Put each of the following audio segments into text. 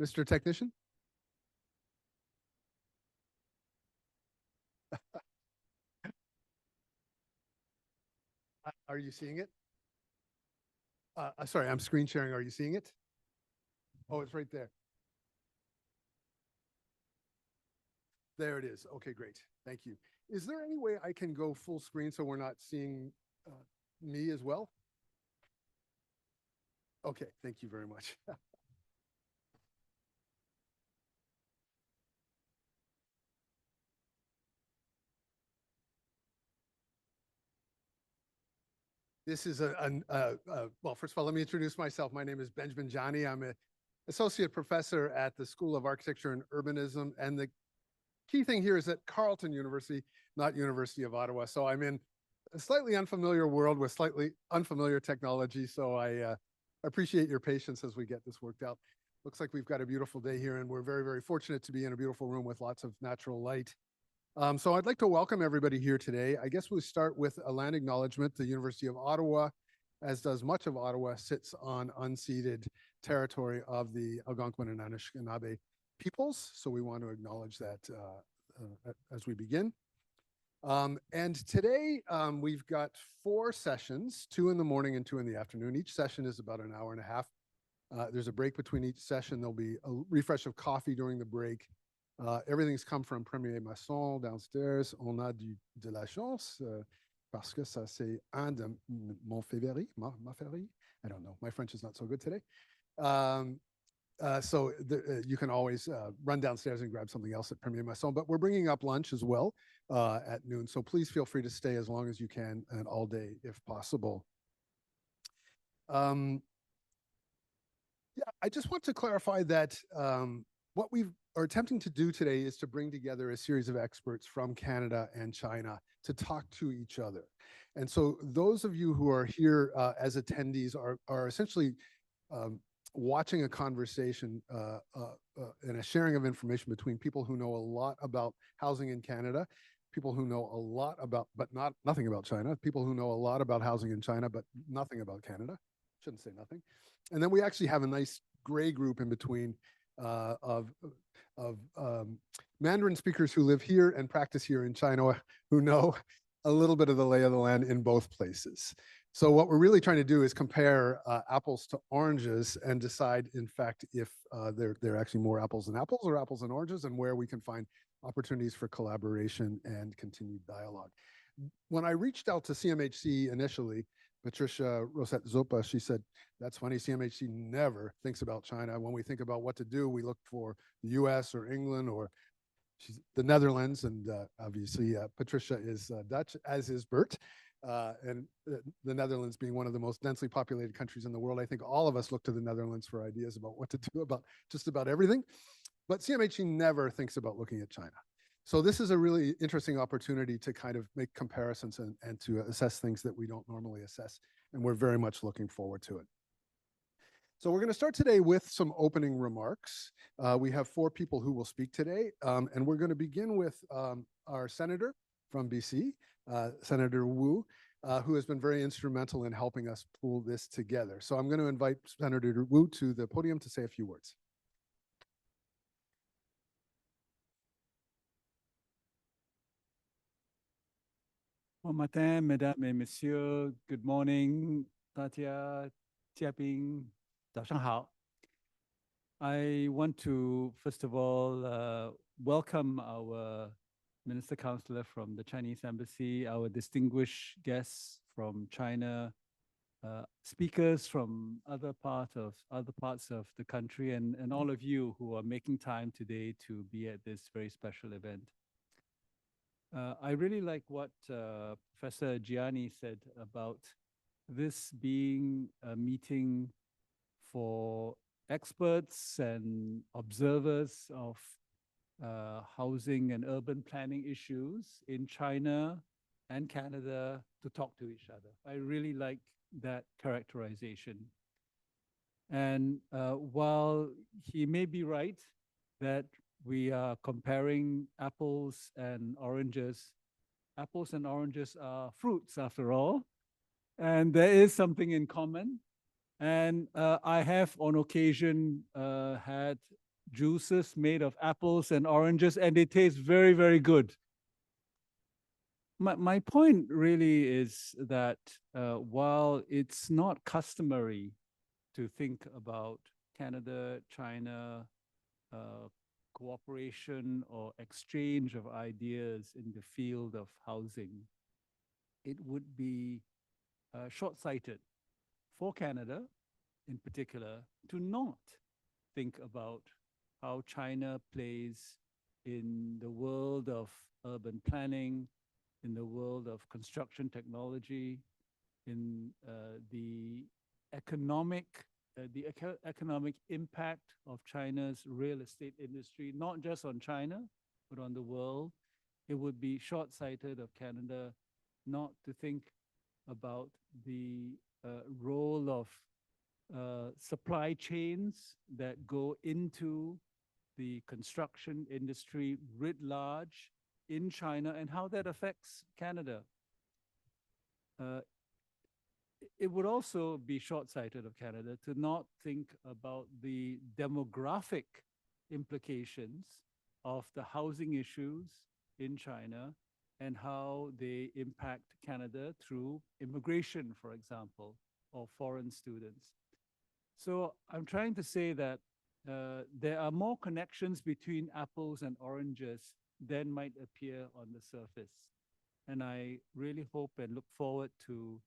Mr. Technician? Are you seeing it? Sorry, I'm screen sharing. Are you seeing it? Oh, it's right there. There it is. Okay, great. Thank you. Is there any way I can go full screen so we're not seeing me as well? Okay, thank you very much. This is well, first of all, let me introduce myself. My name is Benjamin Johnny. I'm an associate professor at the School of Architecture and Urbanism. And the key thing here is at Carleton University, not University of Ottawa. So I'm in a slightly unfamiliar world with slightly unfamiliar technology. So I appreciate your patience as we get this worked out. Looks like we've got a beautiful day here, and we're very, very fortunate to be in a beautiful room with lots of natural light. So I'd like to welcome everybody here today. I guess we'll start with a land acknowledgement. The University of Ottawa, as does much of Ottawa, sits on unceded territory of the Algonquin and Anishinaabe peoples. So we want to acknowledge that as we begin. And today we've got 4 sessions, 2 in the morning and 2 in the afternoon. Each session is about an hour and a half. There's a break between each session. There'll be a refresh of coffee during the break. Everything's come from Premier Masson downstairs. On a de la chance parce que ça c'est un de mon favori, ma favori. I don't know. My French is not so good today. So you can always run downstairs and grab something else at Premier Masson. But we're bringing up lunch as well at noon. So please feel free to stay as long as you can and all day if possible. Yeah, I just want to clarify that what we are attempting to do today is to bring together a series of experts from Canada and China to talk to each other. And so those of you who are here as attendees are essentially watching a conversation and a sharing of information between people who know a lot about housing in Canada, people who know a lot about, but nothing about China, people who know a lot about housing in China, but nothing about Canada. Shouldn't say nothing. And then we actually have a nice gray group in between of Mandarin speakers who live here and practice here in China, who know a little bit of the lay of the land in both places. So what we're really trying to do is compare apples to oranges and decide, in fact, if there are actually more apples than apples or apples and oranges, and where we can find opportunities for collaboration and continued dialogue. When I reached out to CMHC initially, Patricia Rosette Zopa, she said, that's funny, CMHC never thinks about China. When we think about what to do, we look for the US or England or the Netherlands. And obviously, Patricia is Dutch, as is Bert. And the Netherlands being one of the most densely populated countries in the world, I think all of us look to the Netherlands for ideas about what to do about just about everything. But CMHC never thinks about looking at China. So this is a really interesting opportunity to kind of make comparisons and to assess things that we don't normally assess. And we're very much looking forward to it. So we're going to start today with some opening remarks. We have 4 people who will speak today. And we're going to begin with our senator from BC, Senator Wu, who has been very instrumental in helping us pull this together. So I'm going to invite Senator Wu to the podium to say a few words. Bon matin, mesdames et messieurs. Good morning, 大家嘉宾，早上好。I want to, first of all, welcome our Minister Counselor from the Chinese Embassy, our distinguished guests from China, speakers from other parts of the country, and all of you who are making time today to be at this very special event. I really like what Professor Gianni said about this being a meeting for experts and observers of housing and urban planning issues in China and Canada to talk to each other. I really like that characterization. And while he may be right that we are comparing apples and oranges are fruits after all, and there is something in common. And I have on occasion had juices made of apples and oranges, and they taste very, very good. My point really is that while it's not customary to think about Canada, China, cooperation or exchange of ideas in the field of housing, it would be short-sighted for Canada in particular to not think about how China plays in the world of urban planning, in the world of construction technology, in the economic impact of China's real estate industry, not just on China, but on the world. It would be short-sighted of Canada not to think about the role of supply chains that go into the construction industry writ large in China and how that affects Canada. It would also be short-sighted of Canada to not think about the demographic implications of the housing issues in China and how they impact Canada through immigration, for example, or foreign students. So I'm trying to say that there are more connections between apples and oranges than might appear on the surface. And I really hope and look forward to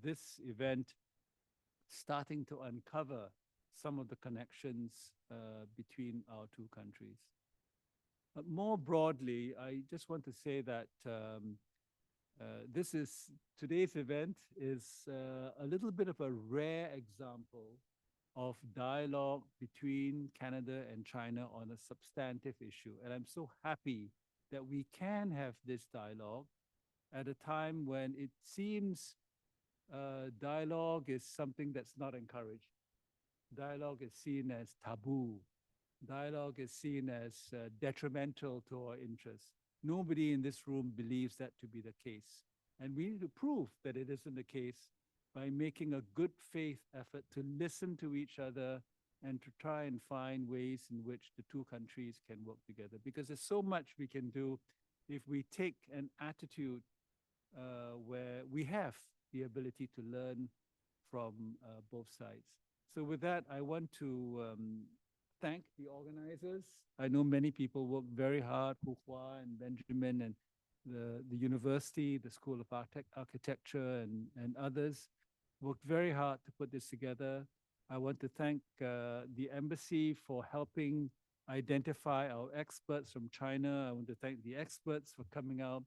this event starting to uncover some of the connections between our two countries. But more broadly, I just want to say that today's event is a little bit of a rare example of dialogue between Canada and China on a substantive issue. And I'm so happy that we can have this dialogue at a time when it seems dialogue is something that's not encouraged. Dialogue is seen as taboo. Dialogue is seen as detrimental to our interests. Nobody in this room believes that to be the case. And we need to prove that it isn't the case by making a good faith effort to listen to each other and to try and find ways in which the two countries can work together. Because there's so much we can do if we take an attitude where we have the ability to learn from both sides. So with that, I want to thank the organizers. I know many people work very hard, Hu Hua and Benjamin and the university, the School of Architecture and others worked very hard to put this together. I want to thank the embassy for helping identify our experts from China. I want to thank the experts for coming out,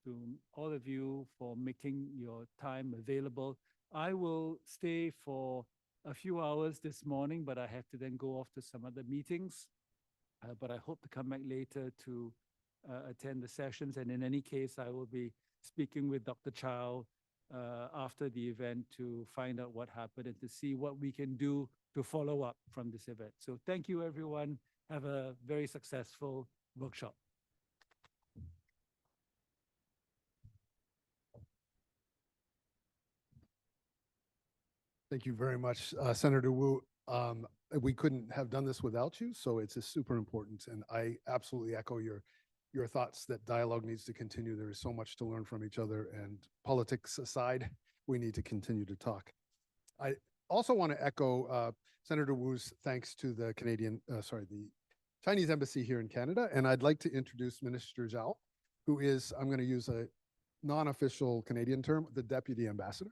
to all of you for making your time available. I will stay for a few hours this morning, but I have to then go off to some other meetings. But I hope to come back later to attend the sessions. And in any case, I will be speaking with Dr. Chow after the event to find out what happened and to see what we can do to follow up from this event. So thank you, everyone. Have a very successful workshop. Thank you very much, Senator Wu. We couldn't have done this without you, so it's super important. And I absolutely echo your thoughts that dialogue needs to continue. There is so much to learn from each other, and politics aside, we need to continue to talk. I also want to echo Senator Wu's thanks to the the Chinese embassy here in Canada. And I'd like to introduce Minister Zhao, who is, I'm going to use a non-official Canadian term, the deputy ambassador.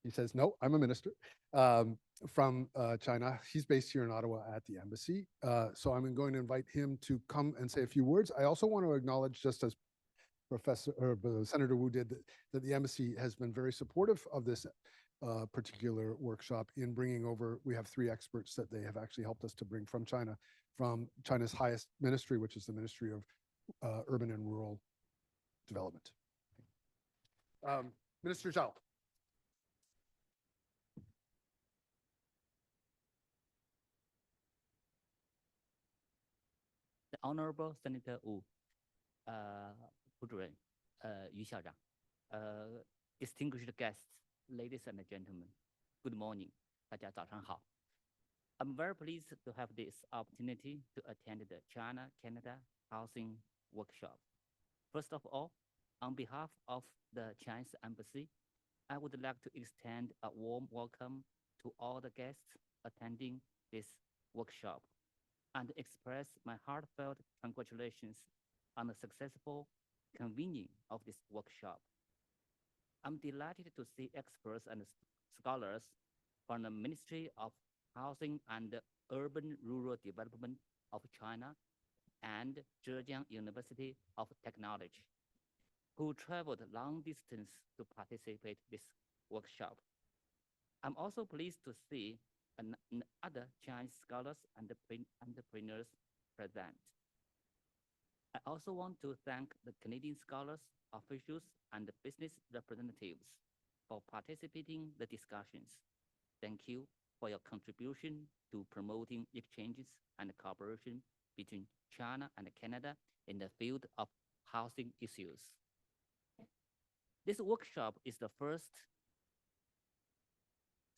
He says, no, I'm a minister from China. He's based here in Ottawa at the embassy. So I'm going to invite him to come and say a few words. I also want to acknowledge, just as Senator Wu did, that the embassy has been very supportive of this particular workshop in bringing over, we have 3 experts that they have actually helped us to bring from China's highest ministry, which is the Ministry of Urban and Rural Development. Minister Zhao. The Honorable Senator Wu, 副主任，于校长, distinguished guests, ladies and gentlemen, good morning. 大家早上好。I'm very pleased to have this opportunity to attend the China-Canada Housing Workshop. First of all, on behalf of the Chinese Embassy, I would like to extend a warm welcome to all the guests attending this workshop and express my heartfelt congratulations on the successful convening of this workshop. I'm delighted to see experts and scholars from the Ministry of Housing and Urban Rural Development of China and Zhejiang University of Technology, who traveled long distance to participate in this workshop. I'm also pleased to see other Chinese scholars and entrepreneurs present. I also want to thank the Canadian scholars, officials, and business representatives for participating in the discussions. Thank you for your contribution to promoting exchanges and cooperation between China and Canada in the field of housing issues. This workshop is the first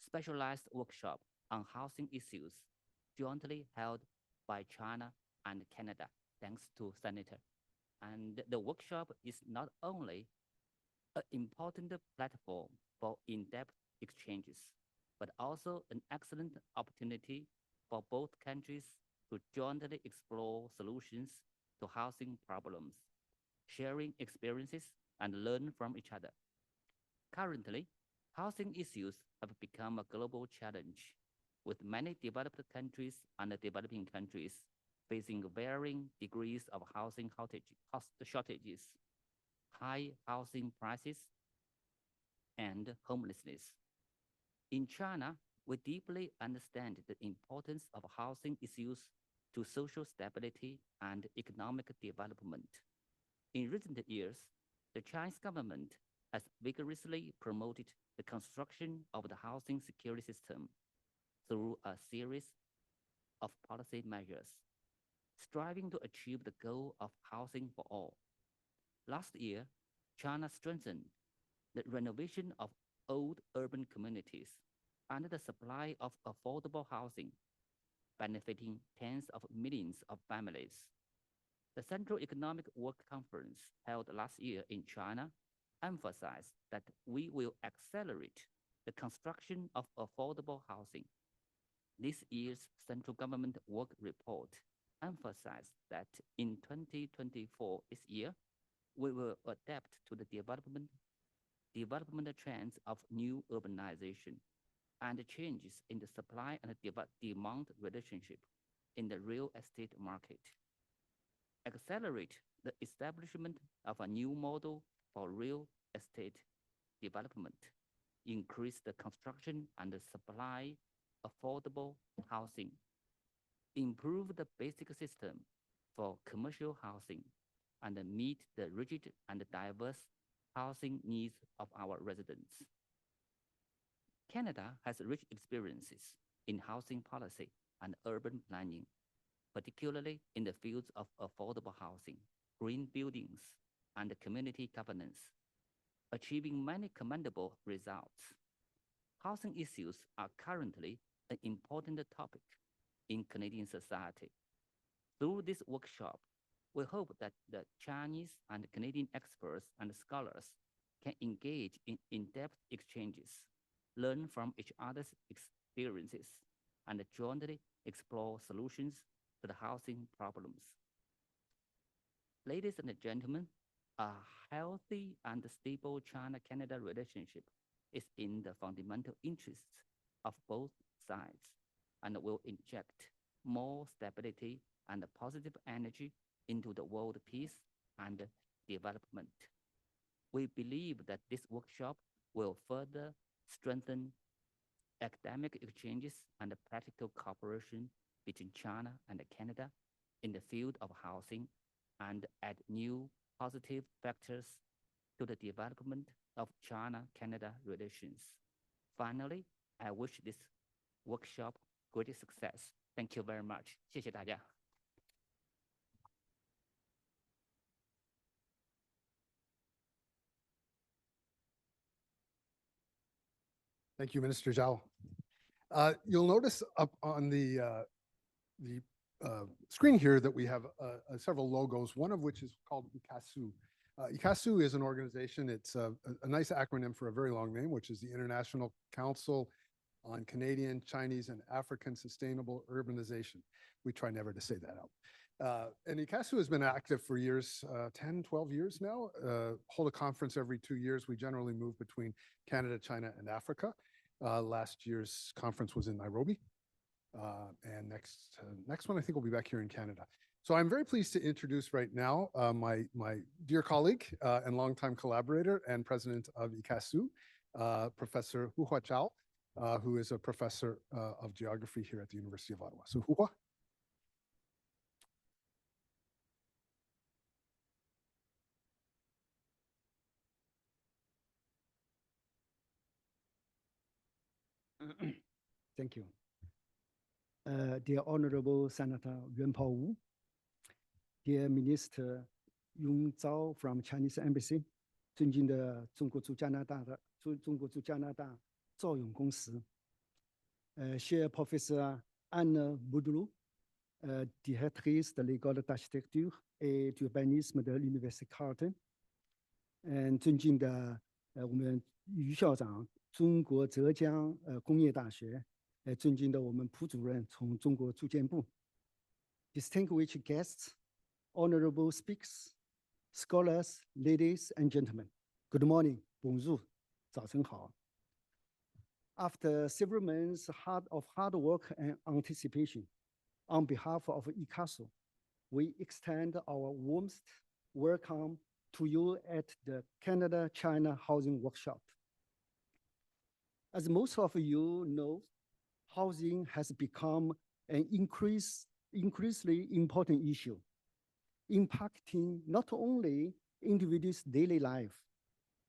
specialized workshop on housing issues jointly held by China and Canada, thanks to Senator. And the workshop is not only an important platform for in-depth exchanges, but also an excellent opportunity for both countries to jointly explore solutions to housing problems, sharing experiences, and learn from each other. Currently, housing issues have become a global challenge, with many developed countries and developing countries facing varying degrees of housing shortages, high housing prices, and homelessness. In China, we deeply understand the importance of housing issues to social stability and economic development. In recent years, the Chinese government has vigorously promoted the construction of the housing security system through a series of policy measures, striving to achieve the goal of housing for all. Last year, China strengthened the renovation of old urban communities and the supply of affordable housing, benefiting tens of millions of families. The Central Economic Work Conference held last year in China emphasized that we will accelerate the construction of affordable housing. This year's central government work report emphasized that in 2024, this year, we will adapt to the development trends of new urbanization and changes in the supply and demand relationship in the real estate market. Accelerate the establishment of a new model for real estate development, increase the construction and the supply affordable housing, improve the basic system for commercial housing, and meet the rigid and diverse housing needs of our residents. Canada has rich experiences in housing policy and urban planning, particularly in the fields of affordable housing, green buildings, and community governance, achieving many commendable results. Housing issues are currently an important topic in Canadian society. Through this workshop, we hope that the Chinese and Canadian experts and scholars can engage in in-depth exchanges, learn from each other's experiences, and jointly explore solutions to the housing problems. Ladies and gentlemen, a healthy and stable China-Canada relationship is in the fundamental interests of both sides and will inject more stability and positive energy into the world peace and development. We believe that this workshop will further strengthen academic exchanges and practical cooperation between China and Canada in the field of housing and add new positive factors to the development of China-Canada relations. Finally, I wish this workshop great success. Thank you very much. 谢谢大家。Thank you, Minister Zhao. You'll notice up on the screen here that we have several logos, one of which is called ICASU. ICASU is an organization, it's a nice acronym for a very long name, which is the International Council on Canadian, Chinese, and African Sustainable Urbanization. We try never to say that out. And ICASU has been active for years, 10, 12 years now, hold a conference every 2 years. We generally move between Canada, China, and Africa. Last year's conference was in Nairobi. And next one, I think we'll be back here in Canada. So I'm very pleased to introduce right now my dear colleague and longtime collaborator and president of ICASU, Professor uOttawa, who is a professor of geography here at the University of Ottawa. So uOttawa. Thank you. Dear Honorable Senator Yuan Wu, dear Minister Yong Zhao from Chinese Embassy, 尊敬的中国驻加拿大赵永公使，cher Professeur Anne Boudlou, directrice de l'école d'architecture et d'urbanisme de l'Université Carleton, 尊敬的我们于校长，中国浙江工业大学。尊敬的我们蒲主任从中国住建部 ，distinguished guests, honorable speakers, scholars, ladies and gentlemen, good morning, bonjour, 早晨好。After several months of hard work and anticipation, on behalf of ICASU, we extend our warmest welcome to you at the Canada-China Housing Workshop. As most of you know, housing has become an increasingly important issue, impacting not only individuals' daily life,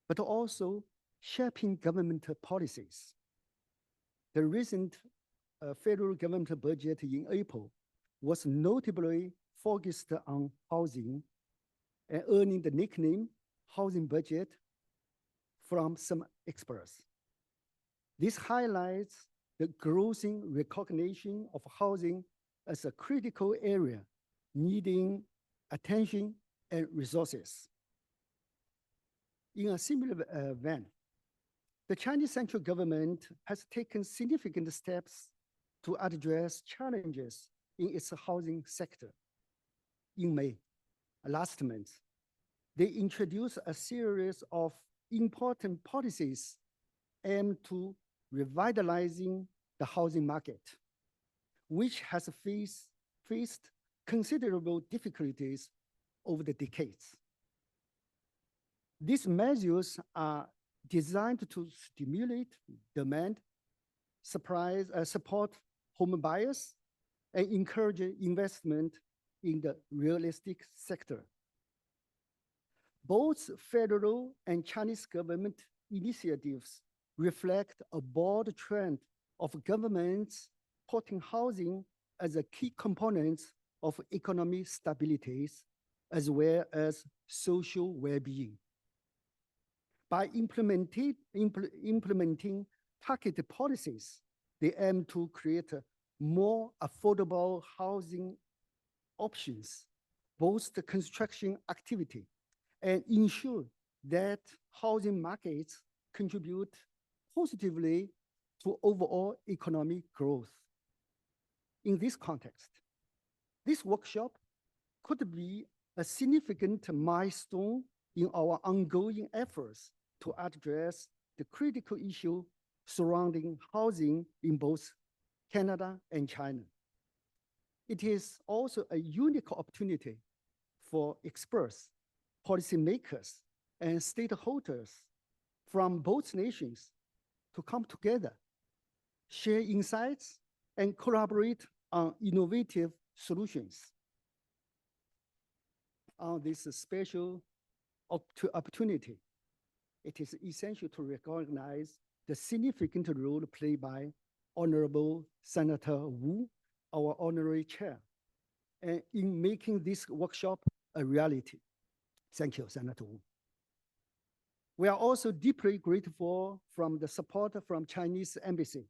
but also shaping government policies. The recent federal government budget in April was notably focused on housing and earning the nickname housing budget from some experts. This highlights the growing recognition of housing as a critical area needing attention and resources. In a similar vein, the Chinese central government has taken significant steps to address challenges in its housing sector. In May, last month, they introduced a series of important policies aimed to revitalizing the housing market, which has faced considerable difficulties over the decades. These measures are designed to stimulate demand, support home buyers, and encourage investment in the real estate sector. Both federal and Chinese government initiatives reflect a broad trend of governments putting housing as a key component of economic stability as well as social well-being. By implementing targeted policies, they aim to create more affordable housing options, boost the construction activity, and ensure that housing markets contribute positively to overall economic growth. In this context, this workshop could be a significant milestone in our ongoing efforts to address the critical issue surrounding housing in both Canada and China. It is also a unique opportunity for experts, policymakers, and stakeholders from both nations to come together, share insights, and collaborate on innovative solutions. On this special opportunity, it is essential to recognize the significant role played by Honorable Senator Wu, our honorary chair, in making this workshop a reality. Thank you, Senator Wu. We are also deeply grateful from the support from Chinese Embassy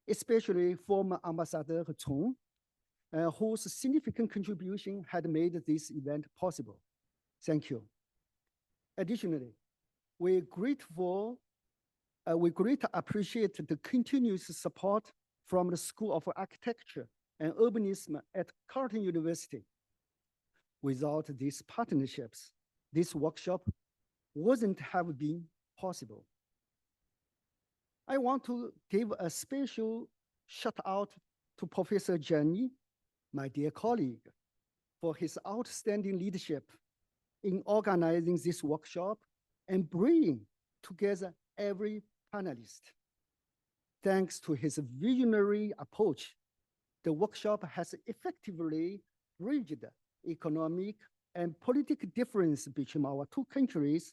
especially former Ambassador Chong, whose significant contribution had made this event possible. Thank you. Additionally, we greatly appreciate the continuous support from the School of Architecture and Urbanism at Carleton University. Without these partnerships, this workshop wouldn't have been possible. I want to give a special shout out to Professor Jenny, my dear colleague, for his outstanding leadership in organizing this workshop and bringing together every panelist. Thanks to his visionary approach, the workshop has effectively bridged economic and political difference between our two countries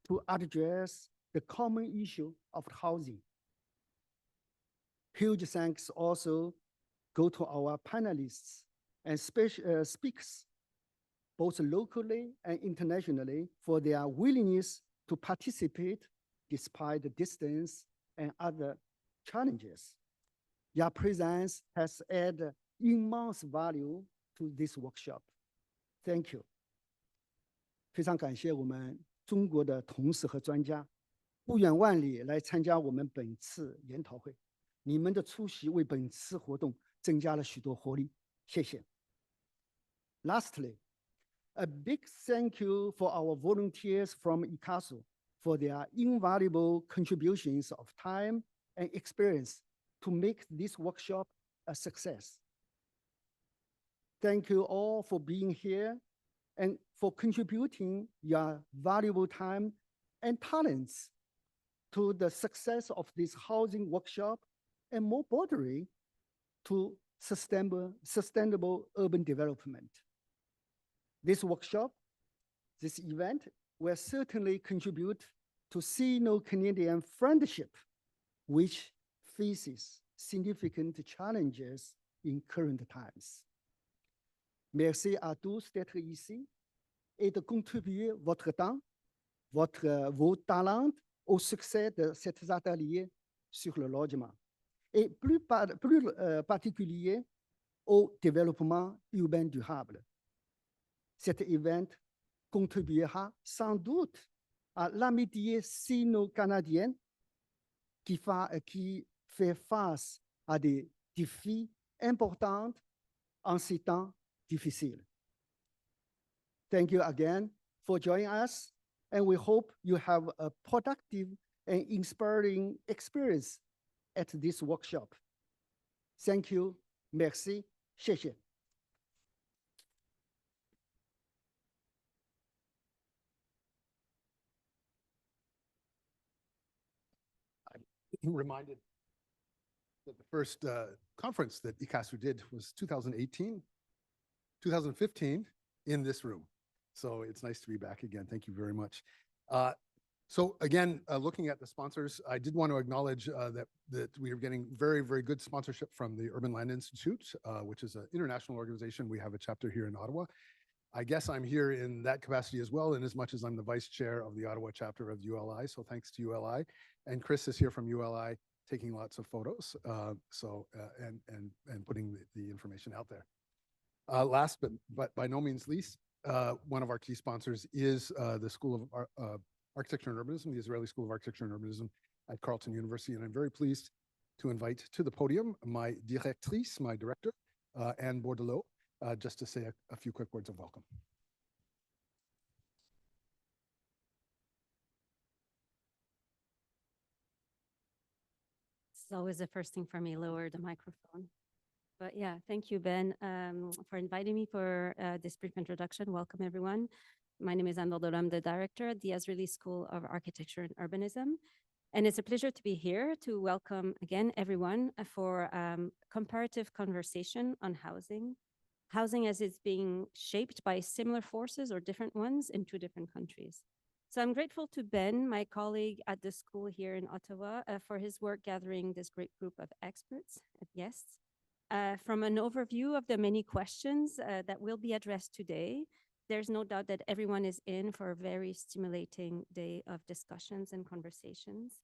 to address the common issue of housing. Huge thanks also go to our panelists and speakers, both locally and internationally, for their willingness to participate despite the distance and other challenges. Their presence has added immense value to this workshop. Thank you. 非常感谢我们中国的同事和专家不远万里来参加我们本次研讨会。你们的出席为本次活动增加了许多活力。谢谢。Lastly, a big thank you for our volunteers from ICASU for their invaluable contributions of time and experience to make this workshop a success. Thank you all for being here and for contributing your valuable time and talents to the success of this housing workshop and more broadly to sustainable urban development. This workshop, this event will certainly contribute to Sino-Canadian friendship, which faces significant challenges in current times. Merci à tous d'être ici et de contribuer votre temps, vos talents au succès de cet atelier sur le logement et plus particulier au développement urbain durable. Cet événement contribuera sans doute à l'amitié sino-canadienne qui fait face à des défis importants en ces temps difficiles. Thank you again for joining us, and we hope you have a productive and inspiring experience at this workshop. Thank you. Merci. 谢谢. Reminded that the first conference that ICASU did was 2018, 2015 in this room. So it's nice to be back again. Thank you very much. So again, looking at the sponsors, I did want to acknowledge that we are getting very, very good sponsorship from the Urban Land Institute, which is an international organization. We have a chapter here in Ottawa. I guess I'm here in that capacity as well, in as much as I'm the vice chair of the Ottawa chapter of ULI. So thanks to ULI. And Chris is here from ULI taking lots of photos and putting the information out there. Last but by no means least, one of our key sponsors is the School of Architecture and Urbanism, the Israeli School of Architecture and Urbanism at Carleton University. And I'm very pleased to invite to the podium my directrice, my director, Anne Bordelot, just to say a few quick words of welcome. It's always the first thing for me, lower the microphone. But yeah, thank you, Ben, for inviting me for this brief introduction. Welcome, everyone. My name is Anne Bordelot. I'm the director at the Israeli School of Architecture and Urbanism. And it's a pleasure to be here to welcome again everyone for comparative conversation on housing. Housing as it's being shaped by similar forces or different ones in two different countries. So I'm grateful to Ben, my colleague at the school here in Ottawa, for his work gathering this great group of experts, guests. From an overview of the many questions that will be addressed today, there's no doubt that everyone is in for a very stimulating day of discussions and conversations.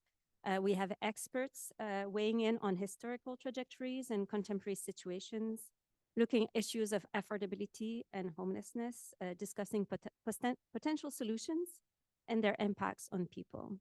We have experts weighing in on historical trajectories and contemporary situations, looking at issues of affordability and homelessness, discussing potential solutions and their impacts on people.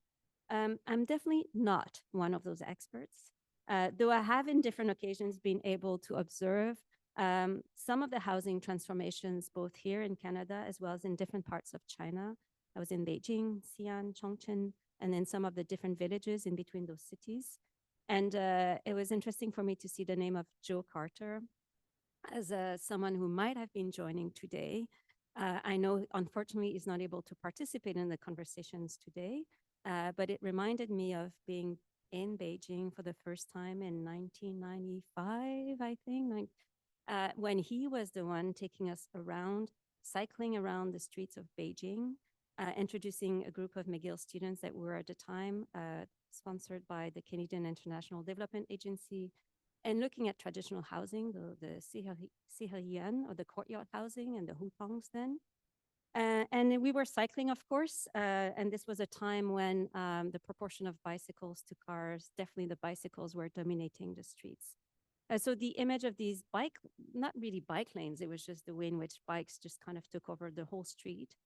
I'm definitely not one of those experts, though I have in different occasions been able to observe some of the housing transformations, both here in Canada as well as in different parts of China. I was in Beijing, Xi'an, Chongqing, and then some of the different villages in between those cities. And it was interesting for me to see the name of Joe Carter as someone who might have been joining today. I know, unfortunately, is not able to participate in the conversations today, but it reminded me of being in Beijing for the first time in 1995, I think, when he was the one taking us around, cycling around the streets of Beijing, introducing a group of McGill students that were at the time sponsored by the Canadian International Development Agency, and looking at traditional housing, the Sihelian or the courtyard housing and the hutongs then. And we were cycling, of course, and this was a time when the proportion of bicycles to cars, definitely the bicycles were dominating the streets. So the image of these not really bike lanes, it was just the way in which bikes just kind of took over the whole street,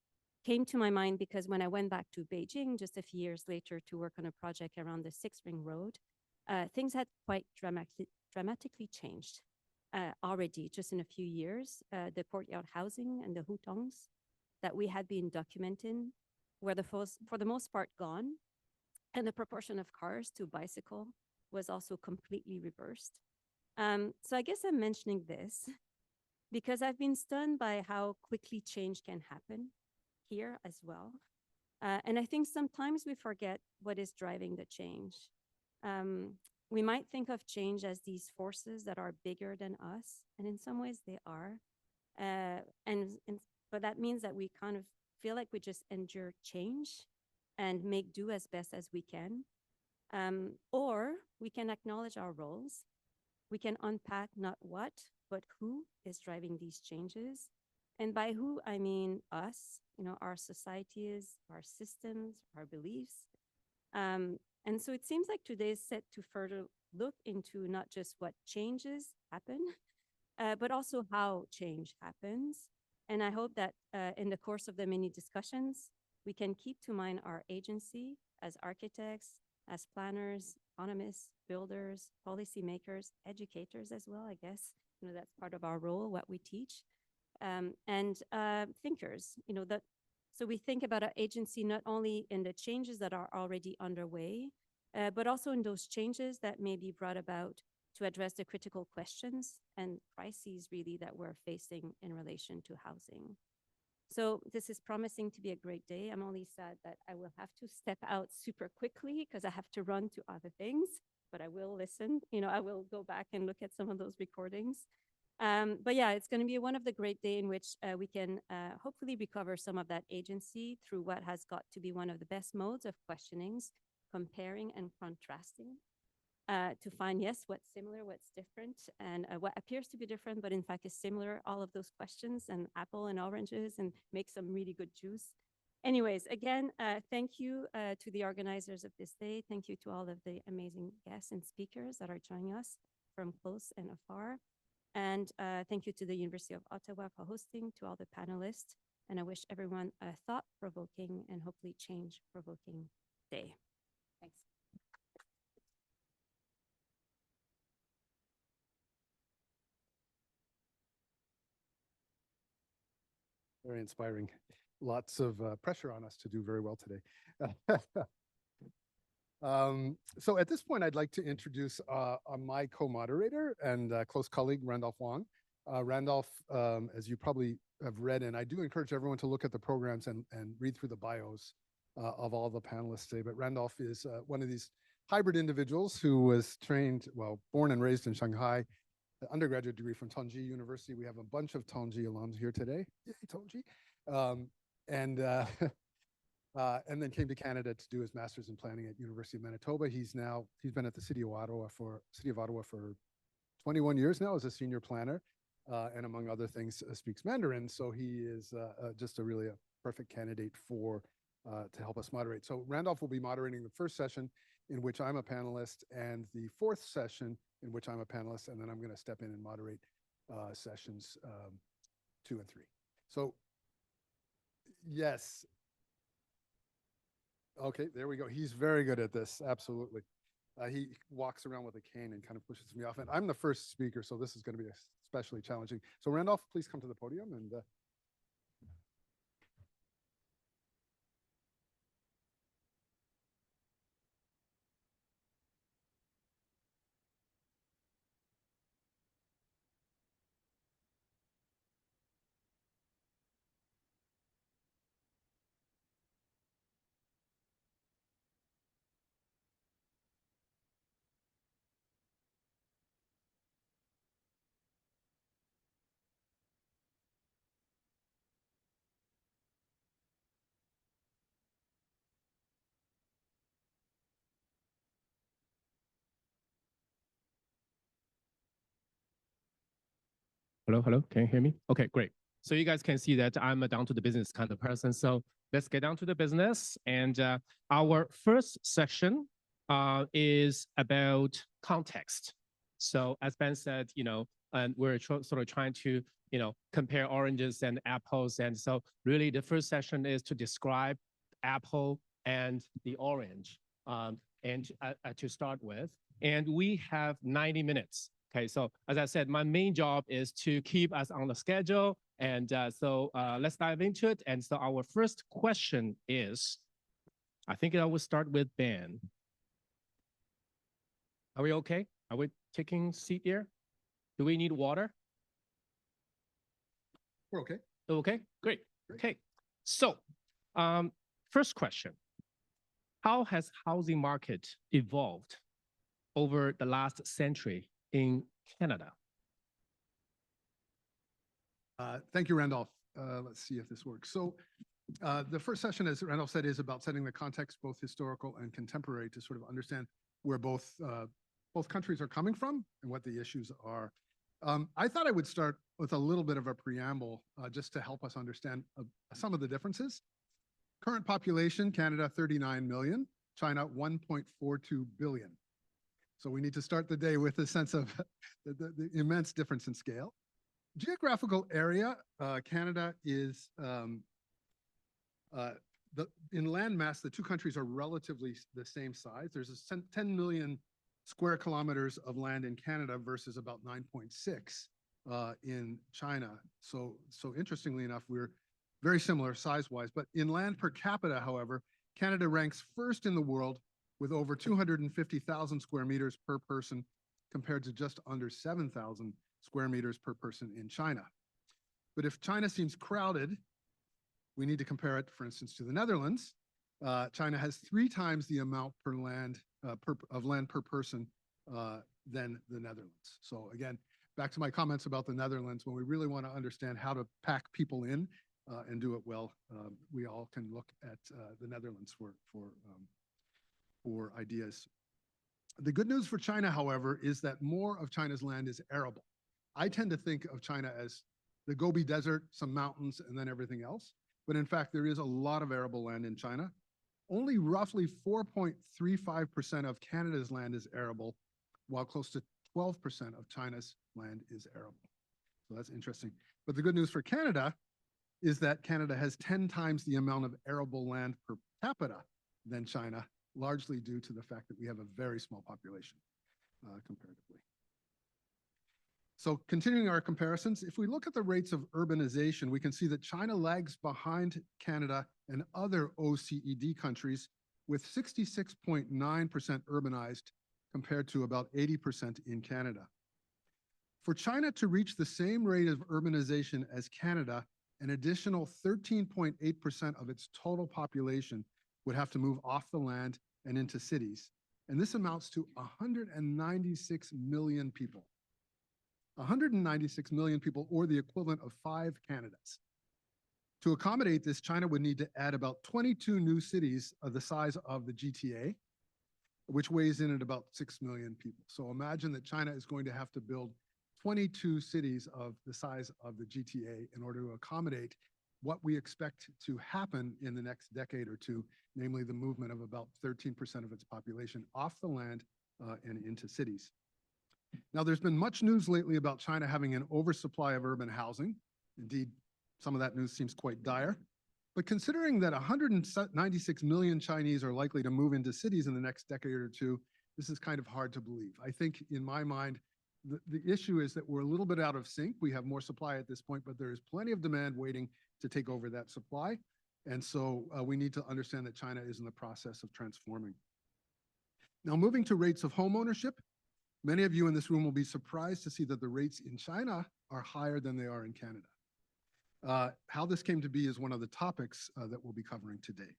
came to my mind because when I went back to Beijing just a few years later to work on a project around the Six Ring Road, things had quite dramatically changed already just in a few years. The courtyard housing and the hutongs that we had been documenting were for the most part gone, and the proportion of cars to bicycle was also completely reversed. So I guess I'm mentioning this because I've been stunned by how quickly change can happen here as well. And I think sometimes we forget what is driving the change. We might think of change as these forces that are bigger than us, and in some ways they are. But that means that we kind of feel like we just endure change and make do as best as we can. Or we can acknowledge our roles. We can unpack not what, but who is driving these changes. And by who, I mean us, our societies, our systems, our beliefs. And so it seems like today is set to further look into not just what changes happen, but also how change happens. And I hope that in the course of the many discussions, we can keep to mind our agency as architects, as planners, economists, builders, policymakers, educators as well, I guess. That's part of our role, what we teach. And thinkers, so we think about our agency not only in the changes that are already underway, but also in those changes that may be brought about to address the critical questions and crises really that we're facing in relation to housing. So this is promising to be a great day. I'm only sad that I will have to step out super quickly because I have to run to other things, but I will listen. I will go back and look at some of those recordings. But yeah, it's going to be one of the great days in which we can hopefully recover some of that agency through what has got to be one of the best modes of questionings, comparing and contrasting to find, yes, what's similar, what's different, and what appears to be different, but in fact is similar, all of those questions, and apple and oranges, and make some really good juice. Anyways, again, thank you to the organizers of this day. Thank you to all of the amazing guests and speakers that are joining us from close and afar. And thank you to the University of Ottawa for hosting, to all the panelists. And I wish everyone a thought-provoking and hopefully change-provoking day. Thanks. Very inspiring. Lots of pressure on us to do very well today. So at this point, I'd like to introduce my co-moderator and close colleague, Randolph Wong. Randolph, as you probably have read, and I do encourage everyone to look at the programs and read through the bios of all the panelists today. But Randolph is one of these hybrid individuals who was trained, born and raised in Shanghai, undergraduate degree from Tongji University. We have a bunch of Tongji alums here today. Yay, Tongji. And then came to Canada to do his master's in planning at University of Manitoba. He's been at the City of Ottawa for 21 years now as a senior planner, and among other things, speaks Mandarin. So he is just a perfect candidate to help us moderate. So Randolph will be moderating the first session. in which I'm a panelist, and the fourth session in which I'm a panelist, and then I'm going to step in and moderate sessions 2 and 3. So yes. Okay, there we go. He's very good at this. Absolutely. He walks around with a cane and kind of pushes me off. And I'm the first speaker, so this is going to be especially challenging. So Randolph, please come to the podium. And Hello, hello. Can you hear me? Okay, great. So you guys can see that I'm a down to the business kind of person. So let's get down to the business. And our first section is about context. So as Ben said, and we're sort of trying to, compare oranges and apples. And so really the first session is to describe apple and the orange and to start with. And we have 90 minutes. Okay, so as I said, my main job is to keep us on the schedule. And so let's dive into it. And so our first question is, I think I will start with Ben. Are we okay? Are we taking seat here? Do we need water? we're okay. Okay, great. Okay, so first question. How has housing market evolved over the last century in Canada? Thank you, Randolph. Let's see if this works. So the first session, as Randolph said, is about setting the context, both historical and contemporary, to sort of understand where both countries are coming from and what the issues are. I thought I would start with a little bit of a preamble just to help us understand some of the differences. Current population, Canada, 39 million, China, 1.42 billion. So we need to start the day with a sense of the immense difference in scale. Geographical area, Canada is, in land mass, the two countries are relatively the same size. There's a 10 million square kilometers of land in Canada versus about 9.6 in China. So interestingly enough, we're very similar size-wise, but in land per capita, however, Canada ranks first in the world with over 250,000 square meters per person compared to just under 7,000 square meters per person in China. But if China seems crowded, we need to compare it, for instance, to the Netherlands. China has 3 times the amount of land per person than the Netherlands. So again, back to my comments about the Netherlands, when we really want to understand how to pack people in and do it well, we all can look at the Netherlands for ideas. The good news for China, however, is that more of China's land is arable. I tend to think of China as the Gobi Desert, some mountains, and then everything else. But in fact, there is a lot of arable land in China. Only roughly 4.35% of Canada's land is arable, while close to 12% of China's land is arable. So that's interesting. But the good news for Canada is that Canada has 10 times the amount of arable land per capita than China, largely due to the fact that we have a very small population comparatively. So continuing our comparisons, if we look at the rates of urbanization, we can see that China lags behind Canada and other OECD countries with 66.9% urbanized compared to about 80% in Canada. For China to reach the same rate of urbanization as Canada, an additional 13.8% of its total population would have to move off the land and into cities. And this amounts to 196 million people. 196 million people, or the equivalent of 5 Canadas. To accommodate this, China would need to add about 22 new cities of the size of the GTA, which weighs in at about 6 million people. So imagine that China is going to have to build 22 cities of the size of the GTA in order to accommodate what we expect to happen in the next decade or two, namely the movement of about 13% of its population off the land and into cities. Now, there's been much news lately about China having an oversupply of urban housing. Indeed, some of that news seems quite dire. But considering that 196 million Chinese are likely to move into cities in the next decade or two, this is kind of hard to believe. I think, in my mind, the issue is that we're a little bit out of sync. We have more supply at this point, but there is plenty of demand waiting to take over that supply. And so we need to understand that China is in the process of transforming. Now, moving to rates of home ownership, many of you in this room will be surprised to see that the rates in China are higher than they are in Canada. How this came to be is one of the topics that we'll be covering today.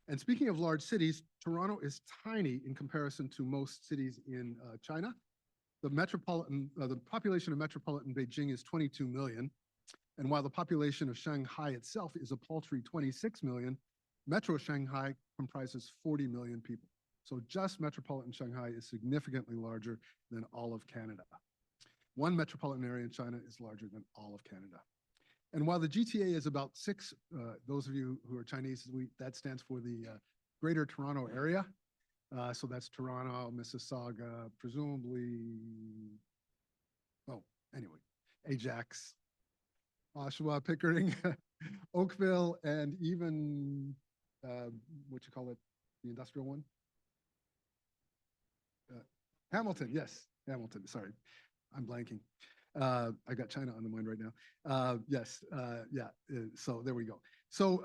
And speaking of large cities, Toronto is tiny in comparison to most cities in China. The population of metropolitan Beijing is 22 million. And while the population of Shanghai itself is a paltry 26 million, Metro Shanghai comprises 40 million people. So just metropolitan Shanghai is significantly larger than all of Canada. One metropolitan area in China is larger than all of Canada. And while the GTA is about 6, those of you who are Chinese, that stands for the Greater Toronto Area. So that's Toronto, Mississauga, presumably, oh, anyway, Ajax, Oshawa, Pickering, Oakville, and even, what you call it, the industrial one? Hamilton, yes, Hamilton, sorry, I'm blanking. I got China on the mind right now. Yes, yeah, so there we go. So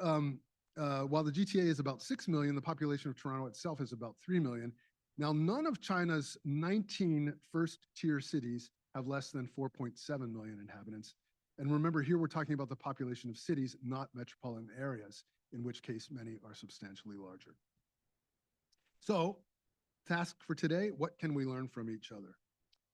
while the GTA is about 6 million, the population of Toronto itself is about 3 million. Now, none of China's 19 first-tier cities have less than 4.7 million inhabitants. And remember, here we're talking about the population of cities, not metropolitan areas, in which case many are substantially larger. So, task for today, what can we learn from each other?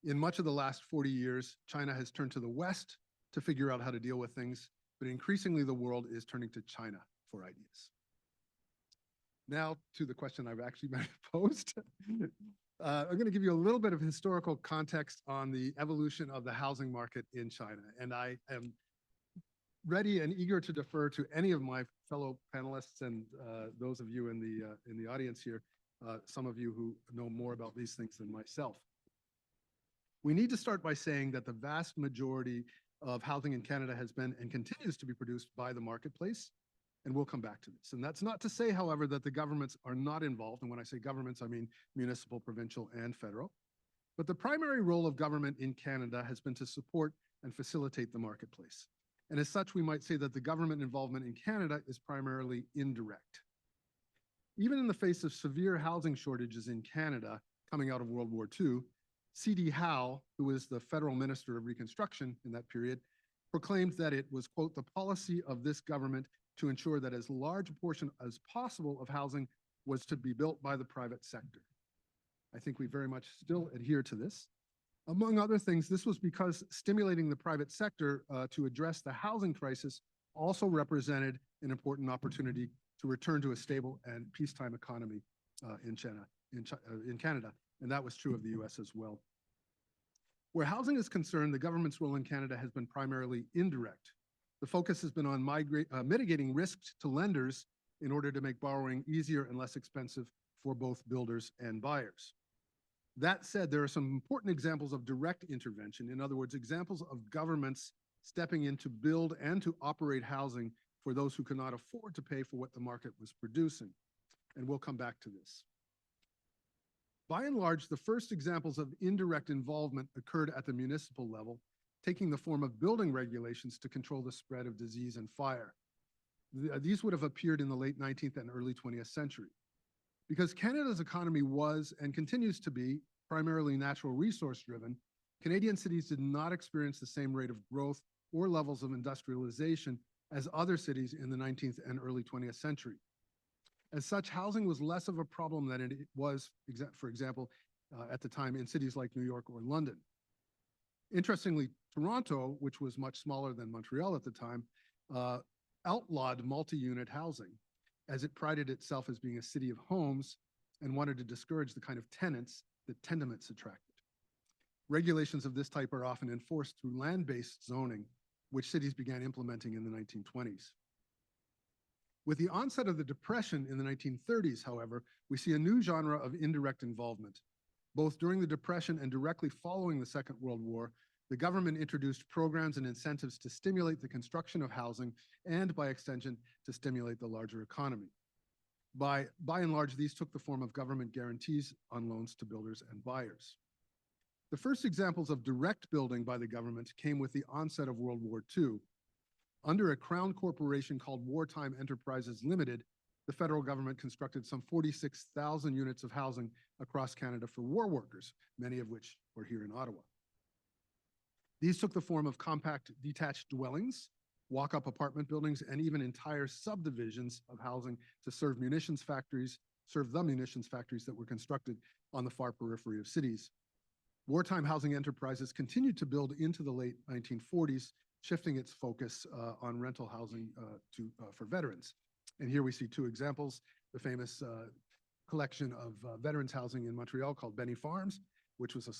In much of the last 40 years, China has turned to the West to figure out how to deal with things, but increasingly the world is turning to China for ideas. Now to the question I've actually posed. I'm going to give you a little bit of historical context on the evolution of the housing market in China. And I am ready and eager to defer to any of my fellow panelists and those of you in the audience here, some of you who know more about these things than myself. We need to start by saying that the vast majority of housing in Canada has been and continues to be produced by the marketplace, and we'll come back to this. And that's not to say, however, that the governments are not involved. And when I say governments, I mean municipal, provincial, and federal. But the primary role of government in Canada has been to support and facilitate the marketplace. And as such, we might say that the government involvement in Canada is primarily indirect. Even in the face of severe housing shortages in Canada coming out of World War II, C.D. Howe, who was the federal minister of Reconstruction in that period, proclaimed that it was, quote, the policy of this government to ensure that as large a portion as possible of housing was to be built by the private sector. I think we very much still adhere to this. Among other things, this was because stimulating the private sector to address the housing crisis also represented an important opportunity to return to a stable and peacetime economy in Canada. And that was true of the US as well. Where housing is concerned, the government's role in Canada has been primarily indirect. The focus has been on mitigating risks to lenders in order to make borrowing easier and less expensive for both builders and buyers. That said, there are some important examples of direct intervention. In other words, examples of governments stepping in to build and to operate housing for those who cannot afford to pay for what the market was producing. And we'll come back to this. By and large, the first examples of indirect involvement occurred at the municipal level, taking the form of building regulations to control the spread of disease and fire. These would have appeared in the late 19th and early 20th century. Because Canada's economy was and continues to be primarily natural resource driven, Canadian cities did not experience the same rate of growth or levels of industrialization as other cities in the 19th and early 20th century. As such, housing was less of a problem than it was, for example, at the time in cities like New York or London. Interestingly, Toronto, which was much smaller than Montreal at the time, outlawed multi-unit housing, as it prided itself as being a city of homes and wanted to discourage the kind of tenants that tenements attracted. Regulations of this type are often enforced through land-based zoning, which cities began implementing in the 1920s. With the onset of the Depression in the 1930s, however, we see a new genre of indirect involvement. Both during the Depression and directly following the Second World War, the government introduced programs and incentives to stimulate the construction of housing and, by extension, to stimulate the larger economy. By and large, these took the form of government guarantees on loans to builders and buyers. The first examples of direct building by the government came with the onset of World War II. Under a crown corporation called Wartime Enterprises Limited, the federal government constructed some 46,000 units of housing across Canada for war workers, many of which were here in Ottawa. These took the form of compact detached dwellings, walk-up apartment buildings, and even entire subdivisions of housing to serve the munitions factories that were constructed on the far periphery of cities. Wartime housing enterprises continued to build into the late 1940s, shifting its focus on rental housing for veterans. And here we see two examples, the famous collection of veterans housing in Montreal called Benny Farms, which was a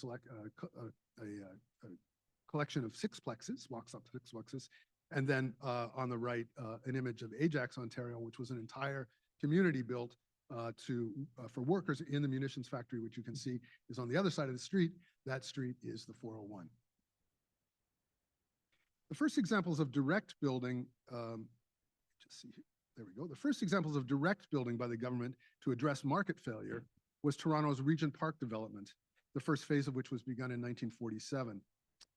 collection of sixplexes, walks up to sixplexes. And then on the right, an image of Ajax, Ontario, which was an entire community built for workers in the munitions factory, which you can see is on the other side of the street. That street is the 401. The first examples of direct building, just see here, there we go. The first examples of direct building by the government to address market failure was Toronto's Regent Park development, the first phase of which was begun in 1947.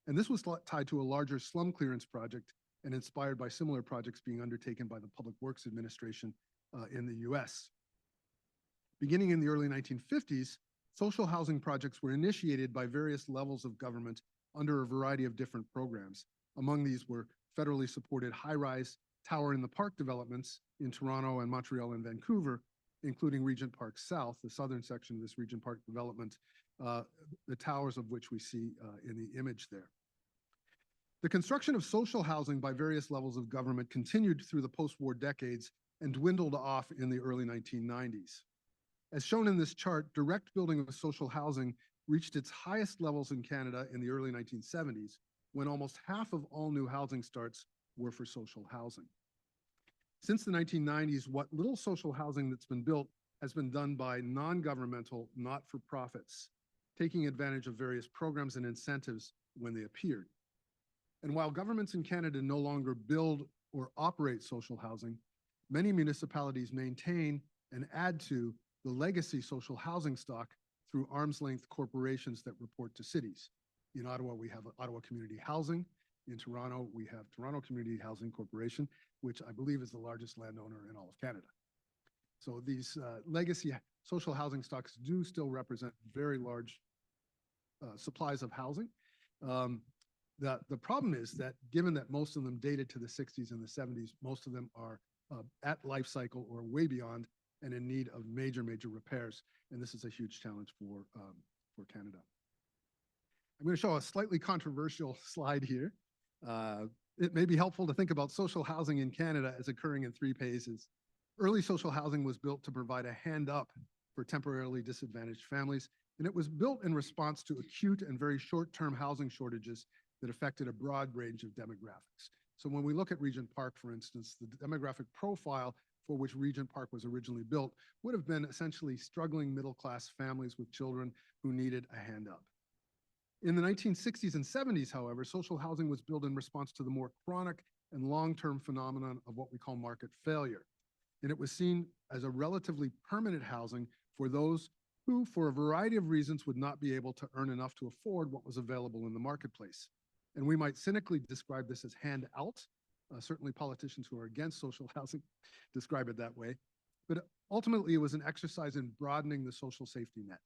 And this was tied to a larger slum clearance project and inspired by similar projects being undertaken by the Public Works Administration in the US. Beginning in the early 1950s, social housing projects were initiated by various levels of government under a variety of different programs. Among these were federally supported high-rise tower in the park developments in Toronto and Montreal and Vancouver, including Regent Park South, the southern section of this Regent Park development, the towers of which we see in the image there. The construction of social housing by various levels of government continued through the post-war decades and dwindled off in the early 1990s. As shown in this chart, direct building of social housing reached its highest levels in Canada in the early 1970s, when almost half of all new housing starts were for social housing. Since the 1990s, what little social housing that's been built has been done by non-governmental, not-for-profits, taking advantage of various programs and incentives when they appeared. And while governments in Canada no longer build or operate social housing, many municipalities maintain and add to the legacy social housing stock through arm's-length corporations that report to cities. In Ottawa, we have Ottawa Community Housing. In Toronto, we have Toronto Community Housing Corporation, which I believe is the largest landowner in all of Canada. So these legacy social housing stocks do still represent very large supplies of housing. The problem is that given that most of them dated to the 60s and the 70s, most of them are at life cycle or way beyond and in need of major repairs. And this is a huge challenge for Canada. I'm going to show a slightly controversial slide here. It may be helpful to think about social housing in Canada as occurring in three phases. Early social housing was built to provide a hand up for temporarily disadvantaged families, and it was built in response to acute and very short-term housing shortages that affected a broad range of demographics. So when we look at Regent Park, for instance, the demographic profile for which Regent Park was originally built would have been essentially struggling middle-class families with children who needed a hand up. In the 1960s and 70s, however, social housing was built in response to the more chronic and long-term phenomenon of what we call market failure. And it was seen as a relatively permanent housing for those who, for a variety of reasons, would not be able to earn enough to afford what was available in the marketplace. And we might cynically describe this as hand out. Certainly politicians who are against social housing describe it that way. But ultimately, it was an exercise in broadening the social safety net.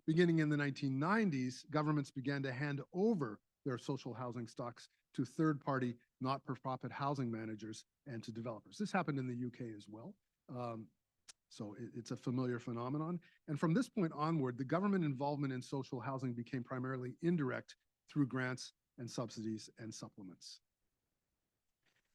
Beginning in the 1990s, governments began to hand over their social housing stocks to third-party, not-for-profit housing managers and to developers. This happened in the UK as well. So it's a familiar phenomenon. And from this point onward, the government involvement in social housing became primarily indirect through grants and subsidies and supplements.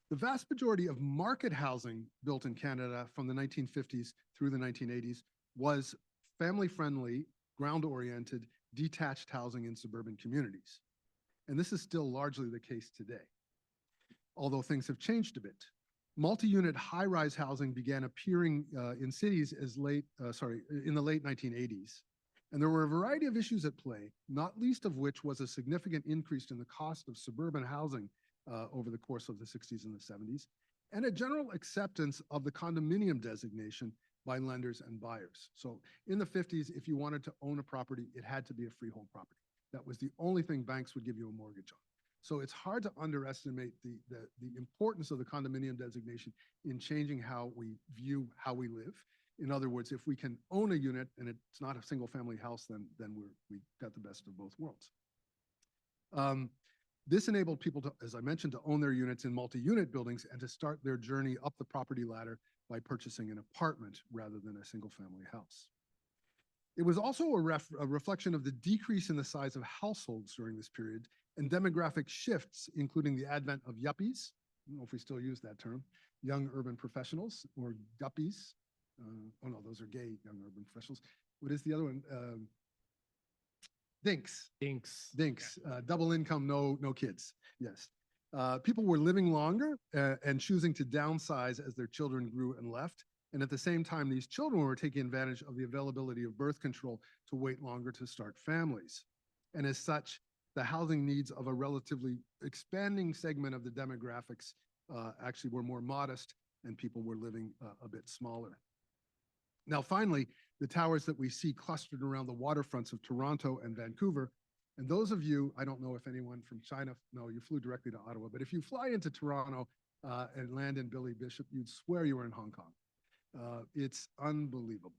The vast majority of market housing built in Canada from the 1950s through the 1980s was family-friendly, ground-oriented, detached housing in suburban communities. And this is still largely the case today. although things have changed a bit. Multi-unit high-rise housing began appearing in cities in the late 1980s. And there were a variety of issues at play, not least of which was a significant increase in the cost of suburban housing over the course of the 60s and the 70s, and a general acceptance of the condominium designation by lenders and buyers. So in the 50s, if you wanted to own a property, it had to be a freehold property. That was the only thing banks would give you a mortgage on. So it's hard to underestimate the importance of the condominium designation in changing how we view how we live. In other words, if we can own a unit and it's not a single family house, then we got the best of both worlds. This enabled people to, as I mentioned, to own their units in multi-unit buildings and to start their journey up the property ladder by purchasing an apartment rather than a single family house. It was also a reflection of the decrease in the size of households during this period and demographic shifts, including the advent of yuppies. I don't know if we still use that term, young urban professionals, or guppies. Oh no, those are gay young urban professionals. What is the other one? Dinks. Dinks. Double income, no kids. Yes. People were living longer and choosing to downsize as their children grew and left. And at the same time, these children were taking advantage of the availability of birth control to wait longer to start families. And as such, the housing needs of a relatively expanding segment of the demographics actually were more modest, and people were living a bit smaller. Now, finally, the towers that we see clustered around the waterfronts of Toronto and Vancouver, and those of you, I don't know if anyone from China, no, you flew directly to Ottawa, but if you fly into Toronto and land in Billy Bishop, you'd swear you were in Hong Kong. It's unbelievable.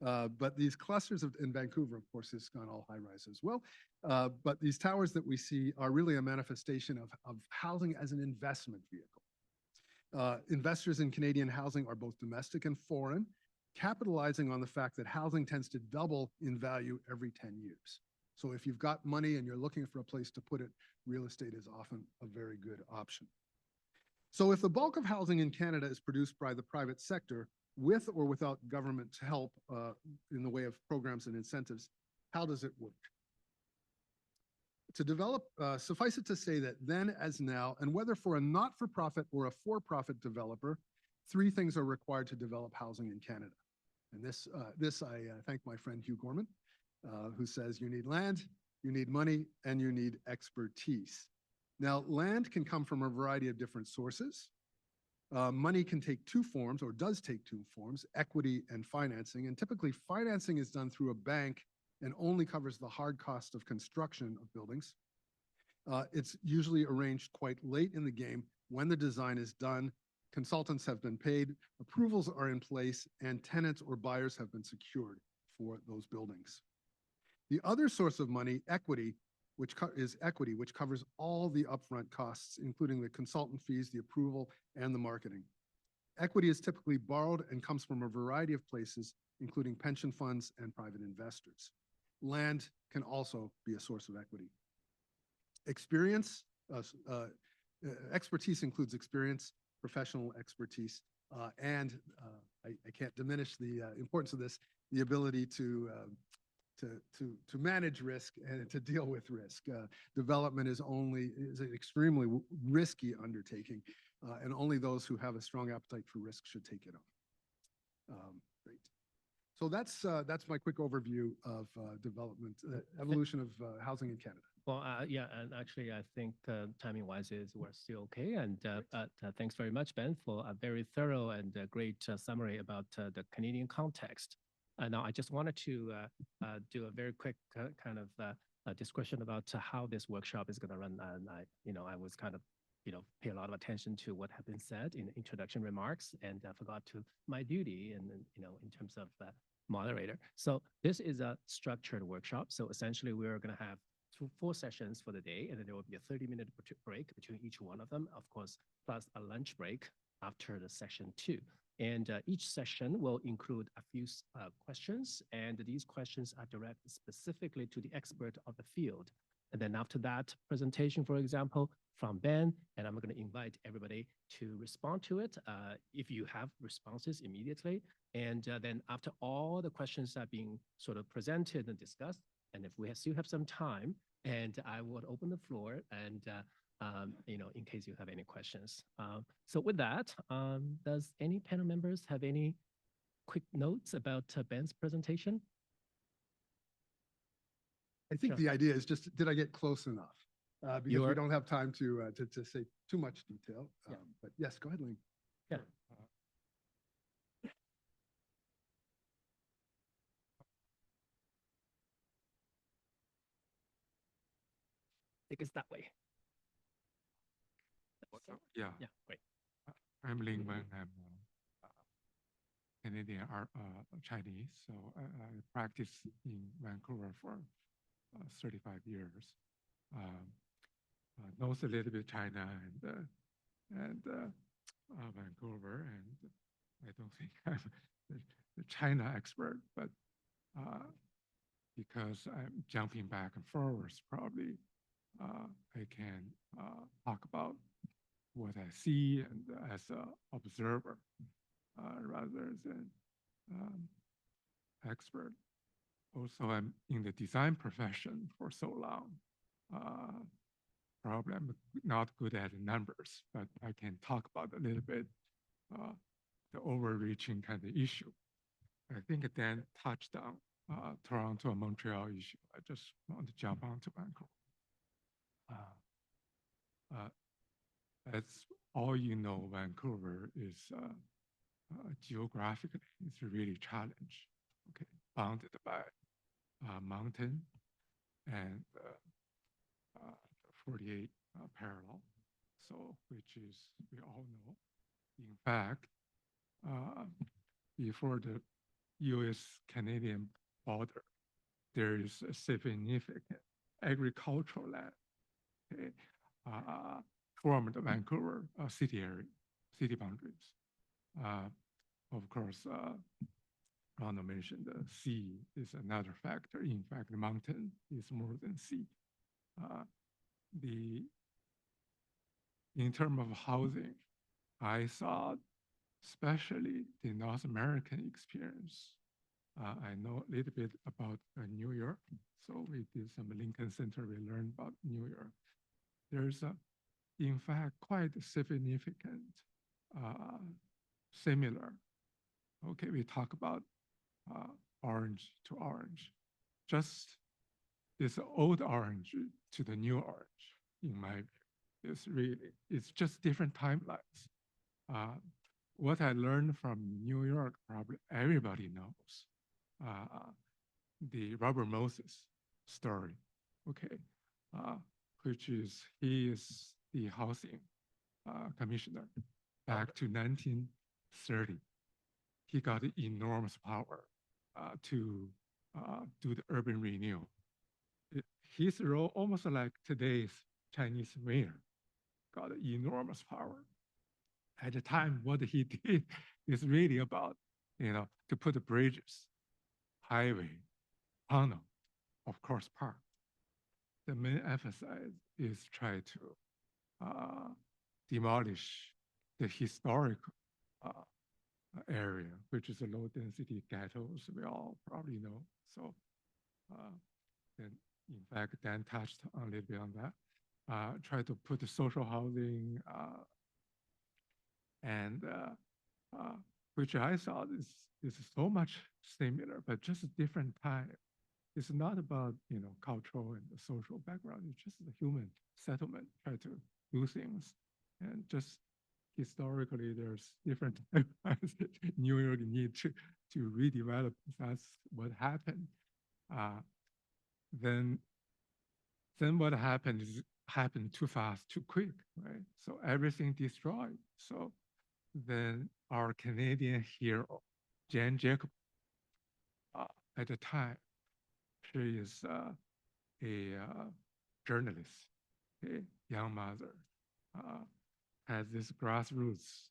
But these clusters in Vancouver, of course, has gone all high-rise as well. But these towers that we see are really a manifestation of housing as an investment vehicle. Investors in Canadian housing are both domestic and foreign, capitalizing on the fact that housing tends to double in value every 10 years. So if you've got money and you're looking for a place to put it, real estate is often a very good option. So if the bulk of housing in Canada is produced by the private sector, with or without government help in the way of programs and incentives, how does it work? To develop, suffice it to say that then as now, and whether for a not-for-profit or a for-profit developer, three things are required to develop housing in Canada. And this I thank my friend Hugh Gorman, who says you need land, you need money, and you need expertise. Now, land can come from a variety of different sources. Money can take two forms, or does take two forms, equity and financing. And typically financing is done through a bank and only covers the hard cost of construction of buildings. It's usually arranged quite late in the game when the design is done, consultants have been paid, approvals are in place, and tenants or buyers have been secured for those buildings. The other source of money, equity, which covers all the upfront costs, including the consultant fees, the approval, and the marketing. Equity is typically borrowed and comes from a variety of places, including pension funds and private investors. Land can also be a source of equity. Expertise includes experience, professional expertise, and I can't diminish the importance of this, the ability to manage risk and to deal with risk. Development is an extremely risky undertaking, and only those who have a strong appetite for risk should take it on. Great. So that's my quick overview of development, evolution of housing in Canada. Well, yeah, and actually, I think timing-wise we're still okay. And thanks very much, Ben, for a very thorough and great summary about the Canadian context. Now, I just wanted to do a very quick kind of discussion about how this workshop is going to run. And I was kind of, pay a lot of attention to what had been said in introduction remarks, and forgot to my duty, and in terms of moderator. So this is a structured workshop. So essentially, we're going to have 4 sessions for the day, and then there will be a 30-minute break between each one of them, of course, plus a lunch break after the session 2. And each session will include a few questions, and these questions are directed specifically to the expert of the field. And then after that presentation, for example, from Ben, and I'm going to invite everybody to respond to it if you have responses immediately. And then after all the questions are being sort of presented and discussed, and if we still have some time, and I would open the floor and, in case you have any questions. So with that, does any panel members have any quick notes about Ben's presentation? I think Sure. the idea is just, did I get close enough? Because we You're- don't have time to say too much detail. Yeah. But yes, go ahead, Ling. Yeah. I think it's that way. Yeah, Yeah, great. I'm Ling Wen. I'm Canadian Chinese, so I practice in Vancouver for 35 years. Knows a little bit China and Vancouver, and I don't think I'm the China expert, but because I'm jumping back and forwards, probably I can talk about what I see and as an observer rather than expert. Also, I'm in the design profession for so long. Probably I'm not good at numbers, but I can talk about a little bit the overreaching kind of issue. I think Dan touched on Toronto and Montreal issue. I just want to jump onto Vancouver. As all you know, Vancouver is geographically, it's really challenged. Okay, bounded by mountain and 48 parallel. So, which is we all know. In fact, before the U.S.-Canadian border, there is a significant agricultural land. Okay, formed the Vancouver city area, city boundaries. Of course, Ronald mentioned the sea is another factor. In fact, the mountain is more than sea. In terms of housing, I saw especially the North American experience. I know a little bit about New York. So we did some Lincoln Center, we learned about New York. There's in fact, quite significant, similar. Okay, we talk about orange to orange. Just this old orange to the new orange, in my view, it's just different timelines. What I learned from New York, probably everybody knows, the Robert Moses story, okay, which is, he is the housing commissioner back to 1930. He got enormous power to do the urban renewal. His role, almost like today's Chinese mayor, got enormous power. At the time, what he did is really about, to put the bridges, highway, tunnel, of course, park. The main emphasis is try to demolish the historical area, which is a low density ghettos, we all probably know. So then, in fact, Dan touched on a little bit on that. Try to put the social housing and which I thought is so much similar, but just a different time. It's not about cultural and the social background. It's just the human settlement, try to do things, and just historically there's different timelines that New York need to redevelop. That's what happened. Then what happened is happened too fast, too quick, right? So everything destroyed. So then our Canadian hero, Jane Jacob, at the time, she is a journalist, a young mother, has this grassroots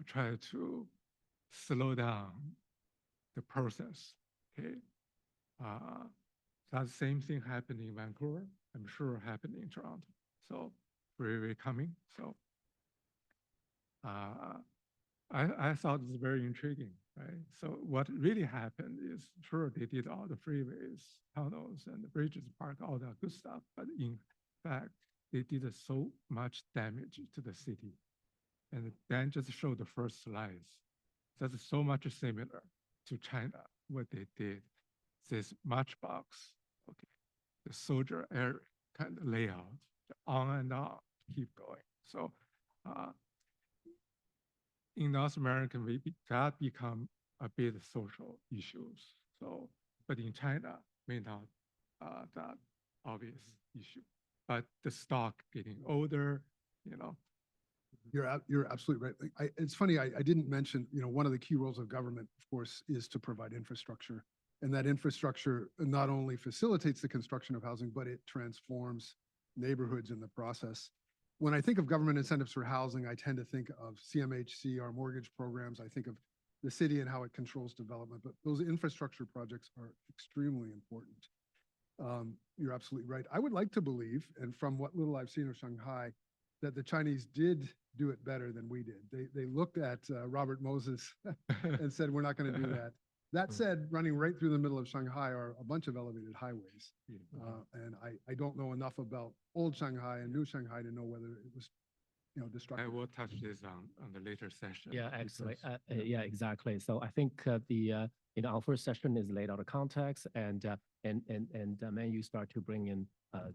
try to slow down the process. Okay, that same thing happened in Vancouver. I'm sure happened in Toronto. So very coming. So I thought it's very intriguing. right? So what really happened is, sure, they did all the freeways, tunnels, and the bridges, park, all that good stuff, but in fact, they did so much damage to the city. And then just show the first slides. That's so much similar to China, what they did. This matchbox, okay, the soldier area kind of layout, on and on, keep going. So in North America, that become a bit social issues. So, but in China, may not that obvious issue. But the stock getting older, you know. You're absolutely right. Like, it's funny, I didn't mention, one of the key roles of government, of course, is to provide infrastructure. And that infrastructure not only facilitates the construction of housing, but it transforms neighborhoods in the process. When I think of government incentives for housing, I tend to think of CMHC, our mortgage programs. I think of the city and how it controls development, but those infrastructure projects are extremely important. You're absolutely right. I would like to believe, and from what little I've seen of Shanghai, that the Chinese did do it better than we did. They looked at Robert Moses and said, we're not going to do that. That said, running right through the middle of Shanghai are a bunch of elevated highways. And I don't know enough about old Shanghai and new Shanghai to know whether it was, destructive. I will touch this on the later session. Yeah, actually, because, yeah, exactly. So I think our first session is laid out a context, and then you start to bring in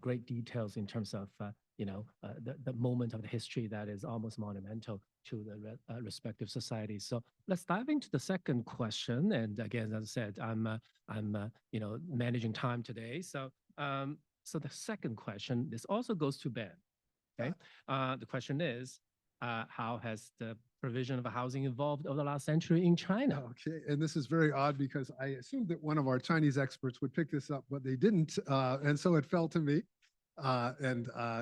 great details in terms of the moment of the history that is almost monumental to the respective societies. So let's dive into the second question. And again, as I said, I'm managing time today. So so the second question, this also goes to Ben. Okay, the question is, how has the provision of housing evolved over the last century in China? Okay, and this is very odd because I assumed that one of our Chinese experts would pick this up, but they didn't, and so it fell to me.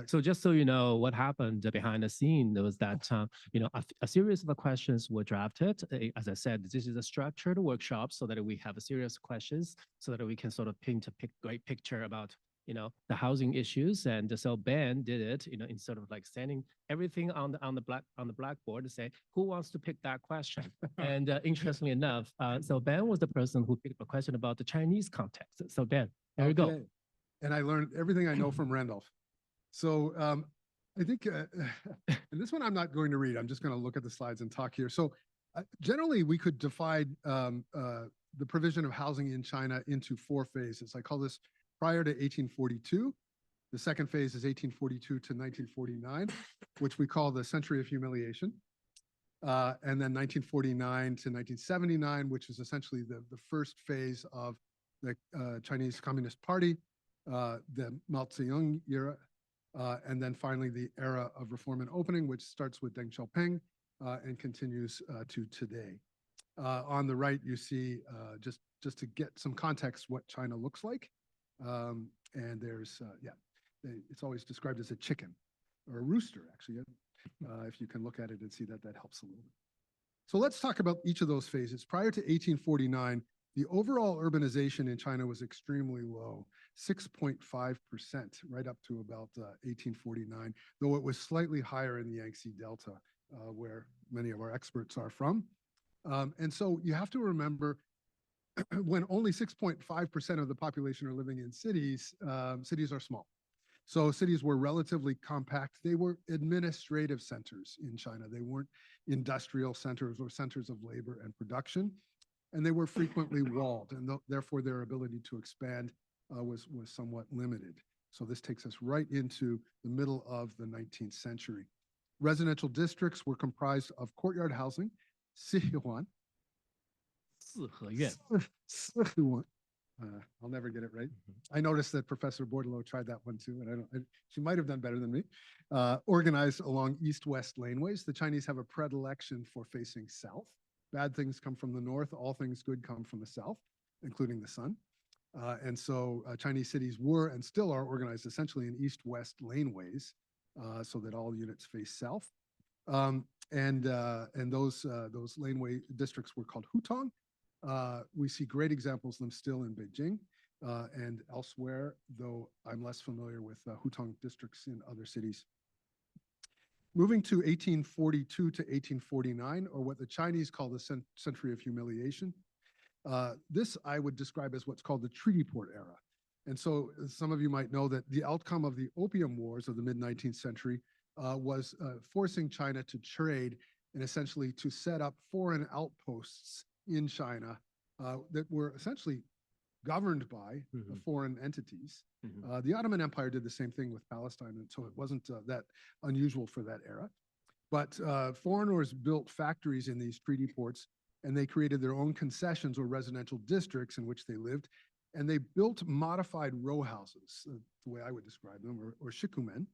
So just so you know, what happened behind the scene was that a series of questions were drafted. As I said, this is a structured workshop so that we have a series of questions so that we can sort of paint a great picture about the housing issues. And so Ben did it, in sort of like sending everything on the blackboard to say, who wants to pick that question? And interestingly enough, so Ben was the person who picked a question about the Chinese context. So Ben, there you go. And I learned everything I know from Randolph. So I think, and this one I'm not going to read. I'm just going to look at the slides and talk here. So generally, we could divide the provision of housing in China into 4 phases. I call this prior to 1842. The second phase is 1842 to 1949, which we call the century of humiliation. And then 1949 to 1979, which is essentially the first phase of the Chinese Communist Party, the Mao Zedong era, and then finally the era of reform and opening, which starts with Deng Xiaoping and continues to today. On the right, you see, just to get some context, what China looks like. And there's, it's always described as a chicken or a rooster, actually. If you can look at it and see that, that helps a little bit. So let's talk about each of those phases. Prior to 1849, the overall urbanization in China was extremely low, 6.5%, right up to about 1849, though it was slightly higher in the Yangtze Delta, where many of our experts are from. And so you have to remember, when only 6.5% of the population are living in cities, cities are small. So cities were relatively compact. They were administrative centers in China. They weren't industrial centers or centers of labor and production. And they were frequently walled, and therefore their ability to expand was somewhat limited. So this takes us right into the middle of the 19th century. Residential districts were comprised of courtyard housing, 四合院. I'll never get it right. I noticed that Professor Bordelot tried that one too, and she might have done better than me. Organized along east-west laneways. The Chinese have a predilection for facing south. Bad things come from the north. All things good come from the south, including the sun. And so Chinese cities were and still are organized essentially in east-west laneways so that all units face south. And those laneway districts were called hutong. We see great examples of them still in Beijing and elsewhere, though I'm less familiar with hutong districts in other cities. Moving to 1842 to 1849, or what the Chinese call the century of humiliation. This I would describe as what's called the treaty port era. And so some of you might know that the outcome of the Opium Wars of the mid-19th century was forcing China to trade and essentially to set up foreign outposts in China that were essentially governed by foreign entities. The Ottoman Empire did the same thing with Palestine, and so it wasn't that unusual for that era. But foreigners built factories in these treaty ports, and they created their own concessions or residential districts in which they lived, and they built modified row houses, the way I would describe them, or shikumen,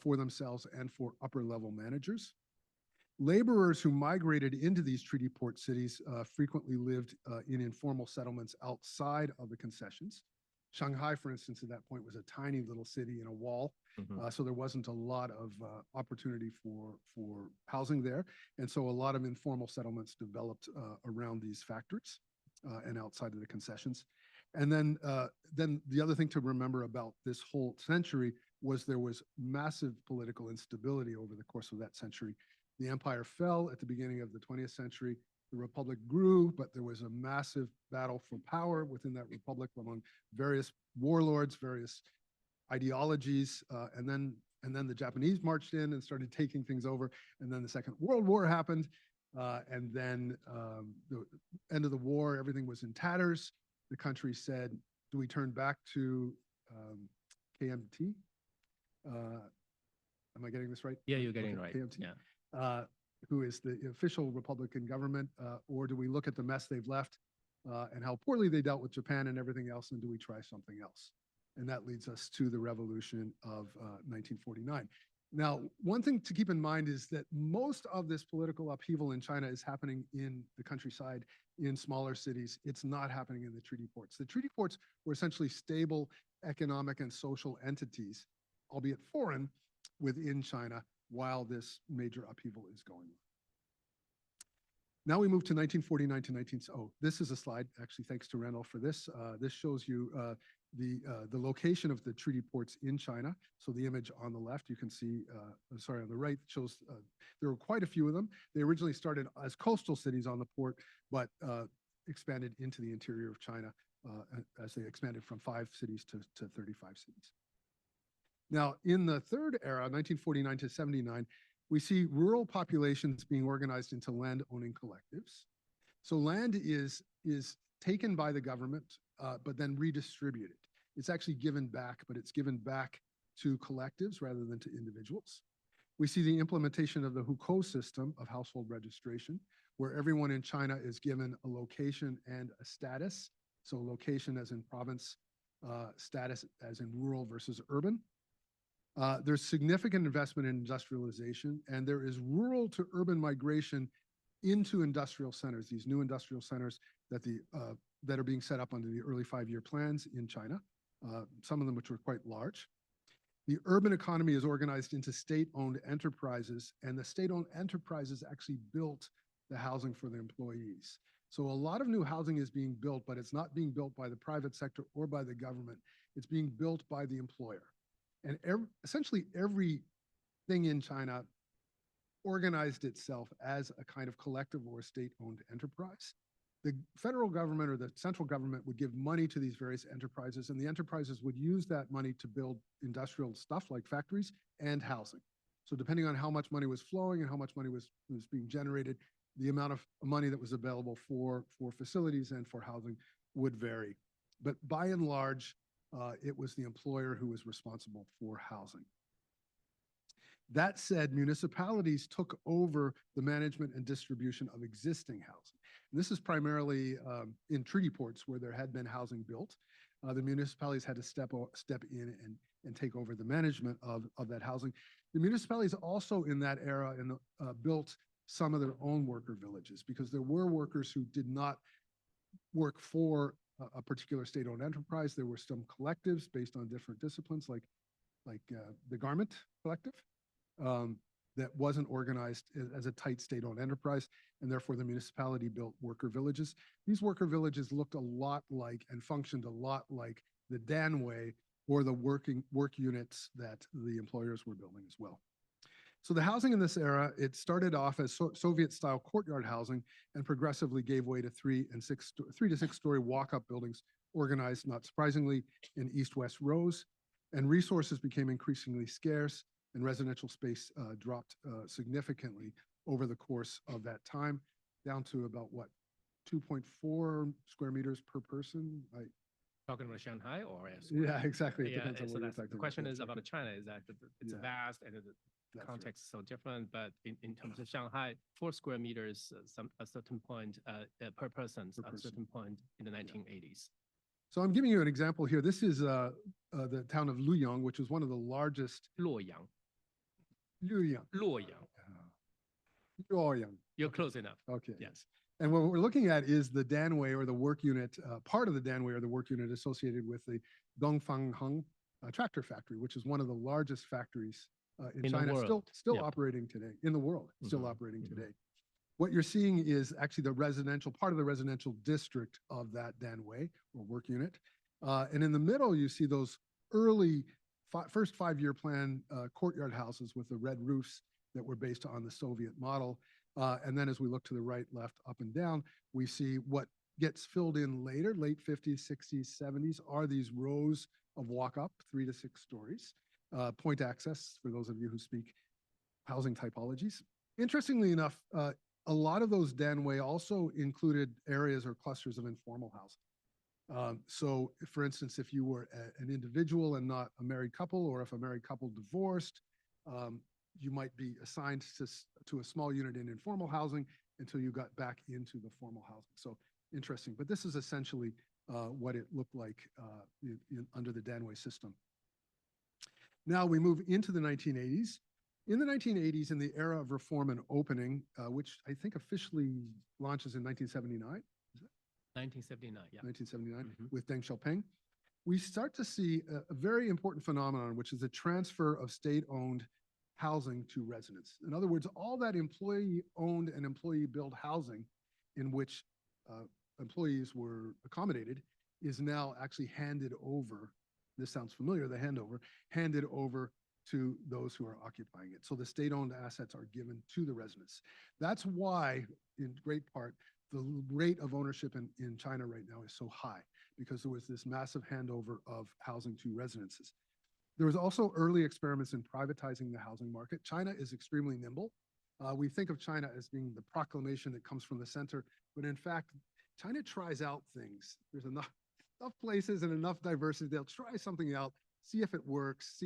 for themselves and for upper-level managers. Laborers who migrated into these treaty port cities frequently lived in informal settlements outside of the concessions. Shanghai, for instance, at that point was a tiny little city in a wall, so there wasn't a lot of opportunity for housing there. And so a lot of informal settlements developed around these factories and outside of the concessions. And then the other thing to remember about this whole century was there was massive political instability over the course of that century. The empire fell at the beginning of the 20th century. The republic grew, but there was a massive battle for power within that republic among various warlords, various ideologies, and then the Japanese marched in and started taking things over. And then the Second World War happened, and then the end of the war, everything was in tatters. The country said, "Do we turn back to KMT?" Am I getting this right? Yeah, you're getting it Okay, right. KMT. Yeah. Who is the official Republican government, or do we look at the mess they've left and how poorly they dealt with Japan and everything else, and do we try something else? And that leads us to the revolution of 1949. Now, one thing to keep in mind is that most of this political upheaval in China is happening in the countryside, in smaller cities. It's not happening in the treaty ports. The treaty ports were essentially stable economic and social entities, albeit foreign, within China, while this major upheaval is going on. Now we move to 1949 to this is a slide, actually, thanks to Randall for this. This shows you the location of the treaty ports in China. So the image on the left, you can see, on the right, shows there were quite a few of them. They originally started as coastal cities on the port, but expanded into the interior of China as they expanded from 5 cities to 35 cities. Now, in the third era, 1949 to 79, we see rural populations being organized into land-owning collectives. So land is taken by the government, but then redistributed. It's actually given back, but it's given back to collectives rather than to individuals. We see the implementation of the hukou system of household registration, where everyone in China is given a location and a status. So location as in province, status as in rural versus urban. There's significant investment in industrialization, and there is rural to urban migration into industrial centers, these new industrial centers that are being set up under the early 5-year plans in China, some of them which were quite large. The urban economy is organized into state-owned enterprises, and the state-owned enterprises actually built the housing for the employees. So a lot of new housing is being built, but it's not being built by the private sector or by the government. It's being built by the employer. And essentially everything in China organized itself as a kind of collective or state-owned enterprise. The federal government or the central government would give money to these various enterprises, and the enterprises would use that money to build industrial stuff like factories and housing. So depending on how much money was flowing and how much money was being generated, the amount of money that was available for facilities and for housing would vary. But by and large, it was the employer who was responsible for housing. That said, municipalities took over the management and distribution of existing housing. And this is primarily in treaty ports where there had been housing built. The municipalities had to step in and take over the management of that housing. The municipalities also in that era built some of their own worker villages, because there were workers who did not work for a particular state-owned enterprise. There were some collectives based on different disciplines, like the garment collective, that wasn't organized as a tight state-owned enterprise, and therefore the municipality built worker villages. These worker villages looked a lot like and functioned a lot like the Danwei or the work units that the employers were building as well. So the housing in this era, it started off as Soviet-style courtyard housing and progressively gave way to 3 to 6 story walk-up buildings organized, not surprisingly, in east-west rows. And resources became increasingly scarce, and residential space dropped significantly over the course of that time, down to about what, 2.4 square meters per person? Talking about Shanghai or elsewhere? Yeah, exactly. It Yeah, depends on so what you're that's, talking the about. question That's is right. about China is that it's Yeah. vast and the That's right. context is so different, but in terms of Shanghai, 4 square meters, a certain point per person, Per a person. certain point in the 1980s. So I'm giving you an example here. This is the town of Luoyang, which is one of the largest. Luoyang, Luoyang. Luoyang. Luoyang. You're close enough. Okay. Yes. And what we're looking at is the Danwei or the work unit, part of the Danwei or the work unit associated with the Dongfangheng tractor factory, which is one of the largest factories in the China, world. still Yeah. operating today, in the world, still Mhm, operating mhm. today. What you're seeing is actually the residential, part of the residential district of that Danwei or work unit. And in the middle, you see those early first 5-year plan courtyard houses with the red roofs that were based on the Soviet model. And then as we look to the right, left, up and down, we see what gets filled in later, late 50s, 60s, 70s, are these rows of walk-up, 3 to 6 stories. Point access, for those of you who speak housing typologies. Interestingly enough, a lot of those Danwei also included areas or clusters of informal housing. So for instance, if you were an individual and not a married couple, or if a married couple divorced, you might be assigned to a small unit in informal housing until you got back into the formal housing. So interesting, but this is essentially what it looked like under the Danwei system. Now we move into the 1980s. In the 1980s, in the era of reform and opening, which I think officially launches in 1979, 1979, yeah. 1979, Mhm. with Deng Xiaoping, we start to see a very important phenomenon, which is the transfer of state-owned housing to residents. In other words, all that employee-owned and employee-built housing in which employees were accommodated is now actually handed over. This sounds familiar, the handover, handed over to those who are occupying it. So the state-owned assets are given to the residents. That's why, in great part, the rate of ownership in China right now is so high, because there was this massive handover of housing to residences. There was also early experiments in privatizing the housing market. China is extremely nimble. We think of China as being the proclamation that comes from the center, but in fact, China tries out things. There's enough places and enough diversity. They'll try something out, see if it works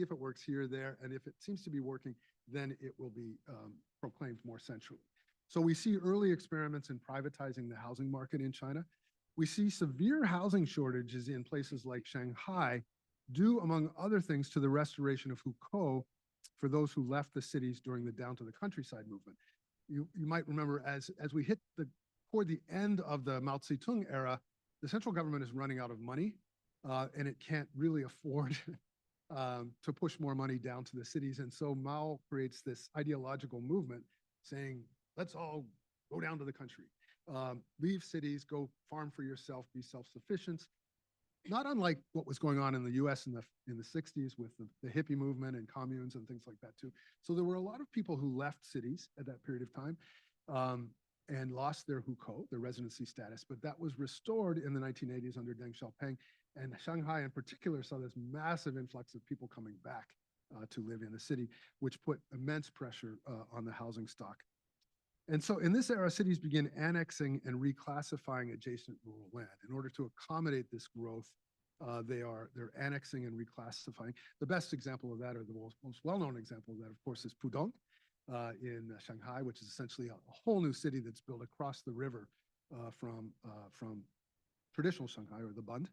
here, there, and if it seems to be working, then it will be proclaimed more centrally. So we see early experiments in privatizing the housing market in China. We see severe housing shortages in places like Shanghai, due, among other things, to the restoration of hukou for those who left the cities during the down to the countryside movement. You might remember as we hit toward the end of the Mao Zedong era, the central government is running out of money, and it can't really afford to push more money down to the cities. And so Mao creates this ideological movement saying, let's all go down to the country, leave cities, go farm for yourself, be self-sufficient. Not unlike what was going on in the US in the 60s with the hippie movement and communes and things like that too. So there were a lot of people who left cities at that period of time and lost their hukou, their residency status, but that was restored in the 1980s under Deng Xiaoping. And Shanghai in particular saw this massive influx of people coming back to live in the city, which put immense pressure on the housing stock. And so in this era, cities begin annexing and reclassifying adjacent rural land. In order to accommodate this growth, they're annexing and reclassifying. The best example of that, or the most well-known example of that, of course, is Pudong in Shanghai, which is essentially a whole new city that's built across the river from traditional Shanghai, or the Bund.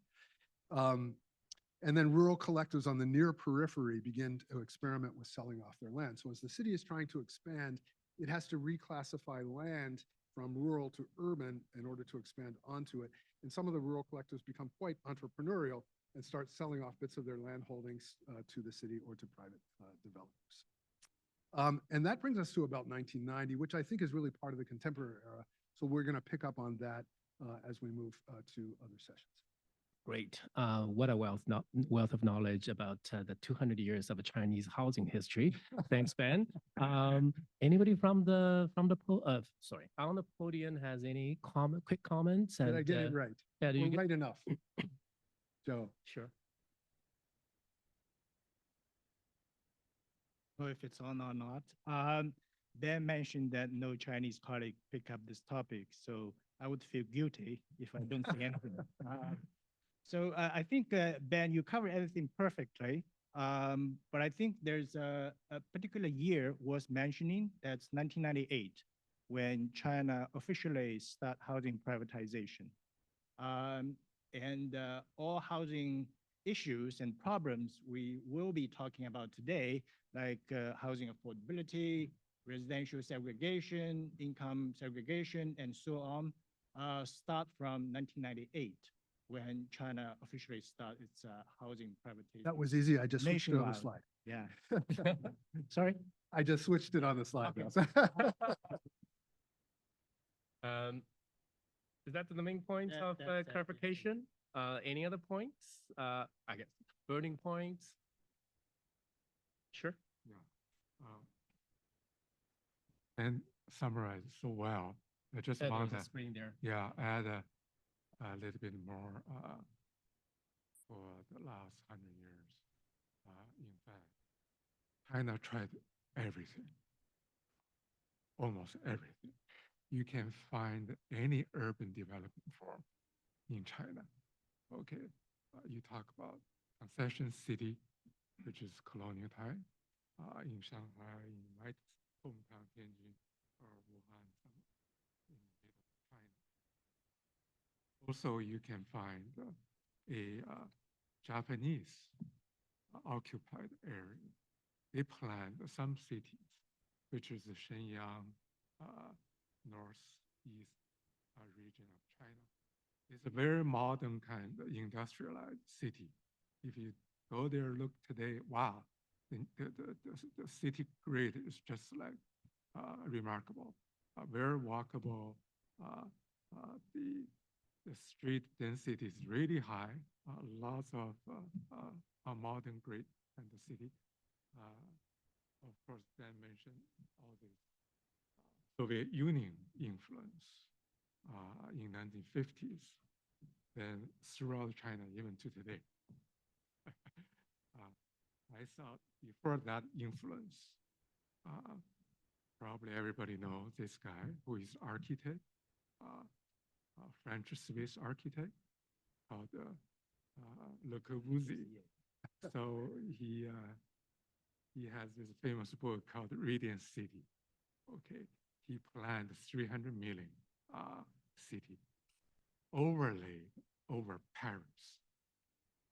And then rural collectors on the near periphery begin to experiment with selling off their land. So as the city is trying to expand, it has to reclassify land from rural to urban in order to expand onto it. And some of the rural collectors become quite entrepreneurial and start selling off bits of their land holdings to the city or to private developers. And that brings us to about 1990, which I think is really part of the contemporary era. So we're going to pick up on that as we move to other sessions. Great. What a wealth of knowledge about the 200 years of Chinese housing history. Thanks, Ben. Anybody from the sorry, on the podium has any quick comments? Did I get it right? Yeah, did you Or get right enough? Joe. Sure. Know if it's on or not. Ben mentioned that no Chinese colleague pick up this topic, so I would feel guilty if I don't say anything. I think, Ben, you covered everything perfectly. But I think there's a particular year worth mentioning. That's 1998, when China officially start housing privatization. All housing issues and problems we will be talking about today, like housing affordability, residential segregation, income segregation, and so on, start from 1998, when China officially started its housing privatization. That was easy. I just switched it on the Nationwide. slide. Yeah. Sorry? I just switched it on the slide. Okay. now. Is that the main points of that's it. clarification? Any other points? I guess burning points. Sure. Yeah. And summarized so well. I just There's want a to, screen there. yeah, add a little bit more for the last 100 years. In fact, China tried everything, almost everything. You can find any urban development form in China. Okay, you talk about concession city, which is colonial time, in Shanghai, in my hometown, Tianjin, or Wuhan, in the middle of China. Also, you can find a Japanese occupied area. They planned some cities, which is the Shenyang, northeast region of China. It's a very modern kind of industrialized city. If you go there, look today, wow, the city grid is just like remarkable, very walkable. The street density is really high, lots of modern grid in the city. Of course, Dan mentioned all this Soviet Union influence in 1950s, then throughout China, even to today. I thought before that influence, probably everybody knows this guy who is architect, French-Swiss architect called Le Corbusier. So he has this famous book called Radiant City. Okay, he planned 300 million city overlaid over Paris.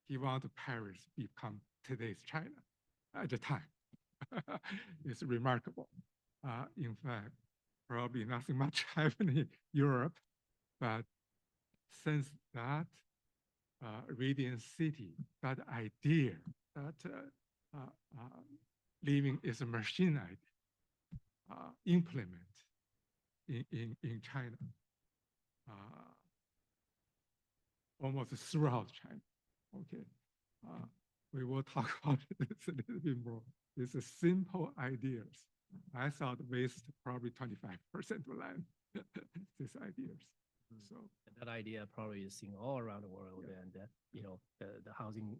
He wanted Paris become today's China at the time. It's remarkable. In fact, probably nothing much happened in Europe, but since that Radiant City, that idea that living is a machine idea, implement in China, almost throughout China. Okay, we will talk about this a little bit more. It's a simple ideas. I thought waste probably 25% of land, these ideas. So that idea probably is seen all around the world, yeah. And the housing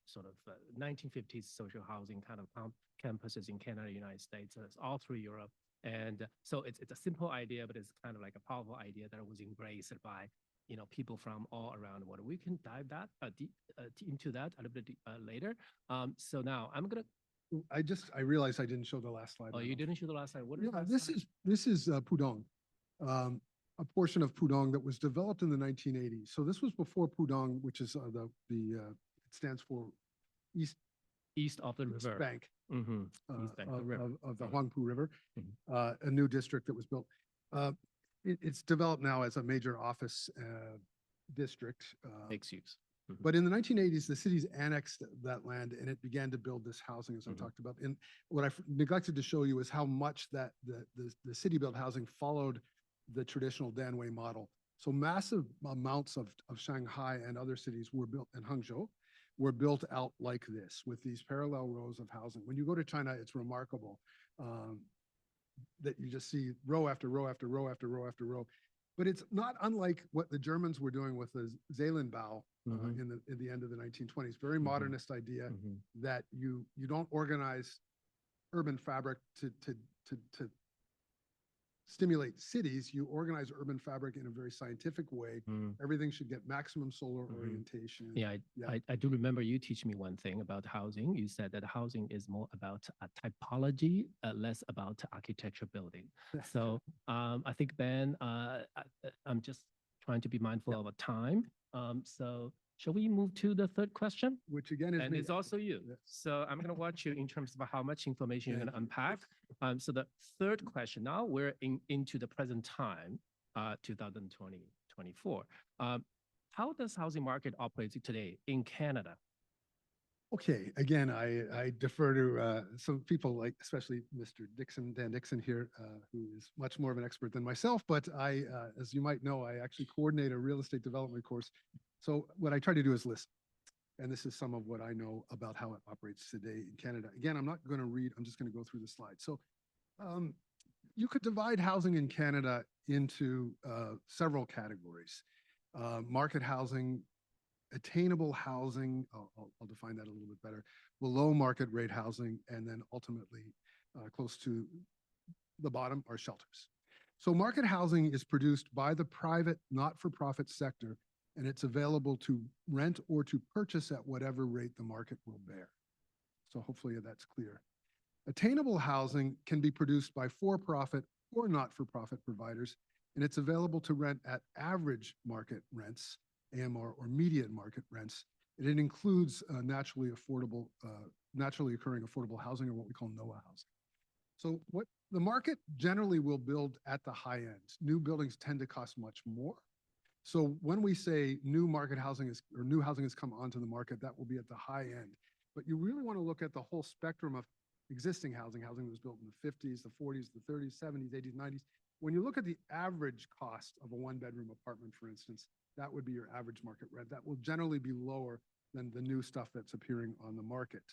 sort of 1950s social housing kind of campuses in Canada, United States, it's all through Europe. And so it's a simple idea, but it's kind of like a powerful idea that was embraced by people from all around the world. We can dive that into that a little bit later. So now I'm gonna. I realized I didn't show the last slide. Oh, you didn't show the last slide. What is yeah, this is Pudong, a portion of Pudong that was developed in the 1980s. So this was before Pudong, which is it stands for East of the river bank, East bank, of the Huangpu River, a new district that was built. It's developed now as a major office district. Mixed use. But in the 1980s, the cities annexed that land and it began to build this housing, as I talked about. And what I neglected to show you is how much that the city built housing followed the traditional Danwei model. So massive amounts of Shanghai and other cities were built, and Hangzhou, were built out like this with these parallel rows of housing. When you go to China, it's remarkable that you just see row after row after row after row after row. But it's not unlike what the Germans were doing with the Zeelandbau in the end of the 1920s. Very modernist idea that you don't organize urban fabric to stimulate cities, you organize urban fabric in a very scientific way. Everything should get maximum solar orientation. Yeah, I do remember you teach me one thing about housing. You said that housing is more about a typology, less about architecture building. So I think, Ben, I'm just trying to be mindful of time. So shall we move to the third question? Which again is and me. it's also you. Yeah. So I'm going to watch you in terms of how much information you're Thank going to unpack. So the third question, now we're into the present time, 2024. How does housing market operate today in Canada? Okay, again, I defer to some people like, especially Mr. Dixon, Dan Dixon here, who is much more of an expert than myself, but I, as you might know, I actually coordinate a real estate development course. So what I try to do is listen. And this is some of what I know about how it operates today in Canada. Again, I'm not going to read, I'm just going to go through the slides. So you could divide housing in Canada into several categories. Market housing, attainable housing, I'll define that a little bit better, below market rate housing, and then ultimately close to the bottom are shelters. So market housing is produced by the private not-for-profit sector, and it's available to rent or to purchase at whatever rate the market will bear. So hopefully that's clear. Attainable housing can be produced by for-profit or not-for-profit providers, and it's available to rent at average market rents, AMR, or median market rents. And it includes naturally occurring affordable housing, or what we call NOAA housing. So what the market generally will build at the high end. New buildings tend to cost much more. So when we say new market housing is, or new housing has come onto the market, that will be at the high end. But you really want to look at the whole spectrum of existing housing that was built in the 50s, the 40s, the 30s, 70s, 80s, 90s. When you look at the average cost of a one-bedroom apartment, for instance, that would be your average market rent. That will generally be lower than the new stuff that's appearing on the market.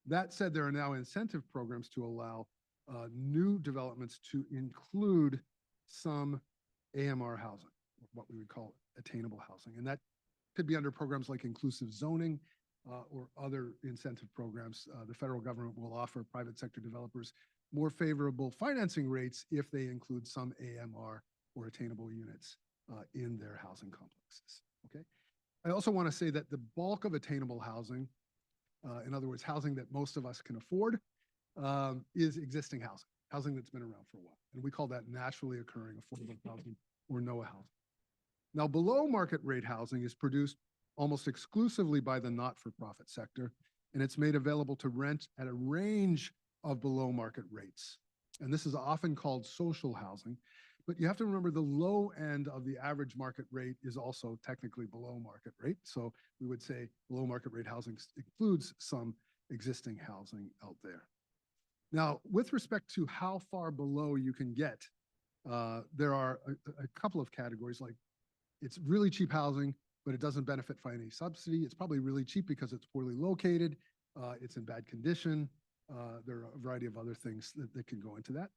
That said, there are now incentive programs to allow new developments to include some AMR housing, what we would call attainable housing. And that could be under programs like inclusive zoning or other incentive programs. The federal government will offer private sector developers more favorable financing rates if they include some AMR or attainable units in their housing complexes, okay? I also want to say that the bulk of attainable housing, in other words, housing that most of us can afford, is existing housing that's been around for a while. And we call that naturally occurring affordable housing or NOAA housing. Now, below market rate housing is produced almost exclusively by the not-for-profit sector, and it's made available to rent at a range of below market rates. And this is often called social housing, but you have to remember the low end of the average market rate is also technically below market rate. So we would say below market rate housing includes some existing housing out there. Now, with respect to how far below you can get, there are a couple of categories, like it's really cheap housing, but it doesn't benefit from any subsidy. It's probably really cheap because it's poorly located, it's in bad condition. There are a variety of other things that can go into that.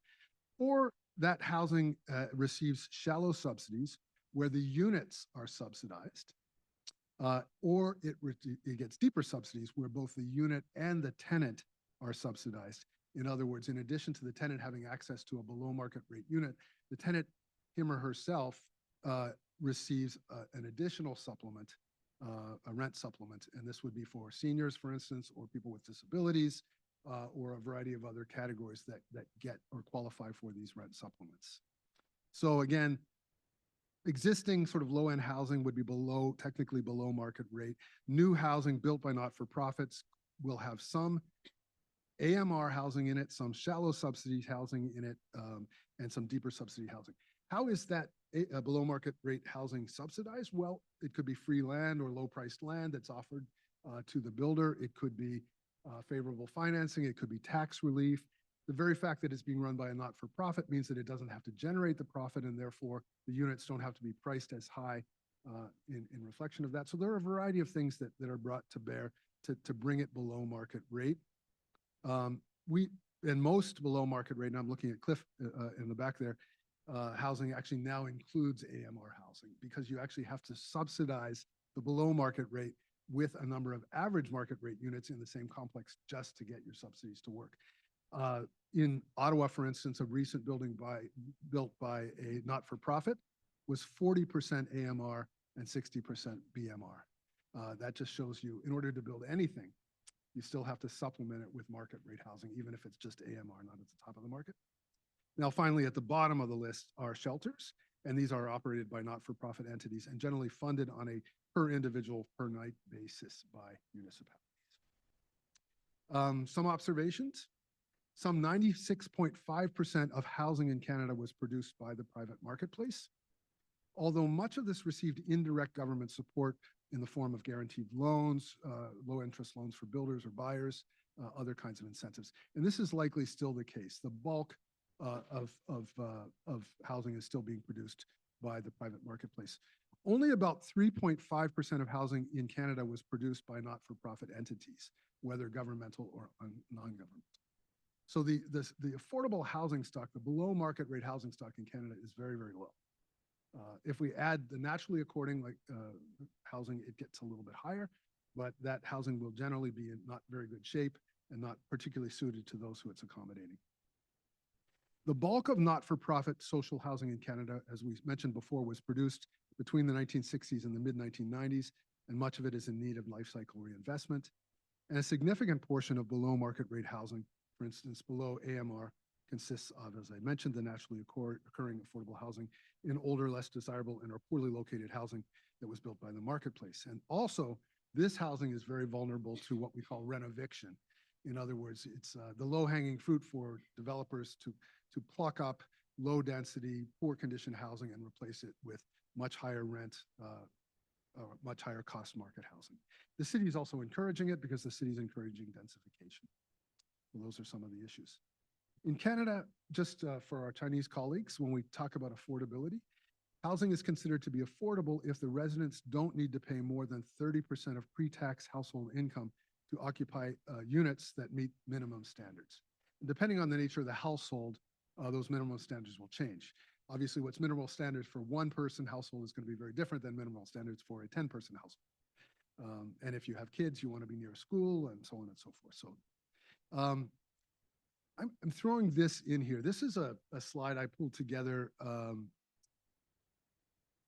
Or that housing receives shallow subsidies where the units are subsidized, or it gets deeper subsidies where both the unit and the tenant are subsidized. In other words, in addition to the tenant having access to a below market rate unit, the tenant, him or herself, receives an additional supplement, a rent supplement. And this would be for seniors, for instance, or people with disabilities, or a variety of other categories that get or qualify for these rent supplements. So again, existing sort of low-end housing would be technically below market rate. New housing built by not-for-profits will have some AMR housing in it, some shallow subsidy housing in it, and some deeper subsidy housing. How is that below market rate housing subsidized? Well, it could be free land or low priced land that's offered to the builder. It could be favorable financing. It could be tax relief. The very fact that it's being run by a not-for-profit means that it doesn't have to generate the profit, and therefore the units don't have to be priced as high in reflection of that. So there are a variety of things that are brought to bear to bring it below market rate. And most below market rate, and I'm looking at Cliff in the back there, housing actually now includes AMR housing, because you actually have to subsidize the below market rate with a number of average market rate units in the same complex just to get your subsidies to work. In Ottawa, for instance, a recent building built by a not-for-profit was 40% AMR and 60% BMR. That just shows you, in order to build anything, you still have to supplement it with market rate housing, even if it's just AMR, not at the top of the market. Now, finally, at the bottom of the list are shelters, and these are operated by not-for-profit entities and generally funded on a per individual, per night basis by municipalities. Some observations. Some 96.5% of housing in Canada was produced by the private marketplace, although much of this received indirect government support in the form of guaranteed loans, low interest loans for builders or buyers, other kinds of incentives. And this is likely still the case. The bulk of housing is still being produced by the private marketplace. Only about 3.5% of housing in Canada was produced by not-for-profit entities, whether governmental or non-governmental. So the affordable housing stock, the below market rate housing stock in Canada is very, very low. If we add the naturally occurring housing, it gets a little bit higher, but that housing will generally be in not very good shape and not particularly suited to those who it's accommodating. The bulk of not-for-profit social housing in Canada, as we mentioned before, was produced between the 1960s and the mid-1990s, and much of it is in need of life cycle reinvestment. And a significant portion of below market rate housing, for instance, below AMR, consists of, as I mentioned, the naturally occurring affordable housing in older, less desirable, and or poorly located housing that was built by the marketplace. And also, this housing is very vulnerable to what we call renoviction. In other words, it's the low-hanging fruit for developers to pluck up low-density, poor-condition housing and replace it with much higher rent, much higher cost market housing. The city is also encouraging it because the city is encouraging densification. So those are some of the issues. In Canada, just for our Chinese colleagues, when we talk about affordability, housing is considered to be affordable if the residents don't need to pay more than 30% of pre-tax household income to occupy units that meet minimum standards. And depending on the nature of the household, those minimum standards will change. Obviously, what's minimal standards for one person household is going to be very different than minimal standards for a 10-person household. And if you have kids, you want to be near a school and so on and so forth. So I'm throwing this in here. This is a slide I pulled together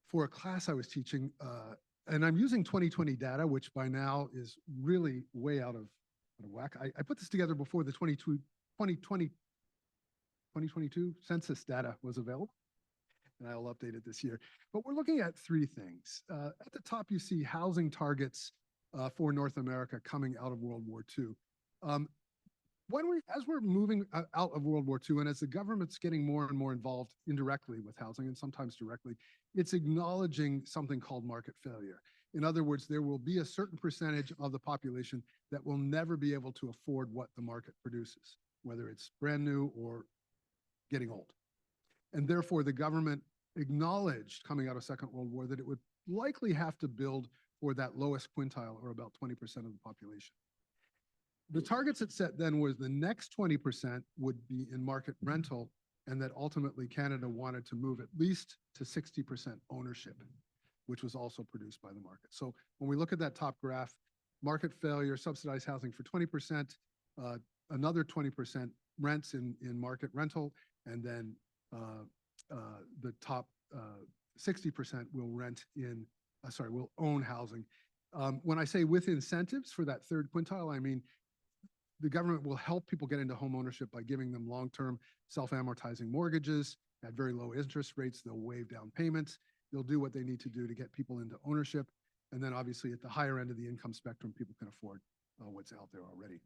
for a class I was teaching. And I'm using 2020 data, which by now is really way out of whack. I put this together before the 2022 census data was available, and I'll update it this year. But we're looking at three things. At the top, you see housing targets for North America coming out of World War II. As we're moving out of World War II, and as the government's getting more and more involved indirectly with housing and sometimes directly, it's acknowledging something called market failure. In other words, there will be a certain percentage of the population that will never be able to afford what the market produces, whether it's brand new or getting old. And therefore, the government acknowledged coming out of Second World War that it would likely have to build for that lowest quintile, or about 20% of the population. The targets it set then was the next 20% would be in market rental, and that ultimately Canada wanted to move at least to 60% ownership, which was also produced by the market. So when we look at that top graph, market failure, subsidized housing for 20%, another 20% rents in market rental, and then the top 60% will will own housing. When I say with incentives for that third quintile, I mean the government will help people get into home ownership by giving them long-term self-amortizing mortgages at very low interest rates. They'll waive down payments. They'll do what they need to do to get people into ownership. And then obviously at the higher end of the income spectrum, people can afford what's out there already.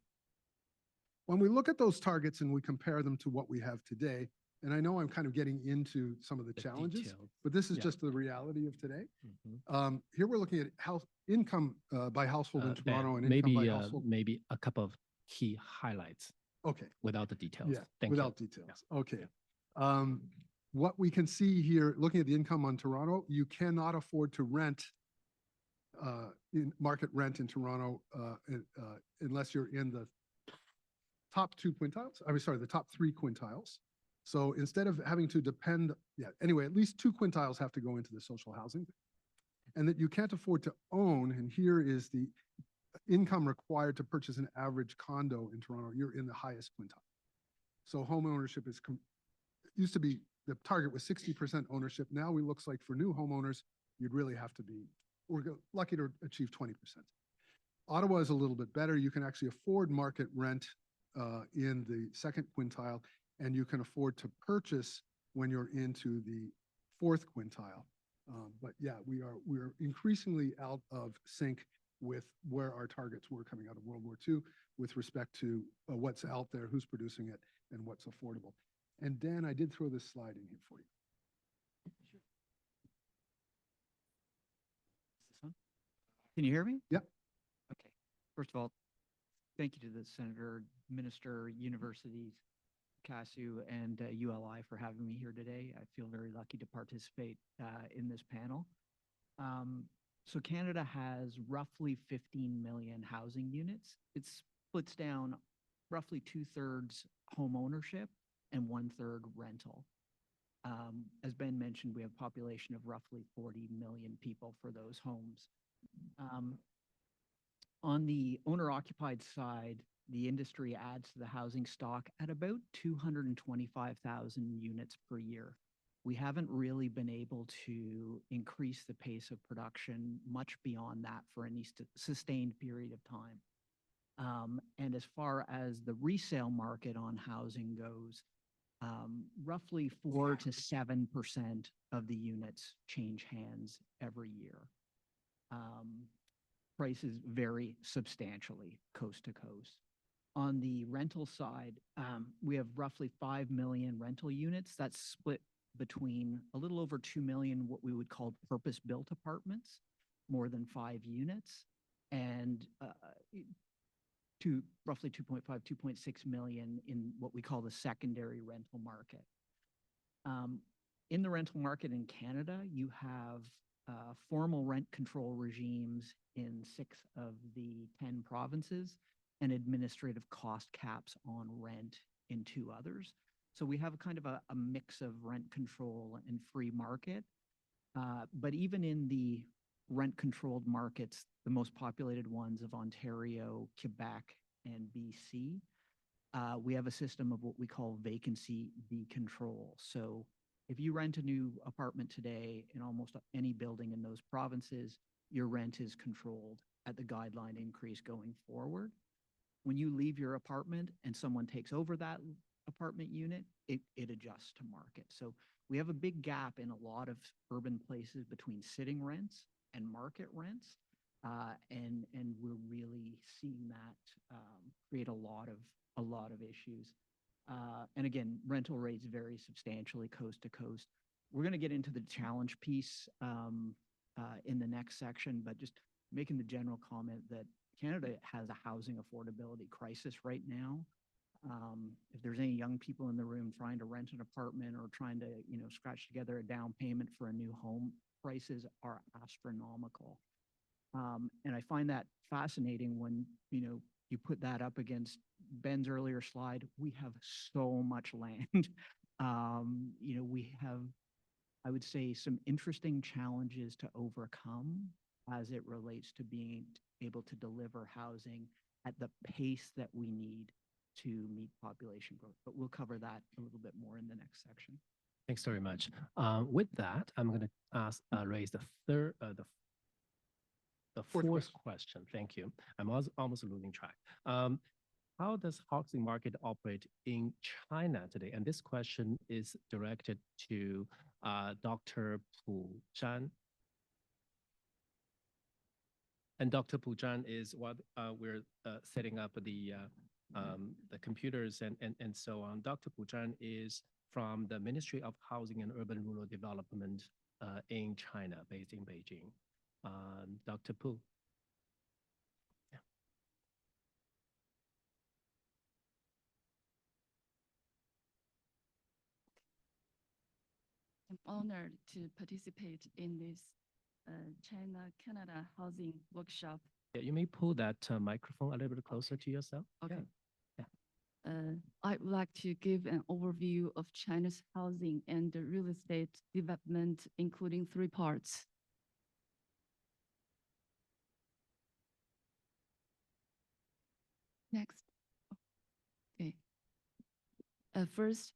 When we look at those targets and we compare them to what we have today, and I know I'm kind of getting into some of the challenges, details. but this is just the reality of today. Here we're looking at income by household in Toronto and income by household. Maybe a couple of key highlights. Okay. without the details. Yeah, Thank without you. details. Okay. What we can see here, looking at the income on Toronto, you cannot afford to rent in market rent in Toronto unless you're in the top 2 quintiles. I mean, sorry, the top 3 quintiles. So instead of having to depend, anyway, at least 2 quintiles have to go into the social housing. And that you can't afford to own, and here is the income required to purchase an average condo in Toronto, you're in the highest quintile. So home ownership is, used to be, the target was 60% ownership. Now it looks like for new homeowners, you'd really have to be, we're lucky to achieve 20%. Ottawa is a little bit better. You can actually afford market rent in the second quintile, and you can afford to purchase when you're into the 4th quintile. But yeah, we're increasingly out of sync with where our targets were coming out of World War II with respect to what's out there, who's producing it, and what's affordable. And Dan, I did throw this slide in here for you. This one? Can you hear me? Yep. Okay. First of all, thank you to the Senator, Minister, Universities, CASU, and uLI for having me here today. I feel very lucky to participate in this panel. So Canada has roughly 15 million housing units. It splits down roughly 2/3 home ownership and 1/3 rental. As Ben mentioned, we have a population of roughly 40 million people for those homes. On the owner-occupied side, the industry adds to the housing stock at about 225,000 units per year. We haven't really been able to increase the pace of production much beyond that for any sustained period of time. And as far as the resale market on housing goes, roughly 4 to 7% of the units change hands every year. Prices vary substantially coast to coast. On the rental side, we have roughly 5 million rental units. That's split between a little over 2 million, what we would call purpose-built apartments, more than 5 units, and roughly 2.5, 2.6 million in what we call the secondary rental market. In the rental market in Canada, you have formal rent control regimes in 6 of the 10 provinces and administrative cost caps on rent in 2 others. So we have kind of a mix of rent control and free market. But even in the rent-controlled markets, the most populated ones of Ontario, Quebec, and BC, we have a system of what we call vacancy decontrol. So if you rent a new apartment today in almost any building in those provinces, your rent is controlled at the guideline increase going forward. When you leave your apartment and someone takes over that apartment unit, it adjusts to market. So we have a big gap in a lot of urban places between sitting rents and market rents. And we're really seeing that create a lot of issues. And again, rental rates vary substantially coast to coast. We're going to get into the challenge piece in the next section, but just making the general comment that Canada has a housing affordability crisis right now. If there's any young people in the room trying to rent an apartment or trying to, scratch together a down payment for a new home, prices are astronomical. And I find that fascinating when, you put that up against Ben's earlier slide. We have so much land. We have, I would say, some interesting challenges to overcome as it relates to being able to deliver housing at the pace that we need to meet population growth. But we'll cover that a little bit more in the next section. Thanks very much. With that, I'm going to raise the fourth question. Thank you. I'm almost losing track. How does housing market operate in China today? And this question is directed to Dr. Pu Zhan. And Dr. Pu Zhan is what we're setting up the computers and so on. Dr. Pu Zhan is from the Ministry of Housing and Urban Rural Development in China, based in Beijing. Dr. Pu. Yeah. honored to participate in this China-Canada housing workshop. Yeah, you may pull that microphone a little bit closer to yourself. Okay. Yeah. I would like to give an overview of China's housing and the real estate development, including 3 parts. Next. Okay. First,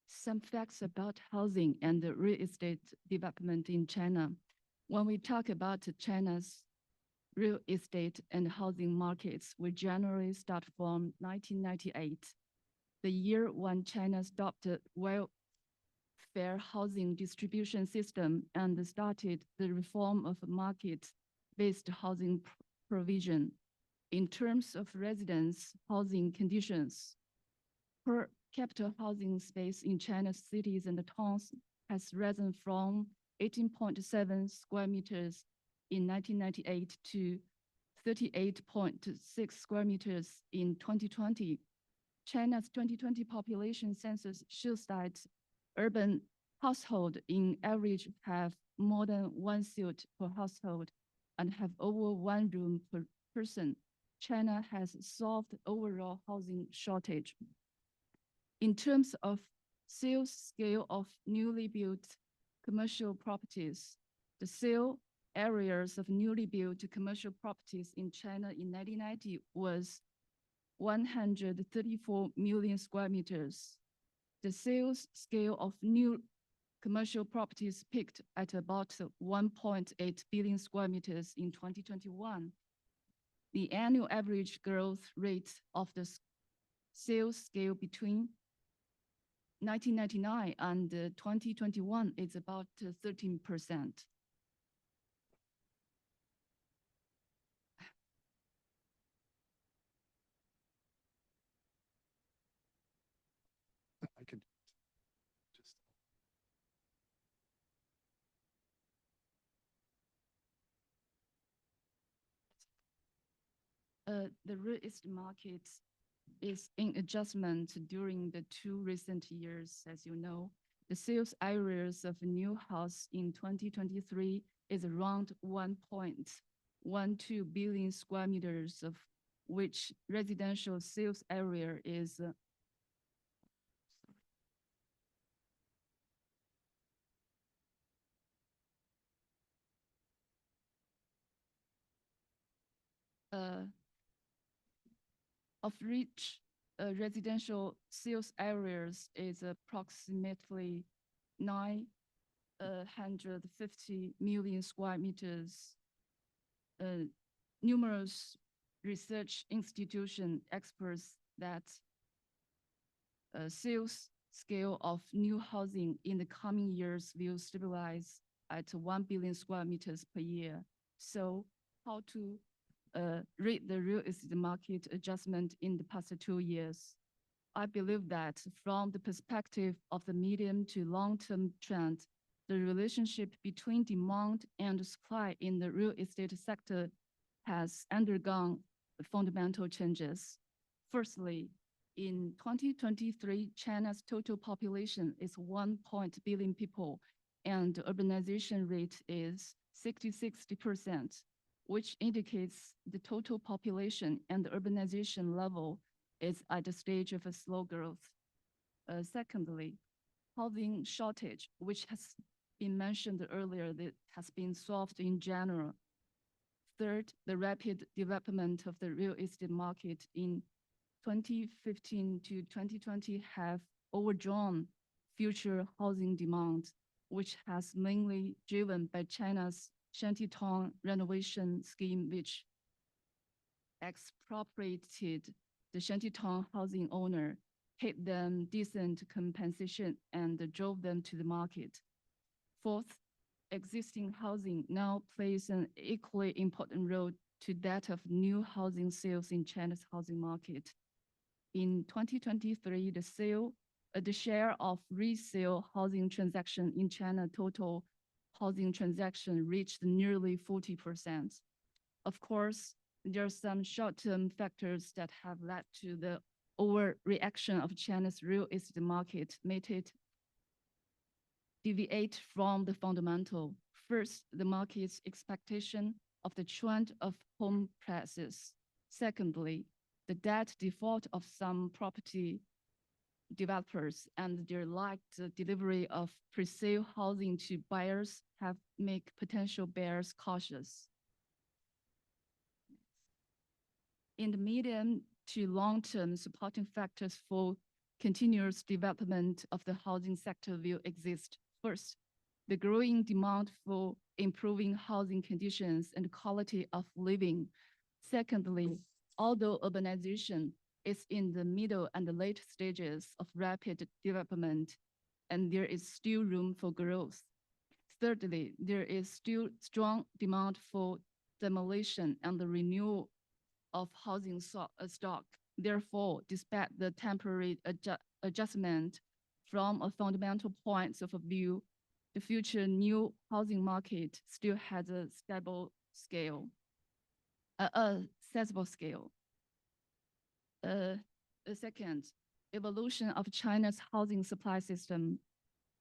some facts about housing and the real estate development in China. When we talk about China's real estate and housing markets, we generally start from 1998, the year when China stopped the welfare housing distribution system and started the reform of market-based housing provision. In terms of residence housing conditions, per capita housing space in China's cities and towns has risen from 18.7 square meters in 1998 to 38.6 square meters in 2020. China's 2020 population census shows that urban households in average have more than 1 suite per household and have over 1 room per person. China has solved overall housing shortage. In terms of sales scale of newly built commercial properties, the sale areas of newly built commercial properties in China in 1990 was 134 million square meters. The sales scale of new commercial properties peaked at about 1.8 billion square meters in 2021. The annual average growth rate of the sales scale between 1999 and 2021 is about 13%. I can just. The real estate market is in adjustment during the 2 recent years, as you know. The sales areas of a new house in 2023 is around 1.12 billion square meters, of which residential sales area is of which residential sales areas is approximately 950 million square meters. Numerous research institution experts that sales scale of new housing in the coming years will stabilize at 1 billion square meters per year. So how to rate the real estate market adjustment in the past 2 years? I believe that from the perspective of the medium to long-term trend, the relationship between demand and supply in the real estate sector has undergone fundamental changes. Firstly, in 2023, China's total population is 1 billion people, and the urbanization rate is 60%, which indicates the total population and the urbanization level is at the stage of a slow growth. Secondly, housing shortage, which has been mentioned earlier, that has been solved in general. Third, the rapid development of the real estate market in 2015 to 2020 have overdrawn future housing demand, which has mainly driven by China's shantytown renovation scheme, which expropriated the shantytown housing owner, paid them decent compensation, and drove them to the market. Fourth, existing housing now plays an equally important role to that of new housing sales in China's housing market. In 2023, the share of resale housing transaction in China total housing transaction reached nearly 40%. Of course, there are some short-term factors that have led to the overreaction of China's real estate market, made it deviate from the fundamental. First, the market's expectation of the trend of home prices. Secondly, the debt default of some property developers and their lack delivery of pre-sale housing to buyers have made potential buyers cautious. In the medium to long term, supporting factors for continuous development of the housing sector will exist. First, the growing demand for improving housing conditions and quality of living. Secondly, although urbanization is in the middle and the late stages of rapid development, and there is still room for growth. Thirdly, there is still strong demand for demolition and the renewal of housing stock. Therefore, despite the temporary adjustment from a fundamental point of view, the future new housing market still has a stable scale, sizable scale. The second, evolution of China's housing supply system.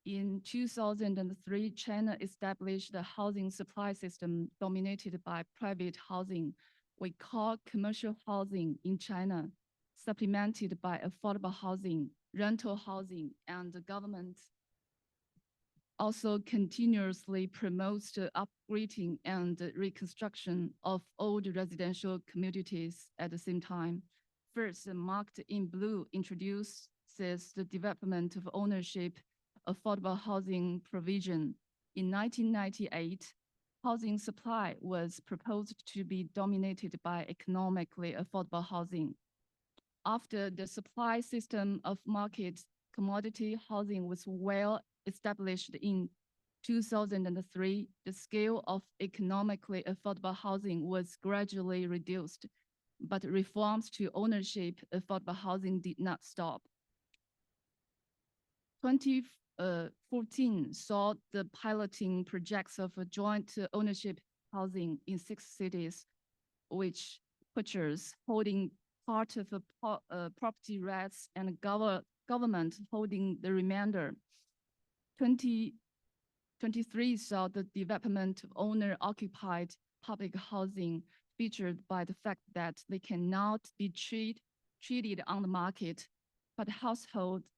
In 2003, China established a housing supply system dominated by private housing. We call commercial housing in China, supplemented by affordable housing, rental housing, and the government also continuously promotes the upgrading and reconstruction of old residential communities at the same time. First, marked in blue introduces the development of ownership affordable housing provision. In 1998, housing supply was proposed to be dominated by economically affordable housing. After the supply system of market commodity housing was well established in 2003, the scale of economically affordable housing was gradually reduced, but reforms to ownership affordable housing did not stop. 2014 saw the piloting projects of a joint ownership housing in 6 cities, which purchasers holding part of property rights and government holding the remainder. 2023 saw the development of owner-occupied public housing featured by the fact that they cannot be treated on the market, but households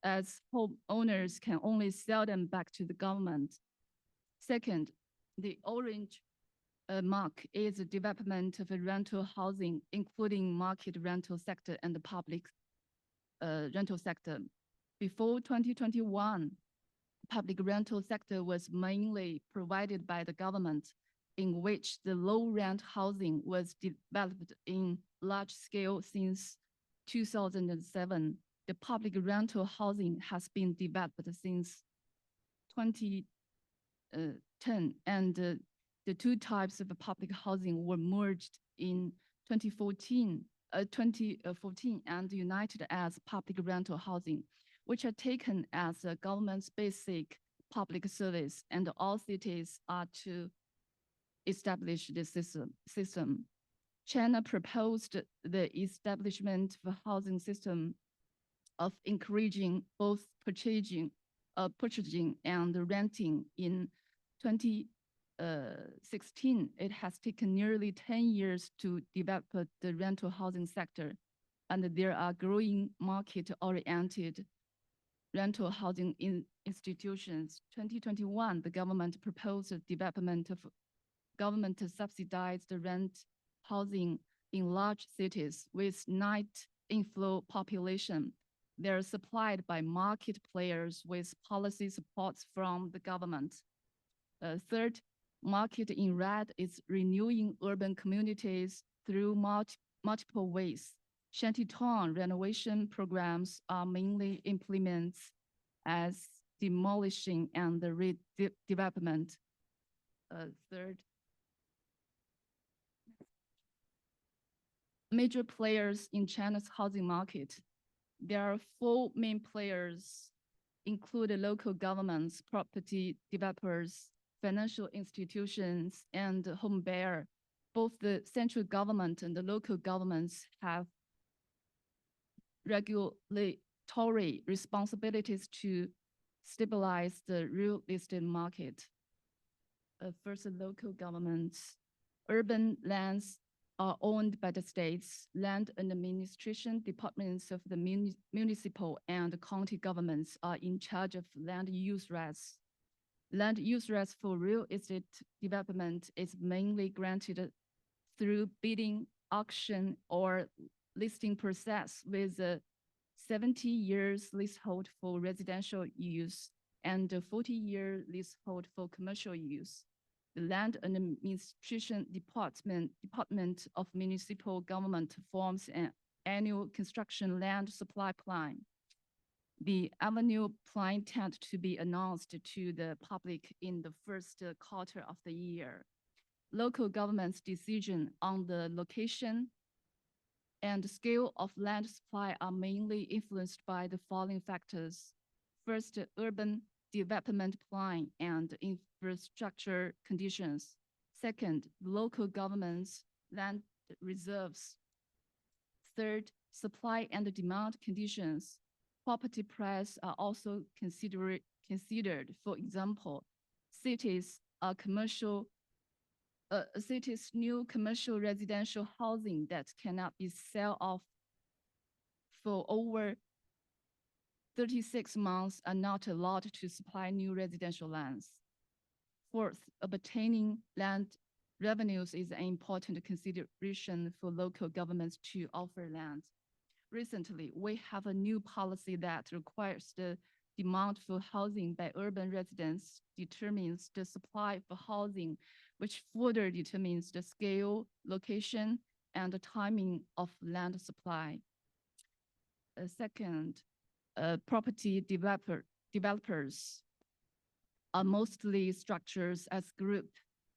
as homeowners can only sell them back to the government. Second, the orange mark is the development of a rental housing, including market rental sector and the public rental sector. Before 2021, public rental sector was mainly provided by the government, in which the low rent housing was developed in large scale since 2007. The public rental housing has been developed since 2010, and the two types of public housing were merged in 2014 and united as public rental housing, which are taken as a government's basic public service, and all cities are to establish this system. China proposed the establishment of a housing system of encouraging both purchasing and renting. In 2016, it has taken nearly 10 years to develop the rental housing sector, and there are growing market-oriented rental housing institutions. 2021, the government proposed the development of government-subsidized rent housing in large cities with night inflow population. They're supplied by market players with policy supports from the government. Third, market in red is renewing urban communities through multiple ways. Shantytown renovation programs are mainly implements as demolishing and redevelopment. Third, major players in China's housing market. There are 4 main players, including local governments, property developers, financial institutions, and home buyer. Both the central government and the local governments have regulatory responsibilities to stabilize the real estate market. First, local governments. Urban lands are owned by the states. Land and administration departments of the municipal and county governments are in charge of land use rights. Land use rights for real estate development is mainly granted through bidding, auction, or listing process with a 70 years leasehold for residential use and a 40-year leasehold for commercial use. The Land and Administration Department of Municipal Government forms an annual construction land supply plan. The annual plan tends to be announced to the public in the first quarter of the year. Local government's decision on the location and scale of land supply are mainly influenced by the following factors. First, urban development plan and infrastructure conditions. Second, local government's land reserves. Third, supply and demand conditions. Property price are also considered. For example, cities new commercial residential housing that cannot be sold off for over 36 months are not allowed to supply new residential lands. Fourth, obtaining land revenues is an important consideration for local governments to offer land. Recently, we have a new policy that requires the demand for housing by urban residents determines the supply for housing, which further determines the scale, location, and the timing of land supply. Second, property developers are mostly structured as group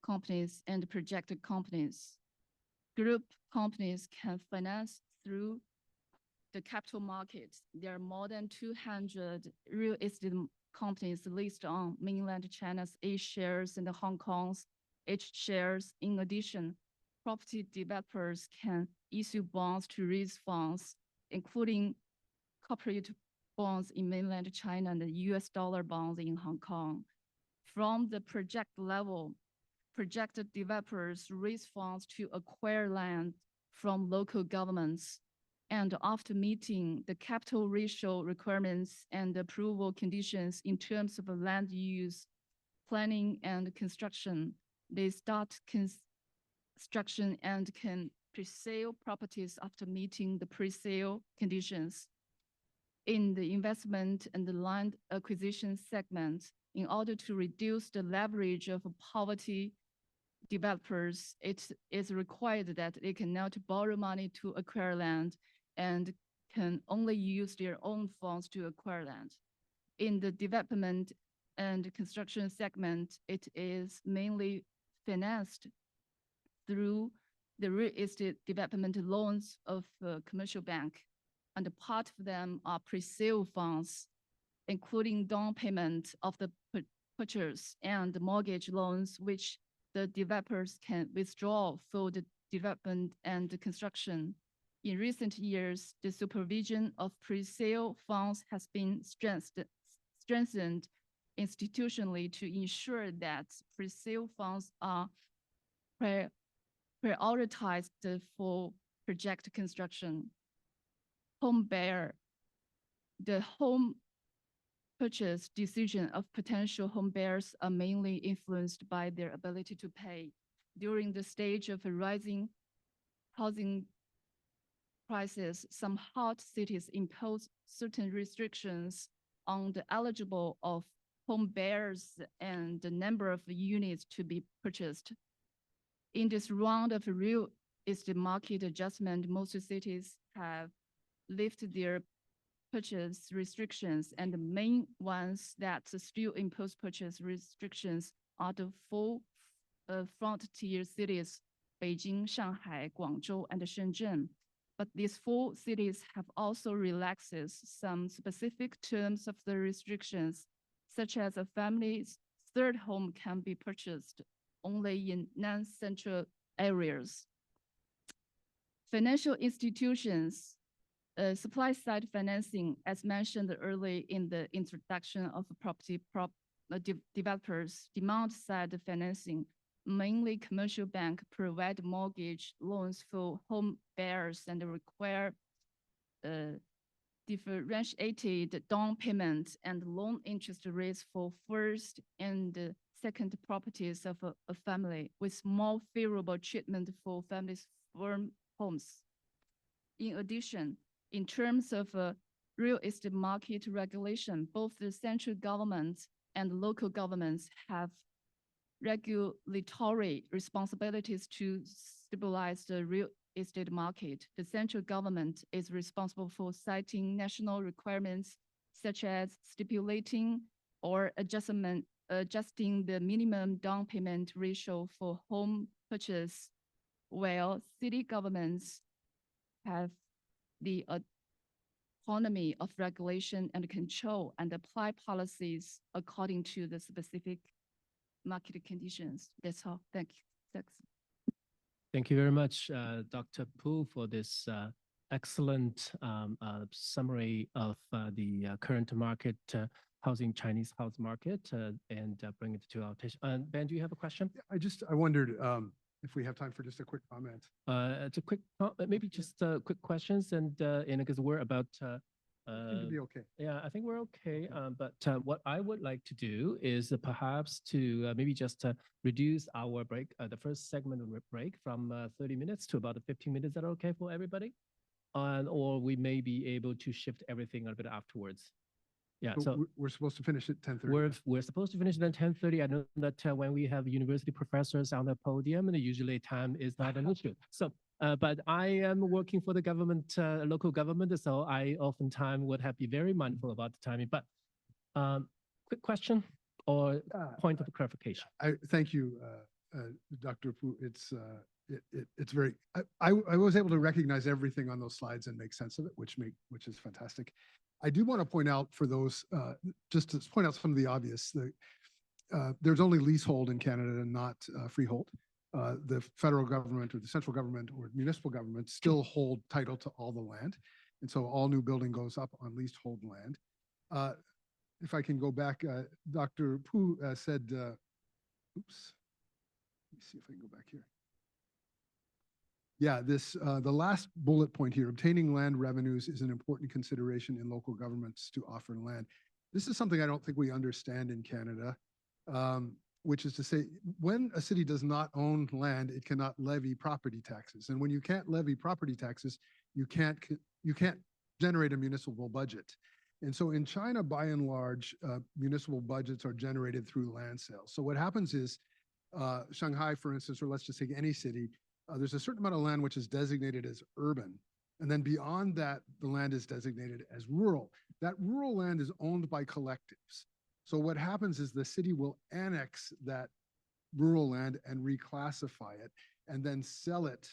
companies and project companies. Group companies can finance through the capital markets. There are more than 200 real estate companies listed on mainland China's A-shares and Hong Kong's H-shares. In addition, property developers can issue bonds to raise funds, including corporate bonds in mainland China and the US dollar bonds in Hong Kong. From the project level, projected developers raise funds to acquire land from local governments. And after meeting the capital ratio requirements and approval conditions in terms of land use, planning, and construction, they start construction and can pre-sale properties after meeting the pre-sale conditions. In the investment and the land acquisition segment, in order to reduce the leverage of poverty developers, it is required that they cannot borrow money to acquire land and can only use their own funds to acquire land. In the development and construction segment, it is mainly financed through the real estate development loans of a commercial bank, and part of them are pre-sale funds, including down payment of the purchase and mortgage loans, which the developers can withdraw for the development and construction. In recent years, the supervision of pre-sale funds has been strengthened institutionally to ensure that pre-sale funds are prioritized for project construction. Home buyer, the home purchase decision of potential home buyers are mainly influenced by their ability to pay. During the stage of rising housing prices, some hot cities impose certain restrictions on the eligible of home buyers and the number of units to be purchased. In this round of real estate market adjustment, most cities have lifted their purchase restrictions, and the main ones that still impose purchase restrictions are the four frontier cities, Beijing, Shanghai, Guangzhou, and Shenzhen. But these four cities have also relaxed some specific terms of the restrictions, such as a family's third home can be purchased only in non-central areas. Financial institutions Supply side financing, as mentioned early in the introduction of developers, demand side financing, mainly commercial bank provide mortgage loans for home buyers and require differentiated down payment and loan interest rates for first and second properties of a family, with more favorable treatment for families' firm homes. In addition, in terms of real estate market regulation, both the central government and local governments have regulatory responsibilities to stabilize the real estate market. The central government is responsible for setting national requirements, such as stipulating or adjusting the minimum down payment ratio for home purchase, while city governments have the autonomy of regulation and control and apply policies according to the specific market conditions. That's all. Thank you. Thanks. Thank you very much, Dr. Pu, for this excellent summary of the current market, Chinese house market, and bring it to our attention. Ben, do you have a question? I wondered if we have time for just a quick comment. It's a quick, maybe just quick questions, and because we're about. Seem to be okay. Yeah, I think we're okay. But what I would like to do is perhaps to maybe just reduce our break, the first segment of break from 30 minutes to about 15 minutes. Is that okay for everybody? Or we may be able to shift everything a bit afterwards. Yeah, so we're supposed to finish at 10:30. We're supposed to finish at 10:30. I know that when we have university professors on the podium, and usually time is not an issue. So, but I am working for the government, local government, so I oftentimes would have to be very mindful about the timing. But quick question or point of clarification. Thank you, Dr. Pu. It's very. I was able to recognize everything on those slides and make sense of it, which is fantastic. I do want to point out for those, just to point out some of the obvious, there's only leasehold in Canada and not freehold. The federal government or the central government or municipal government still hold title to all the land. And so all new building goes up on leasehold land. If I can go back, Dr. Pu said, oops, let me see if I can go back here. Yeah, the last bullet point here, obtaining land revenues is an important consideration in local governments to offer land. This is something I don't think we understand in Canada, which is to say, when a city does not own land, it cannot levy property taxes. And when you can't levy property taxes, you can't generate a municipal budget. And so in China, by and large, municipal budgets are generated through land sales. So what happens is, Shanghai, for instance, or let's just take any city, there's a certain amount of land which is designated as urban. And then beyond that, the land is designated as rural. That rural land is owned by collectives. So what happens is the city will annex that rural land and reclassify it and then sell it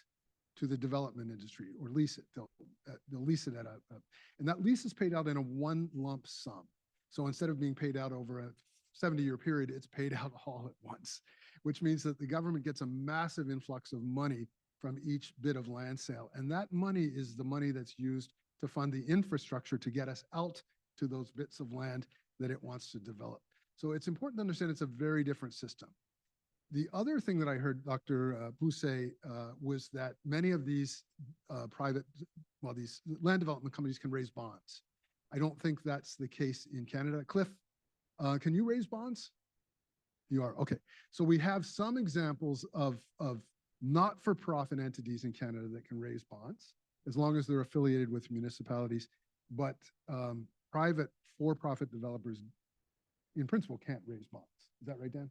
to the development industry or lease it. They'll lease it at and that lease is paid out in a one lump sum. So instead of being paid out over a 70-year period, it's paid out all at once, which means that the government gets a massive influx of money from each bit of land sale. And that money is the money that's used to fund the infrastructure to get us out to those bits of land that it wants to develop. So it's important to understand it's a very different system. The other thing that I heard Dr. Pu say was that many of these these land development companies can raise bonds. I don't think that's the case in Canada. Cliff, can you raise bonds? You are, okay. So we have some examples of not-for-profit entities in Canada that can raise bonds, as long as they're affiliated with municipalities, but private for-profit developers, in principle, can't raise bonds. Is that right, Dan?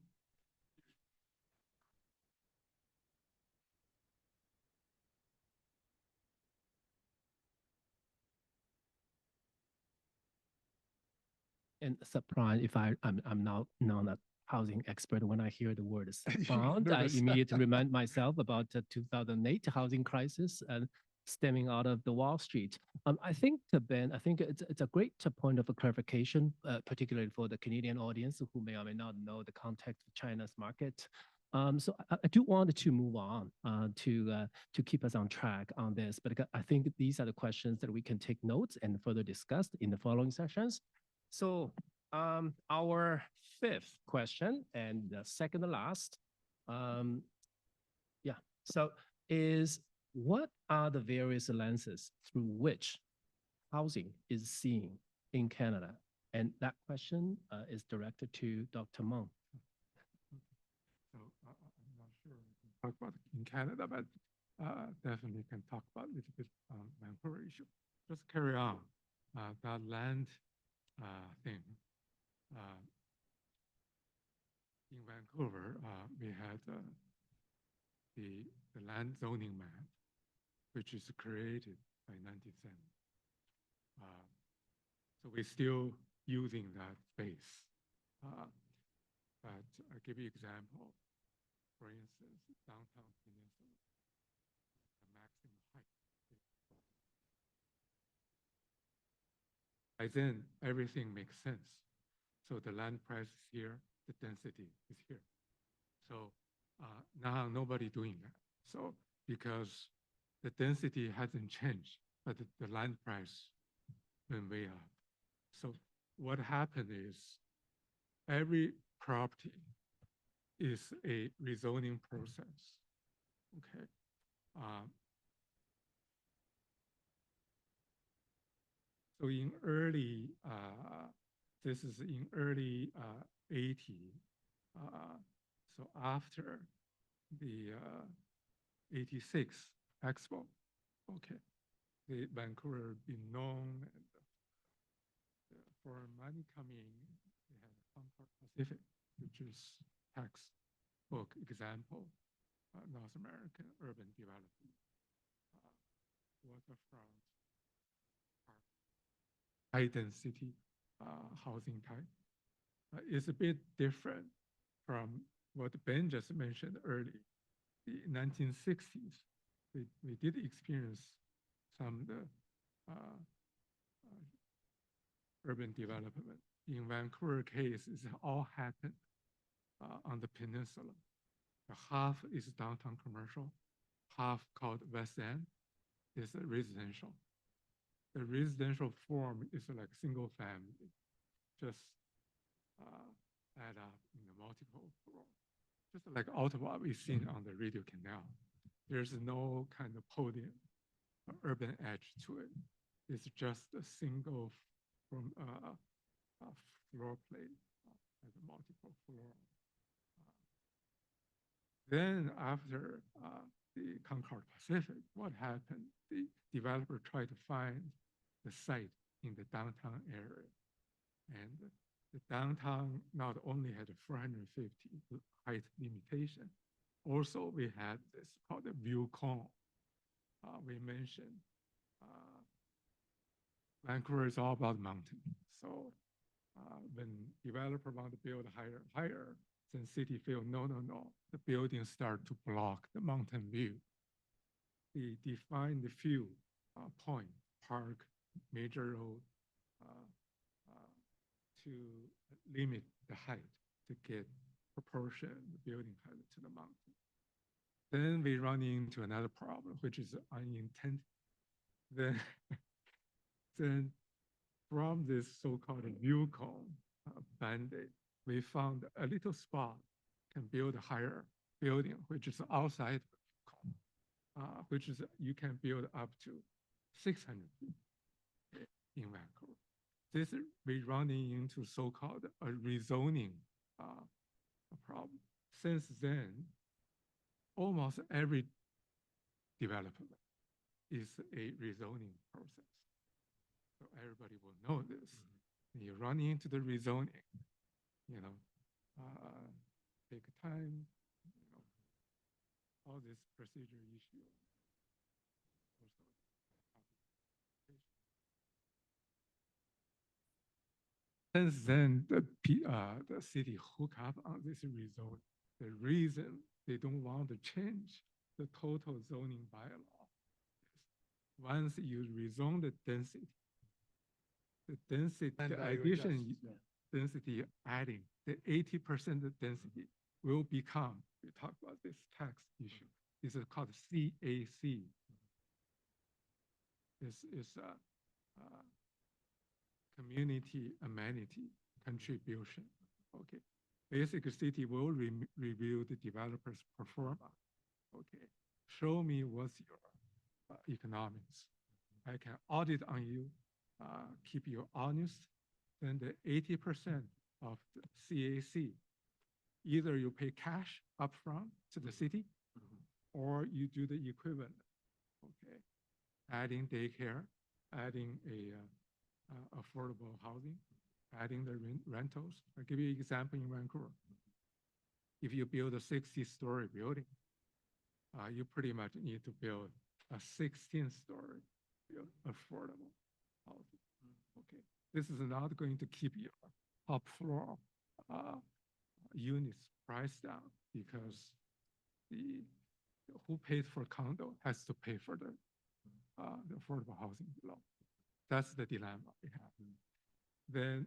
And surprised if I'm not a housing expert. When I hear the word bond, I immediately remind myself about the 2008 housing crisis and stemming out of the Wall Street. I think, Ben, I think it's a great point of clarification, particularly for the Canadian audience who may or may not know the context of China's market. So I do want to move on to keep us on track on this, but I think these are the questions that we can take notes and further discuss in the following sessions. So our fifth question and the second to last, so is what are the various lenses through which housing is seen in Canada? And that question is directed to Dr. Meng. So I'm not sure we can talk about in Canada, but definitely can talk about a little bit on Vancouver issue. Just carry on that land thing. In Vancouver, we had the land zoning map, which is created by 1970. So we're still using that base. But I'll give you example. For instance, downtown Peninsula, the maximum height. By then, everything makes sense. So the land price is here, the density is here. So now nobody doing that. So because the density hasn't changed, but the land price went way up. So what happened is every property is a rezoning process. Okay. So in early, this is in early 80. So after the 86 Expo, okay, the Vancouver been known and foreign money coming in. We had comparative Pacific, which is textbook example, North American urban development, waterfront, high density housing type. It's a bit different from what Ben just mentioned earlier. The 1960s, we did experience some of the urban development. In Vancouver case, it all happened on the peninsula. Half is downtown commercial, half called West End is residential. The residential form is like single family, just add up in the multiple floor. Just like Ottawa we've seen on the radio canal. There's no kind of podium, urban edge to it. It's just a single from floor plate as a multiple floor. Then after the Concord Pacific, what happened? The developer tried to find the site in the downtown area. And the downtown not only had a 450 height limitation, also we had this called the view cone. We mentioned Vancouver is all about mountain. So when developer want to build higher, then city feel, no. The buildings start to block the mountain view. They define the few point, park, major road, to limit the height to get proportion the building height to the mountain. Then we run into another problem, which is unintended. Then from this so-called view cone band-aid, we found a little spot can build a higher building, which is outside cone, which is you can build up to 600 feet in Vancouver. This we running into so-called a rezoning problem. Since then, almost every development is a rezoning process. So everybody will know this. You run into the rezoning, take time, all this procedure issue. Since then, the city hook up on this rezone. The reason they don't want to change the total zoning bylaw is once you rezone the density, the addition density adding, the 80% of density will become, we talk about this tax issue, this is called CAC. This is a community amenity contribution. Okay, basically city will review the developer's performance. Okay, show me what's your economics. I can audit on you, keep you honest. Then the 80% of the CAC, either you pay cash upfront to the city, or you do the equivalent. Okay, adding daycare, adding a affordable housing, adding the rentals. I'll give you an example in Vancouver. If you build a 60-story building, you pretty much need to build a 16-story affordable housing. Okay, this is not going to keep your top floor units price down, because the who pays for condo has to pay for the affordable housing below. That's the dilemma we have. Then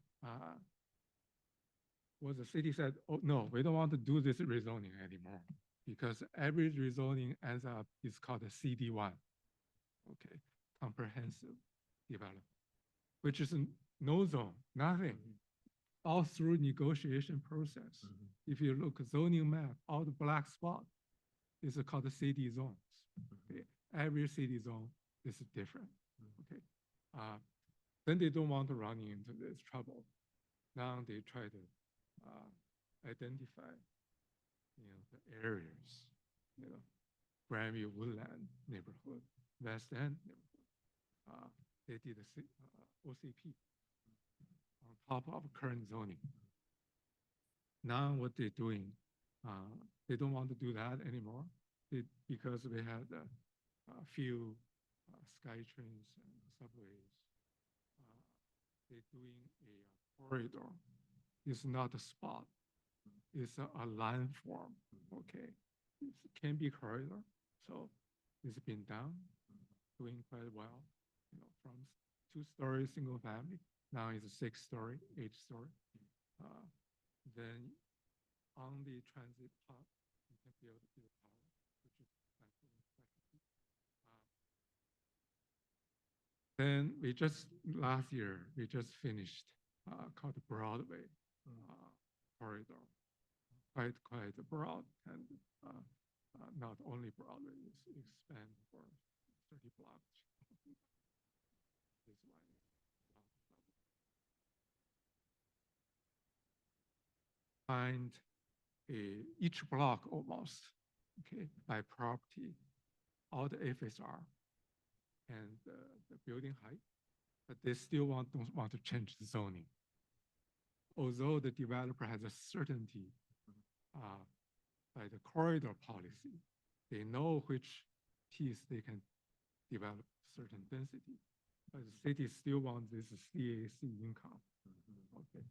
what the city said, oh no, we don't want to do this rezoning anymore, because every rezoning ends up is called a CD1, okay, comprehensive development, which is no zone, nothing. All through negotiation process. If you look at zoning map, all the black spot is called the CD zones. Okay, every CD zone is different. Okay, then they don't want to run into this trouble. Now they try to identify, the areas, Grandview Woodland neighborhood, West End neighborhood. They did a OCP on top of current zoning. Now what they're doing, they don't want to do that anymore, because we had a few SkyTrains and subways. They're doing a corridor. It's not a spot. It's a landform. Okay, it can be corridor. So it's been done, doing quite well. From 2-story single family, now it's a 6-story, 8-story. Then on the transit hub, you can build a tower, which is specialty. Then last year, we just finished called Broadway corridor. Quite broad, and not only Broadway, it's expand for 30 blocks. This one. Find each block almost, okay, by property, all the FSR and the building height, but they still don't want to change the zoning. Although the developer has a certainty by the corridor policy, they know which piece they can develop certain density, but the city still wants this CAC income. Okay.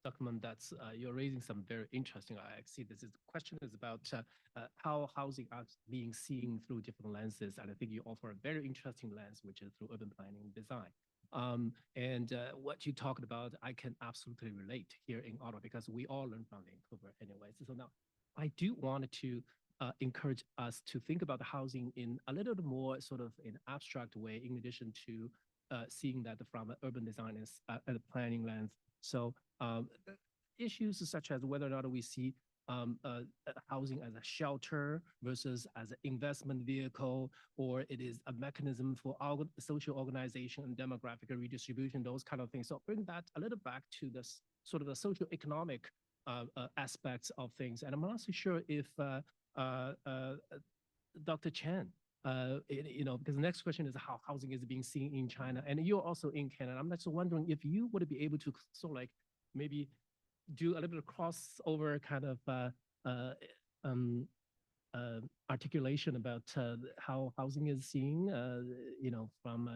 Document that's you're raising some very interesting. I see this is question is about how housing are being seen through different lenses, and I think you offer a very interesting lens, which is through urban planning and design. And what you talked about, I can absolutely relate here in Ottawa, because we all learn from Vancouver anyways. So now I do want to encourage us to think about housing in a little more sort of an abstract way, in addition to seeing that from an urban design and planning lens. So issues such as whether or not we see housing as a shelter versus as an investment vehicle, or it is a mechanism for social organization and demographic redistribution, those kind of things. So bring that a little back to the sort of the social economic aspects of things. And I'm not so sure if Dr. Chen, because the next question is how housing is being seen in China, and you're also in Canada. I'm just wondering if you would be able to sort of like maybe do a little bit of crossover kind of articulation about how housing is seen, from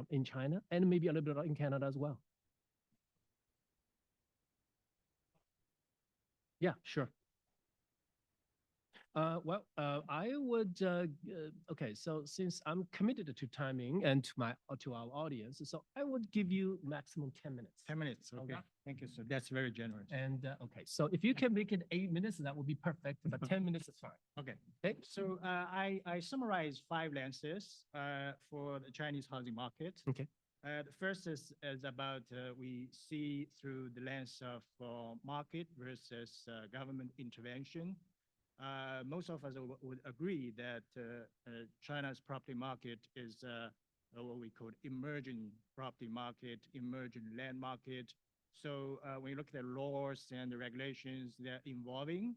in China, and maybe a little bit in Canada as well. Yeah, sure. I would, okay, so since I'm committed to timing and to our audience, so I would give you maximum 10 minutes. 10 minutes, okay. Thank you, sir. That's very generous. And, okay, so if you can make it 8 minutes, that would be perfect, but 10 minutes is fine. Okay. Okay. So I summarize 5 lenses for the Chinese housing market. Okay. The first is about we see through the lens of market versus government intervention. Most of us would agree that China's property market is what we call emerging property market, emerging land market. So when you look at the laws and the regulations, they're evolving.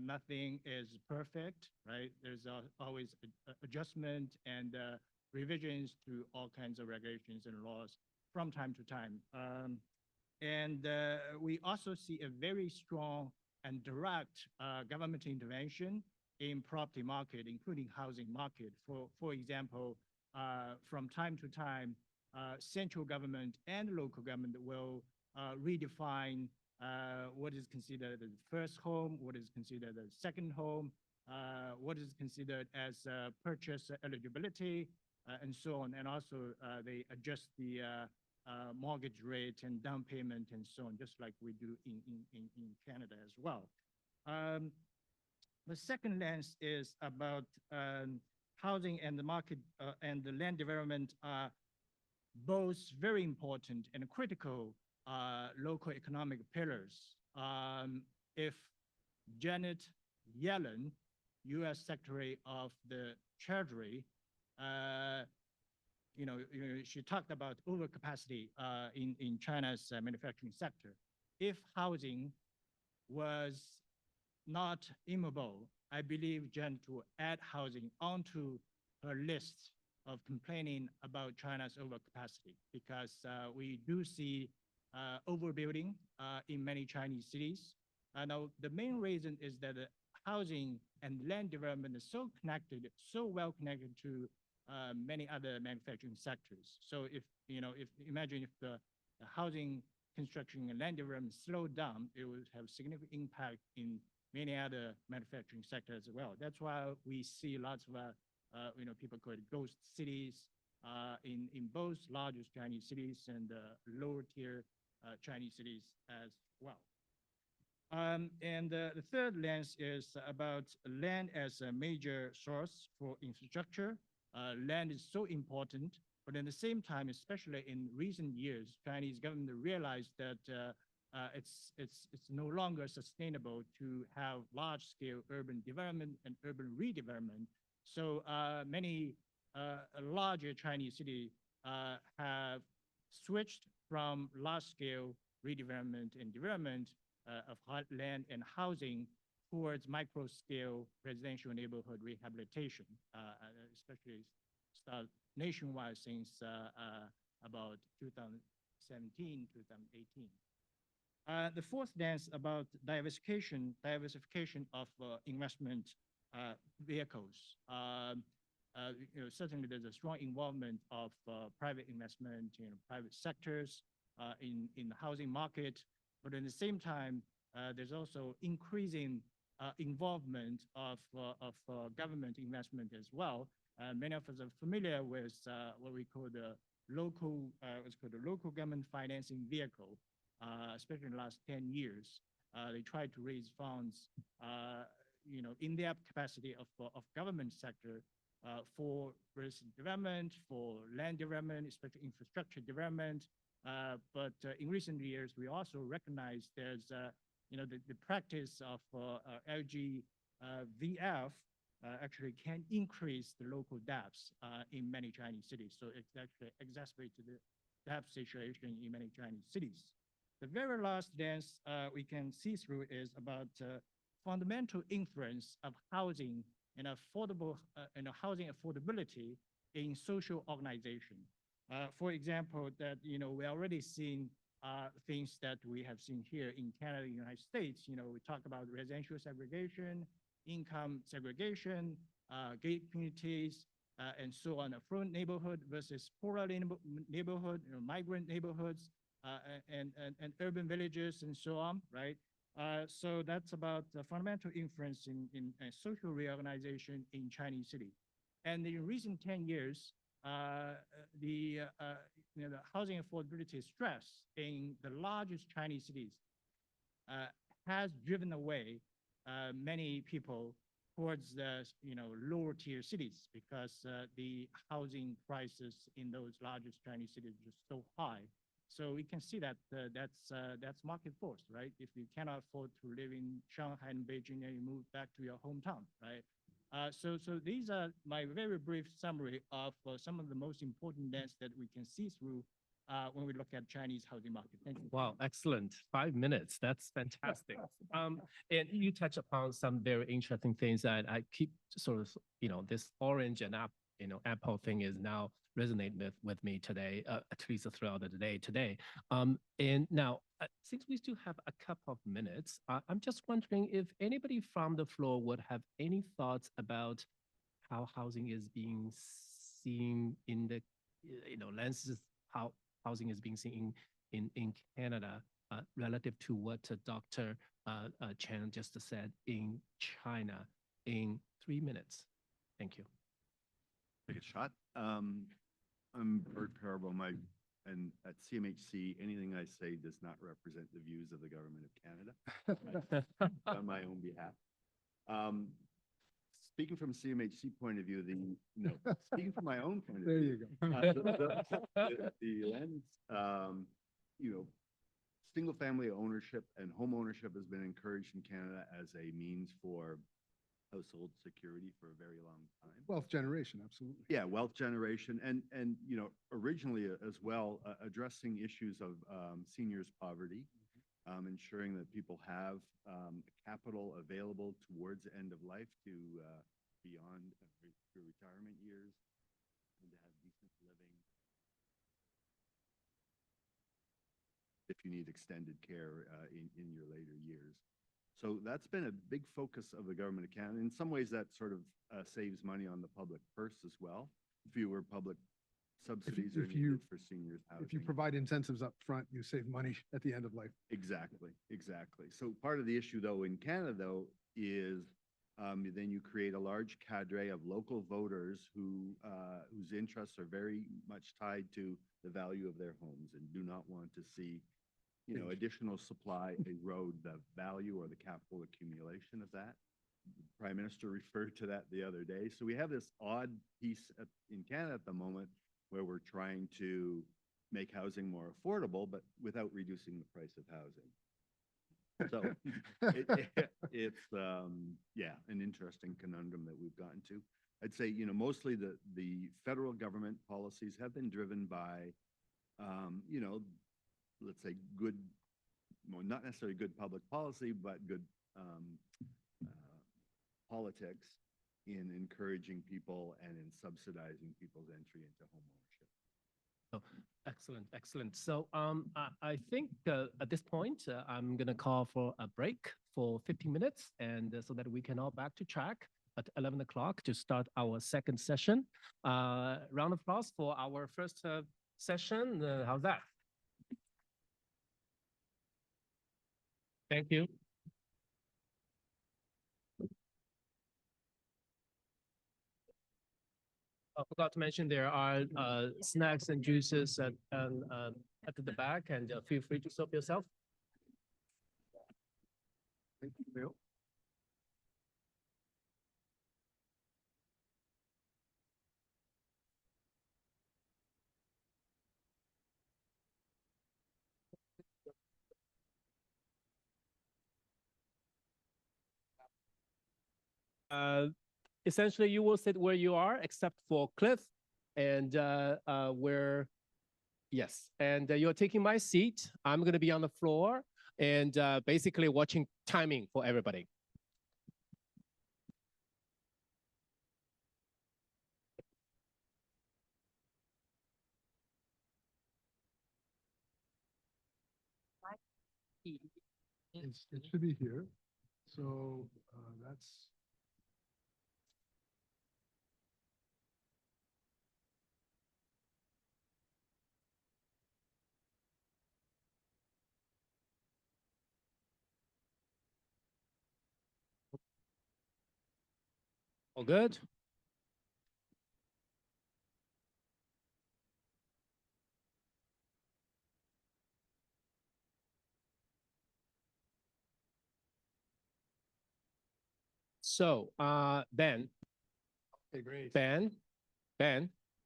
Nothing is perfect, right? There's always adjustment and revisions to all kinds of regulations and laws from time to time. And we also see a very strong and direct government intervention in property market, including housing market. For example, from time to time, central government and local government will redefine what is considered the first home, what is considered the second home, what is considered as purchase eligibility, and so on. And also they adjust the mortgage rate and down payment and so on, just like we do in Canada as well. The second lens is about housing and the market and the land development are both very important and critical local economic pillars. If Janet Yellen, U.S. Secretary of the Treasury, she talked about overcapacity in China's manufacturing sector. If housing was not immobile, I believe Janet will add housing onto her list of complaining about China's overcapacity, because we do see overbuilding in many Chinese cities. Now, the main reason is that housing and land development is so connected, so well connected to many other manufacturing sectors. So imagine if the housing construction and land development slowed down, it would have significant impact in many other manufacturing sectors as well. That's why we see lots of people call it ghost cities in both largest Chinese cities and lower tier Chinese cities as well. And the third lens is about land as a major source for infrastructure. Land is so important, but at the same time, especially in recent years, Chinese government realized that it's no longer sustainable to have large-scale urban development and urban redevelopment. So many larger Chinese cities have switched from large-scale redevelopment and development of land and housing towards micro-scale residential neighborhood rehabilitation, especially start nationwide since about 2017, 2018. The fourth lens about diversification of investment vehicles. Certainly there's a strong involvement of private investment, private sectors in the housing market, but at the same time, there's also increasing involvement of government investment as well. Many of us are familiar with what we call the local, what's called the local government financing vehicle, especially in the last 10 years. They try to raise funds, in their capacity of government sector for real development, for land development, especially infrastructure development. But in recent years, we also recognize there's, the practice of LGVF actually can increase the local debts in many Chinese cities. So it actually exacerbated the debt situation in many Chinese cities. The very last lens we can see through is about fundamental influence of housing and affordable housing affordability in social organization. For example, that we already seen things that we have seen here in Canada, United States. We talk about residential segregation, income segregation, gay communities, and so on. Affluent neighborhood versus poorer neighborhood, migrant neighborhoods, and urban villages, and so on, right? So that's about the fundamental influence in social reorganization in Chinese city. And in recent 10 years, the housing affordability stress in the largest Chinese cities has driven away many people towards the lower tier cities because the housing prices in those largest Chinese cities are so high. So we can see that that's market force, right? If you cannot afford to live in Shanghai and Beijing, then you move back to your hometown, right? So these are my very brief summary of some of the most important lens that we can see through when we look at Chinese housing market. Thank you. Wow, excellent. 5 minutes. That's fantastic. And you touch upon some very interesting things that I keep sort of, this orange and Apple thing is now resonating with me today, at least throughout the day today. And now, since we still have a couple of minutes, I'm just wondering if anybody from the floor would have any thoughts about how housing is being seen in the, lenses, how housing is being seen in Canada relative to what Dr. Chen just said in China in 3 minutes. Thank you. Take a shot. I'm Bert Parable. And at CMHC, anything I say does not represent the views of the government of Canada on my own behalf. Speaking from CMHC point of view, speaking from my own point of view, There you go. the lens, single family ownership and home ownership has been encouraged in Canada as a means for household security for a very long time. Wealth generation, absolutely. Yeah, wealth generation, and originally as well, addressing issues of seniors' poverty, ensuring that people have capital available towards the end of life to beyond to retirement years, and to have decent living if you need extended care in your later years. So that's been a big focus of the government of Canada. In some ways, that sort of saves money on the public purse as well. Fewer public subsidies are needed for seniors housing. If you provide incentives up front, you save money at the end of life. Exactly, exactly. So part of the issue, though, in Canada, though, is then you create a large cadre of local voters whose interests are very much tied to the value of their homes and do not want to see additional supply erode the value or the capital accumulation of that. The Prime Minister referred to that the other day. So we have this odd piece in Canada at the moment where we're trying to make housing more affordable, but without reducing the price of housing. So it's an interesting conundrum that we've gotten to. I'd say, mostly the federal government policies have been driven by, let's say good, well, not necessarily good public policy, but good politics in encouraging people and in subsidizing people's entry into home ownership. Oh, excellent, excellent. So I think at this point, I'm going to call for a break for 15 minutes, and so that we can all back to track at 11 o'clock to start our second session. Round of applause for our first session. How's that? Thank you. I forgot to mention there are snacks and juices at the back, and feel free to serve yourself. Thank you, Bill. Essentially, you will sit where you are, except for Cliff, and yes, and you're taking my seat. I'm going to be on the floor and basically watching timing for everybody. It should be here. So that's. All good? So, Ben, Okay, great. Ben,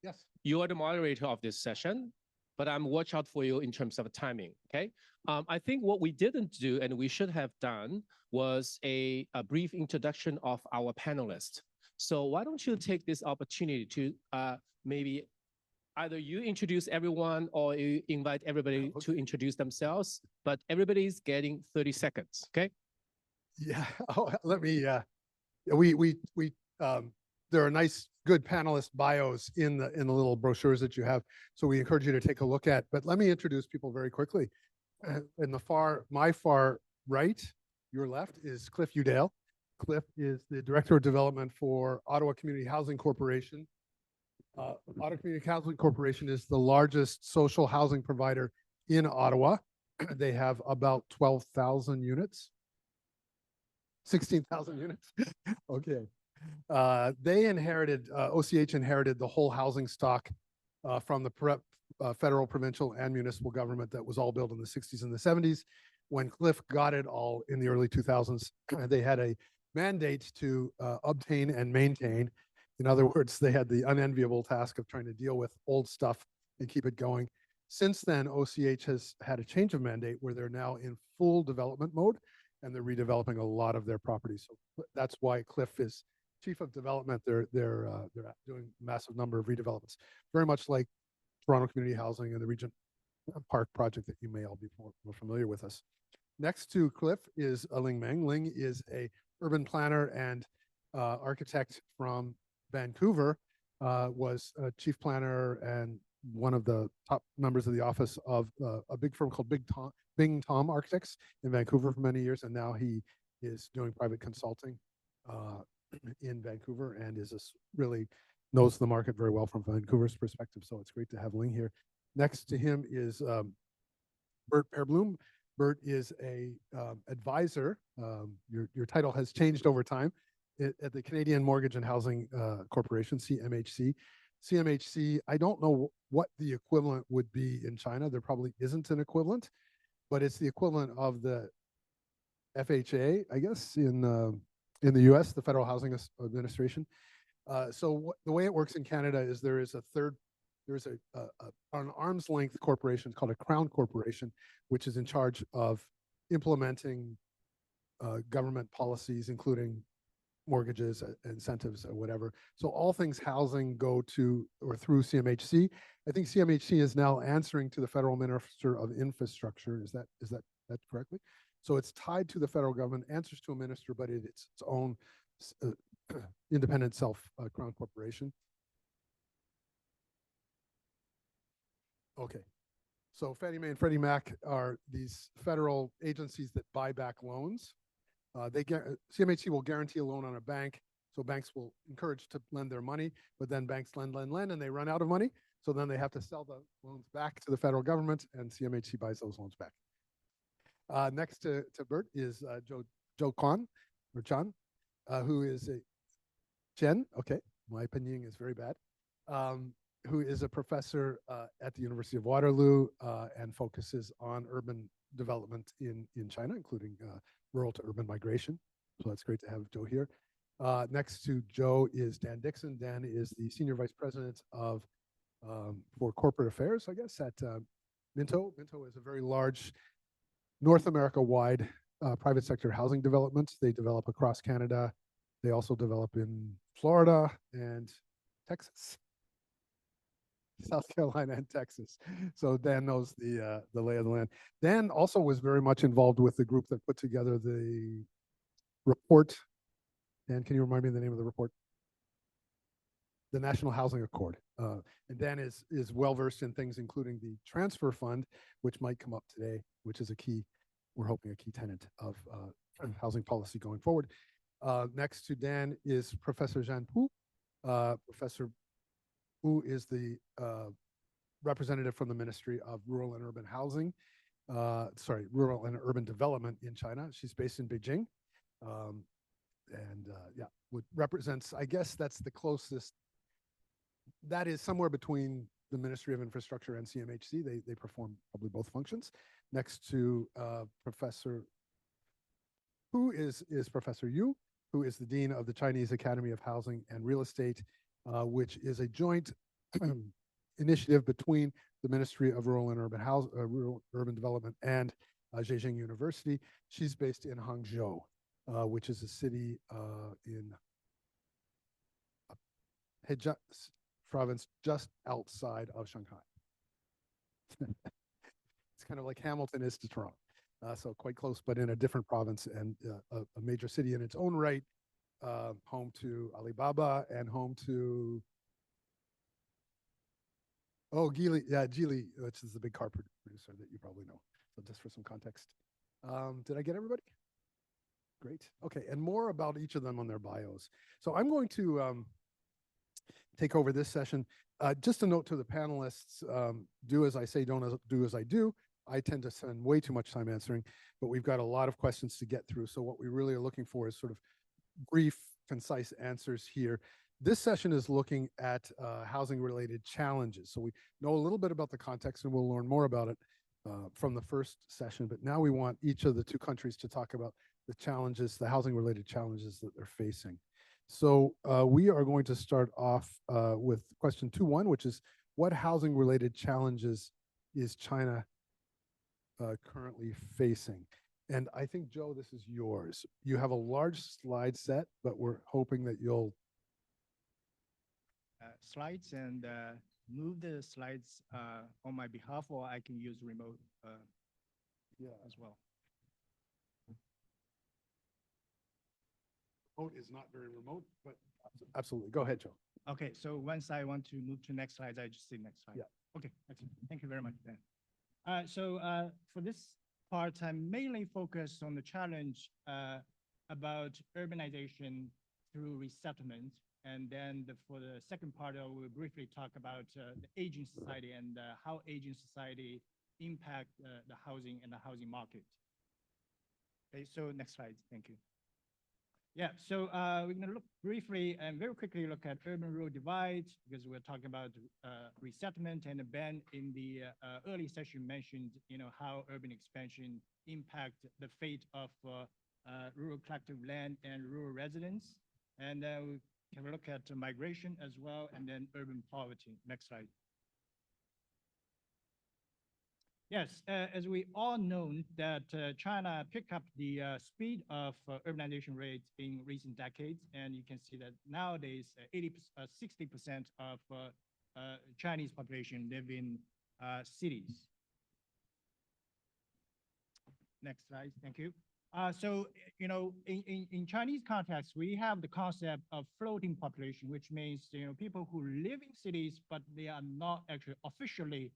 Yes. you are the moderator of this session, but I'm watch out for you in terms of timing, okay? I think what we didn't do and we should have done was a brief introduction of our panelists. So why don't you take this opportunity to maybe either you introduce everyone or you invite everybody to introduce themselves, but everybody's getting 30 seconds, okay? Yeah. Oh, let me, there are nice, good panelist bios in the little brochures that you have. So we encourage you to take a look at, but let me introduce people very quickly. In my far right, your left is Cliff Udale. Cliff is the Director of Development for Ottawa Community Housing Corporation. Ottawa Community Housing Corporation is the largest social housing provider in Ottawa. They have about 12,000 units. 16,000 units. Okay. They inherited, OCH inherited the whole housing stock from the federal, provincial, and municipal government that was all built in the 60s and the 70s. When Cliff got it all in the early 2000s, they had a mandate to obtain and maintain. In other words, they had the unenviable task of trying to deal with old stuff and keep it going. Since then, OCH has had a change of mandate where they're now in full development mode and they're redeveloping a lot of their properties. So that's why Cliff is chief of development. They're doing a massive number of redevelopments, very much like Toronto Community Housing and the Regent Park project that you may all be more familiar with us. Next to Cliff is Ling Meng. Ling is a urban planner and architect from Vancouver, was a chief planner and one of the top members of the office of a big firm called Bing Tom Architects in Vancouver for many years, and now he is doing private consulting in Vancouver and really knows the market very well from Vancouver's perspective. So it's great to have Ling here. Next to him is Bert Peerbloem. Bert is a advisor. Your title has changed over time at the Canadian Mortgage and Housing Corporation, CMHC. CMHC, I don't know what the equivalent would be in China. There probably isn't an equivalent, but it's the equivalent of the FHA, I guess, in the US, the Federal Housing Administration. So the way it works in Canada is there's an arm's length corporation called a Crown Corporation, which is in charge of implementing government policies, including mortgages, incentives, or whatever. So all things housing go to or through CMHC. I think CMHC is now answering to the Federal Minister of Infrastructure. Is that correctly? So it's tied to the federal government, answers to a minister, but it's its own independent Crown Corporation. Okay. So Fannie Mae and Freddie Mac are these federal agencies that buy back loans. CMHC will guarantee a loan on a bank, so banks will encourage to lend their money, but then banks lend, and they run out of money. So then they have to sell the loans back to the federal government, and CMHC buys those loans back. Next to Bert is Joe Kwan, or Chan, who is a Chen. Okay, my pinyin is very bad. Who is a professor at the University of Waterloo and focuses on urban development in China, including rural to urban migration. So it's great to have Joe here. Next to Joe is Dan Dixon. Dan is the Senior Vice President for Corporate Affairs, I guess, at Minto. Minto is a very large North America-wide private sector housing development. They develop across Canada. They also develop in Florida and Texas. South Carolina and Texas. So Dan knows the lay of the land. Dan also was very much involved with the group that put together the report. Dan, can you remind me of the name of the report? The National Housing Accord. And Dan is well-versed in things, including the transfer fund, which might come up today, which is we're hoping a key tenet of housing policy going forward. Next to Dan is Professor Jean Pu. Professor Pu is the representative from the Ministry of Rural and Urban Housing, Rural and Urban Development in China. She's based in Beijing. yeah, what represents, I guess that's the closest. That is somewhere between the Ministry of Infrastructure and CMHC. They perform probably both functions. Next to Professor, who is Professor Yu, who is the Dean of the Chinese Academy of Housing and Real Estate, which is a joint initiative between the Ministry of Rural and Rural Urban Development and Zhejiang University. She's based in Hangzhou, which is a city in Hejiang province just outside of Shanghai. It's kind of like Hamilton is to Toronto. So quite close, but in a different province and a major city in its own right, home to Alibaba and home to, oh, Geely, yeah, Geely, which is the big car producer that you probably know. So just for some context. Did I get everybody? Great. Okay, and more about each of them on their bios. So I'm going to take over this session. Just a note to the panelists, do as I say, don't do as I do. I tend to spend way too much time answering, but we've got a lot of questions to get through. So what we really are looking for is sort of brief, concise answers here. This session is looking at housing-related challenges. So we know a little bit about the context, and we'll learn more about it from the first session. But now we want each of the two countries to talk about the challenges, the housing-related challenges that they're facing. So we are going to start off with question 2.1, which is, what housing-related challenges is China currently facing? And I think, Joe, this is yours. You have a large slide set, but we're hoping that you'll slides and move the slides on my behalf, or I can use remote as well. Remote is not very remote, but absolutely. Go ahead, Joe. Okay, so once I want to move to next slide, I just say next slide. Yeah. Okay, excellent. Thank you very much, Ben. So for this part, I'm mainly focused on the challenge about urbanization through resettlement. And then for the second part, I will briefly talk about the aging society and how aging society impact the housing and the housing market. Okay, so next slide, thank you. Yeah, so we're going to look briefly and very quickly look at urban-rural divide, because we're talking about resettlement, and Ben in the early session mentioned, how urban expansion impact the fate of rural collective land and rural residents. And we can look at migration as well, and then urban poverty. Next slide. Yes, as we all know that China picked up the speed of urbanization rate in recent decades, and you can see that nowadays 60% of Chinese population live in cities. Next slide, thank you. So, in Chinese context, we have the concept of floating population, which means, people who live in cities, but they are not actually officially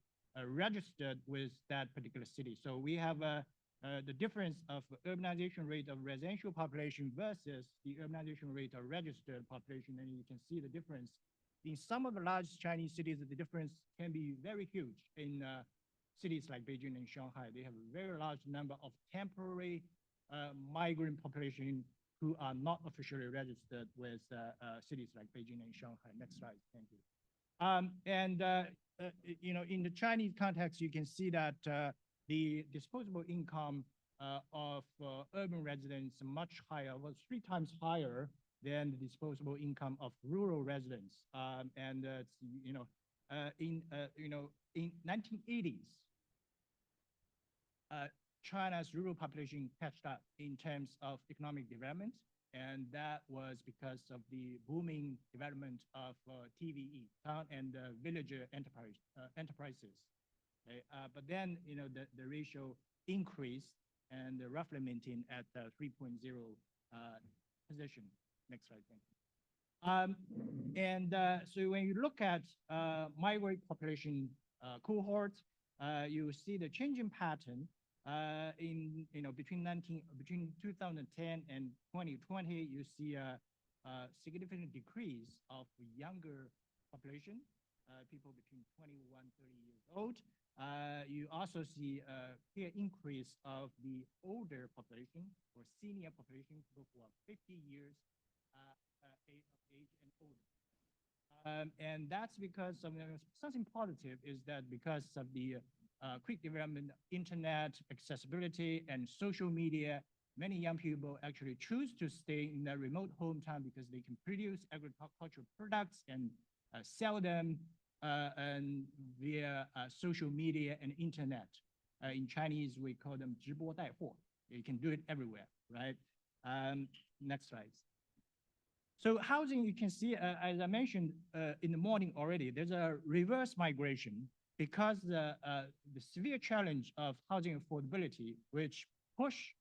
registered with that particular city. So we have the difference of urbanization rate of residential population versus the urbanization rate of registered population. And you can see the difference. In some of the large Chinese cities, the difference can be very huge. In cities like Beijing and Shanghai, they have a very large number of temporary migrant population who are not officially registered with cities like Beijing and Shanghai. Next slide, thank you. In the Chinese context, you can see that the disposable income of urban residents much higher, was 3 times higher than the disposable income of rural residents. In 1980s, China's rural population catched up in terms of economic development, and that was because of the booming development of TVE, town and villager enterprises. Okay? But then, the ratio increased and roughly maintained at 3.0 position. Next slide, thank you. So when you look at migrant population cohorts, you see the changing pattern between 2010 and 2020. You see a significant decrease of younger population, people between 21, 30 years old. You also see a clear increase of the older population or senior population, people who are 50 years of age and older. And that's because of something positive is that because of the quick development of internet accessibility and social media, many young people actually choose to stay in their remote hometown because they can produce agricultural products and sell them and via social media and internet. In Chinese, we call them 直播带货. You can do it everywhere, right? Next slide. So housing, you can see, as I mentioned in the morning already, there's a reverse migration because the severe challenge of housing affordability, which push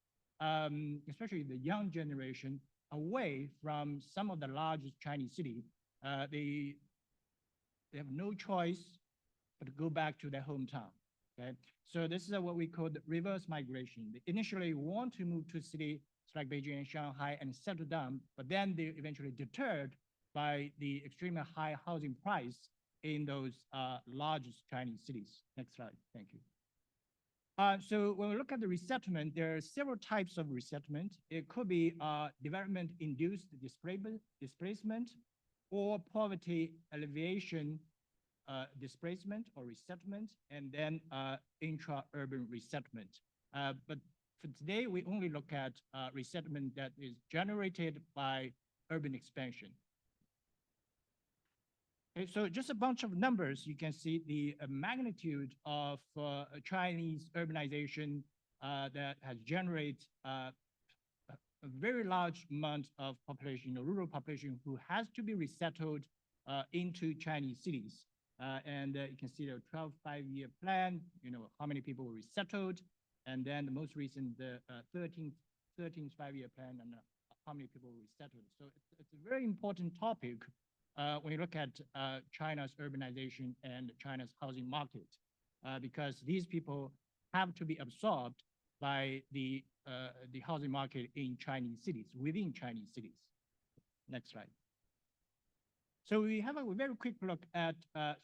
especially the young generation away from some of the largest Chinese cities. They have no choice but to go back to their hometown. Okay, so this is what we call the reverse migration. They initially want to move to a city like Beijing and Shanghai and settle down, but then they're eventually deterred by the extremely high housing price in those largest Chinese cities. Next slide, thank you. So when we look at the resettlement, there are several types of resettlement. It could be development-induced displacement or poverty alleviation displacement or resettlement, and then intra-urban resettlement. But for today, we only look at resettlement that is generated by urban expansion. Okay, so just a bunch of numbers, you can see the magnitude of Chinese urbanization that has generated a very large amount of population, rural population who has to be resettled into Chinese cities. And you can see the 12 5-year plan, how many people were resettled, and then the most recent, the 13th 5-year plan, and how many people were resettled. So it's a very important topic when you look at China's urbanization and China's housing market, because these people have to be absorbed by the housing market in Chinese cities, within Chinese cities. Next slide. So we have a very quick look at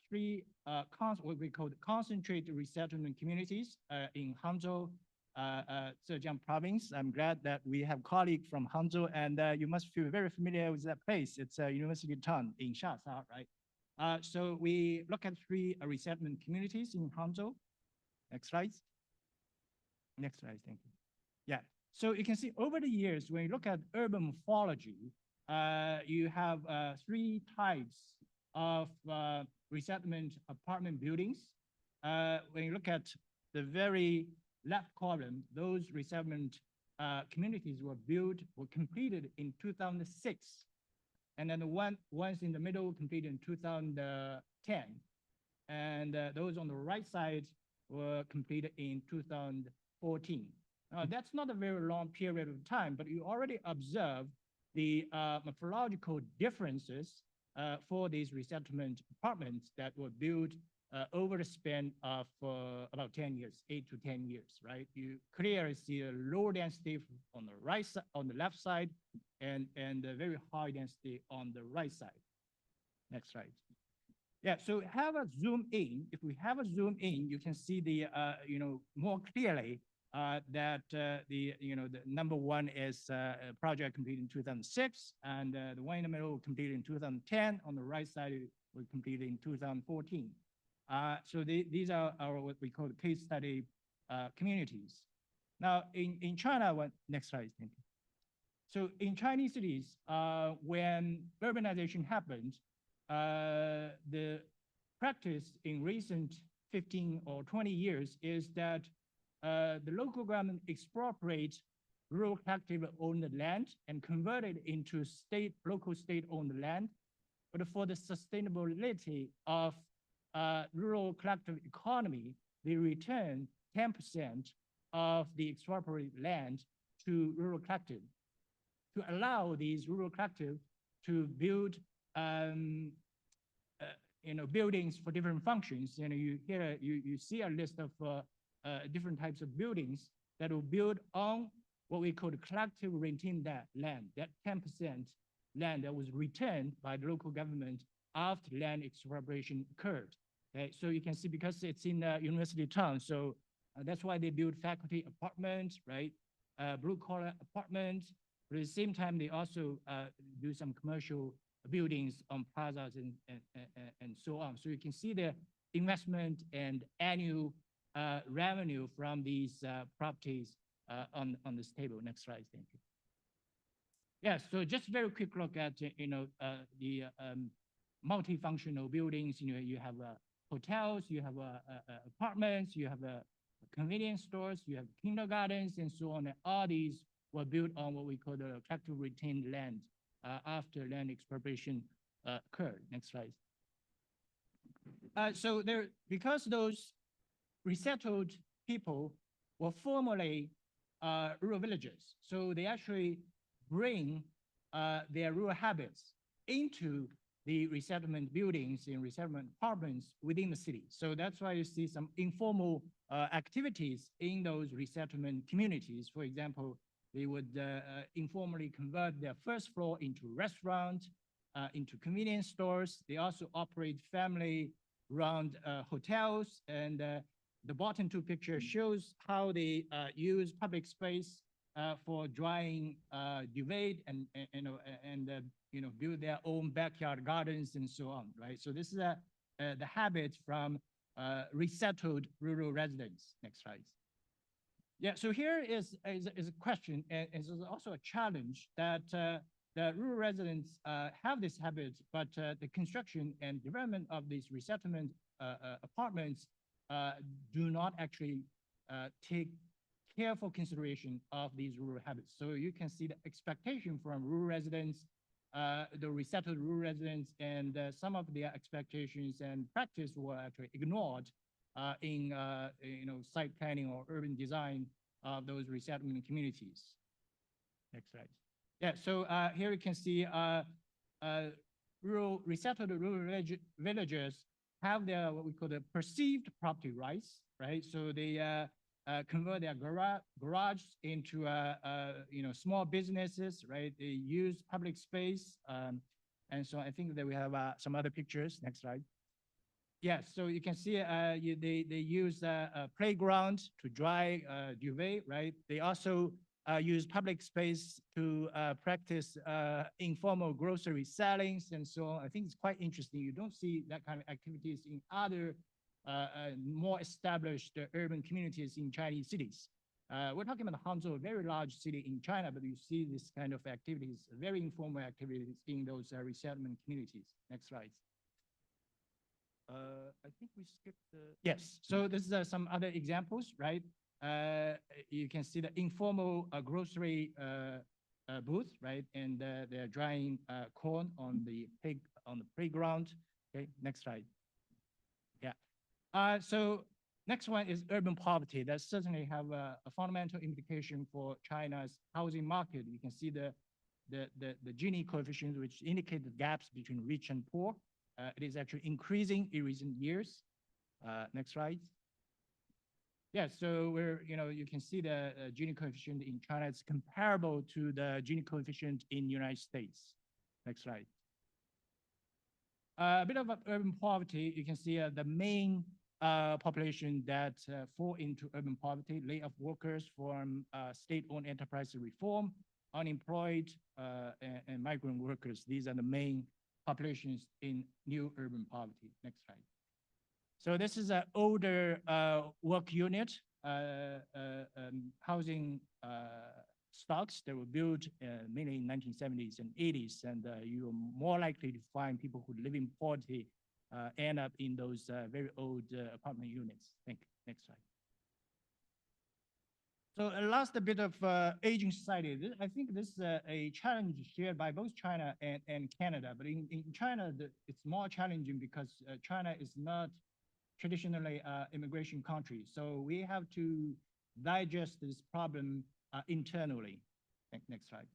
three what we call concentrated resettlement communities in Hangzhou, Zhejiang province. I'm glad that we have colleagues from Hangzhou, and you must feel very familiar with that place. It's a university town in Shasa, right? So we look at three resettlement communities in Hangzhou. Next slide. Next slide, thank you. Yeah, so you can see over the years, when you look at urban morphology, you have three types of resettlement apartment buildings. When you look at the very left column, those resettlement communities were completed in 2006. And then the ones in the middle completed in 2010. And those on the right side were completed in 2014. That's not a very long period of time, but you already observe the morphological differences for these resettlement apartments that were built over the span of about 10 years, 8 to 10 years, right? You clearly see a lower density on the right side, on the left side, and a very high density on the right side. Next slide. Yeah, so have a zoom in. If we have a zoom in, you can see the more clearly that the number one is a project completed in 2006, and the one in the middle completed in 2010. On the right side, we completed in 2014. So these are our what we call case study communities. Now in China, next slide, thank you. So in Chinese cities, when urbanization happened, the practice in recent 15 or 20 years is that the local government expropriate rural collective owned land and convert it into local state owned land. But for the sustainability of rural collective economy, they return 10% of the expropriated land to rural collective to allow these rural collective to build buildings for different functions. You see a list of different types of buildings that will build on what we call the collective retained land, that 10% land that was returned by the local government after land expropriation occurred. Okay, so you can see because it's in a university town, so that's why they build faculty apartments, right? Blue collar apartments. But at the same time, they also do some commercial buildings on plazas and so on. So you can see the investment and annual revenue from these properties on this table. Next slide, thank you. Yeah, so just very quick look at the multifunctional buildings. You have hotels, you have apartments, you have convenience stores, you have kindergartens, and so on. And all these were built on what we call the collective retained land after land expropriation occurred. Next slide. So because those resettled people were formerly rural villagers, so they actually bring their rural habits into the resettlement buildings and resettlement apartments within the city. So that's why you see some informal activities in those resettlement communities. For example, they would informally convert their first floor into restaurants, into convenience stores. They also operate family-run hotels. And the bottom two pictures shows how they use public space for drying duvet and build their own backyard gardens and so on, right? So this is the habit from resettled rural residents. Next slide. Yeah, so here is a question, and it's also a challenge that the rural residents have this habit, but the construction and development of these resettlement apartments do not actually take careful consideration of these rural habits. So you can see the expectation from rural residents, the resettled rural residents, and some of their expectations and practice were actually ignored in site planning or urban design of those resettlement communities. Next slide. Yeah, so here you can see resettled rural villagers have their what we call the perceived property rights, right? So they convert their garage into small businesses, right? They use public space, and so I think that we have some other pictures. Next slide. Yeah, so you can see they use a playground to dry duvet, right? They also use public space to practice informal grocery sellings and so on. I think it's quite interesting. You don't see that kind of activities in other more established urban communities in Chinese cities. We're talking about Hangzhou, a very large city in China, but you see this kind of activities, very informal activities in those resettlement communities. Next slide. I think we skipped the... Yes, so this is some other examples, right? You can see the informal grocery booth, right? And they're drying corn on the playground. Okay, next slide. Yeah. So next one is urban poverty. That certainly have a fundamental implication for China's housing market. You can see the Gini coefficient, which indicate the gaps between rich and poor. It is actually increasing in recent years. Next slide. Yeah, so you can see the Gini coefficient in China is comparable to the Gini coefficient in the United States. Next slide. A bit of urban poverty. You can see the main population that fall into urban poverty: layoff workers from state-owned enterprise reform, unemployed, and migrant workers. These are the main populations in new urban poverty. Next slide. So this is an older work unit, housing stocks that were built mainly in 1970s and 80s, and you're more likely to find people who live in poverty end up in those very old apartment units. Next slide. So last a bit of aging society. I think this is a challenge shared by both China and Canada, but in China, it's more challenging because China is not traditionally immigration country. So we have to digest this problem internally. Next slide.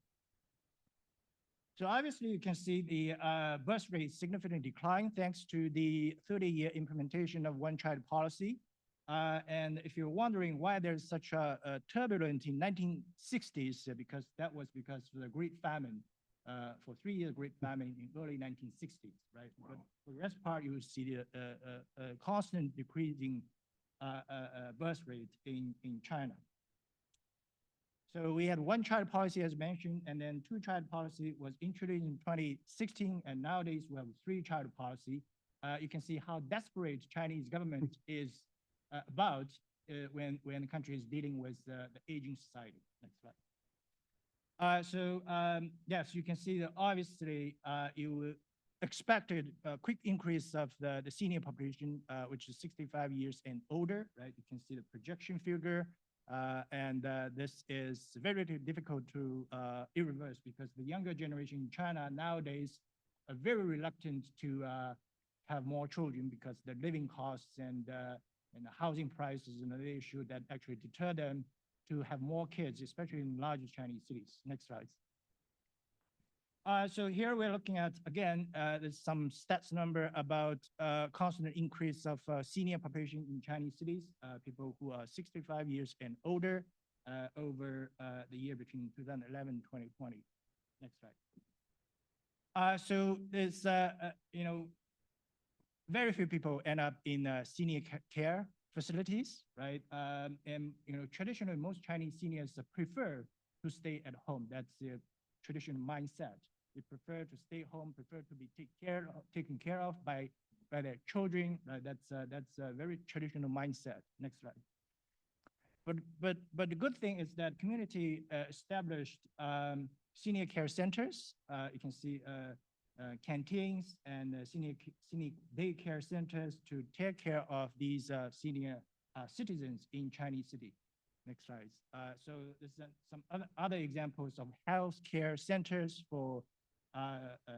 So obviously you can see the birth rate significantly decline thanks to the 30-year implementation of one-child policy. And if you're wondering why there's such a turbulent in 1960s, because that was because of the Great Famine for 3 years Great Famine in early 1960s, right? But for the rest part, you will see the constant decreasing birth rate in China. So we had one-child policy as mentioned, and then two-child policy was introduced in 2016, and nowadays we have a three-child policy. You can see how desperate Chinese government is about when the country is dealing with the aging society. Next slide. Yes, you can see that obviously you expected a quick increase of the senior population, which is 65 years and older, right? You can see the projection figure. This is very difficult to reverse because the younger generation in China nowadays are very reluctant to have more children because the living costs and the housing prices is another issue that actually deter them to have more kids, especially in larger Chinese cities. Next slide. So here we're looking at, again, there's some stats number about constant increase of senior population in Chinese cities, people who are 65 years and older over the year between 2011 and 2020. Next slide. So there's, very few people end up in senior care facilities, right? Traditionally, most Chinese seniors prefer to stay at home. That's the traditional mindset. They prefer to stay home, prefer to be taken care of by their children. That's a very traditional mindset. Next slide. But the good thing is that community established senior care centers. You can see canteens and senior daycare centers to take care of these senior citizens in Chinese city. Next slide. So there's some other examples of healthcare centers for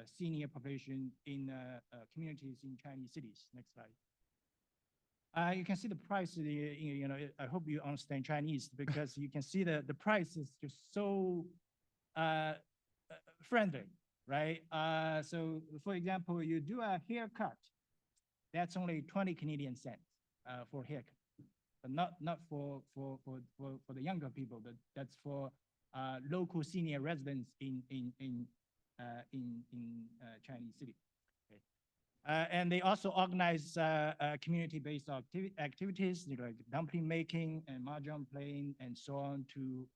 senior population in communities in Chinese cities. Next slide. You can see the price. I hope you understand Chinese because you can see the price is just so friendly, right? So for example, you do a haircut, that's only 20 Canadian cents for haircut. But not for the younger people, but that's for local senior residents in Chinese city. Okay. And they also organize community-based activities like dumpling making and mahjong playing and so on to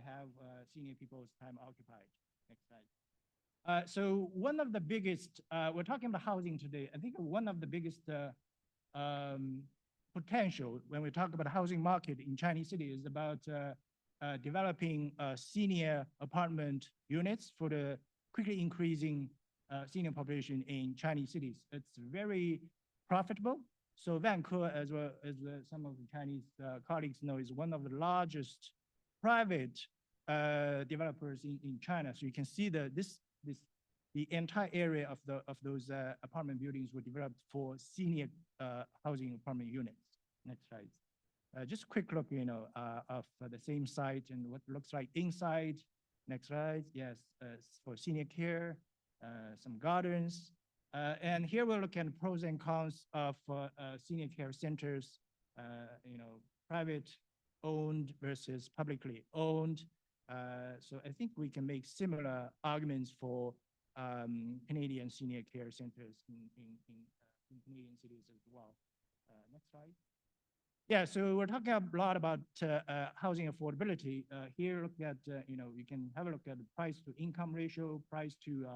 have senior people's time occupied. Next slide. So one of the biggest, we're talking about housing today. I think one of the biggest potential when we talk about the housing market in Chinese city is about developing senior apartment units for the quickly increasing senior population in Chinese cities. It's very profitable. So Vanke, as well as some of the Chinese colleagues know, is one of the largest private developers in China. So you can see the entire area of those apartment buildings were developed for senior housing apartment units. Next slide. Just a quick look, of the same site and what it looks like inside. Next slide. Yes, for senior care, some gardens. And here we're looking at pros and cons of senior care centers, private owned versus publicly owned. So I think we can make similar arguments for Canadian senior care centers in Canadian cities as well. Next slide. Yeah, so we're talking a lot about housing affordability. Here, look at, you can have a look at the price to income ratio, price to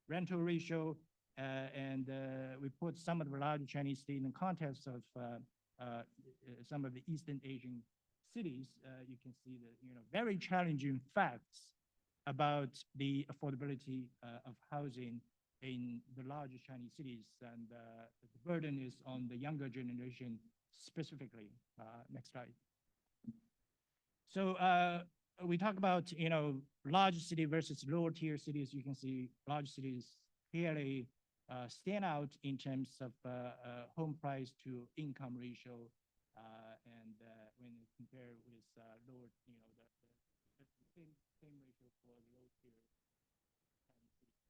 rental ratio, and we put some of the larger Chinese cities in the context of some of the Eastern Asian cities. You can see the very challenging facts about the affordability of housing in the larger Chinese cities, and the burden is on the younger generation specifically. Next slide. So we talk about large city versus lower tier cities. You can see large cities clearly stand out in terms of home price to income ratio, and when you compare with lower, the same ratio for low tier.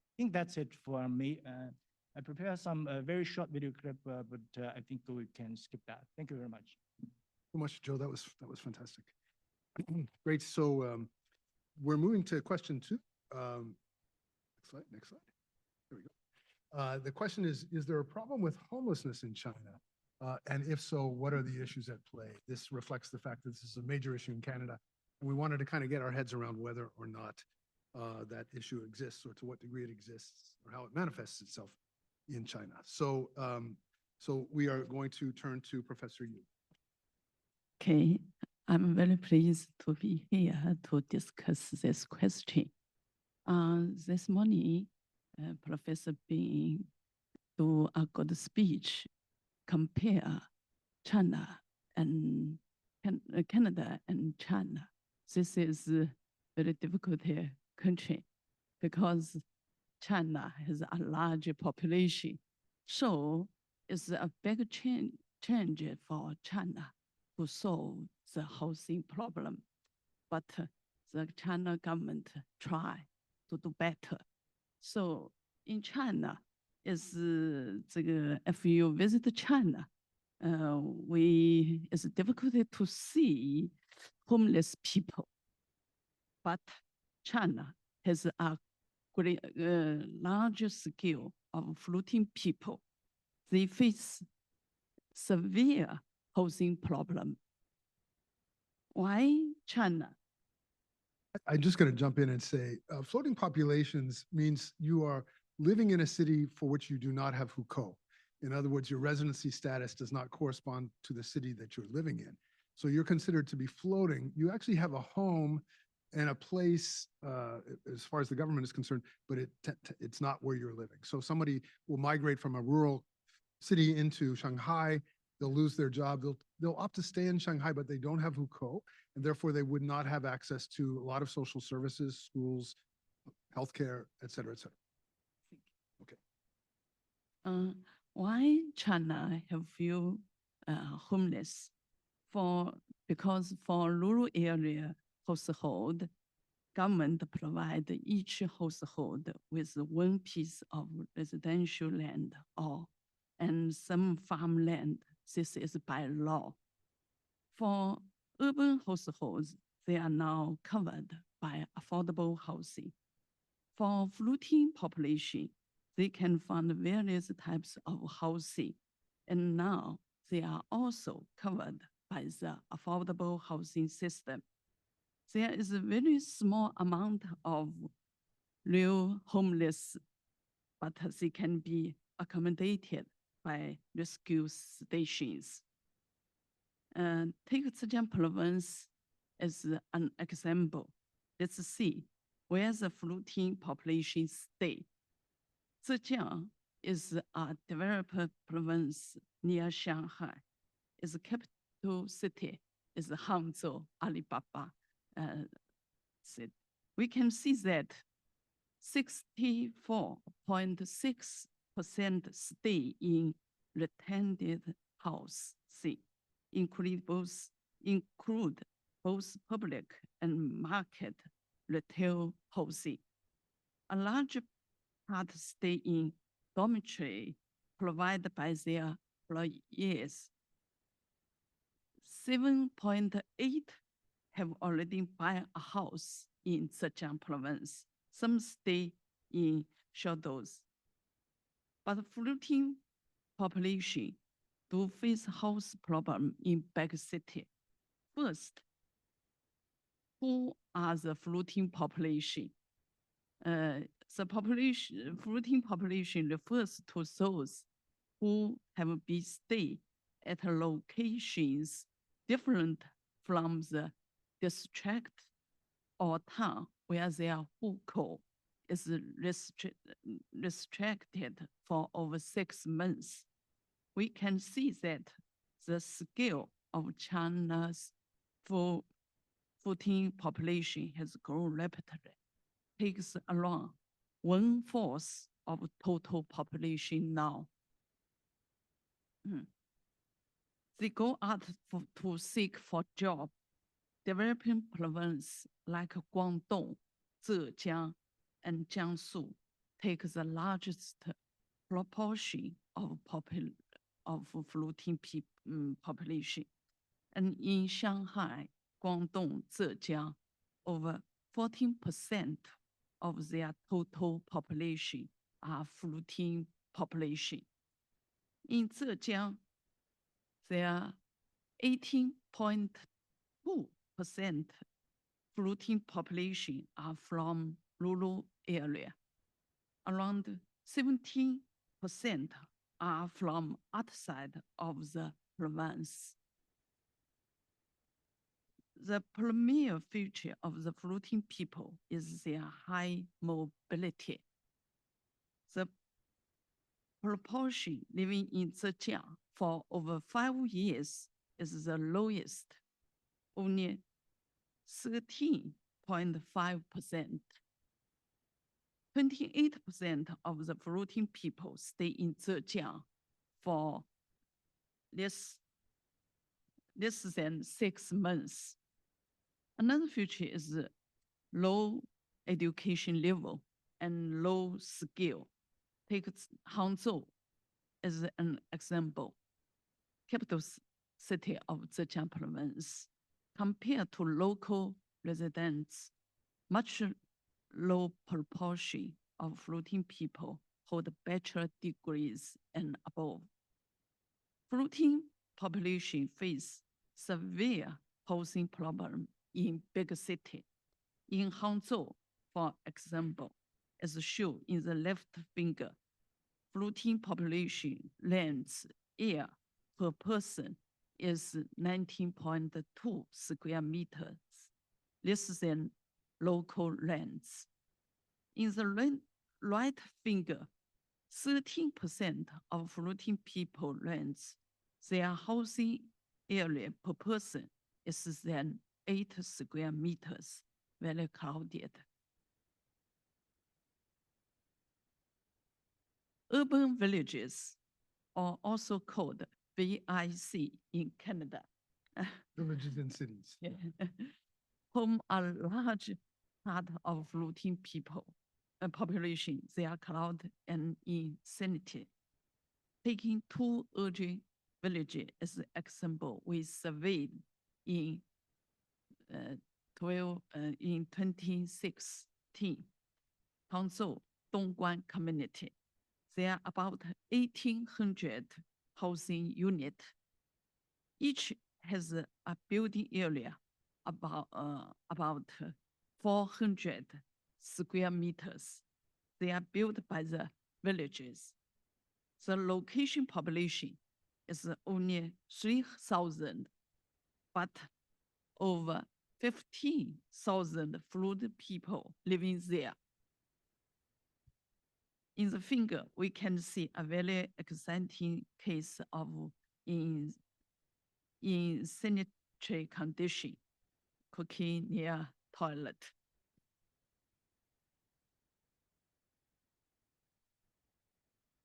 I think that's it for me. I prepared some very short video clip, but I think we can skip that. Thank you very much. So much, Joe. That was fantastic. Great. So we're moving to question 2. next slide, next slide. There we go. The question is there a problem with homelessness in China? And if so, what are the issues at play? This reflects the fact that this is a major issue in Canada. And we wanted to kind of get our heads around whether or not that issue exists or to what degree it exists or how it manifests itself in China. So, so we are going to turn to Professor Yu. Okay, I'm very pleased to be here to discuss this question. This morning, Professor Bing do a good speech, compare China and Canada and China. This is a very difficult country because China has a large population. So it's a big change for China to solve the housing problem. But the China government try to do better. So in China, is if you visit China, it's difficult to see homeless people. But China has a great, large scale of floating people. They face severe housing problem. Why China? I'm just going to jump in and say floating populations means you are living in a city for which you do not have hukou. In other words, your residency status does not correspond to the city that you're living in. So you're considered to be floating. You actually have a home and a place as far as the government is concerned, but it's not where you're living. So somebody will migrate from a rural city into Shanghai. They'll lose their job. They'll opt to stay in Shanghai, but they don't have hukou, and therefore they would not have access to a lot of social services, schools, healthcare, et cetera, et cetera. Okay. Why China have few homeless? Because for rural area household, government provide each household with one piece of residential land and some farmland. This is by law. For urban households, they are now covered by affordable housing. For floating population, they can find various types of housing, and now they are also covered by the affordable housing system. There is a very small amount of real homeless, but they can be accommodated by rescue stations. Take Zhejiang province as an example. Let's see where the floating population stay. Zhejiang is a developed province near Shanghai. Its capital city is Hangzhou, Alibaba city. We can see that 64.6% stay in rented house, include both public and market retail housing. A large part stay in dormitory provided by their employees. 7.8 have already bought a house in Zhejiang province. Some stay in shelters. But floating population do face house problem in big city. First, who are the floating population? Floating population refers to those who have been stay at locations different from the district or town where their hukou is restricted for over 6 months. We can see that the scale of China's floating population has grown rapidly. Takes around 1/4 of total population now. They go out to seek for job. Developing province like Guangdong, Zhejiang, and Jiangsu take the largest proportion of floating population. And in Shanghai, Guangdong, Zhejiang, over 14% of their total population are floating population. In Zhejiang, there 18.2% floating population are from rural area. Around 17% are from outside of the province. The premier feature of the floating people is their high mobility. The proportion living in Zhejiang for over 5 years is the lowest, only 13.5%. 28% of the floating people stay in Zhejiang for less than 6 months. Another feature is the low education level and low skill. Take Hangzhou as an example, capital city of Zhejiang province. Compared to local residents, much low proportion of floating people hold bachelor degrees and above. Floating population face severe housing problem in big city. In Hangzhou, for example, as shown in the left finger, floating population rents air per person is 19.2 square meters, less than local rents. In the right finger, 13% of floating people rents, their housing area per person is than 8 square meters, very crowded. Urban villages are also called VIC in Canada. Villages and cities. Yeah. Home a large part of floating people population, they are crowded and insanity. Taking 2 urgent villages as an example, we surveyed in 2016, Hangzhou Dongguan community. There are about 1,800 housing units. Each has a building area about 400 square meters. They are built by the villages. The location population is only 3,000, but over 15,000 floating people living there. In the finger, we can see a very exciting case of in sanitary condition, cooking near toilet.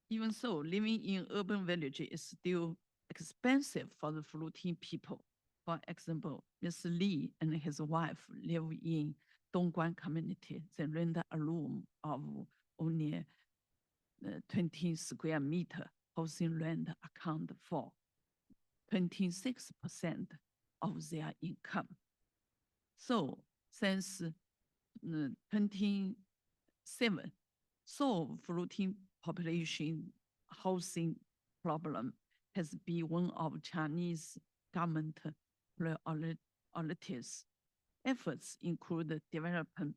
Even so, living in urban village is still expensive for the floating people. For example, Mr. Li and his wife live in Dongguan community. They rent a room of only 20 square meter. Housing rent account for 26% of their income. So since 27, so floating population housing problem has been one of Chinese government priorities. Efforts include developing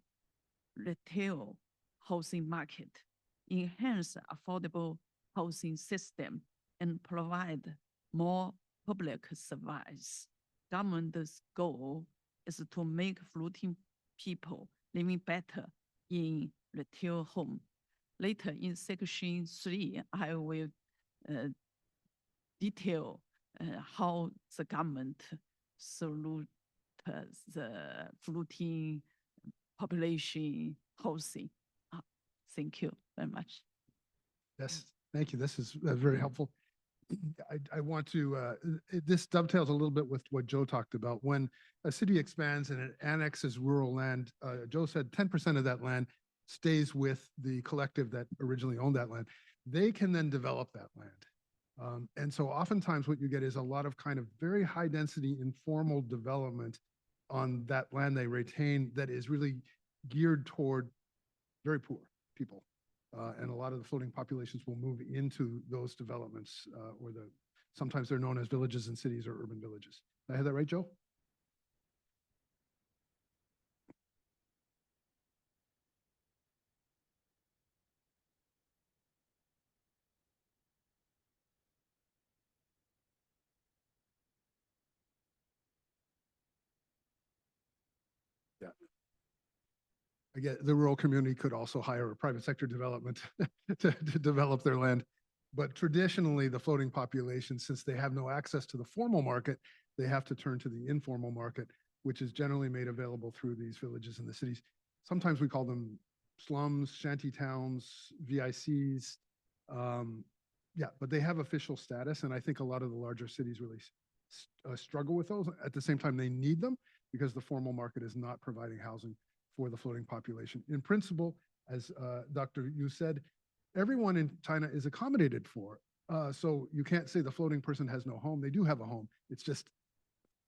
retail housing market, enhance affordable housing system, and provide more public service. Government's goal is to make floating people living better in retail home. Later in section 3, I will detail how the government salute the floating population housing. Thank you very much. Yes, thank you. This is very helpful. I want to, this dovetails a little bit with what Joe talked about. When a city expands and it annexes rural land, Joe said 10% of that land stays with the collective that originally owned that land. They can then develop that land. And so oftentimes what you get is a lot of kind of very high density informal development on that land they retain that is really geared toward very poor people. And a lot of the floating populations will move into those developments, or sometimes they're known as villages and cities or urban villages. Did I have that right, Joe? Yeah. Again, the rural community could also hire a private sector development to develop their land. But traditionally, the floating population, since they have no access to the formal market, they have to turn to the informal market, which is generally made available through these villages and the cities. Sometimes we call them slums, shanty towns, VICs. Yeah, but they have official status. And I think a lot of the larger cities really struggle with those. At the same time, they need them because the formal market is not providing housing for the floating population. In principle, as Dr. Yu said, everyone in China is accommodated for. So you can't say the floating person has no home. They do have a home. It's just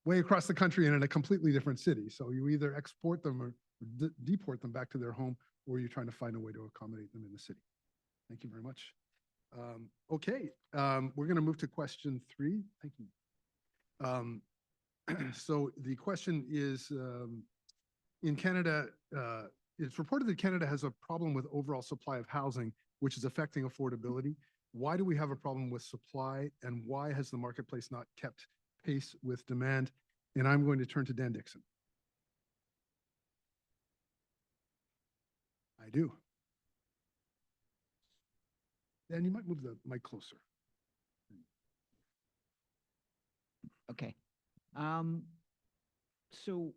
way across the country and in a completely different city. So you either export them or deport them back to their home, or you're trying to find a way to accommodate them in the city. Thank you very much. Okay, we're going to move to question 3. Thank you. So the question is, in Canada, it's reported that Canada has a problem with overall supply of housing, which is affecting affordability. Why do we have a problem with supply, and why has the marketplace not kept pace with demand? And I'm going to turn to Dan Dixon. I do. Dan, you might move the mic closer. Okay. So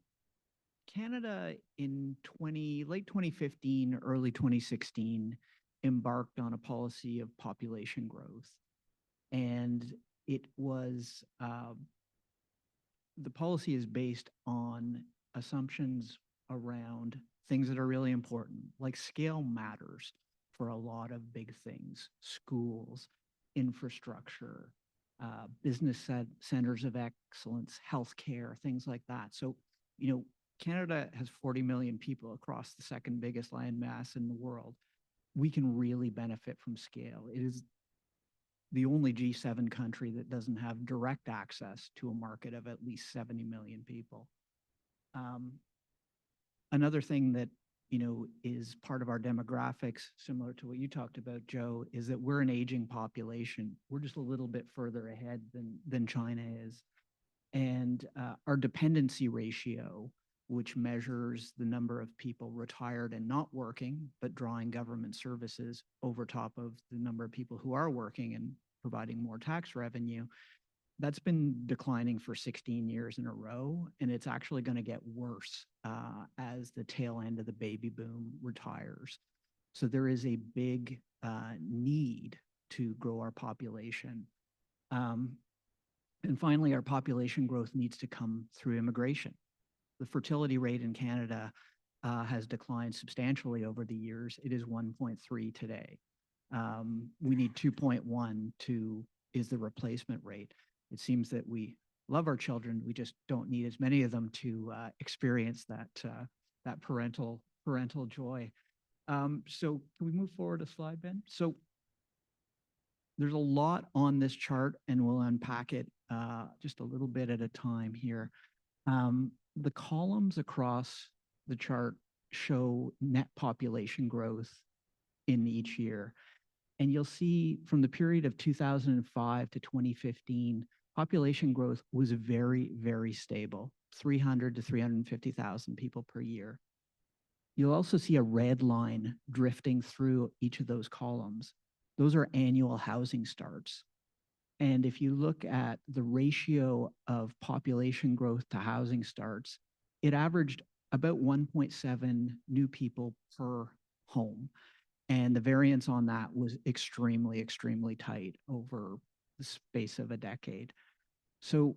Canada in late 2015, early 2016, embarked on a policy of population growth. And it was, the policy is based on assumptions around things that are really important, like scale matters for a lot of big things: schools, infrastructure, business centers of excellence, healthcare, things like that. So, you know, Canada has 40 million people across the second biggest landmass in the world. We can really benefit from scale. It is the only G7 country that doesn't have direct access to a market of at least 70 million people. Another thing that, you know, is part of our demographics, similar to what you talked about, Joe, is that we're an aging population. We're just a little bit further ahead than China is. And our dependency ratio, which measures the number of people retired and not working, but drawing government services over top of the number of people who are working and providing more tax revenue, that's been declining for 16 years in a row, and it's actually going to get worse as the tail end of the baby boom retires. So there is a big need to grow our population. And finally, our population growth needs to come through immigration. The fertility rate in Canada has declined substantially over the years. It is 1.3 today. We need 2.1 is the replacement rate. It seems that we love our children. We just don't need as many of them to experience that parental joy. So can we move forward a slide, Ben? So there's a lot on this chart, and we'll unpack it just a little bit at a time here. The columns across the chart show net population growth in each year. And you'll see from the period of 2005 to 2015, population growth was very, very stable, 300 to 350,000 people per year. You'll also see a red line drifting through each of those columns. Those are annual housing starts. And if you look at the ratio of population growth to housing starts, it averaged about 1.7 new people per home. And the variance on that was extremely, extremely tight over the space of a decade. So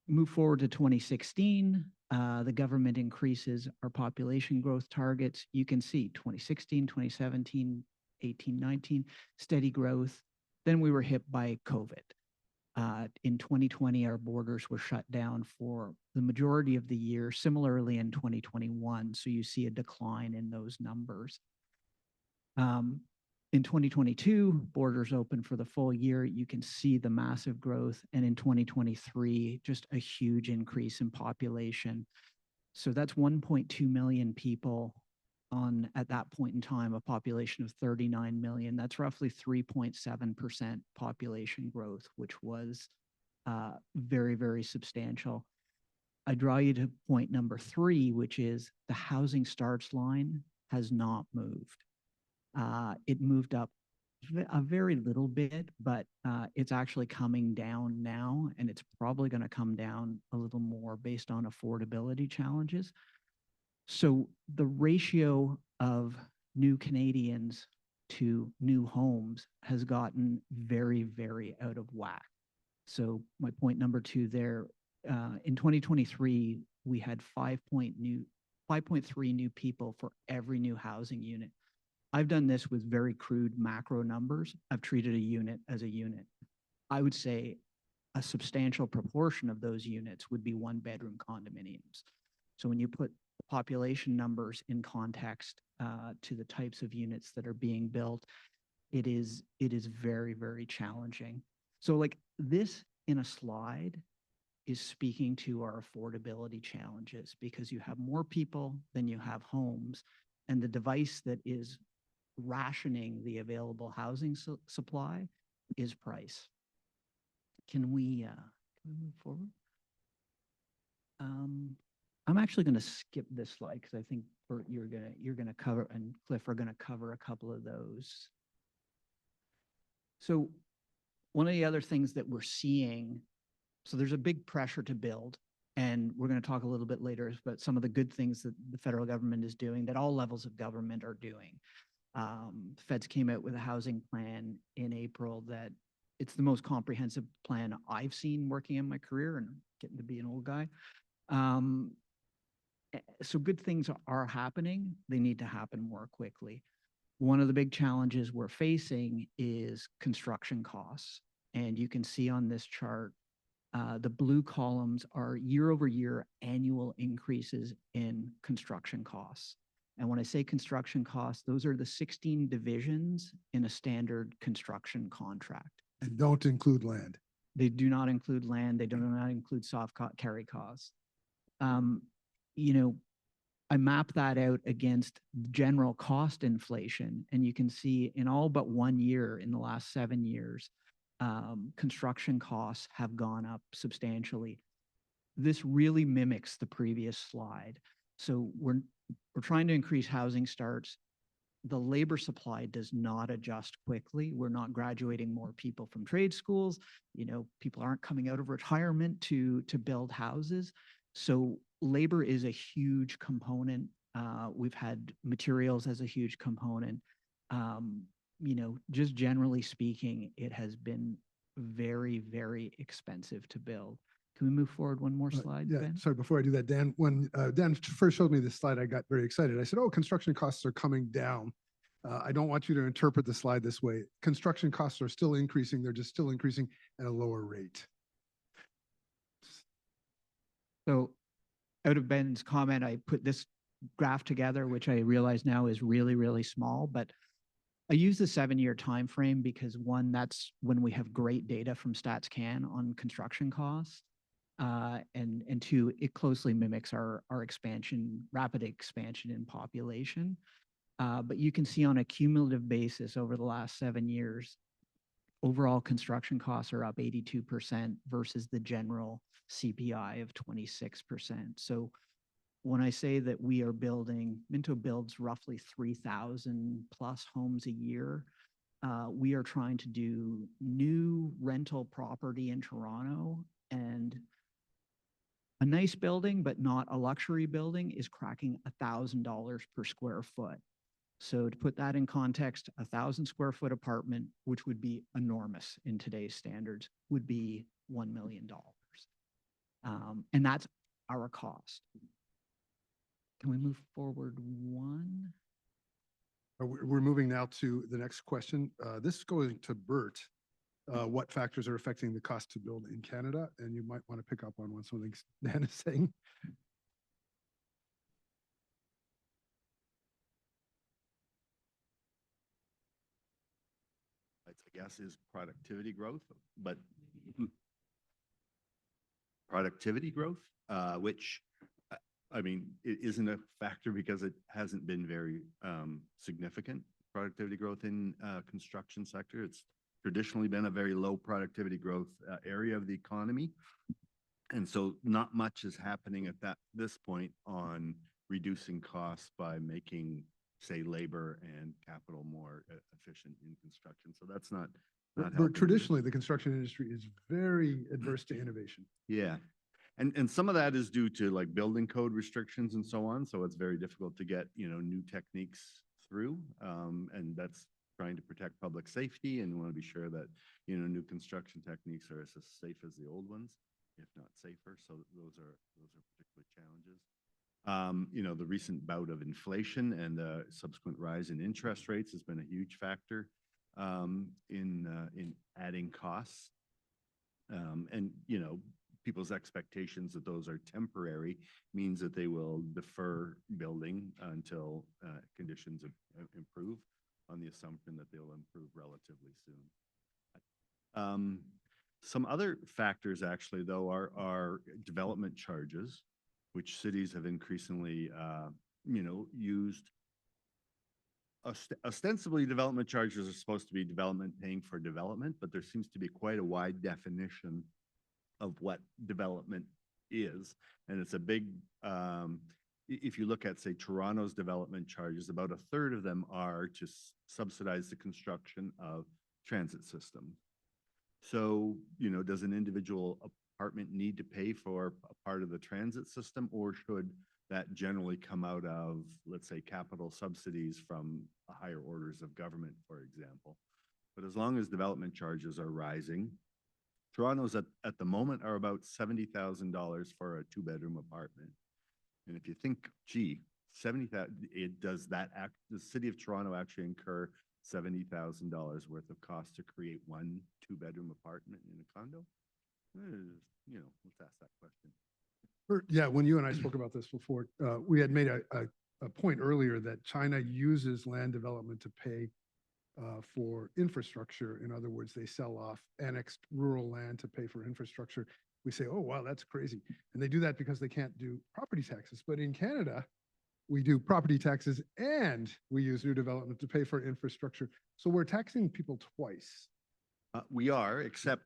move forward to 2016, the government increases our population growth targets. You can see 2016, 2017, 18, 19, steady growth. Then we were hit by COVID. In 2020, our borders were shut down for the majority of the year, similarly in 2021. So you see a decline in those numbers. In 2022, borders open for the full year. You can see the massive growth. And in 2023, just a huge increase in population. So that's 1.2 million people on, at that point in time, a population of 39 million. That's roughly 3.7% population growth, which was very, very substantial. I draw you to point number 3, which is the housing starts line has not moved. It moved up a very little bit, but it's actually coming down now, and it's probably going to come down a little more based on affordability challenges. So the ratio of new Canadians to new homes has gotten very, very out of whack. So my point number 2 there, in 2023, we had 5.3 new people for every new housing unit. I've done this with very crude macro numbers. I've treated a unit as a unit. I would say a substantial proportion of those units would be 1-bedroom condominiums. So when you put the population numbers in context to the types of units that are being built, it is very, very challenging. So like this in a slide is speaking to our affordability challenges, because you have more people than you have homes, and the device that is rationing the available housing supply is price. Can we move forward? I'm actually going to skip this slide because I think Bert, you're gonna cover, and Cliff are going to cover a couple of those. So one of the other things that we're seeing, so there's a big pressure to build, and we're going to talk a little bit later about some of the good things that the federal government is doing, that all levels of government are doing. Feds came out with a housing plan in April that it's the most comprehensive plan I've seen working in my career, and getting to be an old guy. So good things are happening. They need to happen more quickly. One of the big challenges we're facing is construction costs. And you can see on this chart, the blue columns are year-over-year annual increases in construction costs. And when I say construction costs, those are the 16 divisions in a standard construction contract. And don't include land. They do not include land. They do not include soft carry costs. You know, I map that out against general cost inflation, and you can see in all but 1 year in the last 7 years, construction costs have gone up substantially. This really mimics the previous slide. So we're trying to increase housing starts. The labor supply does not adjust quickly. We're not graduating more people from trade schools. You know, people aren't coming out of retirement to build houses. So labor is a huge component. We've had materials as a huge component. You know, just generally speaking, it has been very, very expensive to build. Can we move forward one more slide, Yeah, Ben? sorry, before I do that, Dan, when Dan first showed me this slide, I got very excited. I said, oh, construction costs are coming down. I don't want you to interpret the slide this way. Construction costs are still increasing. They're just still increasing at a lower rate. So out of Ben's comment, I put this graph together, which I realize now is really, really small, but I use the 7-year time frame because one, that's when we have great data from StatsCan on construction costs. And two, it closely mimics our expansion, rapid expansion in population. But you can see on a cumulative basis over the last 7 years, overall construction costs are up 82% versus the general CPI of 26%. So when I say that we are building, Minto builds roughly 3,000 plus homes a year, we are trying to do new rental property in Toronto, and a nice building, but not a luxury building, is cracking $1,000 per square foot. So to put that in context, 1,000 square foot apartment, which would be enormous in today's standards, would be $1 million. And that's our cost. Can we move forward one? We're moving now to the next question. This is going to Bert. what factors are affecting the cost to build in Canada, and you might want to pick up on what some of the things Dan is saying. I guess is productivity growth, but productivity growth, which I mean, it isn't a factor because it hasn't been very significant productivity growth in construction sector. It's traditionally been a very low productivity growth area of the economy. And so not much is happening at this point on reducing costs by making, say, labor and capital more efficient in construction. So that's not helping. Traditionally, the construction industry is very adverse to innovation. Yeah. And some of that is due to like building code restrictions and so on. So it's very difficult to get, new techniques through. And that's trying to protect public safety, and we want to be sure that, new construction techniques are as safe as the old ones, if not safer. So those are particular challenges. The recent bout of inflation and the subsequent rise in interest rates has been a huge factor in adding costs. And people's expectations that those are temporary means that they will defer building until conditions improve, on the assumption that they'll improve relatively soon. Some other factors actually, though, are development charges, which cities have increasingly, used. Ostensibly, development charges are supposed to be development paying for development, but there seems to be quite a wide definition of what development is. And it's a big, if you look at, say, Toronto's development charges, about a third of them are to subsidize the construction of transit systems. So, does an individual apartment need to pay for a part of the transit system, or should that generally come out of, let's say, capital subsidies from higher orders of government, for example? But as long as development charges are rising, Toronto's at the moment are about $70,000 for a 2-bedroom apartment. And if you think, gee, 70,000, does the city of Toronto actually incur $70,000 worth of cost to create one 2-bedroom apartment in a condo? Let's ask that question. Yeah, when you and I spoke about this before, we had made a point earlier that China uses land development to pay for infrastructure. In other words, they sell off annexed rural land to pay for infrastructure. We say, oh, wow, that's crazy. And they do that because they can't do property taxes. But in Canada, we do property taxes and we use new development to pay for infrastructure. So we're taxing people twice. We are, except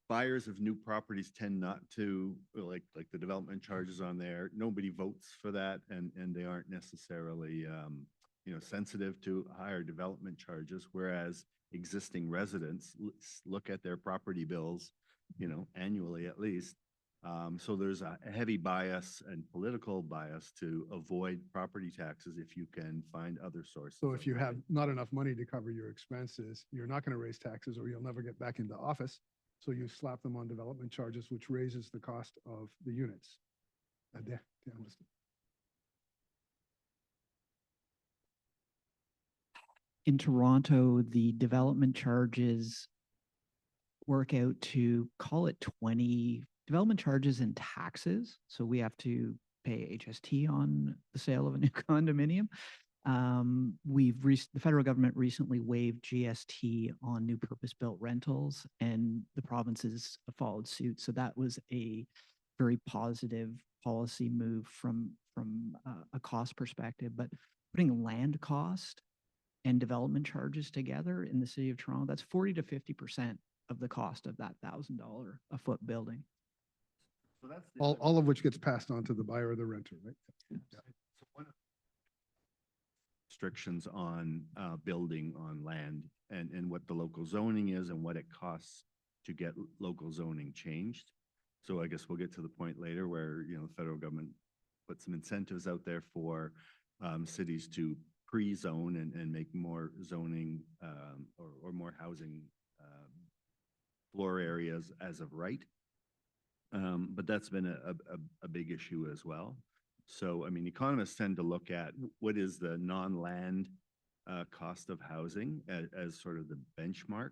buyers of new properties tend not to, like the development charges on there. Nobody votes for that, and they aren't necessarily sensitive to higher development charges, whereas existing residents look at their property bills, annually at least. So there's a heavy bias and political bias to avoid property taxes if you can find other sources. So if you have not enough money to cover your expenses, you're not going to raise taxes, or you'll never get back into office. So you slap them on development charges, which raises the cost of the units. In Toronto, the development charges work out to, call it 20 development charges and taxes. So we have to pay HST on the sale of a new condominium. The federal government recently waived GST on new purpose-built rentals, and the provinces followed suit. So that was a very positive policy move from a cost perspective. But putting land cost and development charges together in the city of Toronto, that's 40 to 50% of the cost of that $1,000 a foot building. So that's all of which gets passed on to the buyer or the renter, right? Yeah. So one of restrictions on building on land and what the local zoning is and what it costs to get local zoning changed. So I guess we'll get to the point later where, the federal government put some incentives out there for cities to pre-zone and make more zoning or more housing floor areas as of right. But that's been a big issue as well. So, I mean, economists tend to look at what is the non-land cost of housing as sort of the benchmark.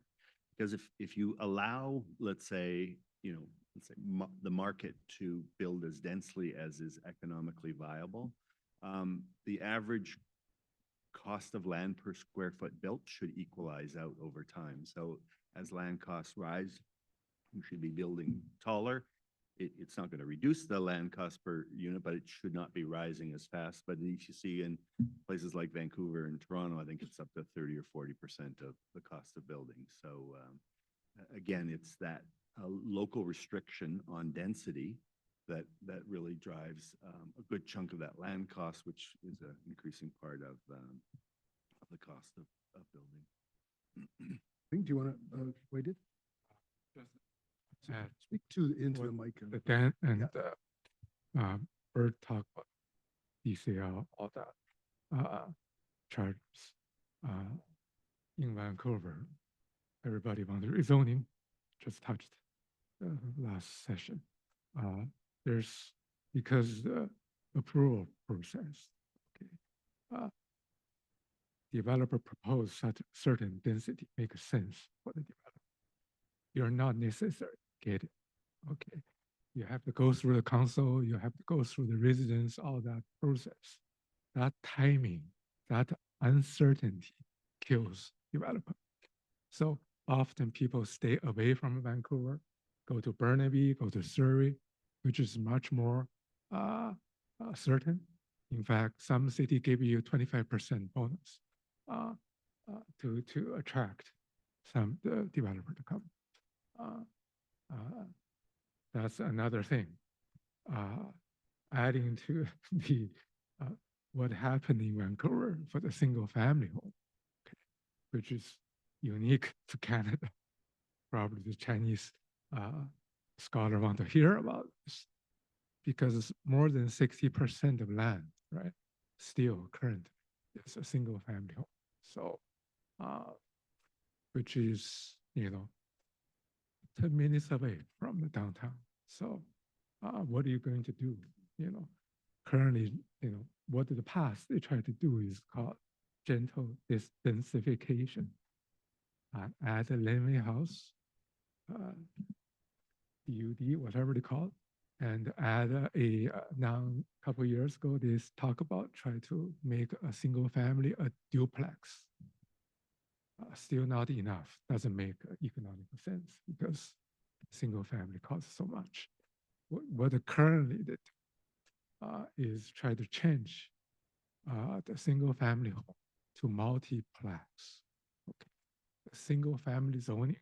Because if you allow, let's say, the market to build as densely as is economically viable, the average cost of land per square foot built should equalize out over time. So as land costs rise, you should be building taller. It's not going to reduce the land cost per unit, but it should not be rising as fast. But you see in places like Vancouver and Toronto, I think it's up to 30 or 40% of the cost of building. So again, it's that local restriction on density that really drives a good chunk of that land cost, which is an increasing part of the cost of building. Do you want to wait it? Speak into the mic. Dan and Bert talk about DCL, all that charges in Vancouver. Everybody wants rezoning, just touched last session. There's, because the approval process, okay, developer proposed such certain density makes sense for the developer. You're not necessarily get it, okay? You have to go through the council, you have to go through the residents, all that process. That timing, that uncertainty kills developer. So often people stay away from Vancouver, go to Burnaby, go to Surrey, which is much more certain. In fact, some city give you 25% bonus to attract some developer to come. That's another thing. Adding to the what happened in Vancouver for the single family home, okay, which is unique to Canada. Probably the Chinese scholar want to hear about this, because more than 60% of land, right, still currently is a single family home. So, which is, 10 minutes away from the downtown. So what are you going to do? Currently, what in the past they try to do is called gentle densification. Add a laneway house, DUD, whatever they call it, and add now a couple of years ago, they talk about try to make a single family a duplex. Still not enough, doesn't make economic sense because single family costs so much. What currently they do is try to change the single family home to multiplex. Okay. The single family zoning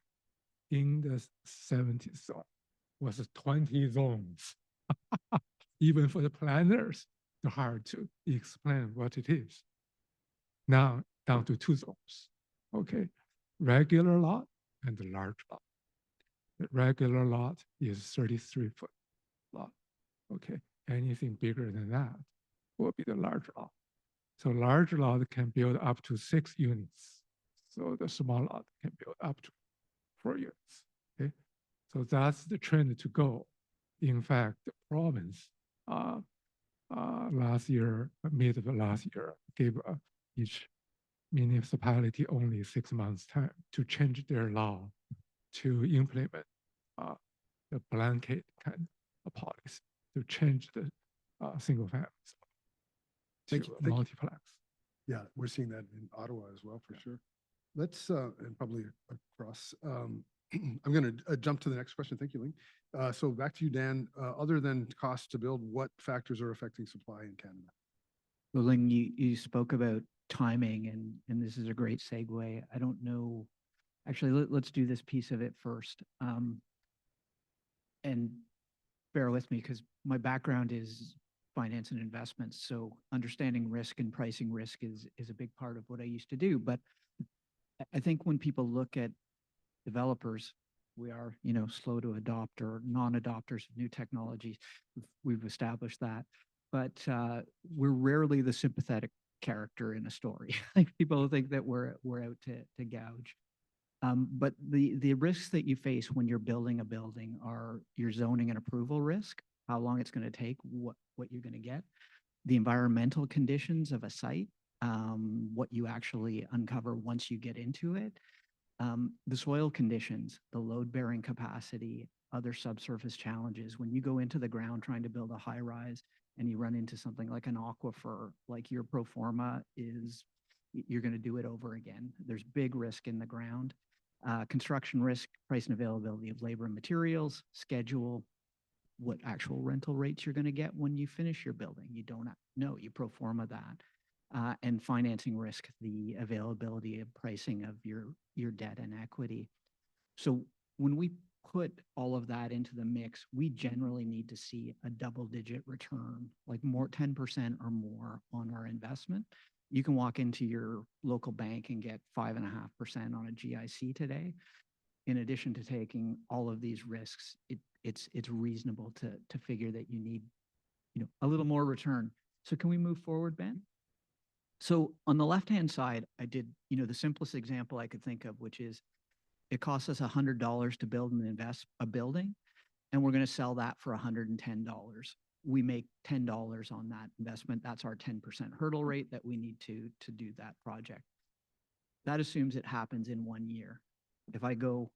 in the 70s zone was 20 zones. Even for the planners, it's hard to explain what it is. Now down to 2 zones. Okay, regular lot and the large lot. The regular lot is 33-foot lot. Okay, anything bigger than that will be the large lot. So large lot can build up to 6 units. So the small lot can build up to 4 units. Okay, so that's the trend to go. In fact, the province last year, mid of last year, gave each municipality only 6 months time to change their law to implement the blanket kind of policy to change the single families to multiplex. Yeah, we're seeing that in Ottawa as well, for sure. Let's, and probably across, I'm going to jump to the next question. Thank you, Ling. So back to you, Dan. Other than cost to build, what factors are affecting supply in Canada? Well, Ling, you spoke about timing, and this is a great segue. I don't know, actually, let's do this piece of it first. And bear with me because my background is finance and investments. So understanding risk and pricing risk is a big part of what I used to do. But I think when people look at developers, we are, slow to adopt or non-adopters of new technologies. We've established that. But we're rarely the sympathetic character in a story. Like people think that we're out to gouge. But the risks that you face when you're building a building are your zoning and approval risk, how long it's going to take, what you're going to get, the environmental conditions of a site, what you actually uncover once you get into it, The soil conditions, the load-bearing capacity, other subsurface challenges. When you go into the ground trying to build a high rise and you run into something like an aquifer, like your pro forma is, you're going to do it over again. There's big risk in the ground. Construction risk, price and availability of labor and materials, schedule, what actual rental rates you're going to get when you finish your building. You don't know, you pro forma that. And financing risk, the availability of pricing of your debt and equity. So when we put all of that into the mix, we generally need to see a double-digit return, like more 10% or more on our investment. You can walk into your local bank and get 5.5% on a GIC today. In addition to taking all of these risks, it's reasonable to figure that you need, a little more return. So can we move forward, Ben? So on the left-hand side, I did, the simplest example I could think of, which is it costs us $100 to build and invest a building, and we're going to sell that for $110. We make $10 on that investment. That's our 10% hurdle rate that we need to do that project. That assumes it happens in 1 year. If I go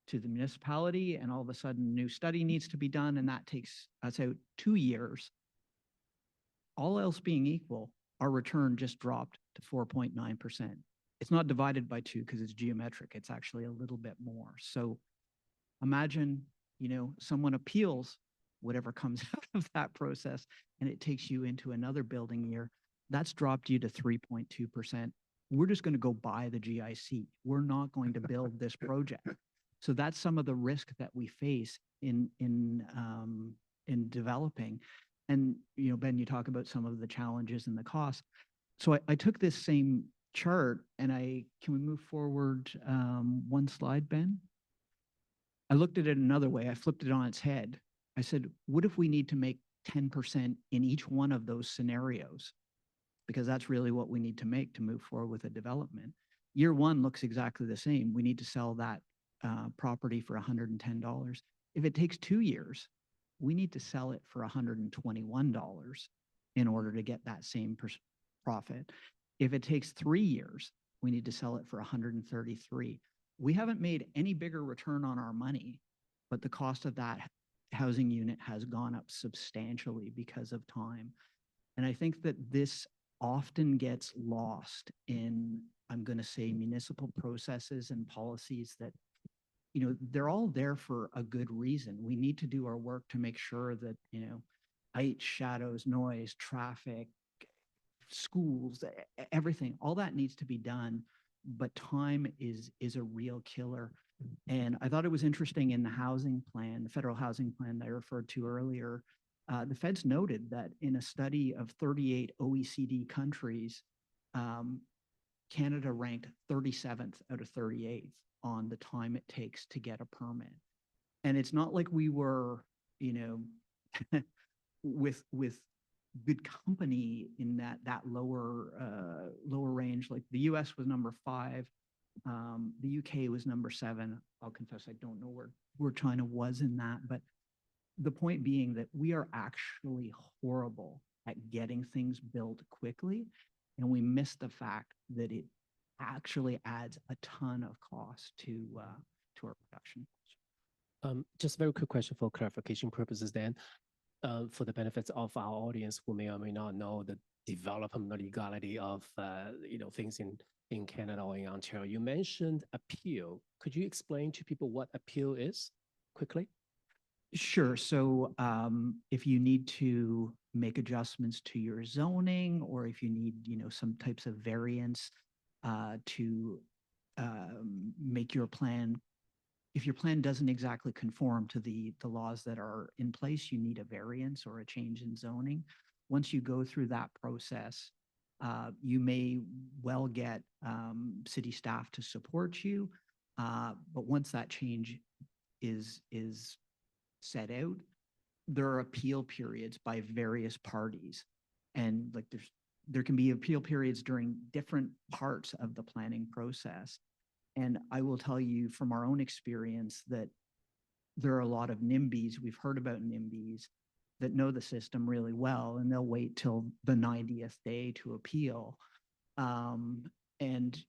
to the municipality and all of a sudden a new study needs to be done and that takes, let's say, 2 years, all else being equal, our return just dropped to 4.9%. It's not divided by 2 because it's geometric. It's actually a little bit more. So imagine, someone appeals whatever comes out of that process and it takes you into another building year. That's dropped you to 3.2%. We're just going to go buy the GIC. We're not going to build this project. So that's some of the risk that we face in developing. And, Ben, you talk about some of the challenges and the costs. So I took this same chart and can we move forward one slide, Ben? I looked at it another way. I flipped it on its head. I said, what if we need to make 10% in each one of those scenarios? Because that's really what we need to make to move forward with a development. Year one looks exactly the same. We need to sell that property for $110. If it takes 2 years, we need to sell it for $121 in order to get that same profit. If it takes 3 years, we need to sell it for $133. We haven't made any bigger return on our money, but the cost of that housing unit has gone up substantially because of time. And I think that this often gets lost in, I'm going to say, municipal processes and policies that, they're all there for a good reason. We need to do our work to make sure that, height, shadows, noise, traffic, schools, everything, all that needs to be done. But time is a real killer. And I thought it was interesting in the housing plan, the federal housing plan that I referred to earlier, the feds noted that in a study of 38 OECD countries, Canada ranked 37th out of 38th on the time it takes to get a permit. And it's not like we were, with good company in that lower range. Like the US was number 5, the UK was number 7. I'll confess I don't know where China was in that, but the point being that we are actually horrible at getting things built quickly, and we miss the fact that it actually adds a ton of cost to our production. Just a very quick question for clarification purposes then. For the benefits of our audience who may or may not know the development legality of things in Canada or in Ontario, you mentioned appeal. Could you explain to people what appeal is quickly? Sure. So if you need to make adjustments to your zoning, or if you need some types of variance to make your plan, if your plan doesn't exactly conform to the laws that are in place, you need a variance or a change in zoning. Once you go through that process, you may well get city staff to support you. But once that change is set out, there are appeal periods by various parties. And like there can be appeal periods during different parts of the planning process. And I will tell you from our own experience that there are a lot of NIMBYs, we've heard about NIMBYs, that know the system really well, and they'll wait till the 90th day to appeal. And,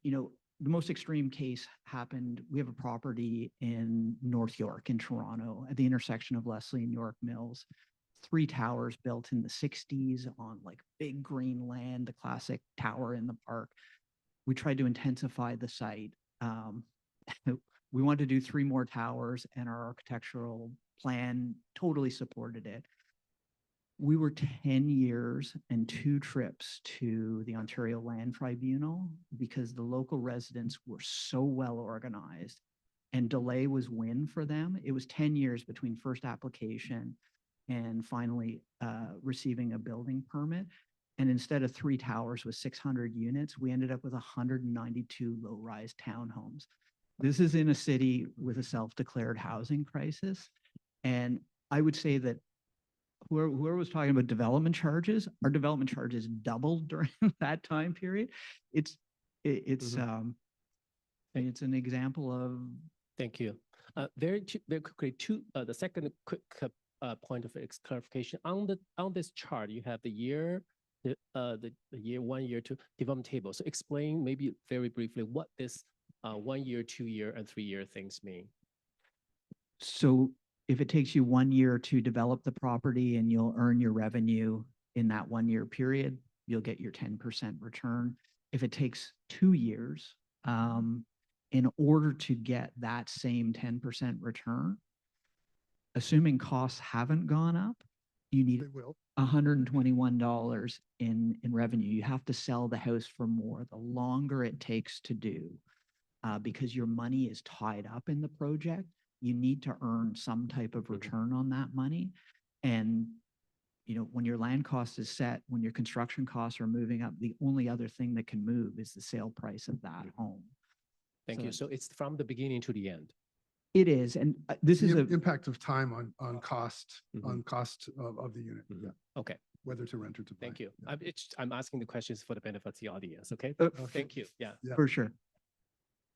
the most extreme case happened. We have a property in North York in Toronto at the intersection of Leslie and York Mills. 3 towers built in the 60s on like big green land, the classic tower in the park. We tried to intensify the site. We wanted to do 3 more towers, and our architectural plan totally supported it. We were 10 years and 2 trips to the Ontario Land Tribunal because the local residents were so well organized, and delay was win for them. It was 10 years between first application and finally receiving a building permit. And instead of 3 towers with 600 units, we ended up with 192 low-rise townhomes. This is in a city with a self-declared housing crisis. And I would say that whoever was talking about development charges, our development charges doubled during that time period. It's an example of. Thank you. Very quickly, the second quick point of clarification on this chart, you have the year, the year 1 year 2 development table. So explain maybe very briefly what this 1 year, 2 year, and 3 year things mean. So if it takes you 1 year to develop the property and you'll earn your revenue in that 1 year period, you'll get your 10% return. If it takes 2 years, in order to get that same 10% return, assuming costs haven't gone up, you need $121 in revenue. You have to sell the house for more the longer it takes to do, because your money is tied up in the project. You need to earn some type of return on that money. And when your land cost is set, when your construction costs are moving up, the only other thing that can move is the sale price of that home. Thank you. So it's from the beginning to the end. It is, and this is an impact of time on cost of the unit. Yeah. Okay. Whether to rent or to buy. Thank you. Yeah. I'm asking the questions for the benefit of the audience. Okay. Thank you. Yeah. For sure.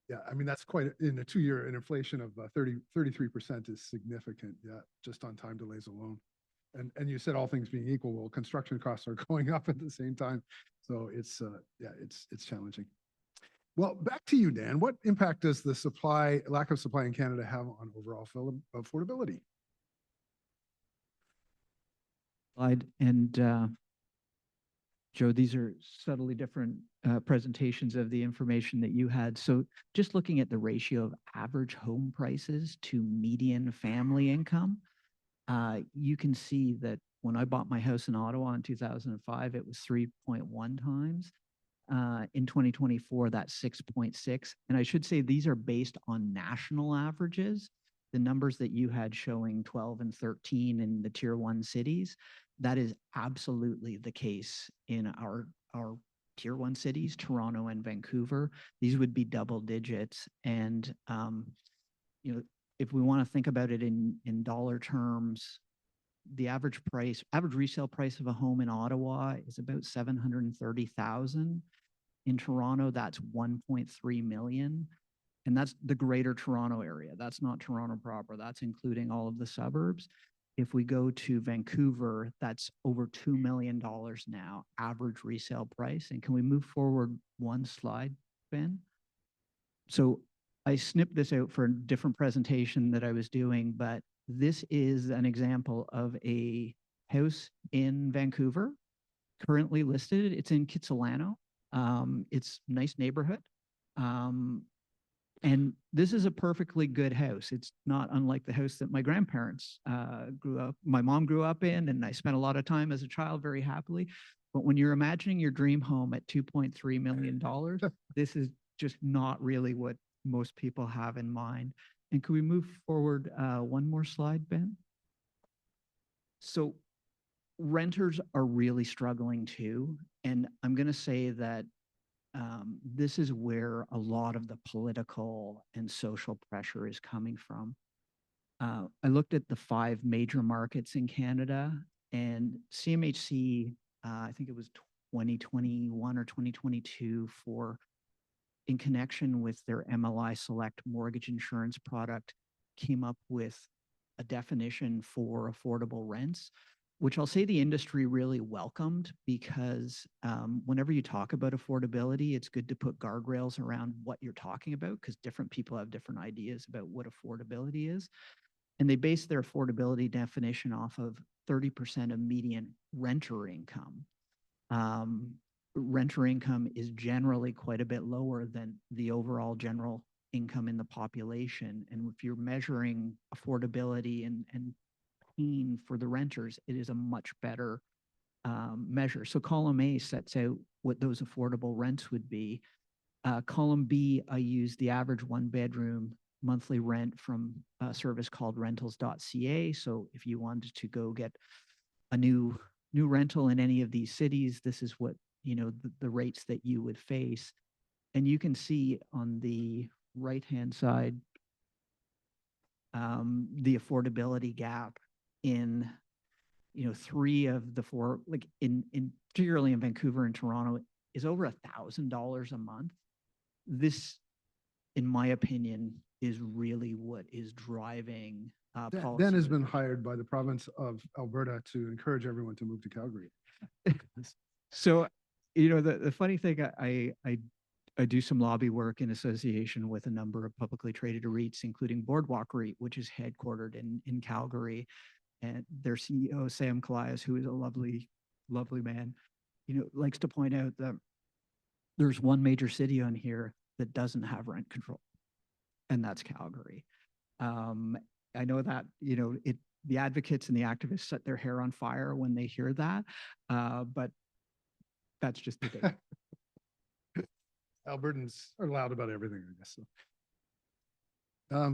Yeah, I mean, that's quite, in a 2 year, an inflation of 33% is significant, yeah, just on time delays alone. And you said all things being equal, well, construction costs are going up at the same time. So it's, it's challenging. Well, back to you, Dan. What impact does the lack of supply in Canada have on overall affordability? And Joe, these are subtly different presentations of the information that you had. So just looking at the ratio of average home prices to median family income, you can see that when I bought my house in Ottawa in 2005, it was 3.1 times. In 2024, that's 6.6. And I should say these are based on national averages. The numbers that you had showing 12 and 13 in the tier 1 cities, that is absolutely the case in our tier 1 cities, Toronto and Vancouver. These would be double digits. And, if we want to think about it in dollar terms, the average resale price of a home in Ottawa is about $730,000. In Toronto, that's 1.3 million. And that's the greater Toronto area. That's not Toronto proper. That's including all of the suburbs. If we go to Vancouver, that's over $2 million now, average resale price. And can we move forward one slide, Ben? So I snipped this out for a different presentation that I was doing, but this is an example of a house in Vancouver, currently listed. It's in Kitsilano. It's a nice neighborhood. And this is a perfectly good house. It's not unlike the house that my grandparents my mom grew up in, and I spent a lot of time as a child very happily. But when you're imagining your dream home at $2.3 million, this is just not really what most people have in mind. And could we move forward one more slide, Ben? So renters are really struggling too. And I'm going to say that this is where a lot of the political and social pressure is coming from. I looked at the 5 major markets in Canada, and CMHC, I think it was 2021 or 2022, in connection with their MLI Select mortgage insurance product, came up with a definition for affordable rents. which I'll say the industry really welcomed because whenever you talk about affordability, it's good to put guardrails around what you're talking about because different people have different ideas about what affordability is. And they base their affordability definition off of 30% of median renter income. Renter income is generally quite a bit lower than the overall general income in the population. And if you're measuring affordability and pain for the renters, it is a much better measure. So column A sets out what those affordable rents would be. Column B, I use the average one bedroom monthly rent from a service called rentals.ca. So if you wanted to go get a new rental in any of these cities, this is what, you know, the rates that you would face. And you can see on the right-hand side, the affordability gap in, you know, 3 of the 4, like in particularly in Vancouver and Toronto, is over $1,000 a month. This, in my opinion, is really what is driving policy. Dan has been hired by the province of Alberta to encourage everyone to move to Calgary. So, you know, the funny thing, I do some lobby work in association with a number of publicly traded REITs, including Boardwalk REIT, which is headquartered in Calgary. And their CEO, Sam Kalias, who is a lovely, lovely man, you know, likes to point out that there's one major city on here that doesn't have rent control, and that's Calgary. I know that, you know, the advocates and the activists set their hair on fire when they hear that, but that's just the data. Albertans are loud about everything, I guess. So.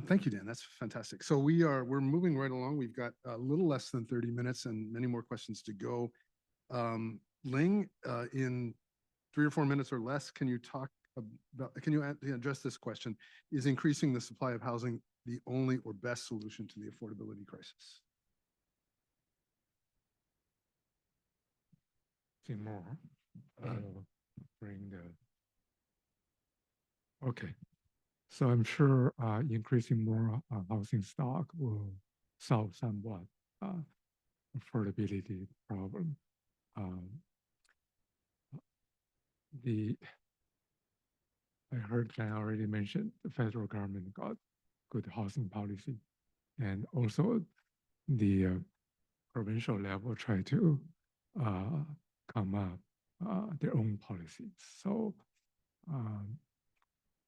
Thank you, Dan. That's fantastic. So we're moving right along. We've got a little less than 30 minutes and many more questions to go. Ling, in 3 or 4 minutes or less, can you address this question? Is increasing the supply of housing the only or best solution to the affordability crisis? See more. Bring the. Okay. So I'm sure increasing more housing stock will solve somewhat affordability problem. I heard Ken already mentioned the federal government got good housing policy, and also the provincial level try to come up their own policies. So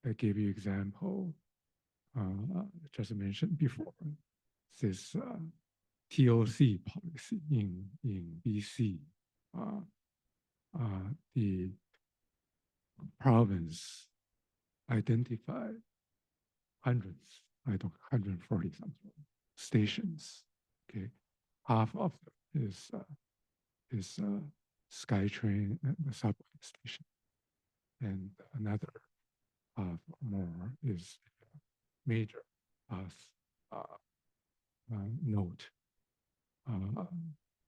I gave you example, just mentioned before, this TOC policy in BC. The province identified hundreds, 140 something stations. Okay, half of them is SkyTrain and the subway station, and another half more is major bus node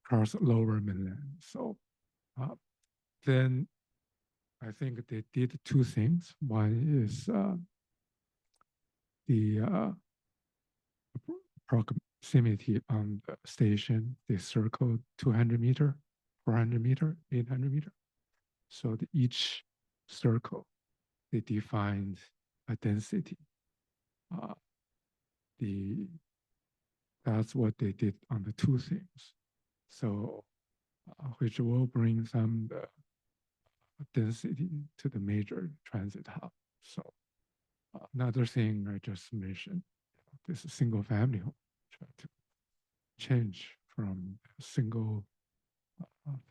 across lower mainland. So then I think they did 2 things. One is the proximity on the station. They circled 200 meter, 400 meter, 800 meter. So each circle, they defined a density. That's what they did on the 2 things. So which will bring some density to the major transit hub. So another thing I just mentioned, this single family home, try to change from single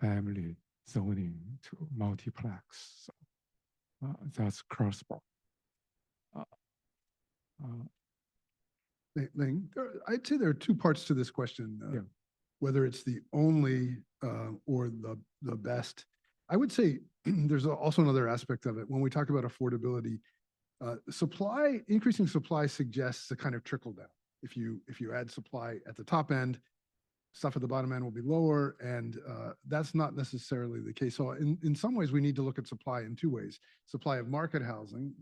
family zoning to multiplex. So that's cross-border. I'd say there are 2 parts to this question. Yeah. Whether it's the only or the best. I would say there's also another aspect of it. When we talk about affordability, increasing supply suggests a kind of trickle down. If you add supply at the top end, stuff at the bottom end will be lower, and that's not necessarily the case. So in some ways, we need to look at supply in 2 ways: supply of market housing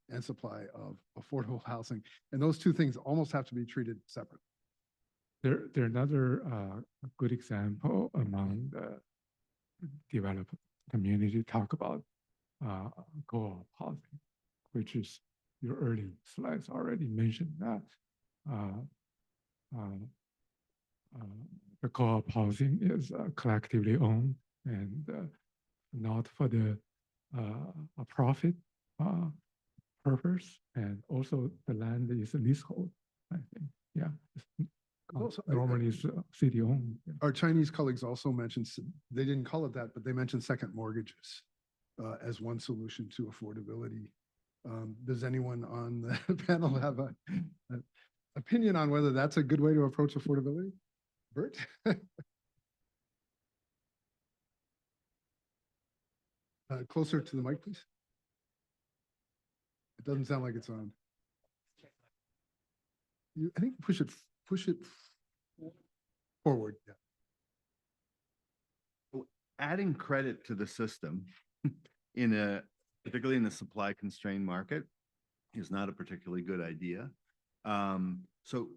and supply of affordable housing. And those 2 things almost have to be treated separately. They're another good example among the developed community talk about co-op housing, which is your early slides already mentioned that the co-op housing is collectively owned and not for the a profit purpose, and also the land is a leasehold. I think, yeah. Also, Normally it's city owned. Yeah. Our Chinese colleagues also mentioned, they didn't call it that, but they mentioned second mortgages as one solution to affordability. Does anyone on the panel have a opinion on whether that's a good way to approach affordability? Bert? Closer to the mic, please. It doesn't sound like it's on. I think push it forward. Yeah. Adding credit to the system particularly in a supply constrained market is not a particularly good idea. So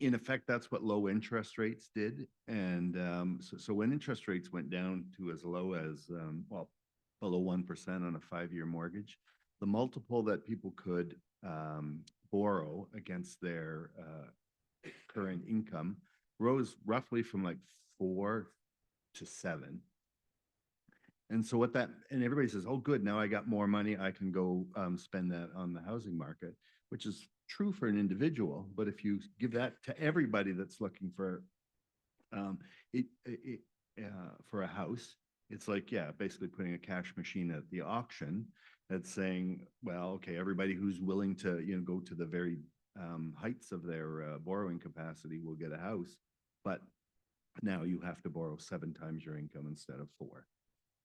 in effect, that's what low interest rates did. And so when interest rates went down to as low as, well, below 1% on a 5-year mortgage, the multiple that people could borrow against their current income rose roughly from like 4 to 7. And so and everybody says, oh, good, now I got more money, I can go spend that on the housing market, which is true for an individual. But if you give that to everybody that's looking for for a house, it's like, yeah, basically putting a cash machine at the auction that's saying, well, okay, everybody who's willing to, go to the very heights of their borrowing capacity will get a house. But now you have to borrow 7 times your income instead of 4.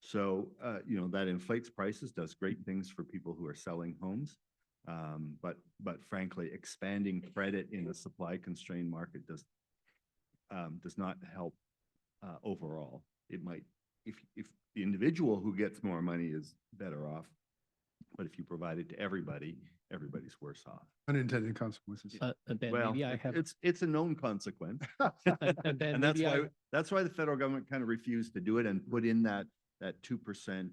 So, that inflates prices, does great things for people who are selling homes. But frankly, expanding credit in a supply constrained market does not help overall. It might, if the individual who gets more money is better off, but if you provide it to everybody, everybody's worse off. Unintended consequences. Ben, Well, maybe I have, it's a known consequence. and Ben, And maybe that's why the federal government kind of refused to do it and put in that 2%,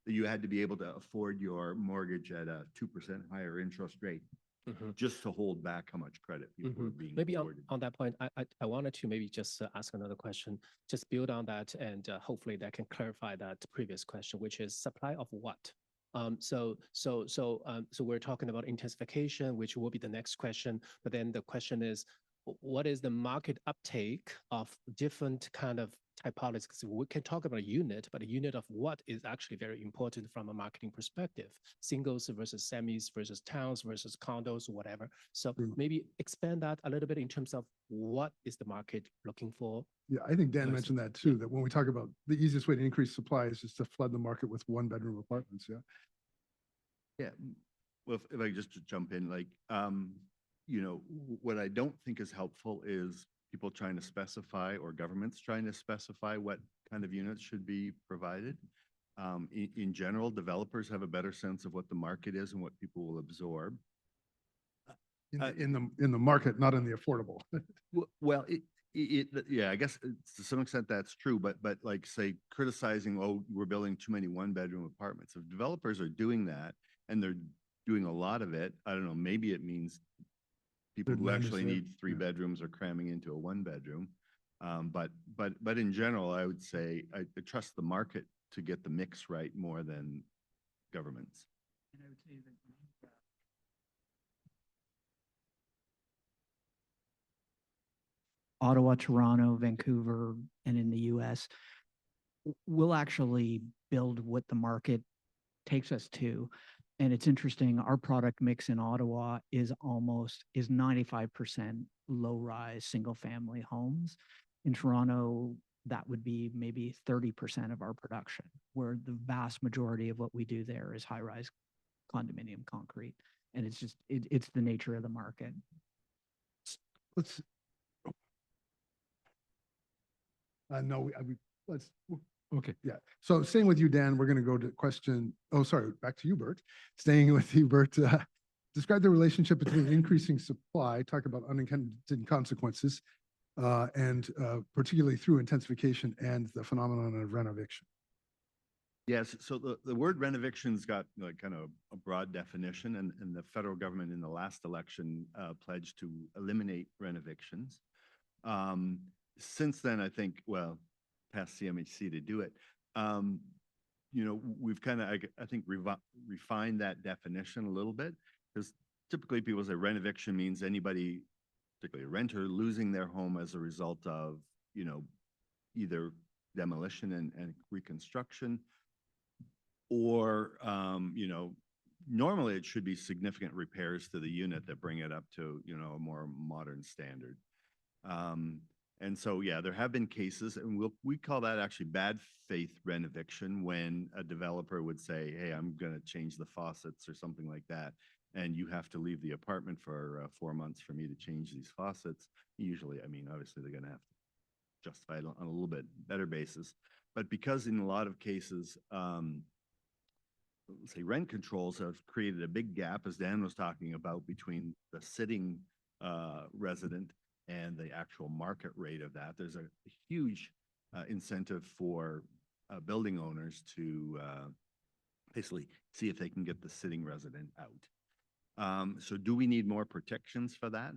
that you had to be able to afford your mortgage at a 2% higher interest rate, just to hold back how much credit people were being maybe afforded. on that point, I wanted to maybe just ask another question, just build on that, and hopefully that can clarify that previous question, which is supply of what? So we're talking about intensification, which will be the next question. But then the question is, what is the market uptake of different kind of typologies? Because we can talk about a unit, but a unit of what is actually very important from a marketing perspective: singles versus semis versus towns versus condos, whatever. So maybe expand that a little bit in terms of what is the market looking for. Yeah, I think Dan mentioned that too, that when we talk about the easiest way to increase supply is just to flood the market with 1-bedroom apartments. Yeah. Yeah. Well, if I just jump in, like, what I don't think is helpful is people trying to specify, or governments trying to specify, what kind of units should be provided. In general, developers have a better sense of what the market is and what people will absorb. In the market, not in the affordable. Well, yeah, I guess to some extent that's true, but like, say, criticizing, oh, we're building too many 1-bedroom apartments. If developers are doing that and they're doing a lot of it, I don't know, maybe it means people who actually need 3 bedrooms are cramming into a 1-bedroom. But in general, I would say I trust the market to get the mix right more than governments. And I would say that Ottawa, Toronto, Vancouver, and in the US, we'll actually build what the market takes us to. And it's interesting, our product mix in Ottawa is 95% low-rise single-family homes. In Toronto, that would be maybe 30% of our production, where the vast majority of what we do there is high-rise condominium concrete. And it's just, it's the nature of the market. Okay, yeah. So staying with you, Dan, we're going to go to question. Oh, sorry, back to you, Bert. Staying with you, Bert. describe the relationship between increasing supply, talk about unintended consequences, and particularly through intensification and the phenomenon of rent eviction. Yes, so the word renoviction's got like kind of a broad definition, and the federal government in the last election pledged to eliminate renovictions. Since then, I think, well, past CMHC to do it, you know, we've kind of, I think, refined that definition a little bit, because typically people say renoviction means anybody, particularly a renter, losing their home as a result of, you know, either demolition and reconstruction, or, you know, normally it should be significant repairs to the unit that bring it up to, you know, a more modern standard. And so, yeah, there have been cases, and we call that actually bad faith renoviction, when a developer would say, hey, I'm going to change the faucets or something like that, and you have to leave the apartment for 4 months for me to change these faucets. Usually, I mean, obviously they're going to have to justify it on a little bit better basis. But because in a lot of cases, say rent controls have created a big gap, as Dan was talking about, between the sitting resident and the actual market rate of that. There's a huge incentive for building owners to basically see if they can get the sitting resident out. So do we need more protections for that?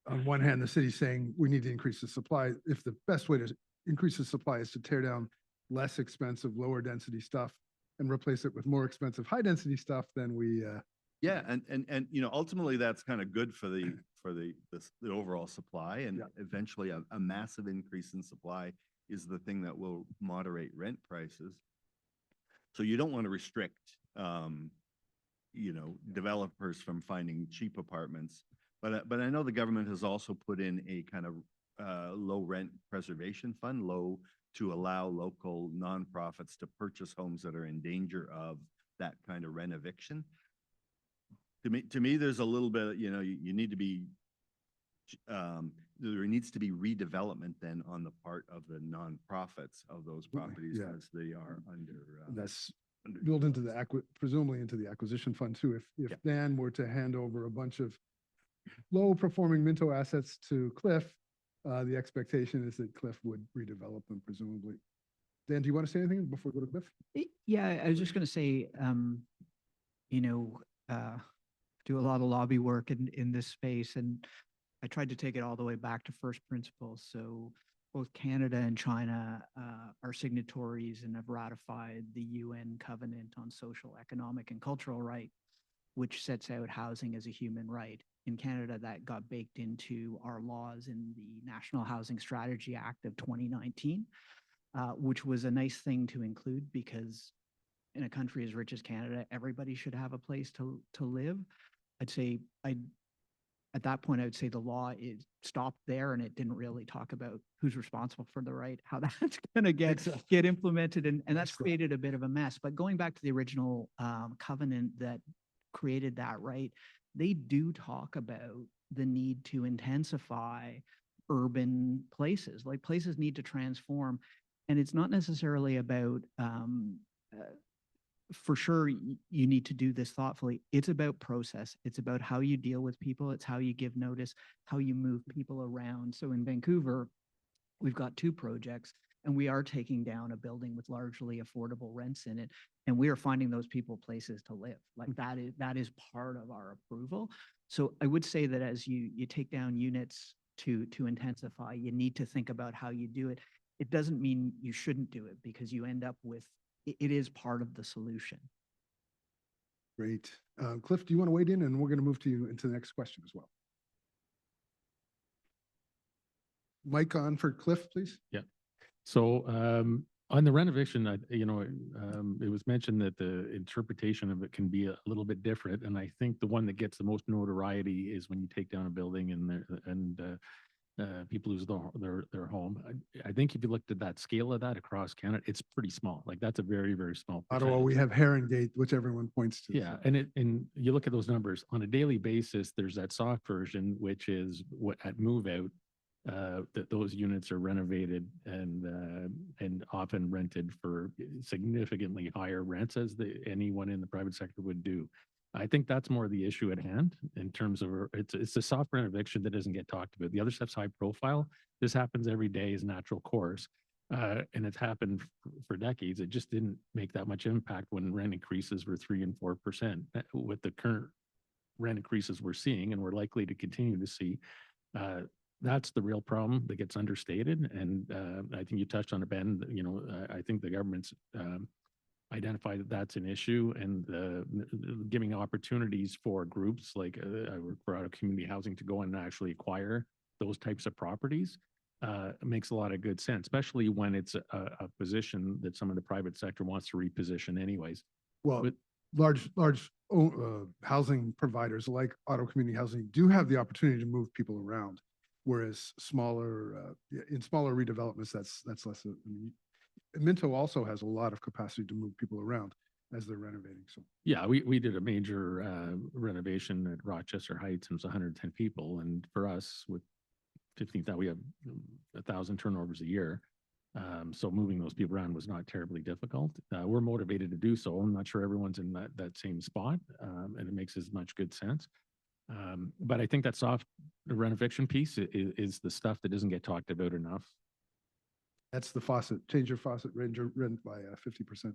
On one hand, the city's saying we need to increase the supply. If the best way to increase the supply is to tear down less expensive, lower density stuff and replace it with more expensive, high density stuff, then we yeah, and you know, ultimately that's kind of good for the overall supply, and eventually a massive increase in supply is the thing that will moderate rent prices. So you don't want to restrict, you know, developers from finding cheap apartments, but I know the government has also put in a kind of low rent preservation fund, to allow local nonprofits to purchase homes that are in danger of that kind of renoviction. To me, there's a little bit, you know, you need to be, there needs to be redevelopment then on the part of the nonprofits of those properties, as they are under. That's built into the presumably into the acquisition fund too. If Dan were to hand over a bunch of low performing Minto assets to Cliff, the expectation is that Cliff would redevelop them presumably. Dan, do you want to say anything before we go to Cliff? Yeah, I was just going to say, you know, do a lot of lobby work in this space, and I tried to take it all the way back to first principles. So both Canada and China are signatories and have ratified the UN Covenant on Social, Economic, and Cultural Right, which sets out housing as a human right. In Canada, that got baked into our laws in the National Housing Strategy Act of 2019, which was a nice thing to include, because in a country as rich as Canada, everybody should have a place to live. At that point, I would say the law is stopped there, and it didn't really talk about who's responsible for the right, how that's going to get implemented, and that's created a bit of a mess. But going back to the original covenant that created that right, they do talk about the need to intensify urban places. Like, places need to transform, and it's not necessarily about for sure, you need to do this thoughtfully. It's about process. It's about how you deal with people. It's how you give notice, how you move people around. So in Vancouver, we've got 2 projects, and we are taking down a building with largely affordable rents in it, and we are finding those people places to live. Like, that is part of our approval. So I would say that as you take down units to intensify, you need to think about how you do it. It doesn't mean you shouldn't do it, because you end up with, it is part of the solution. Great. Cliff, do you want to wade in? And we're going to move to you into the next question as well. Mic on for Cliff, please. Yeah. So on the renovation, you know, it was mentioned that the interpretation of it can be a little bit different. And I think the one that gets the most notoriety is when you take down a building and people lose their home. I think if you looked at that scale of that across Canada, it's pretty small. Like, that's a very, very small percentage. Ottawa, we have Herringate, which everyone points to. Yeah, so. And you look at those numbers on a daily basis. There's that soft version, which is what at move out, that those units are renovated and often rented for significantly higher rents as anyone in the private sector would do. I think that's more the issue at hand in terms of it's the soft renovation that doesn't get talked about. The other stuff's high profile. This happens every day as natural course. And it's happened for decades. It just didn't make that much impact when rent increases were 3 and 4%. With the current rent increases we're seeing and we're likely to continue to see, that's the real problem that gets understated. And I think you touched on it, Ben. You know, I think the government's identified that that's an issue, and giving opportunities for groups like I work for Ottawa Community Housing to go in and actually acquire those types of properties makes a lot of good sense, especially when it's a position that some of the private sector wants to reposition anyways. Well, But- large housing providers like Ottawa Community Housing do have the opportunity to move people around, whereas in smaller redevelopments, that's less. I mean, Minto also has a lot of capacity to move people around as they're renovating. So Yeah, we did a major renovation at Rochester Heights, and it was 110 people. And for us, with 15,000, we have 1,000 turnovers a year. So moving those people around was not terribly difficult. We're motivated to do so. I'm not sure everyone's in that same spot, and it makes as much good sense. But I think that soft renovation piece is the stuff that doesn't get talked about enough. that's the faucet, change your faucet rent by 50%.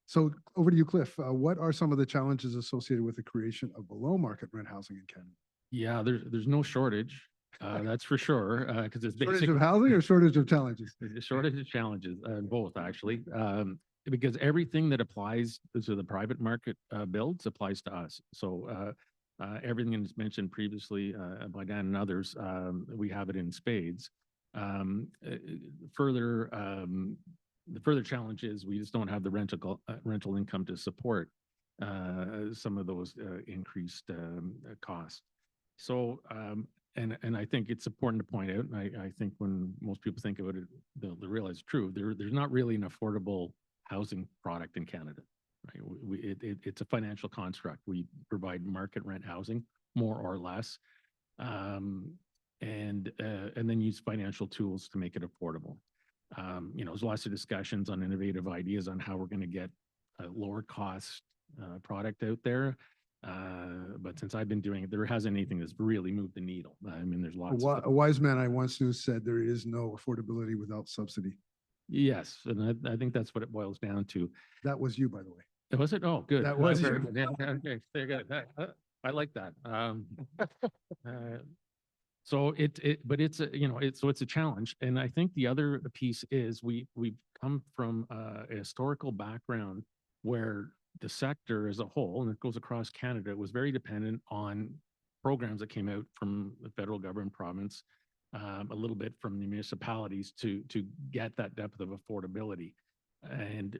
So over to you, Cliff. What are some of the challenges associated with the creation of below market rent housing in Canada? Yeah, there's no shortage. That's for sure, because it's Shortage basic. of housing or shortage of challenges? A shortage of challenges, both actually, because everything that applies to the private market builds applies to us. So everything that's mentioned previously by Dan and others, we have it in spades. The further challenge is we just don't have the rental income to support some of those increased costs. So and I think it's important to point out, and I think when most people think about it, they'll realize it's true. There's not really an affordable housing product in Canada, right? It's a financial construct. We provide market rent housing, more or less, and then use financial tools to make it affordable. You know, there's lots of discussions on innovative ideas on how we're going to get a lower cost product out there. But since I've been doing it, there hasn't anything that's really moved the needle. I mean, there's lots of A wise man I once knew said there is no affordability without subsidy. Yes, and I think that's what it boils down to. That was you, by the way. Was it? Oh, good. That was Very you. good. Yeah, okay, very good. I like that. So but it's a, you know, it's a challenge. And I think the other piece is we've come from a historical background where the sector as a whole, and it goes across Canada, was very dependent on programs that came out from the federal government, province, a little bit from the municipalities to get that depth of affordability. And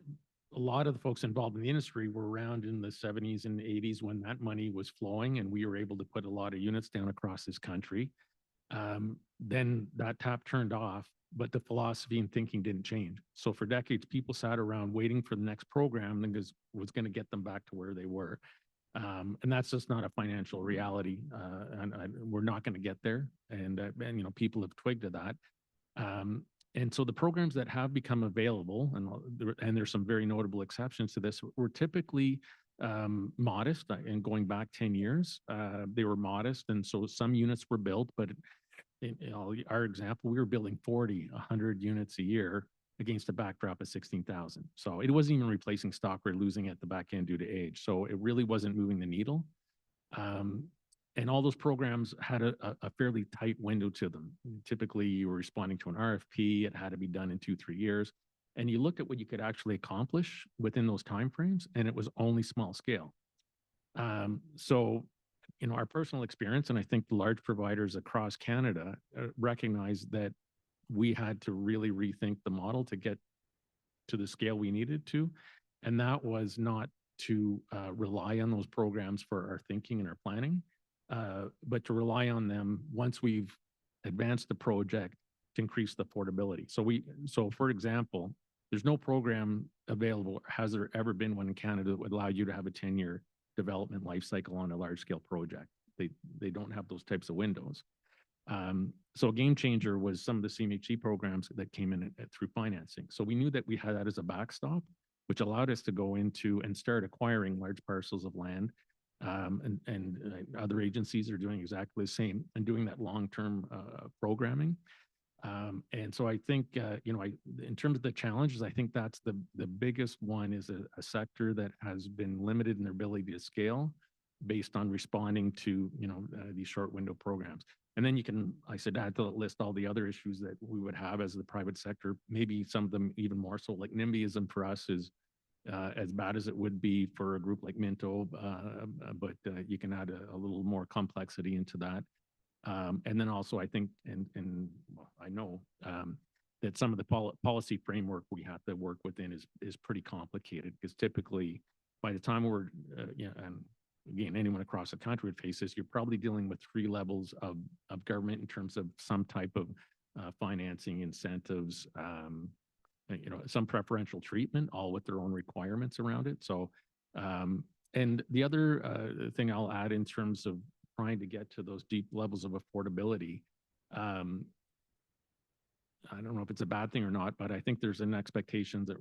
a lot of the folks involved in the industry were around in the 70s and 80s when that money was flowing and we were able to put a lot of units down across this country. Then that tap turned off, but the philosophy and thinking didn't change. So for decades, people sat around waiting for the next program that was going to get them back to where they were. And that's just not a financial reality. And we're not going to get there. And you know, people have twigged to that. And so the programs that have become available, and there's some very notable exceptions to this, were typically modest. And going back 10 years, they were modest. And so some units were built, but in our example, we were building 100 units a year against a backdrop of 16,000. So it wasn't even replacing stock we're losing at the back end due to age. So it really wasn't moving the needle. And all those programs had a fairly tight window to them. Typically, you were responding to an RFP. It had to be done in 2-3 years. And you look at what you could actually accomplish within those timeframes, and it was only small scale. So, you know, our personal experience, and I think the large providers across Canada recognize that we had to really rethink the model to get to the scale we needed to. And that was not to rely on those programs for our thinking and our planning, but to rely on them once we've advanced the project to increase the affordability. So for example, there's no program available, has there ever been one in Canada that would allow you to have a 10-year development life cycle on a large scale project. They don't have those types of windows. So a game changer was some of the CMHC programs that came in through financing. So we knew that we had that as a backstop, which allowed us to go into and start acquiring large parcels of land Other agencies are doing exactly the same and doing that long-term programming. And so I think, in terms of the challenges, I think that's the biggest one is a sector that has been limited in their ability to scale based on responding to, these short window programs. And then you can, I said, add to the list all the other issues that we would have as the private sector, maybe some of them even more so, like NIMBYism for us is as bad as it would be for a group like Minto, but you can add a little more complexity into that. And then also I think, well, I know that some of the policy framework we have to work within is pretty complicated because typically by the time we're, and again, anyone across the country would face this, you're probably dealing with 3 levels of government in terms of some type of financing incentives, some preferential treatment, all with their own requirements around it. So, and the other thing I'll add in terms of trying to get to those deep levels of affordability, I don't know if it's a bad thing or not, but I think there's an expectation that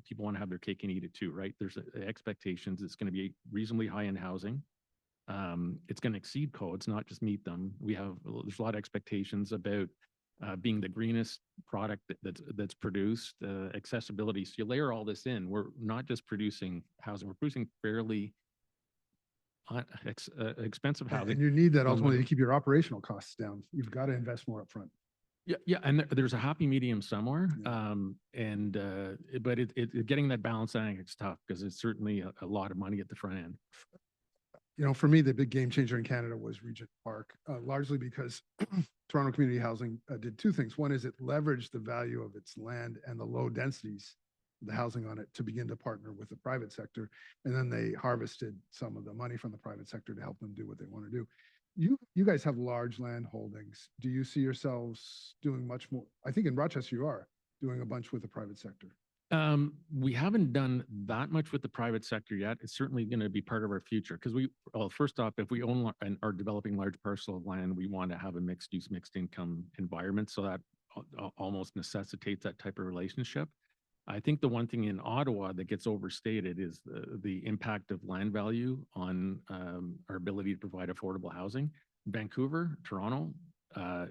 people want to have their cake and eat it too, right? There's expectations it's going to be reasonably high-end housing. It's going to exceed codes, not just meet them. There's a lot of expectations about being the greenest product that's produced, accessibility. So you layer all this in, we're not just producing housing, we're producing fairly expensive housing. And you need that ultimately to keep your operational costs down. You've got to invest more upfront. Yeah, and there's a happy medium somewhere, Yeah. But getting that balance, I think it's tough because it's certainly a lot of money at the front end. For me, the big game changer in Canada was Regent Park, largely because Toronto Community Housing did 2 things. One is it leveraged the value of its land and the low densities, the housing on it, to begin to partner with the private sector. And then they harvested some of the money from the private sector to help them do what they want to do. You guys have large land holdings. Do you see yourselves doing much more? I think in Rochester you are doing a bunch with the private sector. We haven't done that much with the private sector yet. It's certainly going to be part of our future because first off, if we own and are developing large parcel of land, we want to have a mixed use, mixed income environment. So that almost necessitates that type of relationship. I think the one thing in Ottawa that gets overstated is the impact of land value on our ability to provide affordable housing. Vancouver, Toronto,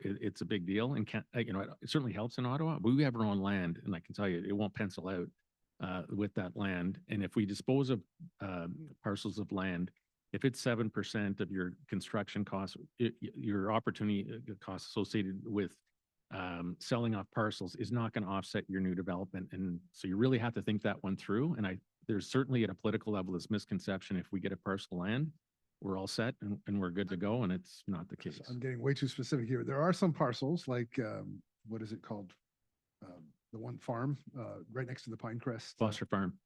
it's a big deal, and it certainly helps in Ottawa. But we have our own land, and I can tell you, it won't pencil out with that land. And if we dispose of parcels of land, if it's 7% of your construction costs, your opportunity costs associated with selling off parcels is not going to offset your new development. And so you really have to think that one through. And there's certainly at a political level this misconception, if we get a parcel of land, we're all set and we're good to go. And it's not the case. I'm getting way too specific here. There are some parcels like, what is it called? The one farm right next to the Pinecrest. Foster Farm.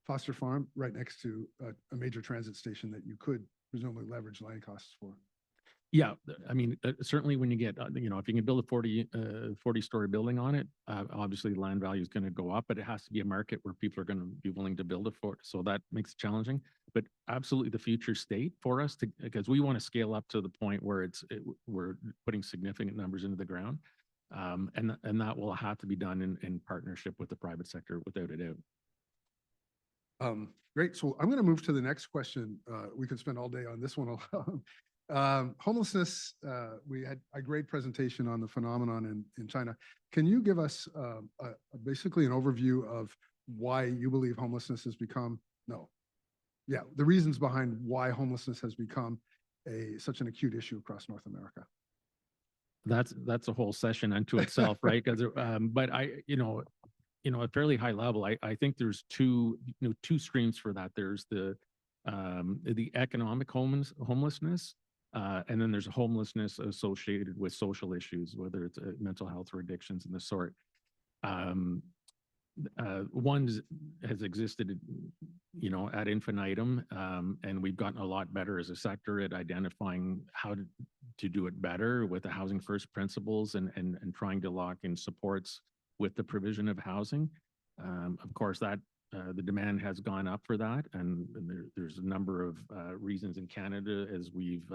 Foster Farm, right next to a major transit station that you could presumably leverage land costs for. Yeah, I mean, certainly when you get, if you can build a 40-story building on it, obviously land value is going to go up, but it has to be a market where people are going to be willing to build it for it. So that makes it challenging, but absolutely the future state for us because we want to scale up to the point where we're putting significant numbers into the ground. And that will have to be done in partnership with the private sector without a doubt. Great. So I'm going to move to the next question. We could spend all day on this one alone. Homelessness, we had a great presentation on the phenomenon in China. Can you give us basically an overview of why you believe homelessness has become, the reasons behind why homelessness has become such an acute issue across North America? That's a whole session unto itself, right? Because, but at fairly high level, I think there's two streams for that. There's the economic homelessness, and then there's homelessness associated with social issues, whether it's mental health or addictions and the sort. One has existed, ad infinitum, and we've gotten a lot better as a sector at identifying how to do it better with the housing first principles and trying to lock in supports with the provision of housing. Of course, that the demand has gone up for that, and there's a number of reasons in Canada as we've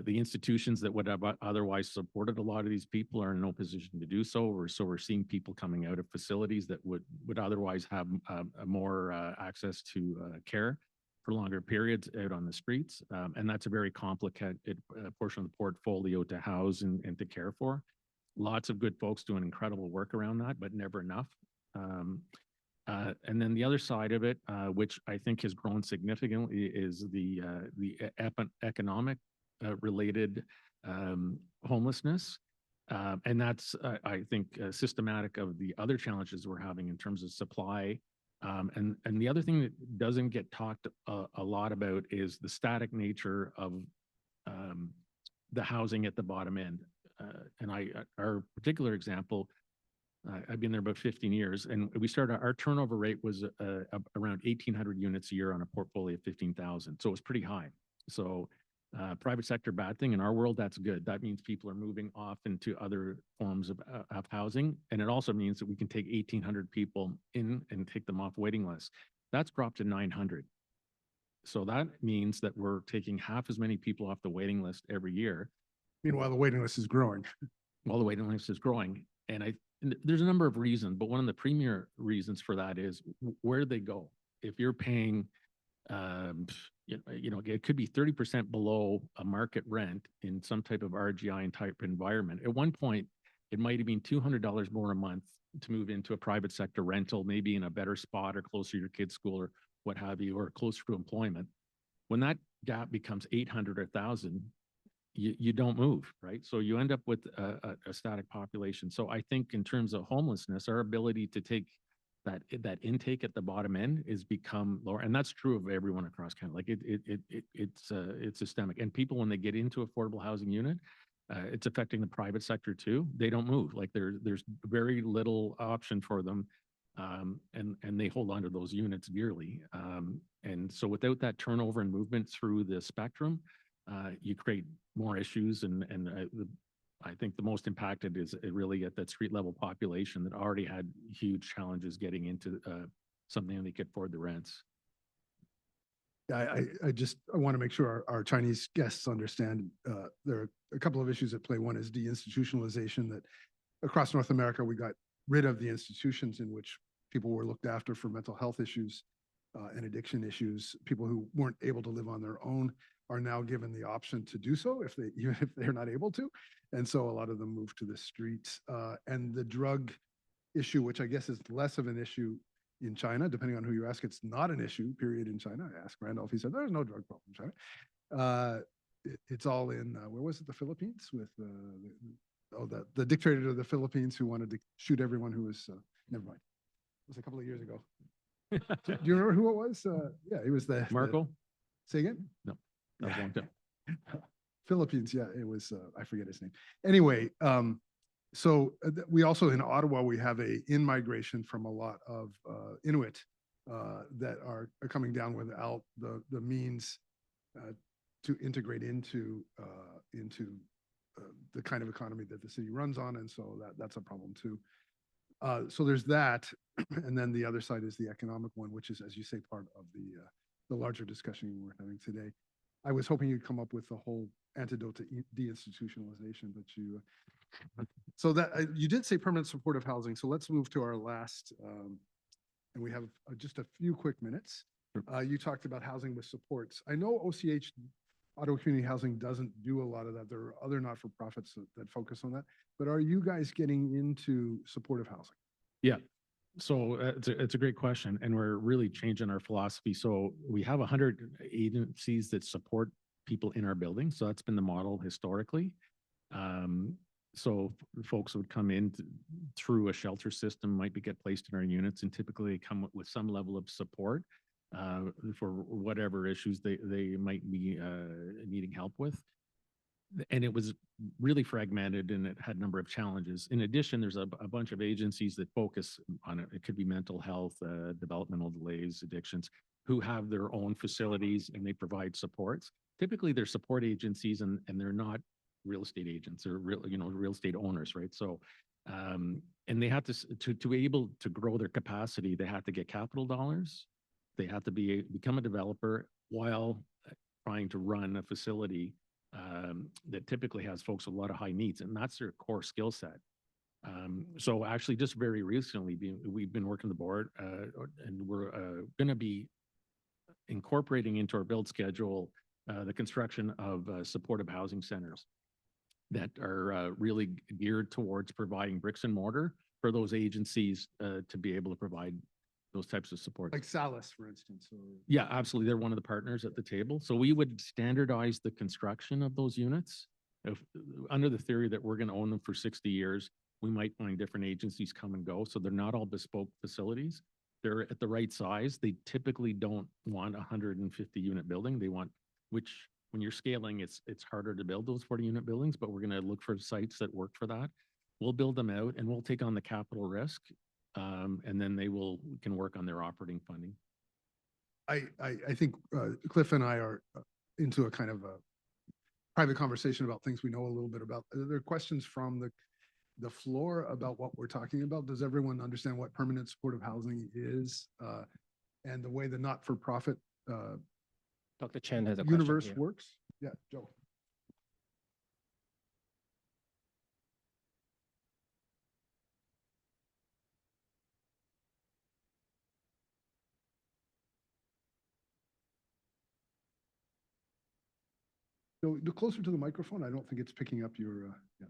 the institutions that would have otherwise supported a lot of these people are in no position to do so. So we're seeing people coming out of facilities that would otherwise have more access to care. for longer periods out on the streets. And that's a very complicated portion of the portfolio to house and to care for. Lots of good folks doing incredible work around that, but never enough. And then the other side of it, which I think has grown significantly, is the economic related homelessness. And that's, I think, systematic of the other challenges we're having in terms of supply. And the other thing that doesn't get talked a lot about is the static nature of the housing at the bottom end. And our particular example, I've been there about 15 years, and we started, our turnover rate was around 1,800 units a year on a portfolio of 15,000. So it was pretty high. So private sector, bad thing. In our world, that's good. That means people are moving off into other forms of housing. And it also means that we can take 1,800 people in and take them off waiting lists. That's dropped to 900. So that means that we're taking half as many people off the waiting list every year. Meanwhile, the waiting list is growing. While the waiting list is growing. And there's a number of reasons, but one of the premier reasons for that is where they go. If you're paying, it could be 30% below a market rent in some type of RGI and type environment. At one point, it might have been $200 more a month to move into a private sector rental, maybe in a better spot or closer to your kid's school or what have you, or closer to employment. When that gap becomes 800 or 1,000, you don't move, right? So you end up with a static population. So I think in terms of homelessness, our ability to take that intake at the bottom end is become lower, and that's true of everyone across Canada. Like it's systemic. And people, when they get into affordable housing unit, it's affecting the private sector too. They don't move. Like there's very little option for them, and they hold on to those units dearly. And so without that turnover and movement through the spectrum, you create more issues, and I think the most impacted is really at that street level population that already had huge challenges getting into something they could afford the rents. I want to make sure our Chinese guests understand there are a couple of issues at play. One is deinstitutionalization, that across North America, we got rid of the institutions in which people were looked after for mental health issues and addiction issues. People who weren't able to live on their own are now given the option to do so even if they're not able to. And so a lot of them move to the streets. And the drug issue, which I guess is less of an issue in China, depending on who you ask, it's not an issue, period, in China. I asked Randolph, he said, there's no drug problem in China. It's all in, where was it, the Philippines? With the dictator of the Philippines who wanted to shoot everyone who was, never mind. It was a couple of years ago. Do you remember who it was? Yeah, he was Marco? Say again? No. That was a long time. Philippines, yeah, it was, I forget his name. Anyway, so we also in Ottawa, we have a in-migration from a lot of Inuit that are coming down without the means to integrate into the kind of economy that the city runs on. And so that's a problem too. So there's that. And then the other side is the economic one, which is, as you say, part of the larger discussion we're having today. I was hoping you'd come up with the whole antidote to deinstitutionalization, but you, so that you did say permanent supportive housing. So let's move to our last, and we have just a few quick minutes. You talked about housing with supports. I know OCH, Ottawa Community Housing, doesn't do a lot of that. There are other not-for-profits that focus on that, but are you guys getting into supportive housing? Yeah. So it's a great question, and we're really changing our philosophy. So we have 100 agencies that support people in our building. So that's been the model historically. So folks would come in through a shelter system, might get placed in our units, and typically come with some level of support for whatever issues they might be needing help with. And it was really fragmented, and it had a number of challenges. In addition, there's a bunch of agencies that focus on it. It could be mental health, developmental delays, addictions, who have their own facilities and they provide supports. Typically, they're support agencies, and they're not real estate agents or real estate owners, right? So, and they have to be able to grow their capacity. They have to get capital dollars. They have to become a developer while trying to run a facility that typically has folks with a lot of high needs, and that's their core skill set. So actually, just very recently, we've been working the board, and we're going to be incorporating into our build schedule the construction of supportive housing centers that are really geared towards providing bricks and mortar for those agencies to be able to provide those types of support. Like Salis, for instance. Or... Yeah, absolutely. They're one of the partners at the table. So we would standardize the construction of those units. If under the theory that we're going to own them for 60 years, we might find different agencies come and go. So they're not all bespoke facilities. They're at the right size. They typically don't want a 150 unit building. They want, which when you're scaling, it's harder to build those 40 unit buildings, but we're going to look for sites that work for that. We'll build them out and we'll take on the capital risk. And then we can work on their operating funding. I think Cliff and I are into a kind of a private conversation about things we know a little bit about. Are there questions from the floor about what we're talking about? Does everyone understand what permanent supportive housing is and the way the not-for-profit Dr. Chen has a universe question here. works? Yeah, Joe. So closer to the microphone. I don't think it's picking up your. Yeah.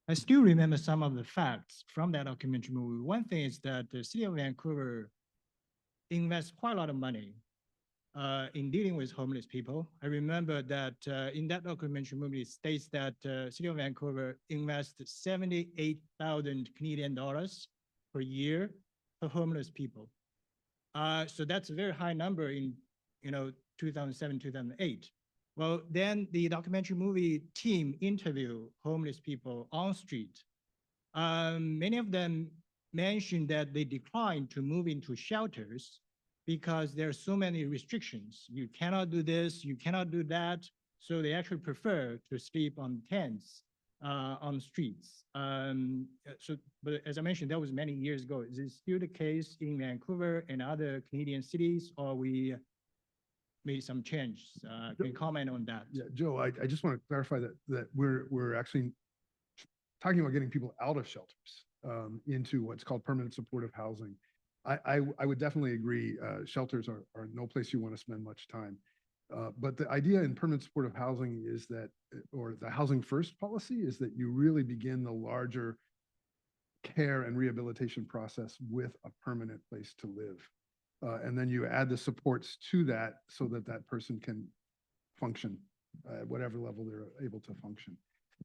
I still remember some of the facts from that documentary movie. One thing is that the city of Vancouver invests quite a lot of money in dealing with homeless people. I remember that in that documentary movie, it states that city of Vancouver invests 78,000 Canadian dollars per year for homeless people. So that's a very high number in 2007, 2008. Well, then the documentary movie team interviewed homeless people on street. Many of them mentioned that they declined to move into shelters because there are so many restrictions. You cannot do this, you cannot do that. So they actually prefer to sleep on tents on the streets. But as I mentioned, that was many years ago. Is it still the case in Vancouver and other Canadian cities, or we made some change? Can you comment on that? Yeah, Joe, I just want to clarify that we're actually talking about getting people out of shelters into what's called permanent supportive housing. I would definitely agree. Shelters are no place you want to spend much time. But the idea in permanent supportive housing is that, or the housing first policy is that you really begin the larger care and rehabilitation process with a permanent place to live. And then you add the supports to that so that that person can function at whatever level they're able to function.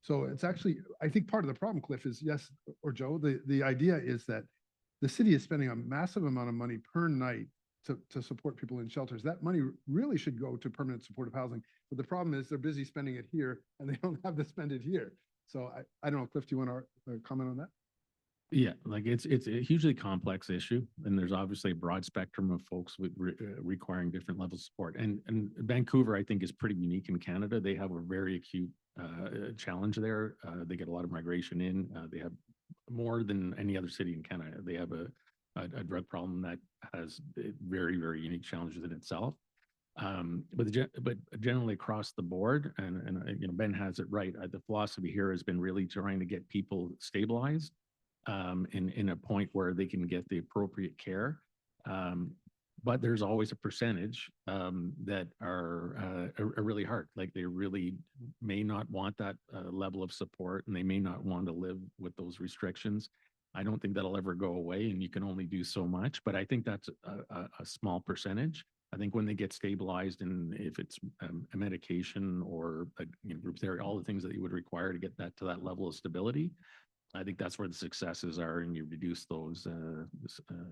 So it's actually, I think part of the problem, Cliff, is yes, or Joe, the idea is that the city is spending a massive amount of money per night to support people in shelters. That money really should go to permanent supportive housing. But the problem is they're busy spending it here and they don't have to spend it here. So I don't know, Cliff, do you want to comment on that? Yeah, like it's a hugely complex issue, and there's obviously a broad spectrum of folks with requiring different levels of support. And Vancouver, I think, is pretty unique in Canada. They have a very acute challenge there. They get a lot of migration in. They have more than any other city in Canada. They have a drug problem that has very, very unique challenges in itself. But generally across the board, and Ben has it right. The philosophy here has been really trying to get people stabilized in a point where they can get the appropriate care. But there's always a percentage that are really hard. Like they really may not want that level of support, and they may not want to live with those restrictions. I don't think that'll ever go away, and you can only do so much. But I think that's a small percentage. I think when they get stabilized, and if it's a medication or group therapy, all the things that you would require to get that to that level of stability, I think that's where the successes are, and you reduce those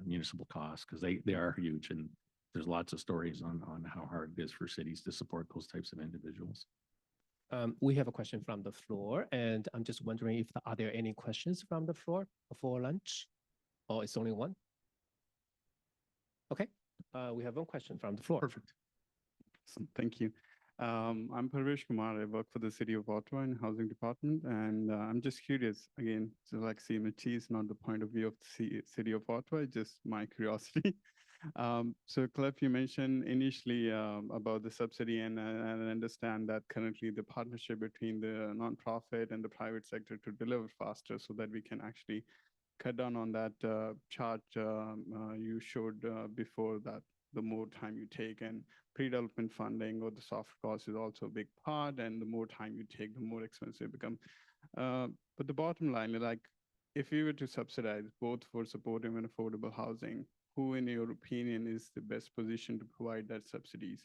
municipal costs, because they are huge, and there's lots of stories on how hard it is for cities to support those types of individuals. We have a question from the floor, and I'm just wondering if are there any questions from the floor before lunch, or it's only one? Okay, we have one question from the floor. Perfect. Thank you. I'm Parvesh Kumar. I work for the City of Ottawa in Housing Department, and I'm just curious, again, so like CMHC is not the point of view of the City of Ottawa, just my curiosity. So Cliff, you mentioned initially about the subsidy, and I understand that currently the partnership between the nonprofit and the private sector to deliver faster so that we can actually cut down on that chart you showed before, that the more time you take, and pre-development funding or the soft cost is also a big part, and the more time you take, the more expensive it becomes. But the bottom line, like, if we were to subsidize both for supportive and affordable housing, who, in your opinion, is the best position to provide that subsidies?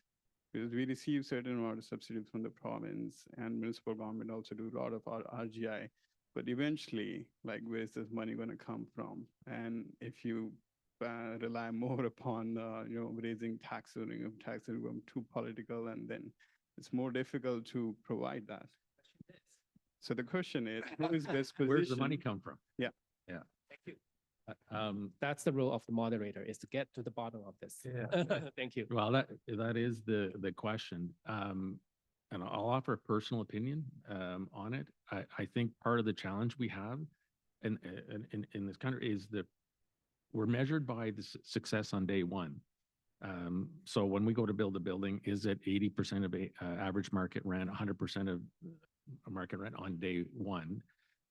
Because we receive certain amount of subsidies from the province, and municipal government also do a lot of our RGI. But eventually, like, where's this money going to come from? And if you rely more upon, raising taxes, taxes become too political, and then it's more difficult to provide that. So the question is, who is best positioned? Where's the money come from? Yeah. Yeah. Thank you. That's the role of the moderator, is to get to the bottom of this. Yeah. Thank you. Well, that is the question. And I'll offer a personal opinion on it. I think part of the challenge we have in this country is that we're measured by the success on day one. So when we go to build a building, is it 80% of average market rent, 100% of market rent on day one?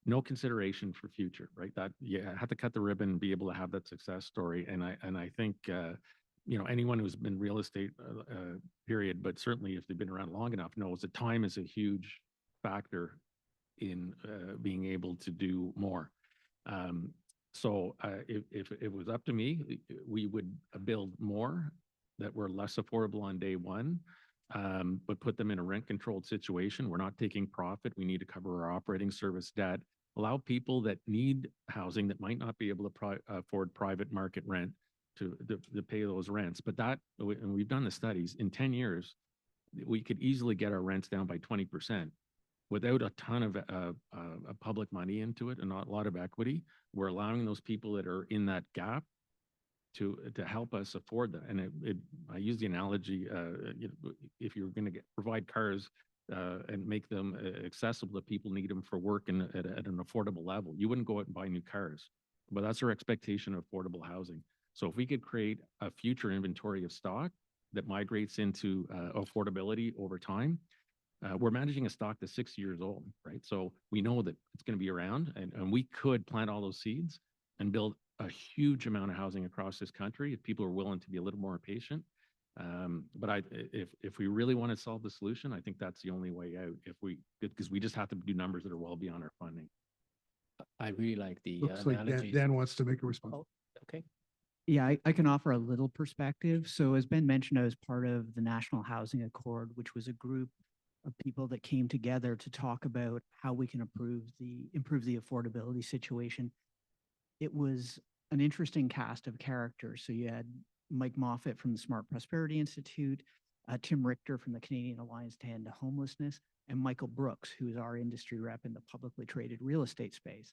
No consideration for future, right? That you have to cut the ribbon and be able to have that success story. And I think anyone who's been real estate period, but certainly if they've been around long enough, knows that time is a huge factor in being able to do more. So if it was up to me, we would build more that were less affordable on day one, but put them in a rent-controlled situation. We're not taking profit. We need to cover our operating service debt. Allow people that need housing that might not be able to afford private market rent to pay those rents. But and we've done the studies, in 10 years, we could easily get our rents down by 20%. Without a ton of public money into it and not a lot of equity. We're allowing those people that are in that gap to help us afford that. And I use the analogy, if you're going to provide cars and make them accessible to people need them for work and at an affordable level, you wouldn't go out and buy new cars. But that's our expectation of affordable housing. So if we could create a future inventory of stock that migrates into affordability over time, we're managing a stock that's 6 years old, right? So we know that it's going to be around, and we could plant all those seeds and build a huge amount of housing across this country if people are willing to be a little more patient. But if we really want to solve the solution, I think that's the only way out. Because we just have to do numbers that are well beyond our funding. I really like the Looks like analogy. Dan wants to make a response. Oh, okay. Yeah, I can offer a little perspective. So as Ben mentioned, I was part of the National Housing Accord, which was a group of people that came together to talk about how we can improve the affordability situation. It was an interesting cast of characters. So you had Mike Moffat from the Smart Prosperity Institute, Tim Richter from the Canadian Alliance to End Homelessness, and Michael Brooks, who is our industry rep in the publicly traded real estate space.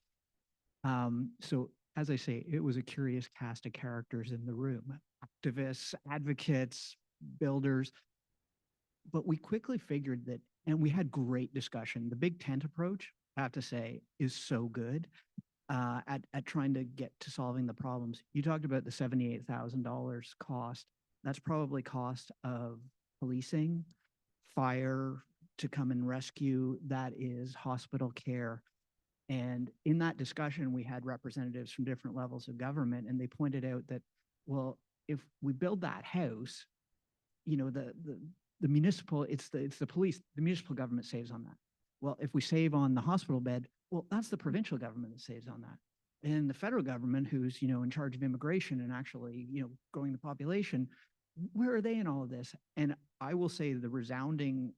So as I say, it was a curious cast of characters in the room, activists, advocates, builders. But we quickly figured that, and we had great discussion. The big tent approach, I have to say, is so good at trying to get to solving the problems. You talked about the $78,000 cost. That's probably cost of policing, fire to come and rescue. That is hospital care. And in that discussion, we had representatives from different levels of government, and they pointed out that, well, if we build that house, the municipal, it's the police, the municipal government saves on that. Well, if we save on the hospital bed, well, that's the provincial government that saves on that. And the federal government, who's, in charge of immigration and actually, growing the population, where are they in all of this? And I will say the resounding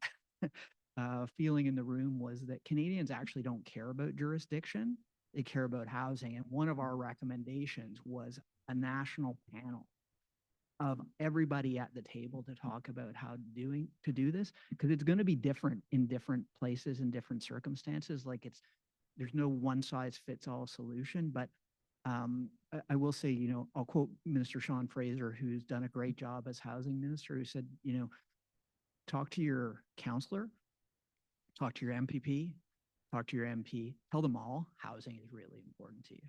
feeling in the room was that Canadians actually don't care about jurisdiction. They care about housing. And one of our recommendations was a national panel of everybody at the table to talk about how to do this, because it's going to be different in different places and different circumstances. There's no one size fits all solution, but I will say, I'll quote Minister Sean Fraser, who's done a great job as housing minister, who said, talk to your counselor, talk to your MPP, talk to your MP, tell them all housing is really important to you.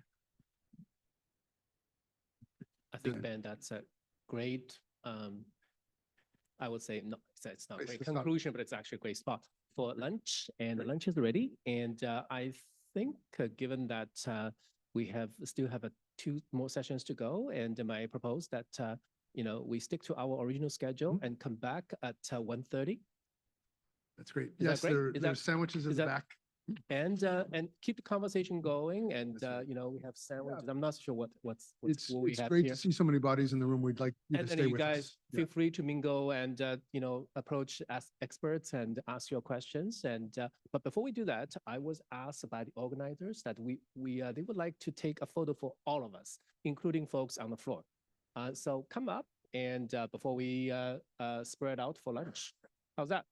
I think, Ben, that's a great, I would say, no, it's not a great conclusion, but it's actually a great spot for lunch, and the lunch is ready. And I think given that we still have 2 more sessions to go, and I propose that we stick to our original schedule and come back at 1:30. That's great. Is that Yes, great? there's sandwiches in is the that- back. And keep the conversation going, and That's right. we have sandwiches. I'm not sure what we It's have great here. to see so many bodies in the room. We'd like you to And stay you with guys us. feel free to mingle and approach as experts and ask your questions. And but before we do that, I was asked by the organizers that they would like to take a photo for all of us, including folks on the floor. So come up and before we spread out for lunch. How's that?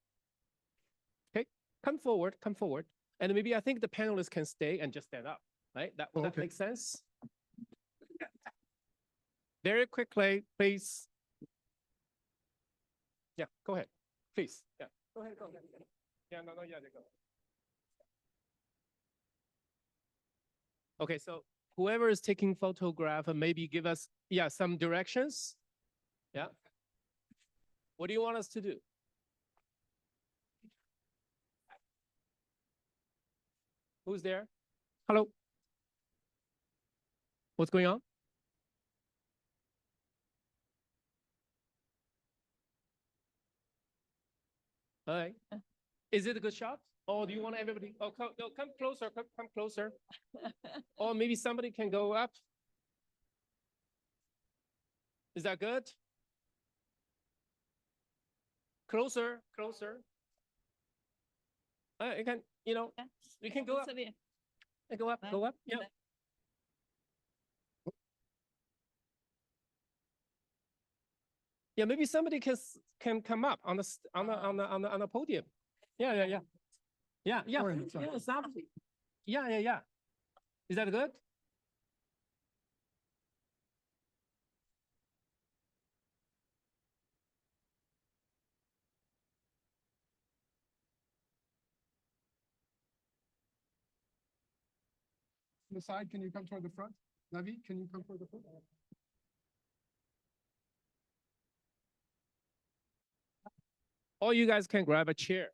Okay, come forward. And maybe I think the panelists can stay and just stand up, right? That okay. makes sense? Very quickly, please. Yeah, go ahead, please. Yeah, go ahead. Yeah, no, yeah, they go. Okay, so whoever is taking photograph, maybe give us, some directions. Yeah. What do you want us to do? Who's there? Hello. What's going on? All right. Is it a good shot? Or do you want everybody? Oh, come closer. Come closer. Or maybe somebody can go up. Is that good? Closer. You can, we can go up. Go up. Yeah. Yeah, maybe somebody can come up on the podium. Yeah. Exactly. Yeah. Is that good? The side, can you come toward the front? Navi, can you come toward the front? Or you guys can grab a chair.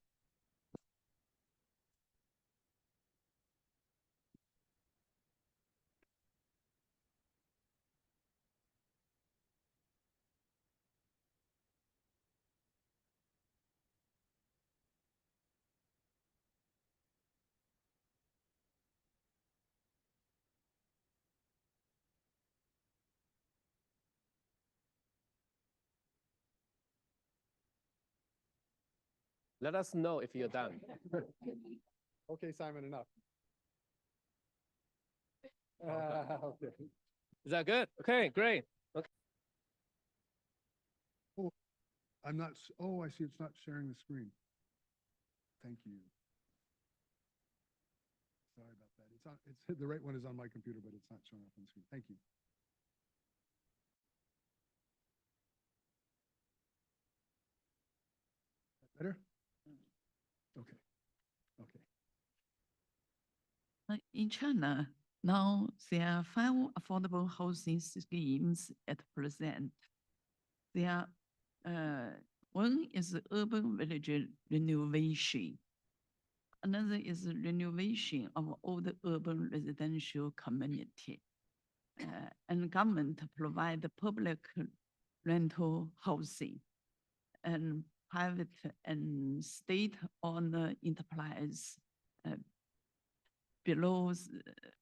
Let us know if you're done. Okay, Simon, enough. Okay. Is that good? Okay, great. Okay. Oh, I'm not, I see it's not sharing the screen. Thank you. Sorry about that. It's the right one is on my computer, but it's not showing up on the screen. Thank you. Better? Okay. In China, now there are 5 affordable housing schemes at present. There are, one is urban village renovation. Another is renovation of old urban residential community. And government provide the public rental housing, and private and state-owned enterprise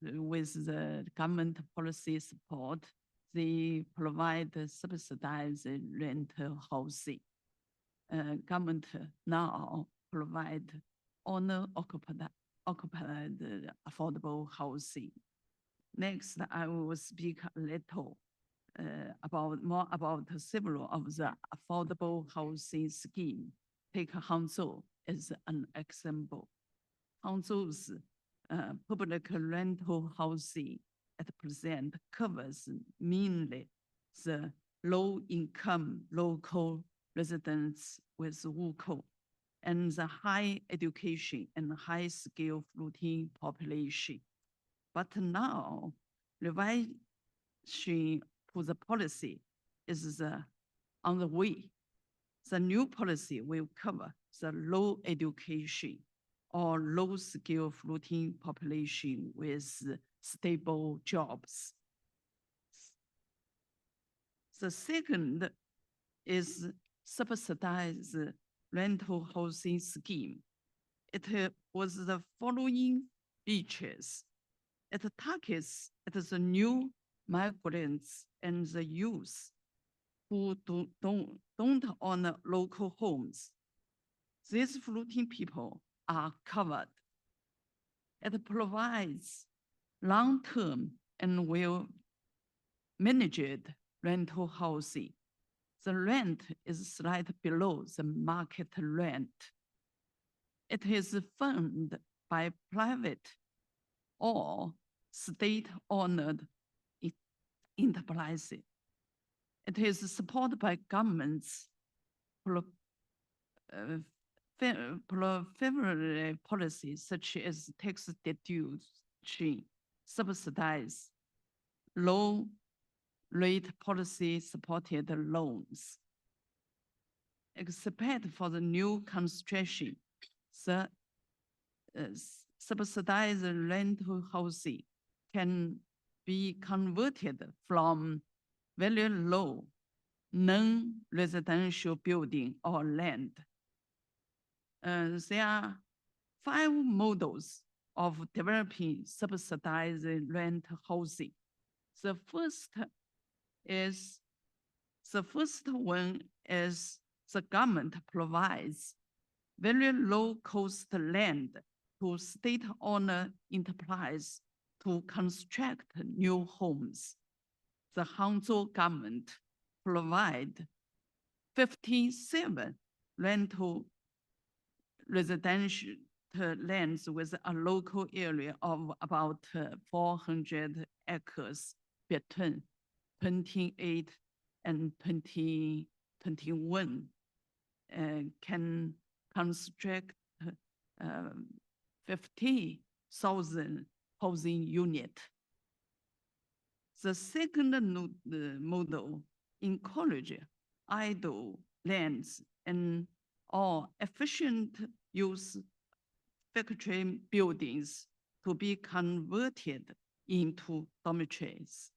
with the government policy support, they provide subsidized rental housing. Government now provide owner-occupied affordable housing. Next, I will speak a little more about several of the affordable housing scheme. Take Hangzhou as an example. Hangzhou's public rental housing at present covers mainly the low-income local residents with WUCO and the high education and high-skill floating population. But now, revision to the policy is on the way. The new policy will cover the low education or low skill floating population with stable jobs. The second is subsidized rental housing scheme. It was the following features. It targets at the new migrants and the youth who don't own local homes. These floating people are covered. It provides long-term and well-managed rental housing. The rent is slightly below the market rent. It is funded by private or state-owned enterprises. It is supported by governments favorable policies such as tax deduction, subsidized, low rate policy supported loans. Except for the new construction, the subsidized rental housing can be converted from very low non-residential building or land. There are 5 models of developing subsidized rental housing. The first one is the government provides very low cost land to state-owned enterprise to construct new homes. The Hangzhou government provide 57 rental residential lands with a local area of about 400 acres between 28 and 2021. Can construct 50,000 housing units. The second model encourages idle lands and or efficient use factory buildings to be converted into dormitories.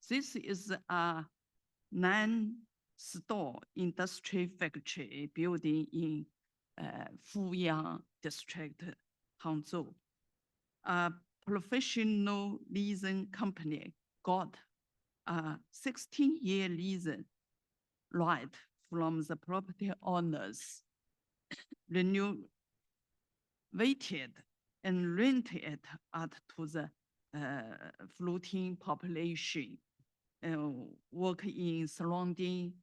This is a non-store industry factory building in Fuyang district, Hangzhou. A professional leasing company got a 16-year lease right from the property owners, renovated and rented it out to the floating population, work in surrounding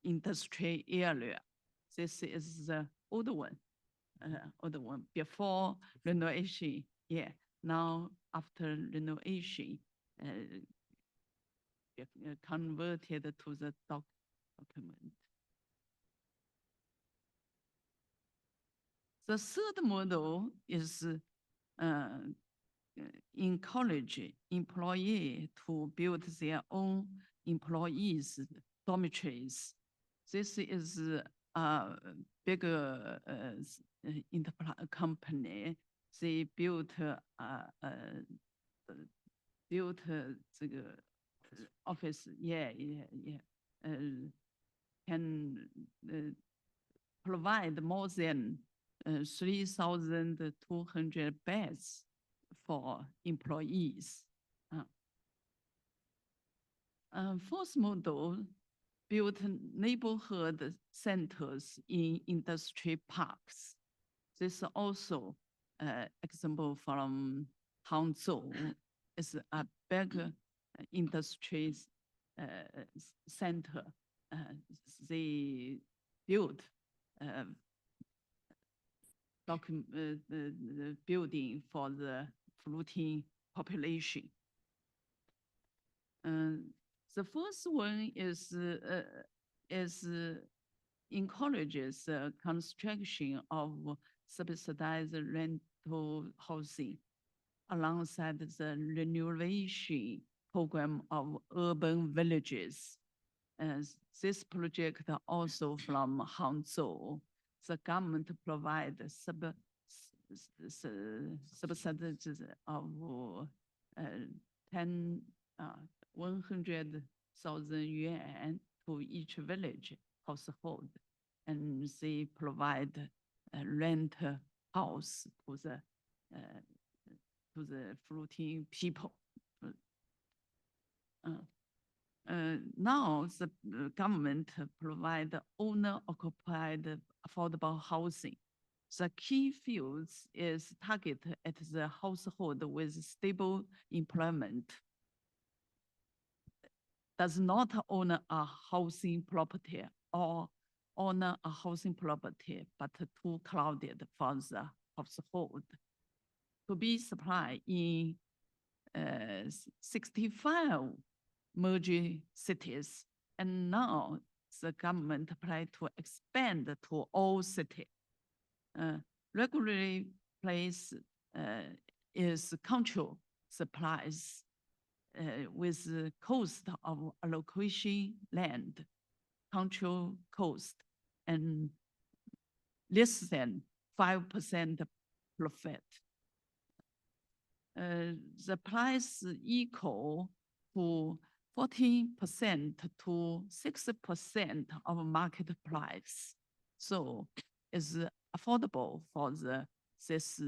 industry area. This is the old one before renovation. Yeah, now after renovation, converted to the document. The third model is encourage employees to build their own employees' dormitories. This is a bigger company. They built the office. Can provide more than 3,200 beds for employees. Fourth model built neighborhood centers in industry parks. This is also example from Hangzhou. Is a big industry center. They built the building for the floating population. The first one is encourages the construction of subsidized rental housing alongside the renovation program of urban villages. This project also from Hangzhou. The government provides subsidies of 100,000 yuan to each village household, and they provide a rent house to the floating people. Now the government provide owner-occupied affordable housing. The key fields is targeted at the household with stable employment, does not own a housing property or own a housing property, but too crowded for the household. To be supplied in 65 merging cities, and now the government plan to expand to all cities. Regularly place is control supplies with the cost of allocation land, control cost, and less than 5% profit. The price equal to 14% to 6% of market price. So it's affordable for this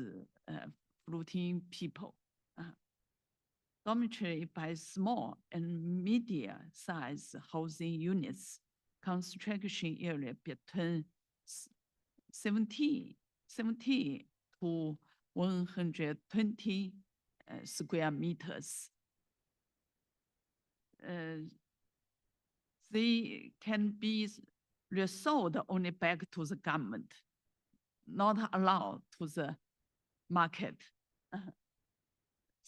floating people. Dormitory by small and medium size housing units, construction area between 70 to 120 square meters. They can be resold only back to the government, not allowed to the market.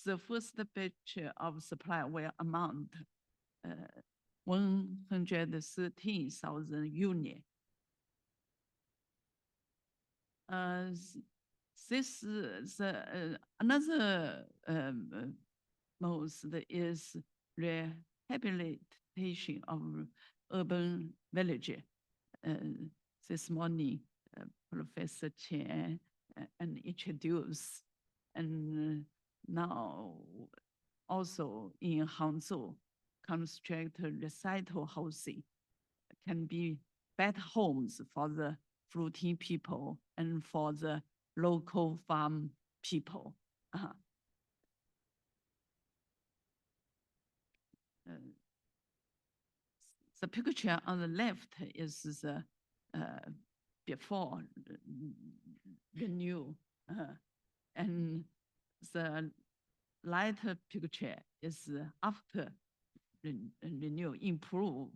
The first batch of supply will amount 113,000 units. This is another most is rehabilitation of urban village. This morning, Professor Chen and introduced, and now also in Hangzhou, construct recycle housing can be better homes for the floating people and for the local farm people. The picture on the left is the before renew, and the lighter picture is after renew, improve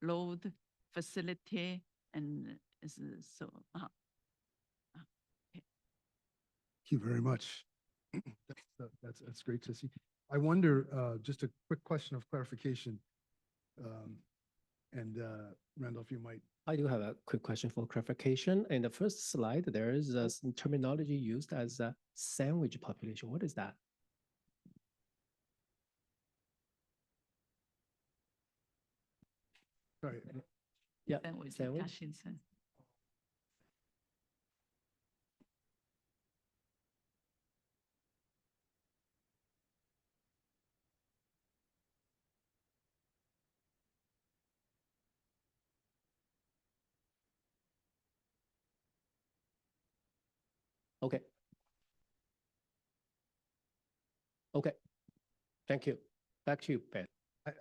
load facility, and so. Thank you very much. That's great to see. I wonder, just a quick question of clarification. And Randolph, you might. I do have a quick question for clarification. In the first slide, there is some terminology used as a sandwich population. What is that? Sorry. Yeah, sandwich. Okay. Okay. Thank you. Back to you, Ben.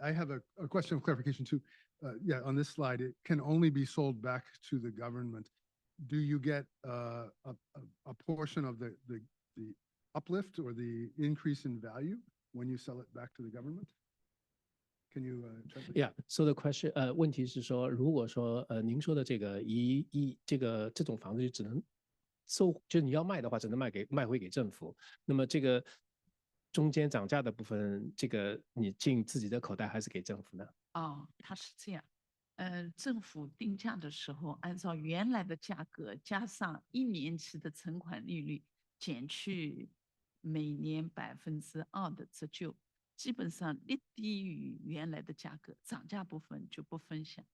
I have a question of clarification too. Yeah, on this slide, it can only be sold back to the government. Do you get a portion of the uplift or the increase in value when you sell it back to the government? Can you translate? Yeah. So the question, 问题是说，如果说您说的这个这种房子就只能就你要卖的话，只能卖回给政府。那么这个中间涨价的部分，这个你进自己的口袋还是给政府呢？哦，它是这样，政府定价的时候，按照原来的价格加上1年期的存款利率，减去每年2%的折旧，基本上略低于原来的价格，涨价部分就不分享。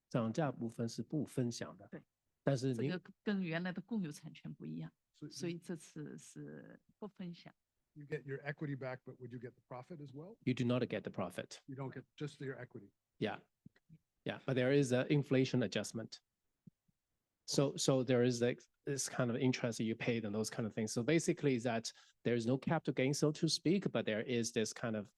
涨价部分是不分享的。对。但是这个跟原来的共有产权不一样，所以这次是不分享。You get your equity back, but would you get the profit as well? You do not get the profit. You don't get just your equity. Yeah. Yeah, but there is an inflation adjustment. So there is like this kind of interest that you paid and those kind of things. So basically is that there is no capital gain, so to speak, but there is this kind of,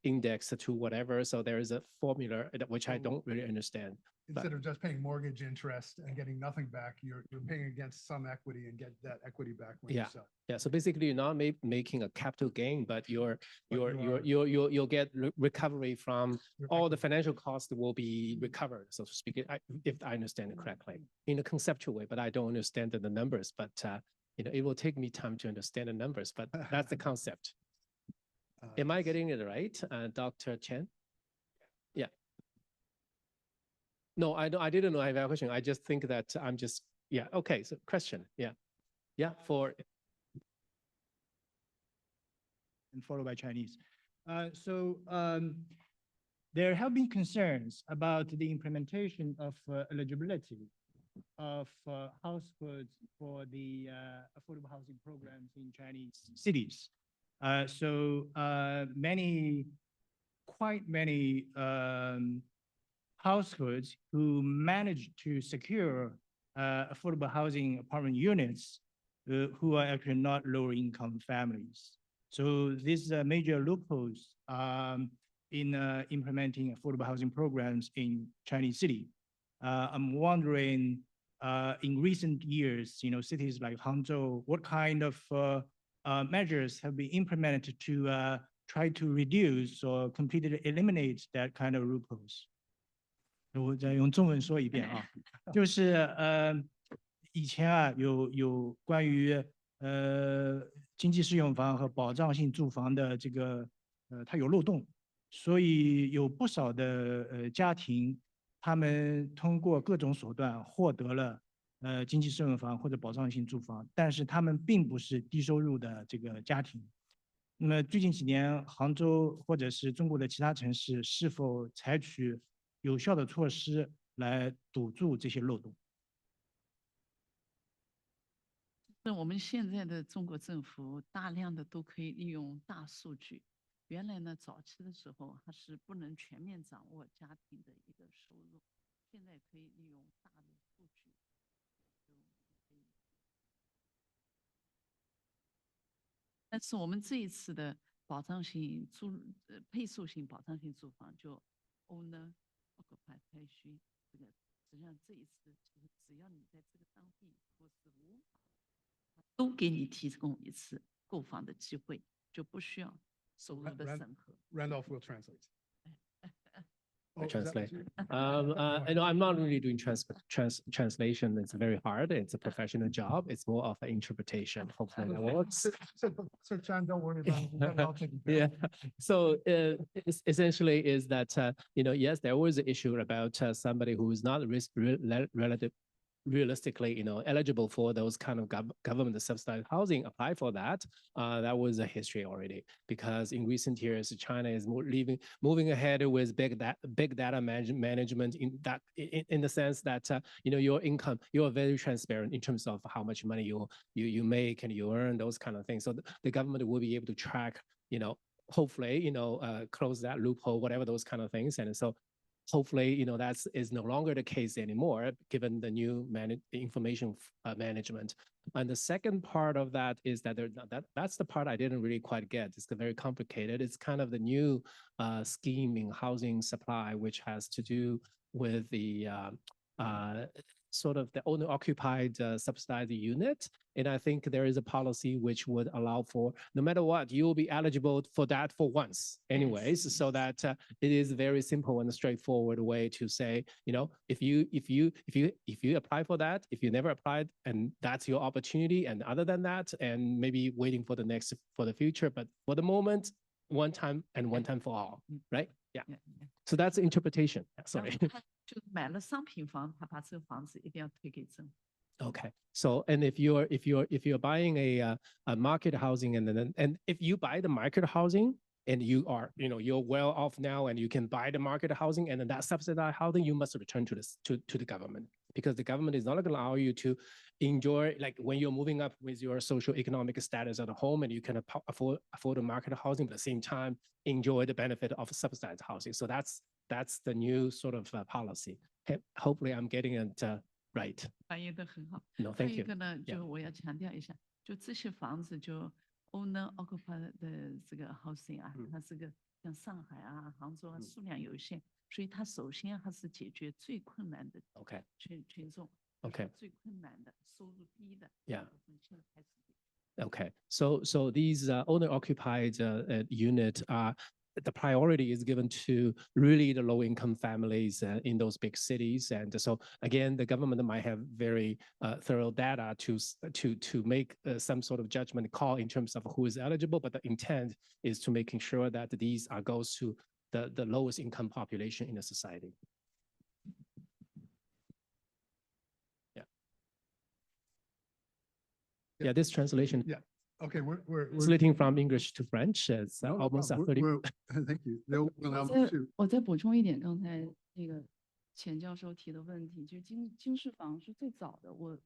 index to whatever. So there is a formula which I don't really understand. Instead of just paying mortgage interest and getting nothing back, you're paying against some equity and get that equity back when you sell. Yeah. So basically, you're not making a capital gain, but you'll get recovery from all the financial costs will be recovered, so to speak. If I understand it correctly, in a conceptual way, but I don't understand the numbers. But it will take me time to understand the numbers. But that's the concept. Am I getting it right, Dr. Chen? Yeah. No, I didn't know I have a question. I just think that I'm just, okay, so question, yeah, for. And followed by Chinese. There have been concerns about the implementation of eligibility of households for the affordable housing programs in Chinese cities. Quite many households who managed to secure affordable housing apartment units who are actually not lower income families. So these are major loopholes in implementing affordable housing programs in Chinese city. I'm wondering, in recent years, cities like Hangzhou, what kind of measures have been implemented to try to reduce or completely eliminate that kind of loopholes? 我再用中文说一遍啊，就是以前啊有关于经济适用房和保障性住房的这个它有漏洞，所以有不少的家庭他们通过各种手段获得了经济适用房或者保障性住房，但是他们并不是低收入的这个家庭。那么最近几年，杭州或者是中国的其他城市是否采取有效的措施来堵住这些漏洞？那我们现在的中国政府大量的都可以利用大数据。原来呢，早期的时候它是不能全面掌握家庭的一个收入，现在可以利用大的数据。但是我们这一次的保障性配属性保障性住房就 owner occupation 这个，实际上这一次就是只要你在这个当地或是无法，都给你提供一次购房的机会，就不需要收入的审核。Randolph will translate. Translate. I know I'm not really doing translation. It's very hard. It's a professional job. It's more of an interpretation. Hopefully that works. Sir Chan, don't worry about it. I'll take it. Yeah. So essentially is that, yes, there was an issue about somebody who is not realistically, eligible for those kind of government subsidized housing, apply for that. That was a history already, because in recent years, China is moving ahead with big data management in the sense that, your income, you are very transparent in terms of how much money you make and you earn, those kind of things. So the government will be able to track, hopefully, close that loophole, whatever those kind of things. And so hopefully, that is no longer the case anymore, given the new information management. And the second part of that is that that's the part I didn't really quite get. It's very complicated. It's kind of the new scheme in housing supply, which has to do with the sort of the owner-occupied subsidized unit. And I think there is a policy which would allow for, no matter what, you will be eligible for that for once anyways, yes. So that it is very simple and straightforward way to say, if you apply for that, if you never applied, and that's your opportunity, and other than that, and maybe waiting for the future, but for the moment, one time and one time for all, right? Yeah. So that's the interpretation. Sorry. 就买了商品房，他把这个房子一定要推给政府。Okay. So, and if you're buying a market housing, and if you buy the market housing and you are, you're well off now and you can buy the market housing and then that subsidized housing, you must return to the government, because the government is not going to allow you to enjoy, like when you're moving up with your social economic status at home and you can afford a market housing, but at the same time enjoy the benefit of subsidized housing. So that's the new sort of policy. Hopefully I'm getting it right. 翻译得很好。 No, 还 thank 有一 you. 个呢， Yeah. 就我要强调一下，就这些房子就 owner occupied 的这个 housing 啊，它这个像上海啊、杭州啊，数量有限，所以它首先还是解决最困难的 OK. 群众 OK. 最困难的、收入低的 Yeah. 现在开始。 Okay, so these owner-occupied unit are the priority is given to really the low-income families in those big cities, and so again, the government might have very thorough data to make some sort of judgment call in terms of who is eligible, but the intent is to making sure that these goes to the lowest income population in the society. Yeah, this translation. Yeah. Okay, we're translating from English to French. It's almost 30. Thank you. We'll now 我 move 再 to 我再补充一点，刚才那个钱教授提的问题，就是经适房是最早的。我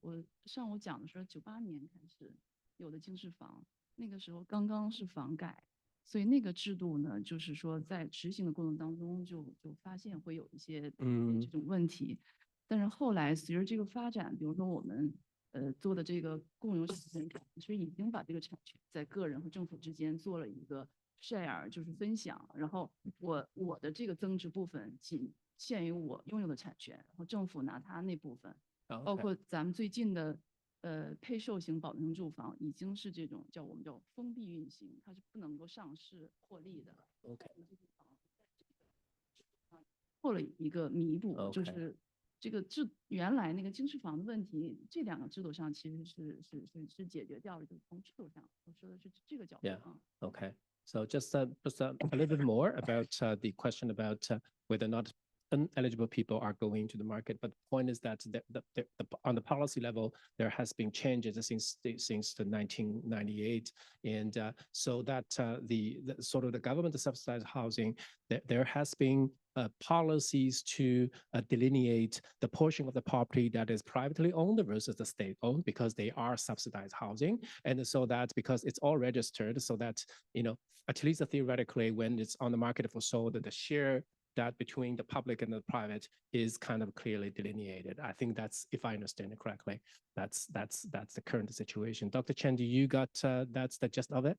上午讲的时候，98年开始有的经适房，那个时候刚刚是房改，所以那个制度呢，就是说在执行的过程当中就发现会有一些这种问题，但是后来随着这个发展，比如说我们做的这个共有产权法，其实已经把这个产权在个人和政府之间做了一个 share， 就是分享。然后我的这个增值部分仅限于我拥有的产权，然后政府拿它那部分，包括咱们最近的配售型保证住房，已经是这种我们叫封闭运行，它是不能够上市获利的。OK， 做了一个弥补， OK 就是这个原来那个经适房的问题，这两个制度上其实是解决掉了，就是从制度上，我说的是这个角度 Yeah. 啊。 Okay. So just a little bit more about the question about whether or not ineligible people are going to the market. But the point is that on the policy level, there has been changes since the 1998, and so that the sort of the government subsidized housing, there has been policies to delineate the portion of the property that is privately owned versus the state owned, because they are subsidized housing, and so that because it's all registered, so that at least theoretically, when it's on the market for sold, the share that between the public and the private is kind of clearly delineated. I think that's, if I understand it correctly, that's the current situation. Dr. Chen, do you got that's the gist of it?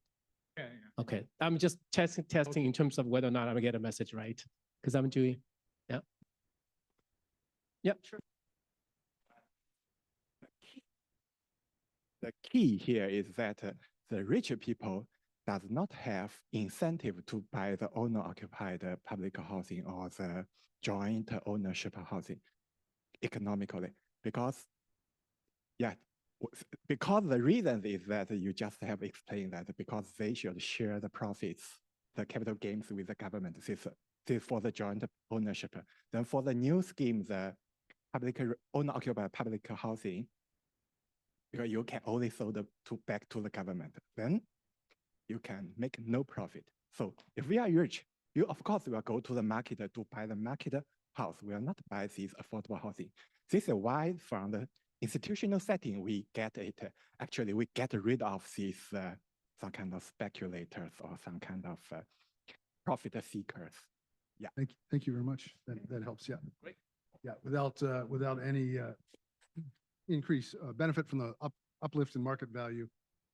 Yeah. Okay, I'm just testing in terms of whether or not I'm gonna get a message right, because I'm doing, yeah. Yep, sure. The key here is that the richer people does not have incentive to buy the owner-occupied public housing or the joint ownership housing economically, because the reason is that you just have explained that because they should share the profits, the capital gains with the government. This is for the joint ownership. Then for the new scheme, the public owner-occupied public housing, because you can only sell back to the government, then you can make no profit. So if we are rich, you of course will go to the market to buy the market house. We will not buy this affordable housing. This is why from the institutional setting, we get it. Actually, we get rid of these some kind of speculators or some kind of profit seekers. Yeah. Thank you very much. That helps. Yeah. Great. Yeah. Without any increase benefit from the uplift in market value,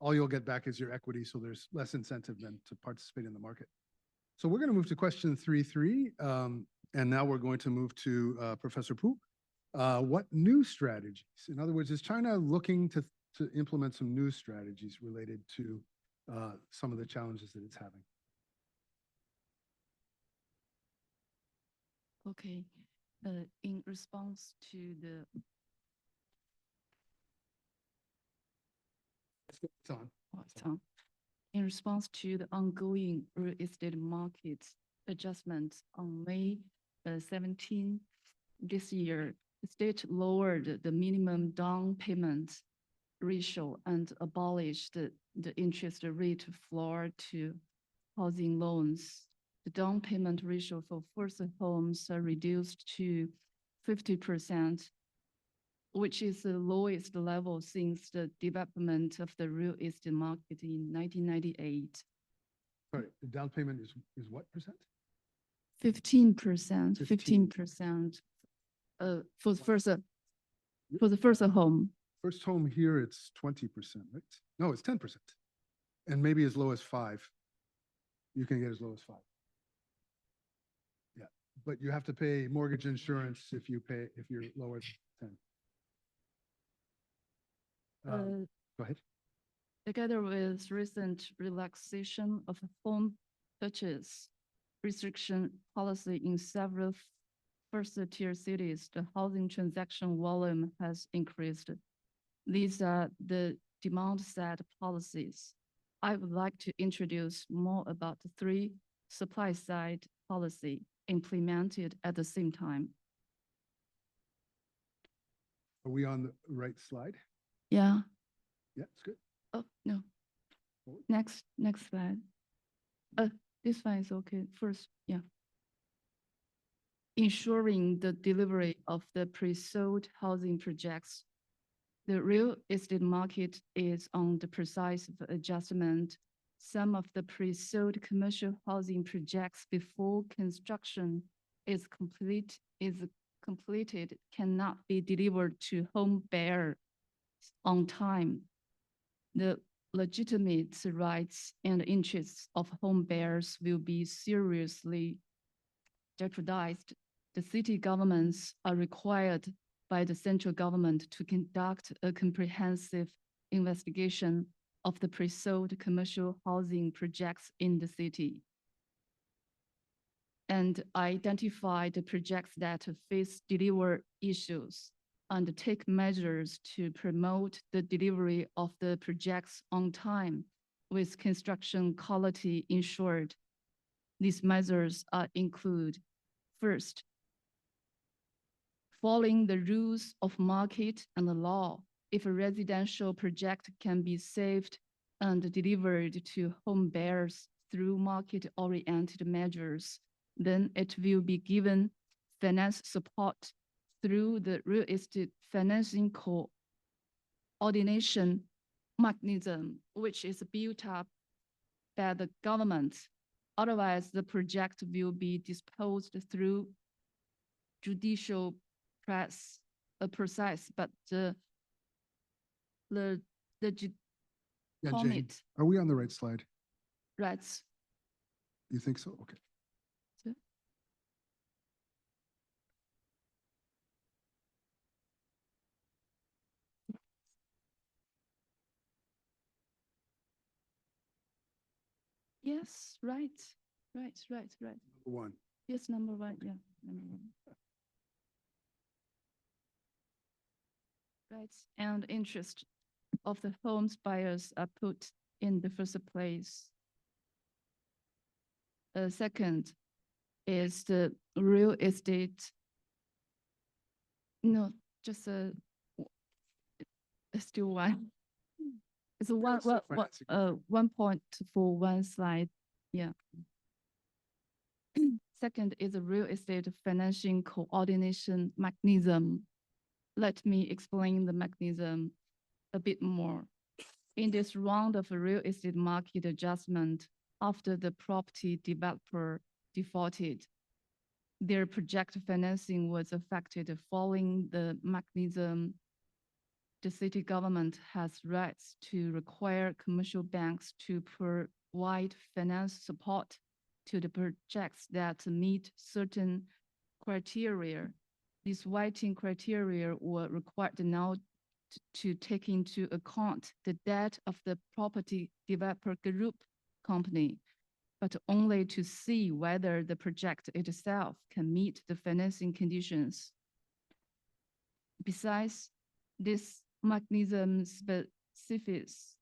all you'll get back is your equity. So there's less incentive then to participate in the market. So we're going to move to question 3.3. And now we're going to move to Professor Pu. What new strategies? In other words, is China looking to implement some new strategies related to some of the challenges that it's having? Okay. In response to the It's on. It's on. In response to the ongoing real estate market adjustments on May 17 this year, the state lowered the minimum down payment ratio and abolished the interest rate floor to housing loans. The down payment ratio for first homes are reduced to 50%, which is the lowest level since the development of the real estate market in 1998. Sorry, the down payment is what percent? 15%, 15. 15% for the first home. First home here, it's 20%, right? No, it's 10%. And maybe as low as 5. You can get as low as 5. Yeah, but you have to pay mortgage insurance if you're lower than 10. Go ahead. Together with recent relaxation of home purchase restriction policy in several first-tier cities, the housing transaction volume has increased. These are the demand-side policies. I would like to introduce more about the 3 supply-side policy implemented at the same time. Are we on the right slide? Yeah. Yeah, it's good. Oh, no. Forward. Next slide. This one is okay. First, yeah. Ensuring the delivery of the pre-sold housing projects. The real estate market is on the process of adjustment. Some of the pre-sold commercial housing projects before construction is completed cannot be delivered to home buyer on time. The legitimate rights and interests of home buyers will be seriously jeopardized. The city governments are required by the central government to conduct a comprehensive investigation of the pre-sold commercial housing projects in the city and identify the projects that face delivery issues and take measures to promote the delivery of the projects on time with construction quality ensured. These measures include, first, following the rules of market and the law. If a residential project can be saved and delivered to home buyers through market-oriented measures, then it will be given finance support through the real estate financing coordination mechanism, which is built up by the government. Otherwise, the project will be disposed through judicial process, but the Yeah, Jane, commit are we on the right slide? rights. You think so? Okay. Yes, right. Number 1. Yes, number 1, yeah, number 1. Rights and interest of the homes buyers are put in the first place. Second is the real estate. No, just still one. It's one point for one slide. Yeah. Second is a real estate financing coordination mechanism. Let me explain the mechanism a bit more. In this round of a real estate market adjustment, after the property developer defaulted, their project financing was affected. Following the mechanism, the city government has rights to require commercial banks to provide finance support to the projects that meet certain criteria. These weighting criteria were required now to take into account the debt of the property developer group company, but only to see whether the project itself can meet the financing conditions. Besides, this mechanism specifies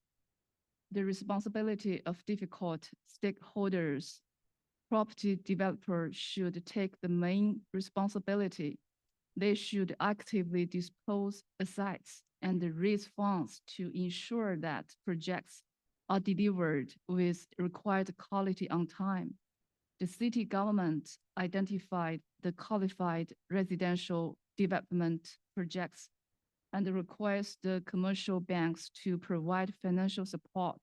the responsibility of difficult stakeholders. Property developers should take the main responsibility. They should actively dispose assets and raise funds to ensure that projects are delivered with required quality on time. The city government identified the qualified residential development projects and requires the commercial banks to provide financial support.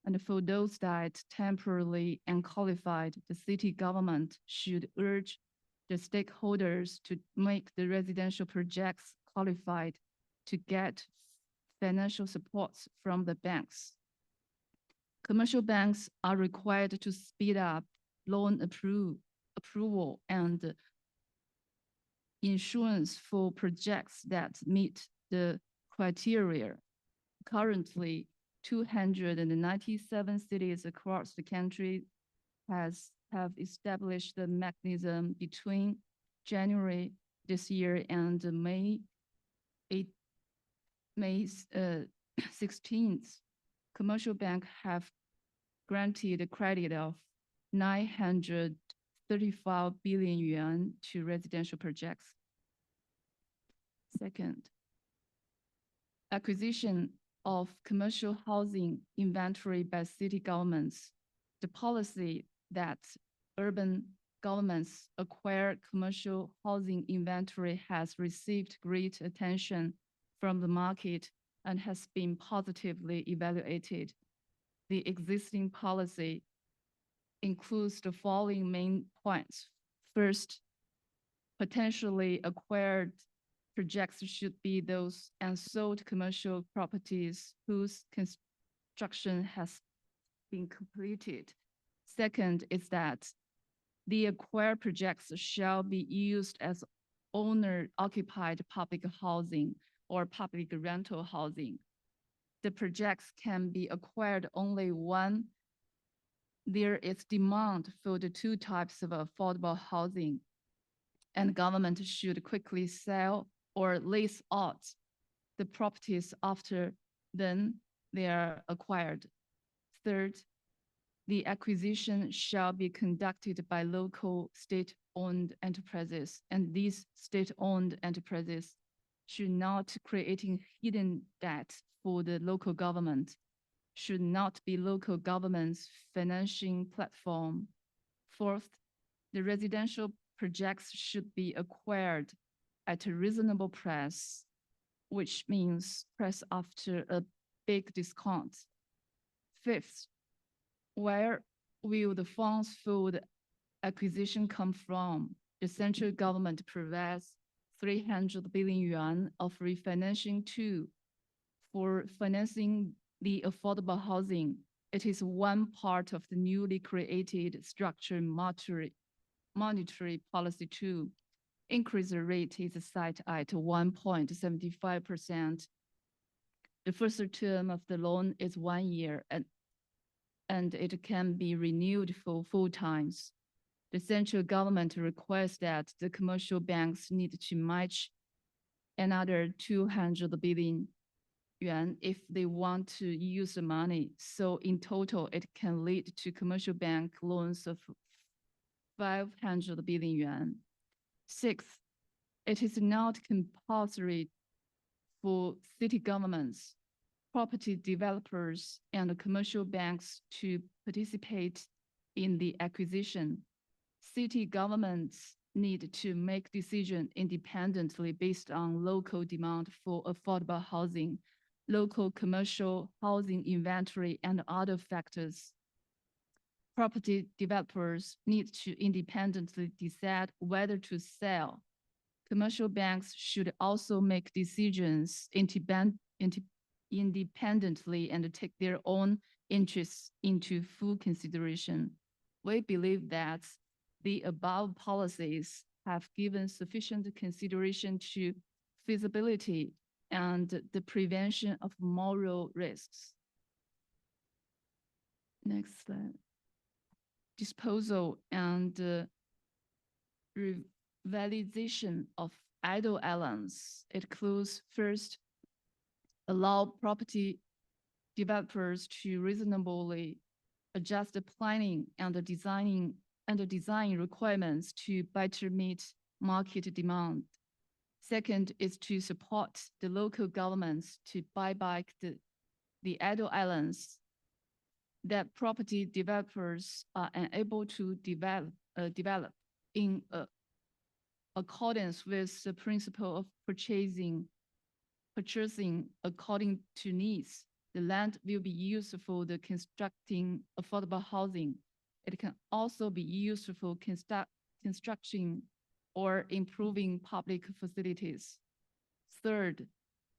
And for those that temporarily unqualified, the city government should urge the stakeholders to make the residential projects qualified to get financial support from the banks. Commercial banks are required to speed up loan approval and insurance for projects that meet the criteria. Currently, 297 cities across the country have established the mechanism between January this year and May 16th. Commercial banks have granted a credit of 935 billion yuan to residential projects. Second, acquisition of commercial housing inventory by city governments. The policy that urban governments acquire commercial housing inventory has received great attention from the market and has been positively evaluated. The existing policy includes the following main points. First, potentially acquired projects should be those unsold commercial properties whose construction has been completed. Second is that the acquired projects shall be used as owner-occupied public housing or public rental housing. The projects can be acquired only when there is demand for the two types of affordable housing, and government should quickly sell or lease out the properties after then they are acquired. Third, the acquisition shall be conducted by local state-owned enterprises, and these state-owned enterprises should not creating hidden debt for the local government, should not be local government's financing platform. Fourth, the residential projects should be acquired at a reasonable price, which means price after a big discount. Fifth, where will the funds for the acquisition come from? The central government provides 300 billion yuan of refinancing tool for financing the affordable housing. It is one part of the newly created structured monetary policy tool. Increase rate is set at 1.75%. The first term of the loan is 1 year and it can be renewed for 4 times. The central government requires that the commercial banks need to match another 200 billion yuan if they want to use the money. So in total, it can lead to commercial bank loans of 500 billion yuan. Sixth, it is not compulsory for city governments, property developers, and commercial banks to participate in the acquisition. City governments need to make decisions independently based on local demand for affordable housing, local commercial housing inventory, and other factors. Property developers need to independently decide whether to sell. Commercial banks should also make decisions independently and take their own interests into full consideration. We believe that the above policies have given sufficient consideration to feasibility and the prevention of moral risks. Next slide. Disposal and revitalization of idle islands. It includes first, allow property developers to reasonably adjust the planning and the design requirements to better meet market demand. Second is to support the local governments to buy back the idle islands that property developers are unable to develop in accordance with the principle of purchasing purchasing according to needs. The land will be used for the constructing affordable housing. It can also be used for construction or improving public facilities. Third,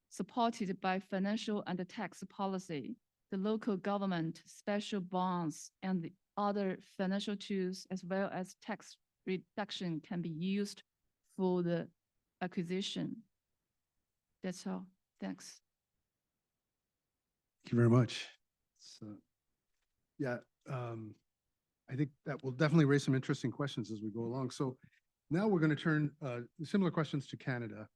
supported by financial and tax policy, the local government, special bonds, and the other financial tools, as well as tax reduction, can be used for the acquisition. That's all. Thanks. Thank you very much. So, yeah, I think that will definitely raise some interesting questions as we go along. So now we're going to turn similar questions to Canada.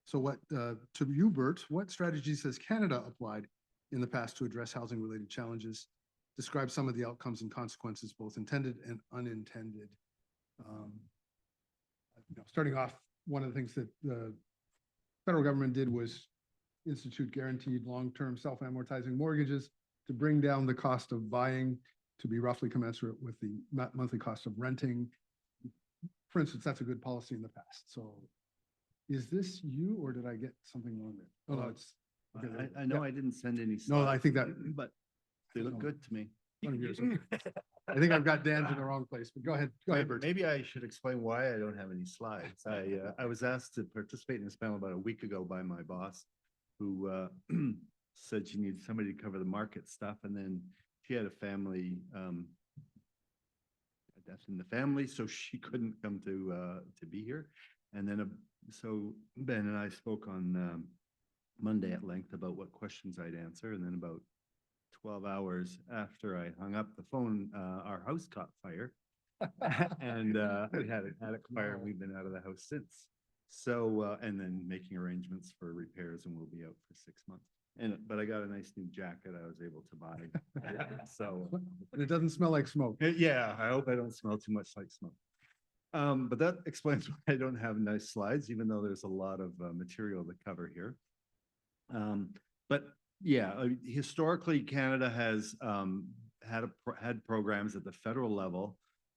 So what, to you, Bert, what strategies has Canada applied in the past to address housing-related challenges? Describe some of the outcomes and consequences, both intended and unintended. Starting off, one of the things that the federal government did was institute guaranteed long-term self-amortizing mortgages to bring down the cost of buying to be roughly commensurate with the monthly cost of renting. For instance, that's a good policy in the past. So is this you, or did I get something wrong there? Oh, no, it's. Okay, I know yeah. I didn't send any slides. No, I think that. But they look good to me. One of yours. I think I've got Dan's in the wrong place, but go ahead, Bert. Maybe I should explain why I don't have any slides. I was asked to participate in this panel about a week ago by my boss, who said she needed somebody to cover the market stuff, and then she had a family a death in the family, so she couldn't come to be here. And then so Ben and I spoke on Monday at length about what questions I'd answer, and then about 12 hours after I hung up the phone, our house caught fire, and we had an attic fire, and we've been out of the house since. So, and then making arrangements for repairs, and we'll be out for 6 months. But I got a nice new jacket I was able to buy. So, and it doesn't smell like smoke. Yeah, I hope I don't smell too much like smoke. But that explains why I don't have nice slides, even though there's a lot of material to cover here. But yeah, historically, Canada has had programs at the federal level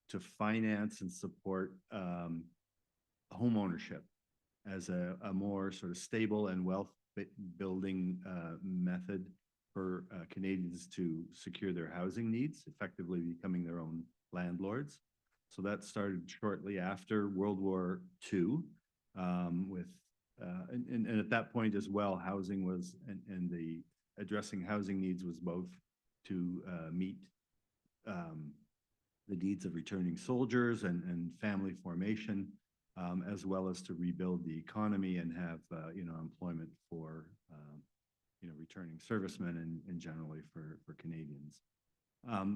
to finance and support home ownership as a more sort of stable and wealth building method for Canadians to secure their housing needs, effectively becoming their own landlords. So that started shortly after World War II, with and at that point as well, housing was and the addressing housing needs was both to meet the needs of returning soldiers and family formation, as well as to rebuild the economy and have employment for returning servicemen and generally for Canadians.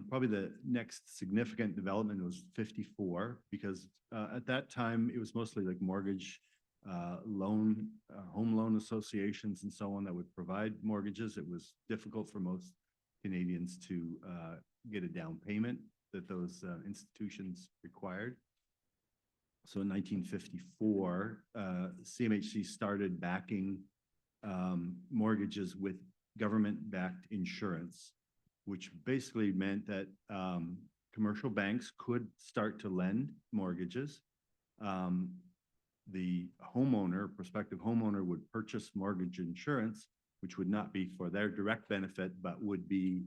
Probably the next significant development was 54, because at that time it was mostly like mortgage home loan associations and so on that would provide mortgages. It was difficult for most Canadians to get a down payment that those institutions required. So in 1954, CMHC started backing mortgages with government-backed insurance, which basically meant that commercial banks could start to lend mortgages. The homeowner, prospective homeowner, would purchase mortgage insurance, which would not be for their direct benefit, but would be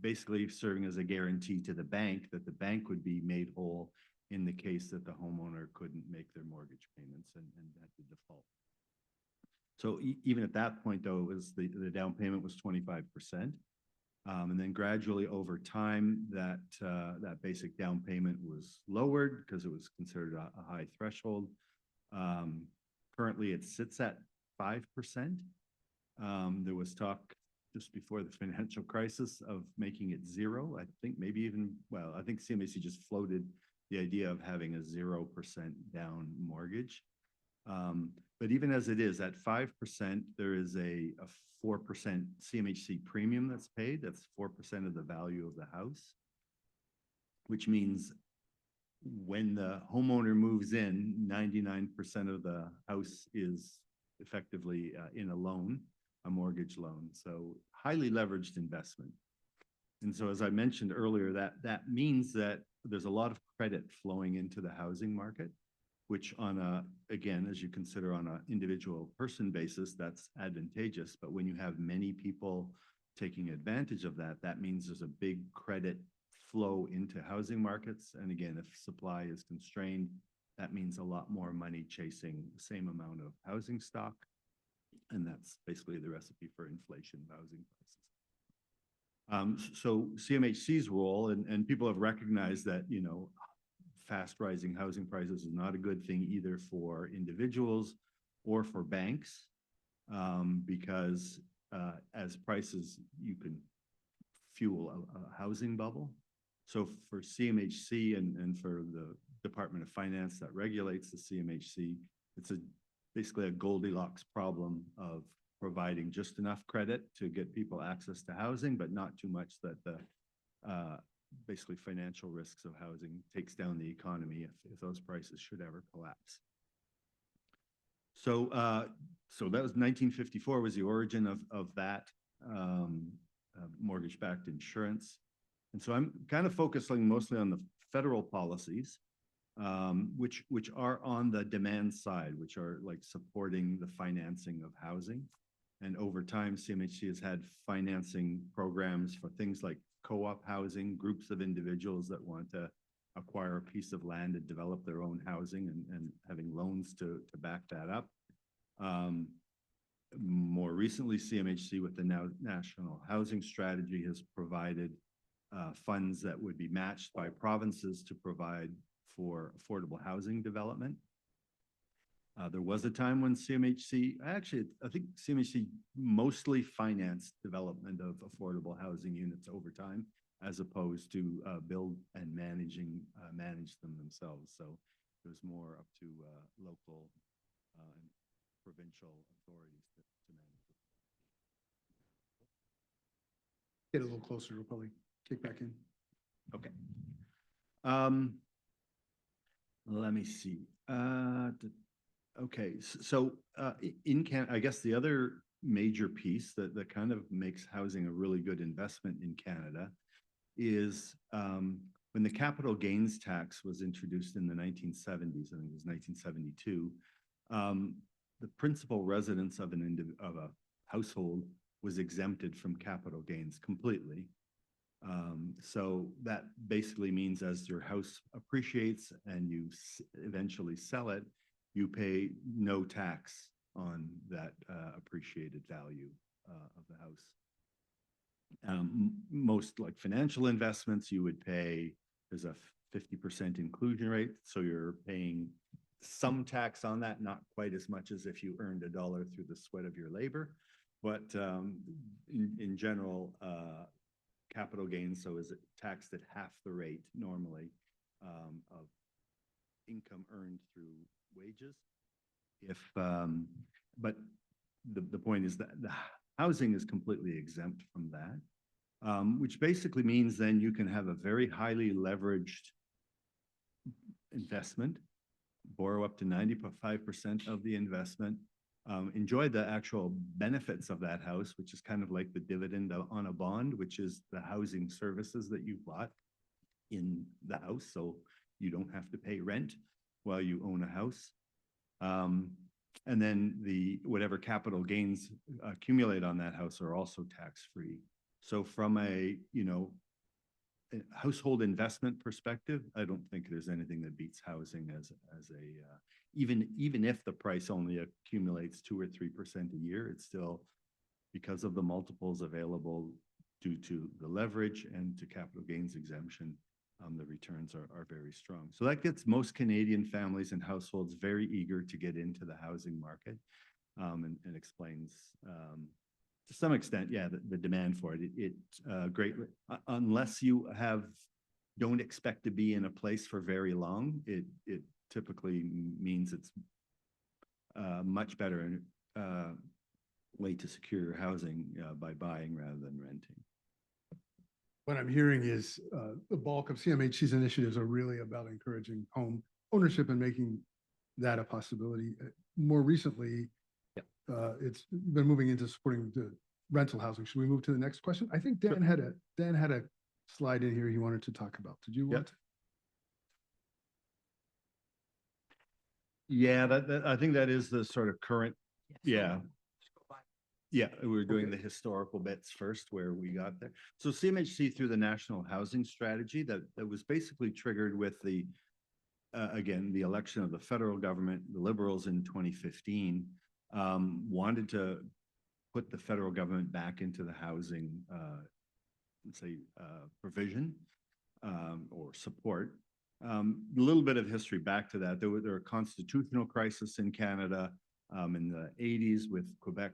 basically serving as a guarantee to the bank that the bank would be made whole in the case that the homeowner couldn't make their mortgage payments and had to default. So even at that point, though, it was the down payment was 25%. And then gradually over time, that basic down payment was lowered because it was considered a high threshold. Currently, it sits at 5%. There was talk just before the financial crisis of making it zero. I think maybe even, well, I think CMHC just floated the idea of having a 0% down mortgage. But even as it is at 5%, there is a 4% CMHC premium that's paid. That's 4% of the value of the house, which means when the homeowner moves in, 99% of the house is effectively in a loan, a mortgage loan. So highly leveraged investment. And so, as I mentioned earlier, that means that there's a lot of credit flowing into the housing market, which on a, again, as you consider on an individual person basis, that's advantageous. But when you have many people taking advantage of that, that means there's a big credit flow into housing markets. And again, if supply is constrained, that means a lot more money chasing the same amount of housing stock. And that's basically the recipe for inflation of housing prices. So CMHC's role, and people have recognized that, you know, fast rising housing prices is not a good thing either for individuals or for banks, because as prices, you can fuel a housing bubble. So for CMHC and for the Department of Finance that regulates the CMHC, it's basically a Goldilocks problem of providing just enough credit to get people access to housing, but not too much that the basically financial risks of housing takes down the economy if those prices should ever collapse. So so that was 1954 was the origin of that mortgage-backed insurance. And so I'm kind of focusing mostly on the federal policies, which are on the demand side, which are like supporting the financing of housing. And over time, CMHC has had financing programs for things like co-op housing, groups of individuals that want to acquire a piece of land and develop their own housing and having loans to back that up. More recently, CMHC with the National Housing Strategy has provided funds that would be matched by provinces to provide for affordable housing development. There was a time when CMHC, actually, I think CMHC mostly financed development of affordable housing units over time, as opposed to build and manage them themselves. So it was more up to local and provincial authorities to manage it. Get a little closer, we'll probably kick back in. Okay. Let me see. Okay, so in Canada, I guess the other major piece that kind of makes housing a really good investment in Canada is when the capital gains tax was introduced in the 1970s, I think it was 1972, the principal residence of a household was exempted from capital gains completely. So that basically means as your house appreciates and you eventually sell it, you pay no tax on that appreciated value of the house. Most like financial investments, you would pay, there's a 50% inclusion rate. So you're paying some tax on that, not quite as much as if you earned $1 through the sweat of your labor. But in general, capital gains, so is it taxed at half the rate normally of income earned through wages. But the point is that the housing is completely exempt from that, which basically means then you can have a very highly leveraged investment, borrow up to 95% of the investment, enjoy the actual benefits of that house, which is kind of like the dividend on a bond, which is the housing services that you bought in the house. So you don't have to pay rent while you own a house. And then whatever capital gains accumulate on that house are also tax-free. So from a household investment perspective, I don't think there's anything that beats housing as even if the price only accumulates 2 or 3% a year, it's still, because of the multiples available due to the leverage and to capital gains exemption, the returns are very strong. So that gets most Canadian families and households very eager to get into the housing market, and explains to some extent, yeah, the demand for it. It greatly, unless you don't expect to be in a place for very long, it typically means it's a much better way to secure your housing by buying rather than renting. What I'm hearing is the bulk of CMHC's initiatives are really about encouraging home ownership and making that a possibility. More recently, it's been moving into supporting the rental housing. Should we move to the next question? I think Dan had a slide in here he wanted to talk about. Did you want to? Yeah, I think that is the sort of current, yeah. Yeah, we're doing the historical bits first where we got there. So CMHC through the National Housing Strategy that was basically triggered with the, again, the election of the federal government, the Liberals in 2015, wanted to put the federal government back into the housing, let's say, provision or support. A little bit of history back to that. There were a constitutional crisis in Canada in the 80s with Quebec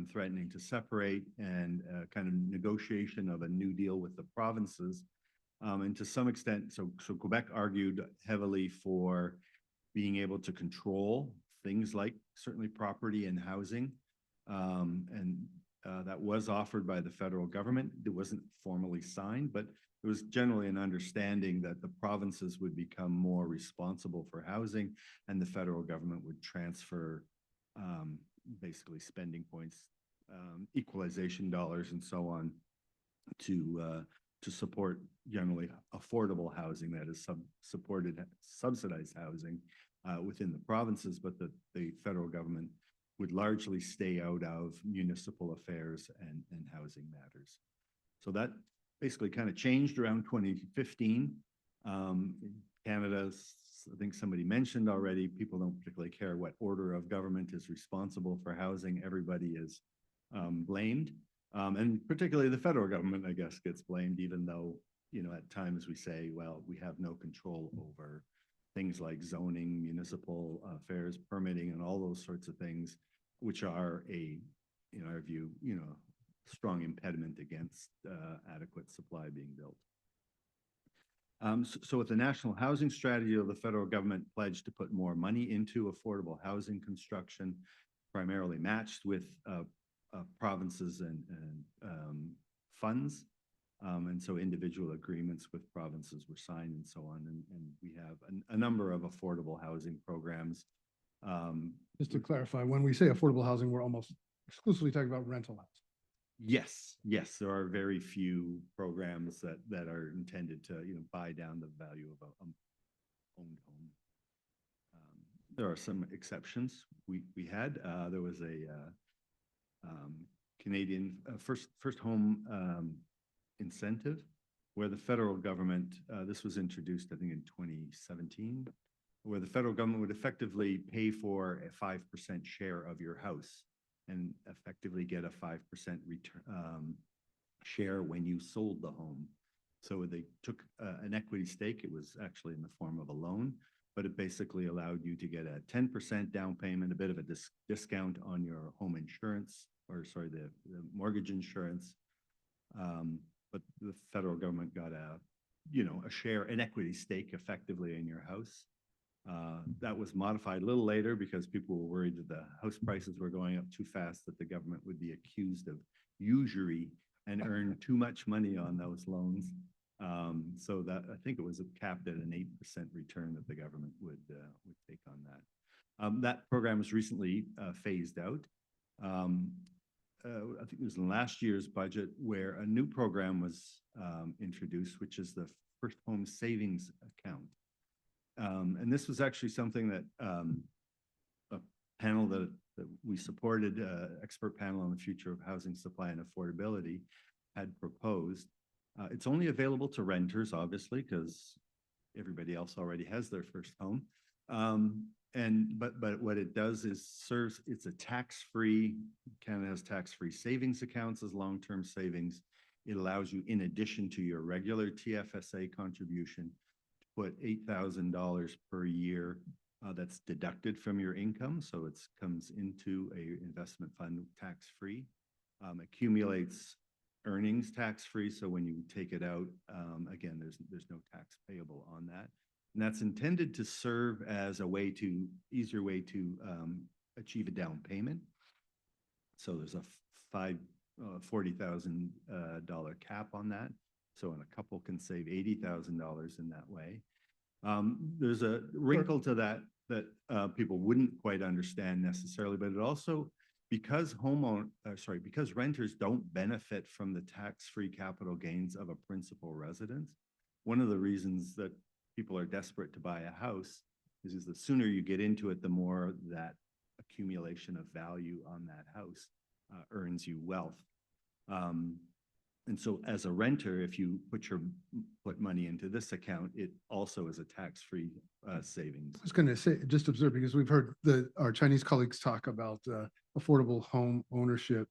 threatening to separate and kind of negotiation of a new deal with the provinces. And to some extent, so Quebec argued heavily for being able to control things like certainly property and housing. And that was offered by the federal government. It wasn't formally signed, but it was generally an understanding that the provinces would become more responsible for housing and the federal government would transfer basically spending points, equalization dollars and so on to support generally affordable housing, that is subsidized housing within the provinces, but the federal government would largely stay out of municipal affairs and housing matters. So that basically kind of changed around 2015. Canada's, I think somebody mentioned already, people don't particularly care what order of government is responsible for housing. Everybody is blamed. And particularly the federal government, I guess, gets blamed, even though, you know, at times we say, well, we have no control over things like zoning, municipal affairs, permitting, and all those sorts of things, which are in our view, you know, strong impediment against adequate supply being built. So with the National Housing Strategy, the federal government pledged to put more money into affordable housing construction, primarily matched with provinces and funds. And so individual agreements with provinces were signed and so on. And we have a number of affordable housing programs. Just to clarify, when we say affordable housing, we're almost exclusively talking about rental housing. Yes, there are very few programs that are intended to, you know, buy down the value of a owned home. There are some exceptions. We had there was a Canadian first home incentive where the federal government, this was introduced, I think, in 2017, where the federal government would effectively pay for a 5% share of your house and effectively get a 5% return share when you sold the home. So they took an equity stake. It was actually in the form of a loan, but it basically allowed you to get a 10% down payment, a bit of a discount on your home insurance, or sorry, the mortgage insurance. But the federal government got a share, an equity stake effectively in your house. That was modified a little later because people were worried that the house prices were going up too fast, that the government would be accused of usury and earn too much money on those loans. So that, I think it was capped at an 8% return that the government would take on that. That program was recently phased out. I think it was in last year's budget where a new program was introduced, which is the First Home Savings Account. And this was actually something that a panel that we supported, expert panel on the future of housing supply and affordability, had proposed. It's only available to renters, obviously, because everybody else already has their first home. But what it does is it's a tax-free, Canada has tax-free savings accounts as long-term savings. It allows you, in addition to your regular TFSA contribution, to put $8,000 per year that's deducted from your income. So it comes into a investment fund tax-free, accumulates earnings tax-free. So when you take it out, again, there's no tax payable on that. And that's intended to serve as a easier way to achieve a down payment. So there's a $40,000 cap on that. So a couple can save $80,000 in that way. There's a wrinkle to that people wouldn't quite understand necessarily, but it also, because renters don't benefit from the tax-free capital gains of a principal residence. One of the reasons that people are desperate to buy a house is the sooner you get into it, the more that accumulation of value on that house earns you wealth. And so as a renter, if you put money into this account, it also is a tax-free savings. I was going to say, just observe, because we've heard our Chinese colleagues talk about affordable home ownership.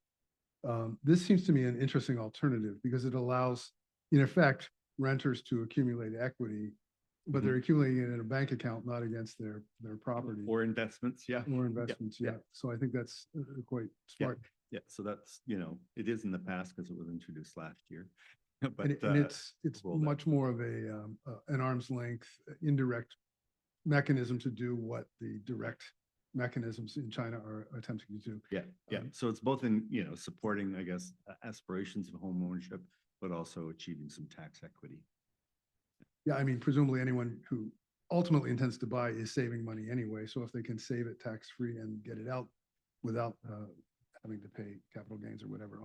This seems to me an interesting alternative because it allows, in effect, renters to accumulate equity, but they're accumulating it in a bank account, not against their property. Or investments, yeah. Or investments, yeah. So I think that's quite smart. Yeah, so that's, it is in the past because it was introduced last year. But And it's much more of an arm's length indirect mechanism to do what the direct mechanisms in China are attempting to do. Yeah. So it's both in, supporting, I guess, aspirations of home ownership, but also achieving some tax equity. Yeah, I mean, presumably anyone who ultimately intends to buy is saving money anyway. So if they can save it tax-free and get it out without having to pay capital gains or whatever,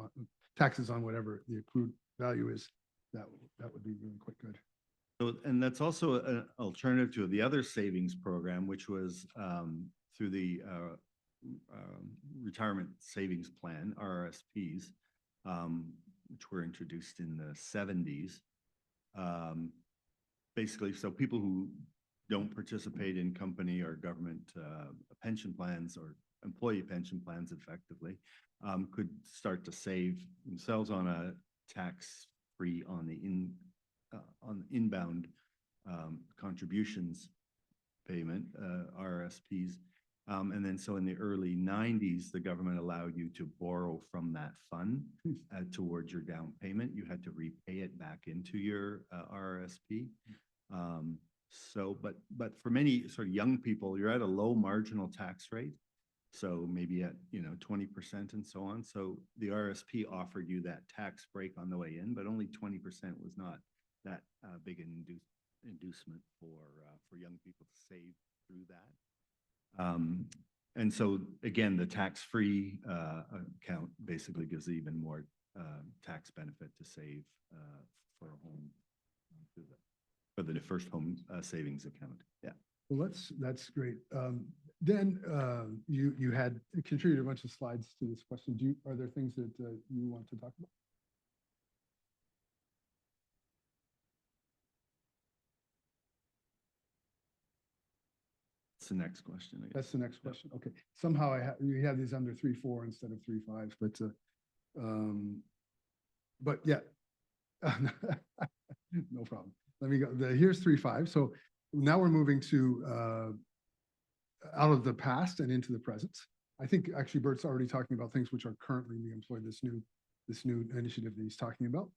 taxes on whatever the accrued value is, that would be really quite good. So, and that's also an alternative to the other savings program, which was through the Retirement Savings Plan, RRSPs, which were introduced in the 70s. Basically, so people who don't participate in company or government pension plans or employee pension plans effectively could start to save themselves on a tax-free on the inbound contributions payment, RRSPs. And then so in the early 90s, the government allowed you to borrow from that fund towards your down payment. You had to repay it back into your RRSP. But for many sort of young people, you're at a low marginal tax rate. So maybe at 20% and so on. So the RSP offered you that tax break on the way in, but only 20% was not that big an inducement for young people to save through that. And so again, the tax-free account basically gives even more tax benefit to save for a home for the first home savings account. Yeah. Well, that's great. Dan, you had contributed a bunch of slides to this question. Are there things that you want to talk about? That's the next question. I guess. That's the next question. Okay. Somehow you have these under 3.4 instead of 3.5, but yeah, no problem. Let me go. Here's 3.5. So now we're moving to out of the past and into the present. I think actually Bert's already talking about things which are currently being employed, this new initiative that he's talking about.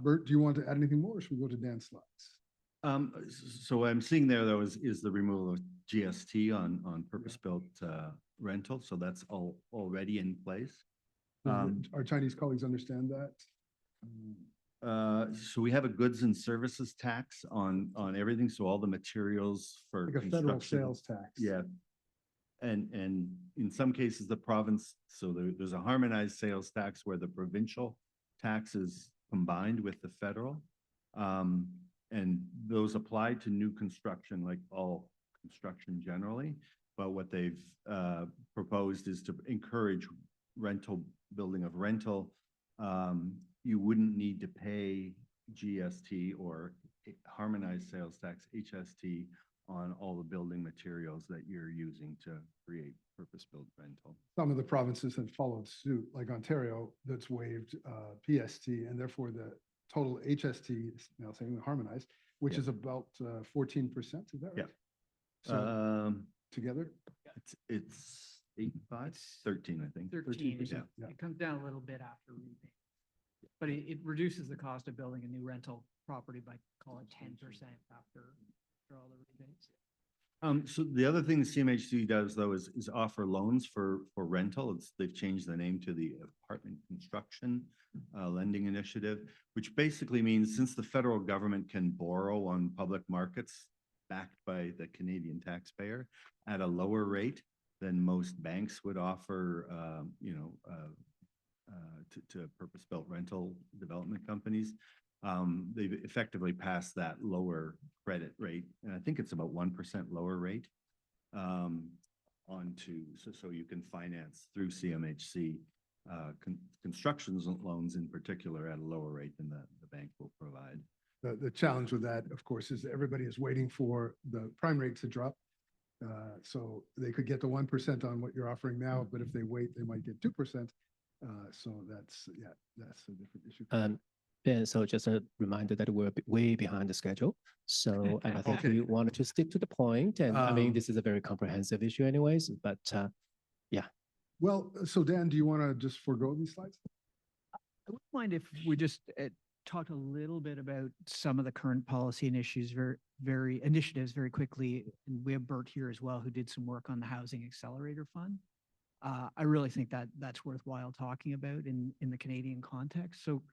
Bert, do you want to add anything more, or should we go to Dan's slides? So what I'm seeing there though is the removal of GST on purpose-built rental. So that's already in place. Our Chinese colleagues understand that? So we have a goods and services tax on everything. So all the materials for like a federal sales tax. Yeah. And in some cases, the province, so there's a harmonized sales tax where the provincial tax is combined with the federal. And those apply to new construction, like all construction generally. But what they've proposed is to encourage building of rental. You wouldn't need to pay GST or harmonized sales tax, HST, on all the building materials that you're using to create purpose-built rental. Some of the provinces have followed suit, like Ontario, that's waived PST, and therefore the total HST is now saying harmonized, which is about 14%. Is that right? Yeah. So together, it's 13, I think. 13. Yeah. It comes down a little bit after rebate. But it reduces the cost of building a new rental property by, call it 10% after all the rebates. So the other thing the CMHC does though is offer loans for rental. They've changed the name to the Apartment Construction Lending Initiative, which basically means since the federal government can borrow on public markets backed by the Canadian taxpayer at a lower rate than most banks would offer, to purpose-built rental development companies. they've effectively passed that lower credit rate, and I think it's about 1% lower rate so you can finance through CMHC construction loans in particular at a lower rate than the bank will provide. The challenge with that, of course, is everybody is waiting for the prime rate to drop. So they could get to 1% on what you're offering now, but if they wait, they might get 2%. So that's a different issue. Ben, so just a reminder that we're way behind the schedule. So, and I think we wanted to stick to the point. And I mean, this is a very comprehensive issue anyways, but yeah. Well, so Dan, do you want to just forego these slides? I wouldn't mind if we just talk a little bit about some of the current policy initiatives very quickly. And we have Bert here as well, who did some work on the Housing Accelerator Fund. I really think that that's worthwhile talking about in the Canadian context. So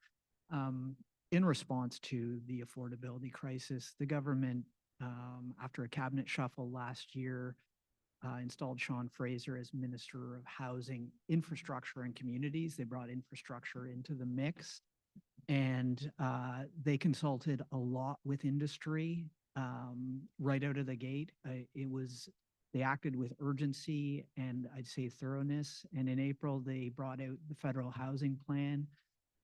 in response to the affordability crisis, the government, after a cabinet shuffle last year, installed Sean Fraser as Minister of Housing, Infrastructure and Communities. They brought infrastructure into the mix, and they consulted a lot with industry right out of the gate. They acted with urgency and I'd say thoroughness. And in April, they brought out the Federal Housing Plan,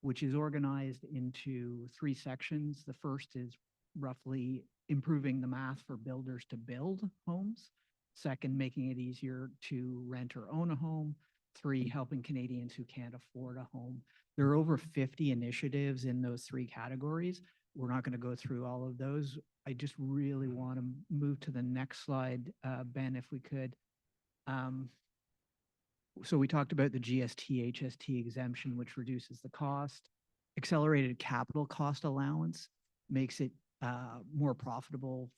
which is organized into 3 sections. The first is roughly improving the math for builders to build homes. Second, making it easier to rent or own a home. 3, helping Canadians who can't afford a home. There are over 50 initiatives in those 3 categories. We're not going to go through all of those. I just really want to move to the next slide, Ben, if we could. So we talked about the GST, HST exemption, which reduces the cost. Accelerated capital cost allowance makes it more profitable.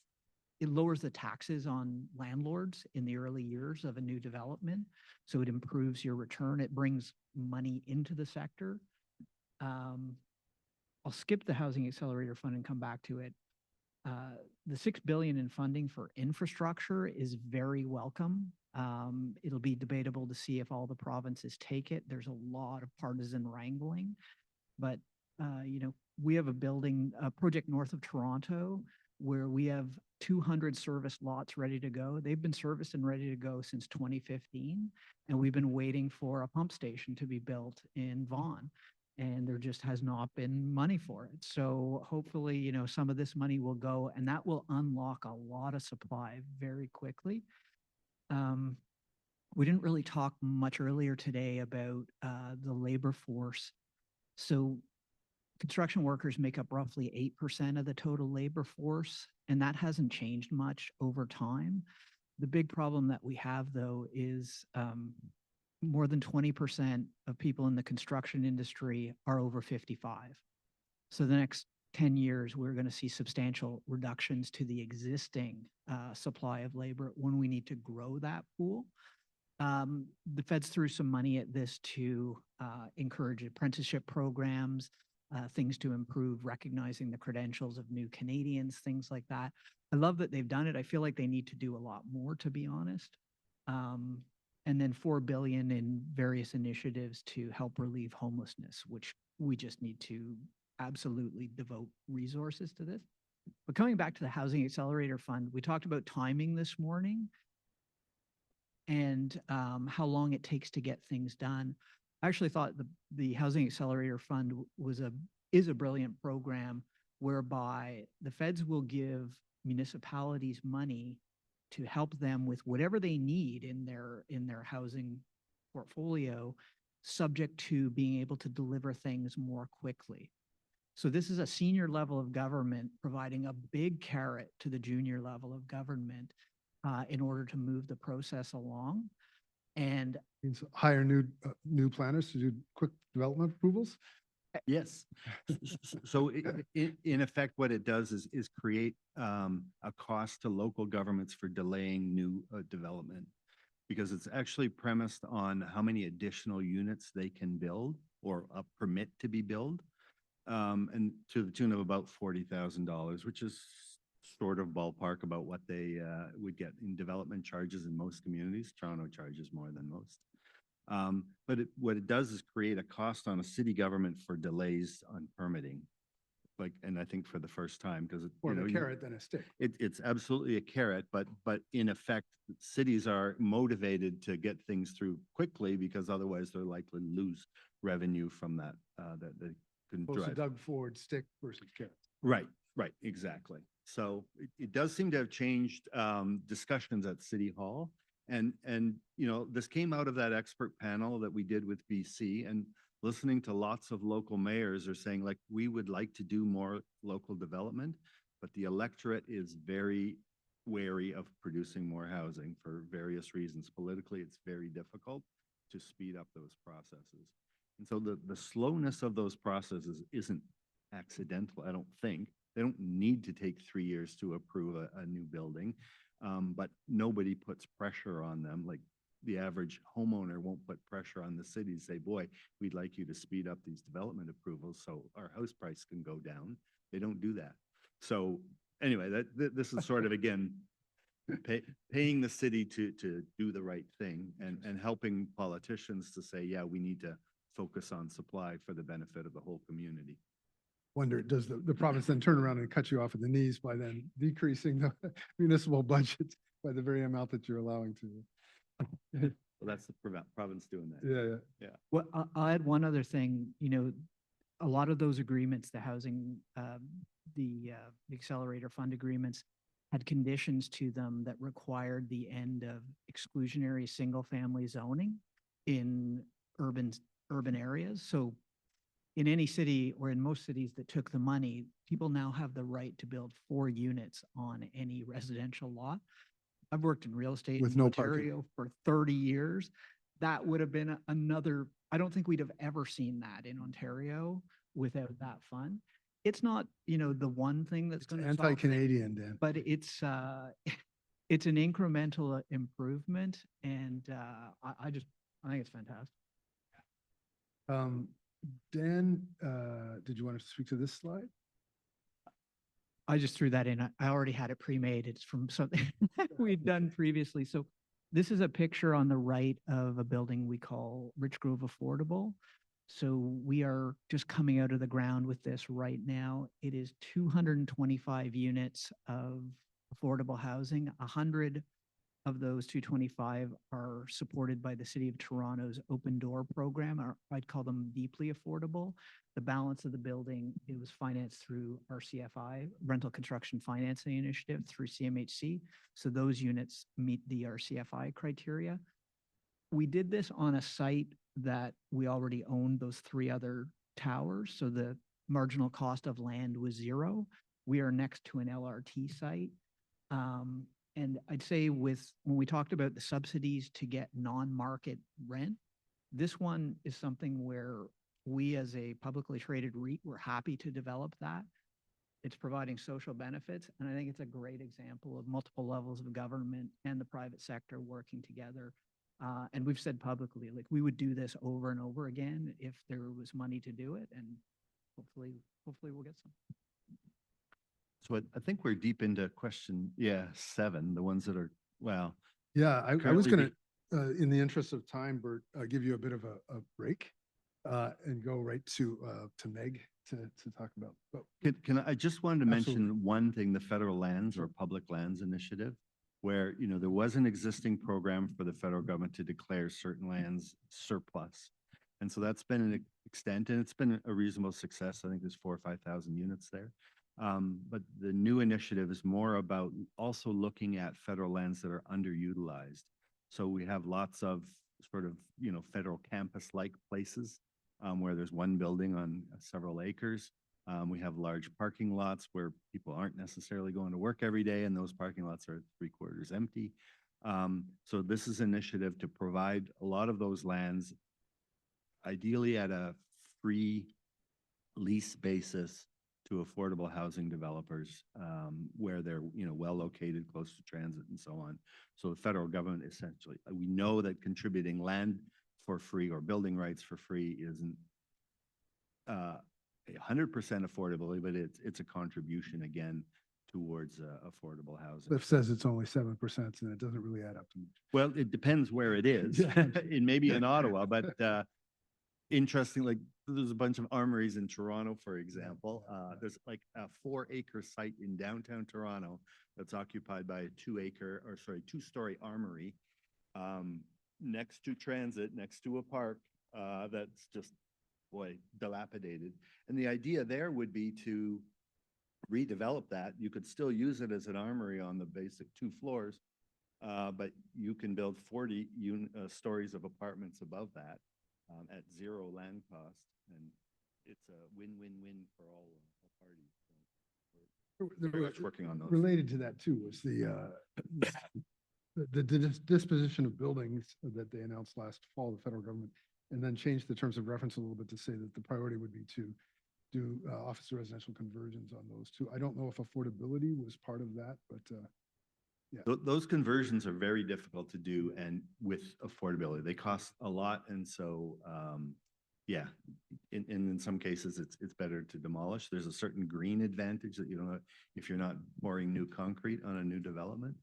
It lowers the taxes on landlords in the early years of a new development. So it improves your return. It brings money into the sector. I'll skip the Housing Accelerator Fund and come back to it. The $6 billion in funding for infrastructure is very welcome. It'll be debatable to see if all the provinces take it. There's a lot of partisan wrangling, but we have a project north of Toronto where we have 200 service lots ready to go. They've been serviced and ready to go since 2015, and we've been waiting for a pump station to be built in Vaughan, and there just has not been money for it. So hopefully, some of this money will go, and that will unlock a lot of supply very quickly. We didn't really talk much earlier today about the labor force. So construction workers make up roughly 8% of the total labor force, and that hasn't changed much over time. The big problem that we have, though, is more than 20% of people in the construction industry are over 55. So the next 10 years, we're going to see substantial reductions to the existing supply of labor when we need to grow that pool. The Fed's threw some money at this to encourage apprenticeship programs, things to improve recognizing the credentials of new Canadians, things like that. I love that they've done it. I feel like they need to do a lot more, to be honest. And then $4 billion in various initiatives to help relieve homelessness, which we just need to absolutely devote resources to this. But coming back to the Housing Accelerator Fund, we talked about timing this morning and how long it takes to get things done. I actually thought the Housing Accelerator Fund is a brilliant program whereby the feds will give municipalities money to help them with whatever they need in their housing portfolio, subject to being able to deliver things more quickly. So this is a senior level of government providing a big carrot to the junior level of government in order to move the process along. And hire new planners to do quick development approvals? Yes. So in effect, what it does is create a cost to local governments for delaying new development, because it's actually premised on how many additional units they can build or permit to be built, and to the tune of about $40,000, which is sort of ballpark about what they would get in development charges in most communities. Toronto charges more than most. But what it does is create a cost on a city government for delays on permitting. like, and I think for the first time, because More of a carrot than a stick. it's absolutely a carrot, but in effect, cities are motivated to get things through quickly because otherwise they're likely to lose revenue from that, that they can Opposed to drive. Doug Ford stick versus carrot. Right, right, exactly. So it does seem to have changed discussions at City Hall. And, you know, this came out of that expert panel that we did with BC, and listening to lots of local mayors are saying, like, we would like to do more local development, but the electorate is very wary of producing more housing for various reasons. Politically, it's very difficult to speed up those processes. And so the slowness of those processes isn't accidental, I don't think. They don't need to take 3 years to approve a new building, but nobody puts pressure on them. Like, the average homeowner won't put pressure on the city to say, boy, we'd like you to speed up these development approvals so our house price can go down. They don't do that. So anyway, this is sort of, again, paying the city to do the right thing and helping politicians to say, yeah, we need to focus on supply for the benefit of the whole community. Wonder, does the province then turn around and cut you off at the knees by then decreasing the municipal budget by the very amount that you're allowing to? Well, that's the province doing that. Yeah. Yeah. Well, I'll add one other thing, you know, a lot of those agreements, the housing, the accelerator fund agreements had conditions to them that required the end of exclusionary single-family zoning in urban areas. So in any city or in most cities that took the money, people now have the right to build 4 units on any residential lot. I've worked in real estate With in no Ontario for 30 years. That would have been another, I don't think we'd have ever seen that in Ontario without that fund. It's not, you know, the one thing that's going to Anti-Canadian, Dan. but it's it's an incremental improvement, and I think it's fantastic. Dan, did you want to speak to this slide? I just threw that in. I already had it pre-made. It's from something we've done previously. So this is a picture on the right of a building we call Rich Grove Affordable. So we are just coming out of the ground with this right now. It is 225 units of affordable housing. 100 of those 225 are supported by the City of Toronto's Open Door program, or I'd call them deeply affordable. The balance of the building, it was financed through RCFI, Rental Construction Financing Initiative, through CMHC. So those units meet the RCFI criteria. We did this on a site that we already owned those 3 other towers. So the marginal cost of land was 0. We are next to an LRT site. And I'd say when we talked about the subsidies to get non-market rent, this one is something where we as a publicly traded REIT, we're happy to develop that. It's providing social benefits. And I think it's a great example of multiple levels of government and the private sector working together. And we've said publicly, like, we would do this over and over again if there was money to do it. And hopefully we'll get some. So I think we're deep into question, 7, the ones that are, well. Yeah, I was going to, in the interest of time, Bert, give you a bit of a break and go right to Meg to talk about. I just wanted to mention one thing, the Federal Lands or Public Lands Initiative, where, you know, there was an existing program for the federal government to declare certain lands surplus. And so that's been an extent, and it's been a reasonable success. I think there's 4,000 or 5,000 units there. But the new initiative is more about also looking at federal lands that are underutilized. So we have lots of sort of, you know, federal campus-like places where there's one building on several acres. We have large parking lots where people aren't necessarily going to work every day, and those parking lots are 3/4 empty. So this is an initiative to provide a lot of those lands, ideally at a free lease basis, to affordable housing developers where they're, you know, well located, close to transit and so on. So the federal government essentially, we know that contributing land for free or building rights for free isn't 100% affordability, but it's a contribution again towards affordable housing. Cliff says it's only 7%, and it doesn't really add up to much. Well, it depends where it is. It may be in Ottawa, but interesting, like there's a bunch of armories in Toronto, for example. There's like a 4-acre site in downtown Toronto that's occupied by a 2-story armory next to transit, next to a park that's just, boy, dilapidated. And the idea there would be to redevelop that. You could still use it as an armory on the basic 2 floors, but you can build 40 stories of apartments above that at 0 land cost, and it's a win-win-win for all parties. So we're very much working on those. Related to that too was the disposition of buildings that they announced last fall, the federal government, and then changed the terms of reference a little bit to say that the priority would be to do office to residential conversions on those two. I don't know if affordability was part of that, but yeah. Those conversions are very difficult to do, and with affordability, they cost a lot. And so, yeah, in some cases, it's better to demolish. There's a certain green advantage that you don't have if you're not pouring new concrete on a new development.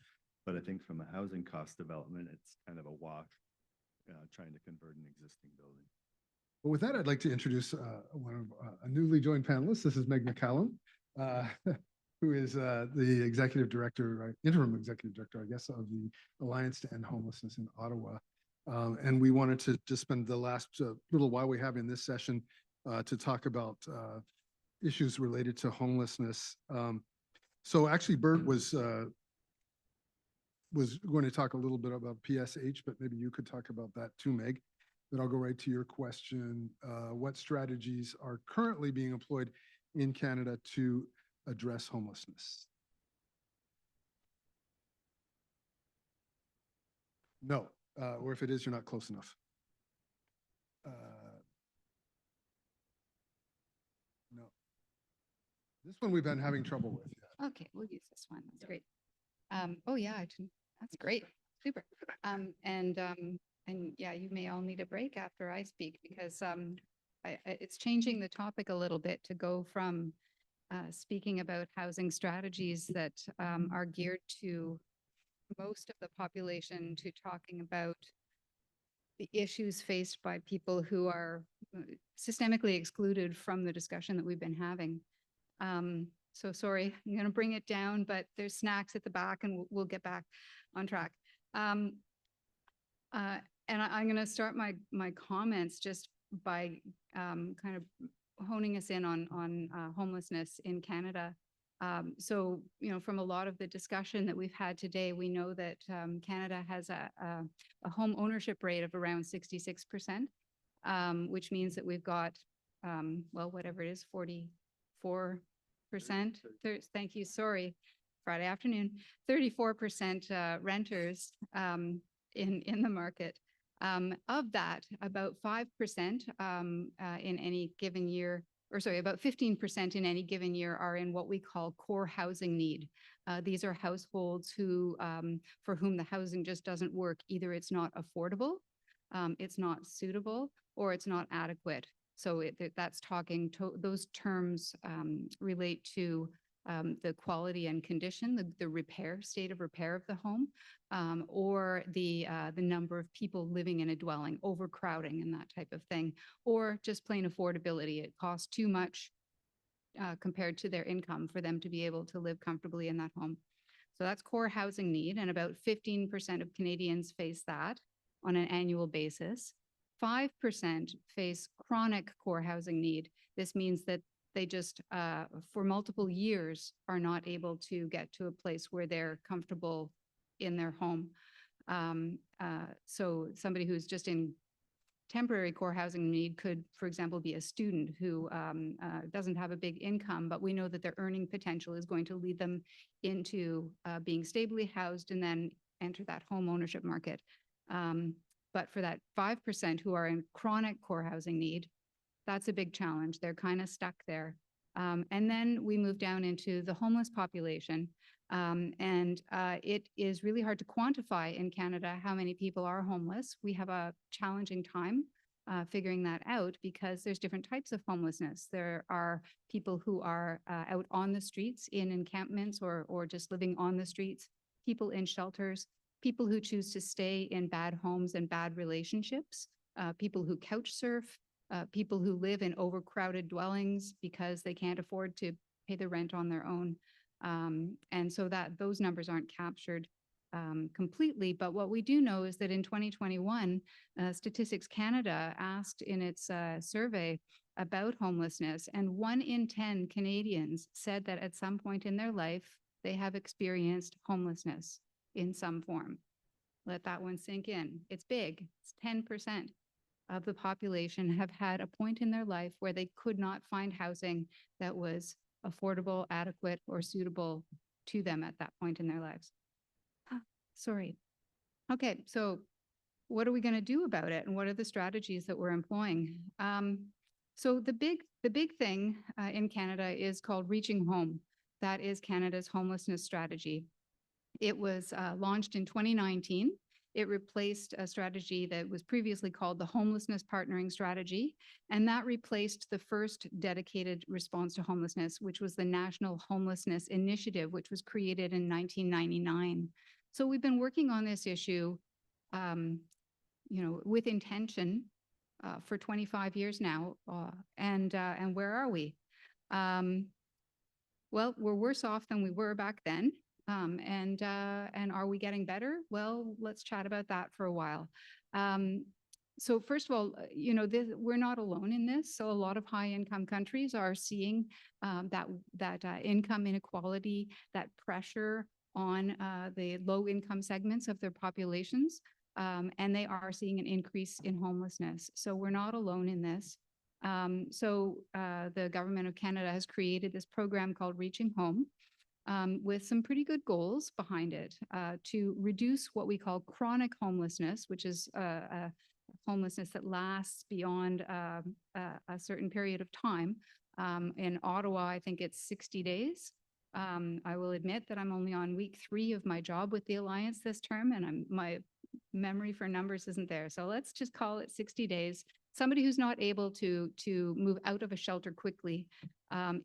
But I think from a housing cost development, it's kind of a wash trying to convert an existing building. Well, with that, I'd like to introduce one of a newly joined panelist. This is Meg McCallum, who is the executive director, interim executive director, I guess, of the Alliance to End Homelessness in Ottawa. And we wanted to just spend the last little while we have in this session to talk about issues related to homelessness. So actually, Bert was going to talk a little bit about PSH, but maybe you could talk about that too, Meg. But I'll go right to your question. What strategies are currently being employed in Canada to address homelessness? No, or if it is, you're not close enough. No. This one we've been having trouble with. Yeah. Okay, we'll use this one. That's great. Oh yeah, that's great. Super. And yeah, you may all need a break after I speak because it's changing the topic a little bit to go from speaking about housing strategies that are geared to most of the population to talking about the issues faced by people who are systemically excluded from the discussion that we've been having. So sorry, I'm going to bring it down, but there's snacks at the back and we'll get back on track. And I'm going to start my comments just by kind of honing us in on homelessness in Canada. So, you know, from a lot of the discussion that we've had today, we know that Canada has a home ownership rate of around 66%, which means that we've got, well, whatever it is, 44%. Thank you. Sorry, Friday afternoon, 34% renters in the market. Of that, about 5% in any given year, or sorry, about 15% in any given year are in what we call core housing need. These are households who, for whom the housing just doesn't work. Either it's not affordable, it's not suitable, or it's not adequate. So that's talking to those terms relate to the quality and condition, the state of repair of the home, or the number of people living in a dwelling, overcrowding and that type of thing, or just plain affordability. It costs too much compared to their income for them to be able to live comfortably in that home. So that's core housing need, and about 15% of Canadians face that on an annual basis. 5% face chronic core housing need. This means that they just, for multiple years, are not able to get to a place where they're comfortable in their home. So somebody who's just in temporary core housing need could, for example, be a student who doesn't have a big income, but we know that their earning potential is going to lead them into being stably housed and then enter that home ownership market. But for that 5% who are in chronic core housing need, that's a big challenge. They're kind of stuck there. And then we move down into the homeless population. It is really hard to quantify in Canada how many people are homeless. We have a challenging time figuring that out because there's different types of homelessness. There are people who are out on the streets in encampments or just living on the streets, people in shelters, people who choose to stay in bad homes and bad relationships, people who couch surf, people who live in overcrowded dwellings because they can't afford to pay the rent on their own. And so that those numbers aren't captured completely. But what we do know is that in 2021, Statistics Canada asked in its survey about homelessness, and 1 in 10 Canadians said that at some point in their life, they have experienced homelessness in some form. Let that one sink in. It's big. It's 10% of the population have had a point in their life where they could not find housing that was affordable, adequate, or suitable to them at that point in their lives. Sorry. Okay, so what are we going to do about it, and what are the strategies that we're employing? So the big thing in Canada is called Reaching Home. That is Canada's homelessness strategy. It was launched in 2019. It replaced a strategy that was previously called the Homelessness Partnering Strategy, and that replaced the first dedicated response to homelessness, which was the National Homelessness Initiative, which was created in 1999. So we've been working on this issue, with intention for 25 years now, and where are we? Well, we're worse off than we were back then. And are we getting better? Well, let's chat about that for a while. So first of all, we're not alone in this. So a lot of high-income countries are seeing that income inequality, that pressure on the low-income segments of their populations, and they are seeing an increase in homelessness. So we're not alone in this. So the Government of Canada has created this program called Reaching Home, with some pretty good goals behind it, to reduce what we call chronic homelessness, which is a homelessness that lasts beyond a certain period of time. In Ottawa, I think it's 60 days. I will admit that I'm only on week 3 of my job with the Alliance this term, and my memory for numbers isn't there. So let's just call it 60 days. Somebody who's not able to move out of a shelter quickly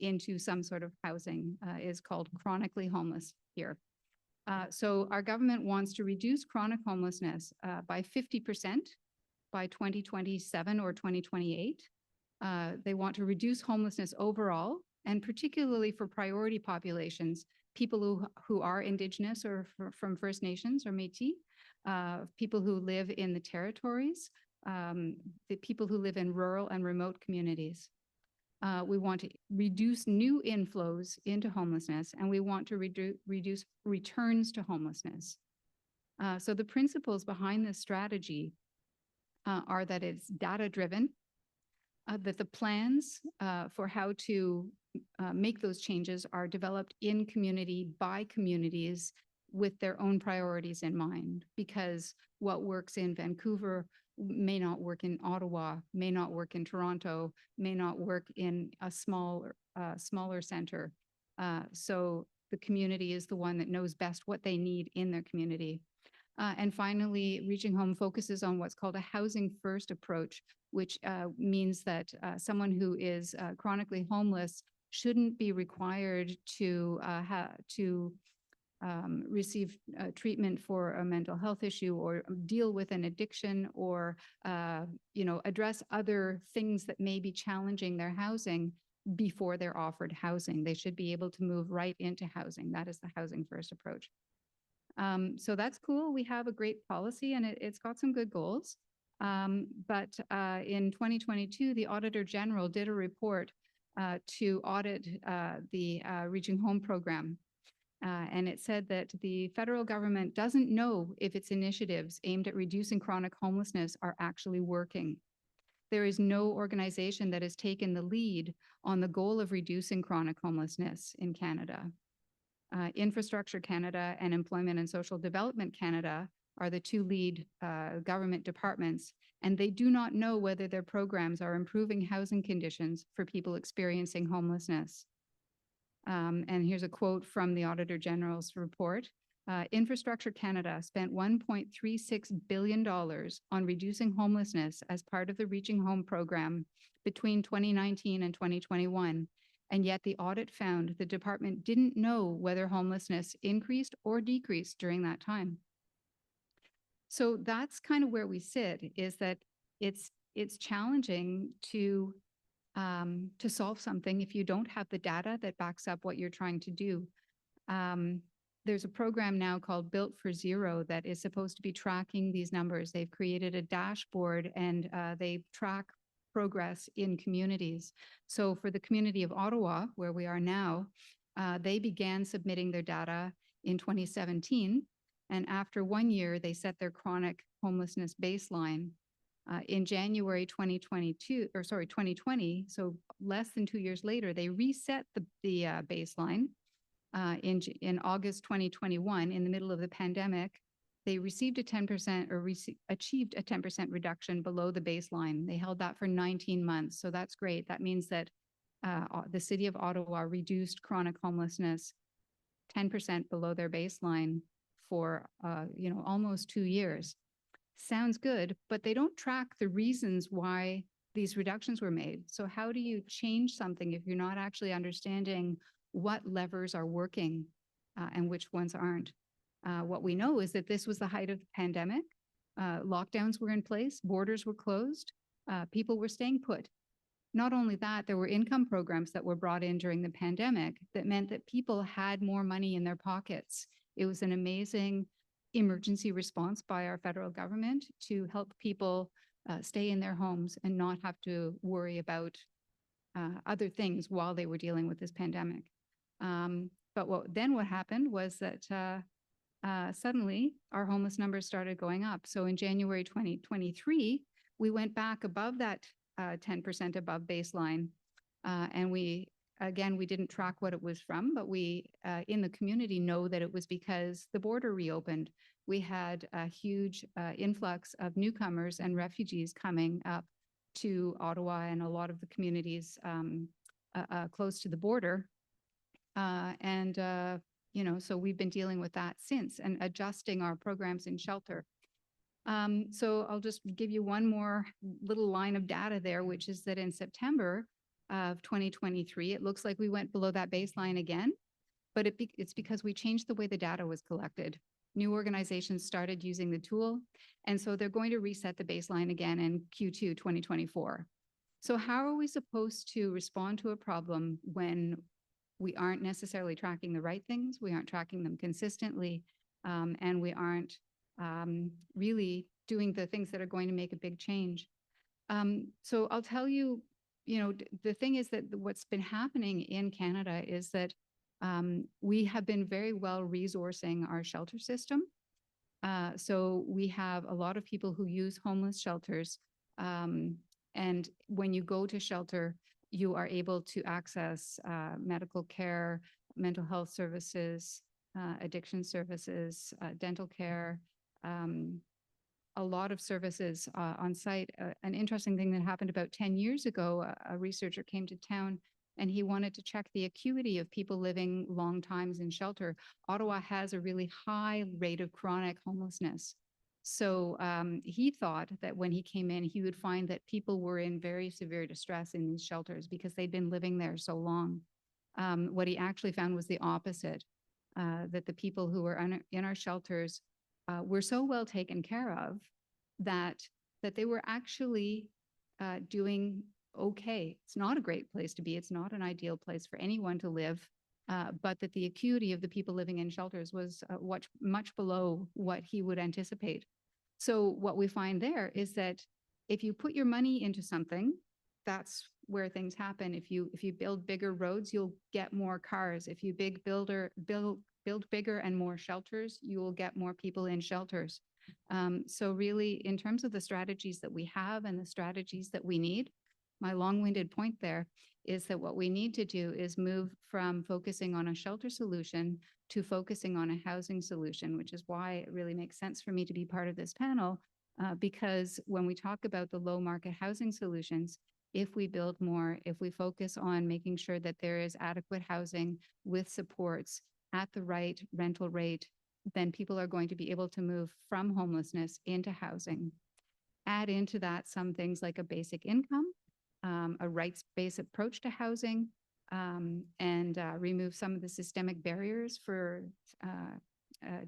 into some sort of housing is called chronically homeless here. So our government wants to reduce chronic homelessness by 50% by 2027 or 2028. They want to reduce homelessness overall, and particularly for priority populations, people who are Indigenous or from First Nations or Métis, people who live in the territories, the people who live in rural and remote communities. We want to reduce new inflows into homelessness, and we want to reduce returns to homelessness. So the principles behind this strategy are that it's data-driven, that the plans for how to make those changes are developed in community by communities with their own priorities in mind, because what works in Vancouver may not work in Ottawa, may not work in Toronto, may not work in a smaller center. So the community is the one that knows best what they need in their community. And finally, Reaching Home focuses on what's called a housing first approach, which means that someone who is chronically homeless shouldn't be required to receive treatment for a mental health issue, or deal with an addiction, or address other things that may be challenging their housing before they're offered housing. They should be able to move right into housing. That is the housing first approach. So that's cool. We have a great policy, and it's got some good goals. But in 2022, the Auditor General did a report to audit the Reaching Home program. And it said that the federal government doesn't know if its initiatives aimed at reducing chronic homelessness are actually working. There is no organization that has taken the lead on the goal of reducing chronic homelessness in Canada. Infrastructure Canada and Employment and Social Development Canada are the 2 lead government departments, and they do not know whether their programs are improving housing conditions for people experiencing homelessness. And here's a quote from the Auditor General's report. Infrastructure Canada spent $1.36 billion on reducing homelessness as part of the Reaching Home program between 2019 and 2021. And yet the audit found the department didn't know whether homelessness increased or decreased during that time. So that's kind of where we sit, is that it's it's challenging to solve something if you don't have the data that backs up what you're trying to do. There's a program now called Built for Zero that is supposed to be tracking these numbers. They've created a dashboard and they track progress in communities. So for the community of Ottawa, where we are now, they began submitting their data in 2017. And after 1 year, they set their chronic homelessness baseline. In January 2020, so less than 2 years later, they reset the baseline. In August 2021, in the middle of the pandemic, they received a 10% or achieved a 10% reduction below the baseline. They held that for 19 months. So that's great. That means that the city of Ottawa reduced chronic homelessness 10% below their baseline for almost 2 years. Sounds good, but they don't track the reasons why these reductions were made. So how do you change something if you're not actually understanding what levers are working and which ones aren't? What we know is that this was the height of the pandemic. Lockdowns were in place, borders were closed, people were staying put. Not only that, there were income programs that were brought in during the pandemic that meant that people had more money in their pockets. It was an amazing emergency response by our federal government to help people stay in their homes and not have to worry about other things while they were dealing with this pandemic. But what happened was that suddenly our homeless numbers started going up. So in January 2023, we went back above that 10% above baseline. And we didn't track what it was from, but we in the community know that it was because the border reopened. We had a huge influx of newcomers and refugees coming up to Ottawa and a lot of the communities close to the border. So we've been dealing with that since and adjusting our programs in shelter. So I'll just give you one more little line of data there, which is that in September of 2023, it looks like we went below that baseline again, but it's because we changed the way the data was collected. New organizations started using the tool, and so they're going to reset the baseline again in Q2 2024. So how are we supposed to respond to a problem when we aren't necessarily tracking the right things, we aren't tracking them consistently, and we aren't really doing the things that are going to make a big change? So I'll tell you, the thing is that what's been happening in Canada is that we have been very well resourcing our shelter system. So we have a lot of people who use homeless shelters. And when you go to shelter, you are able to access medical care, mental health services, addiction services, dental care, a lot of services on site. An interesting thing that happened about 10 years ago, a researcher came to town and he wanted to check the acuity of people living long times in shelter. Ottawa has a really high rate of chronic homelessness. So he thought that when he came in, he would find that people were in very severe distress in these shelters because they'd been living there so long. What he actually found was the opposite, that the people who were in our shelters were so well taken care of that they were actually doing okay. It's not a great place to be. It's not an ideal place for anyone to live, but that the acuity of the people living in shelters was much below what he would anticipate. So what we find there is that if you put your money into something, that's where things happen. If you build bigger roads, you'll get more cars. If you build bigger and more shelters, you will get more people in shelters. So really, in terms of the strategies that we have and the strategies that we need, my long-winded point there is that what we need to do is move from focusing on a shelter solution to focusing on a housing solution, which is why it really makes sense for me to be part of this panel, because when we talk about the low market housing solutions, if we build more, if we focus on making sure that there is adequate housing with supports at the right rental rate, then people are going to be able to move from homelessness into housing. Add into that some things like a basic income, a rights-based approach to housing, and remove some of the systemic barriers for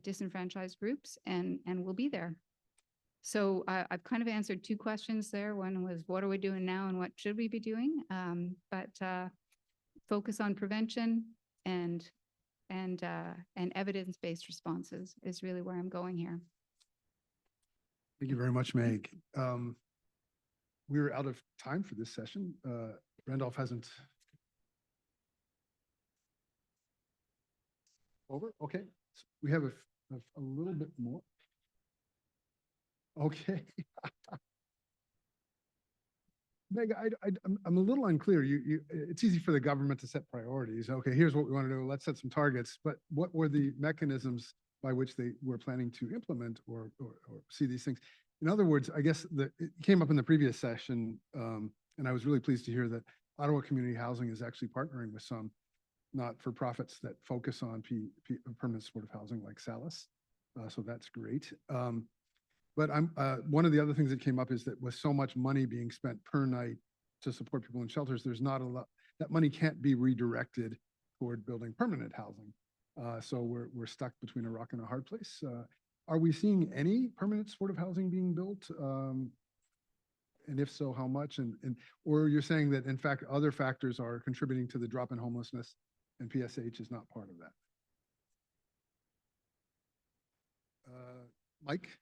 disenfranchised groups, and we'll be there. So I've kind of answered two questions there. One was, what are we doing now and what should we be doing? But focus on prevention and evidence-based responses is really where I'm going here. Thank you very much, Meg. We're out of time for this session. Randolph hasn't. Over? Okay. So we have a little bit more. Okay. Meg, I'm a little unclear. It's easy for the government to set priorities. Okay, here's what we want to do. Let's set some targets. But what were the mechanisms by which they were planning to implement or see these things? In other words, I guess it came up in the previous session, and I was really pleased to hear that Ottawa Community Housing is actually partnering with some not-for-profits that focus on permanent supportive housing like SALIS. So that's great. But one of the other things that came up is that with so much money being spent per night to support people in shelters, there's not a lot, that money can't be redirected toward building permanent housing. So we're stuck between a rock and a hard place. Are we seeing any permanent supportive housing being built? And if so, how much? Or you're saying that in fact, other factors are contributing to the drop in homelessness and PSH is not part of that? Mike?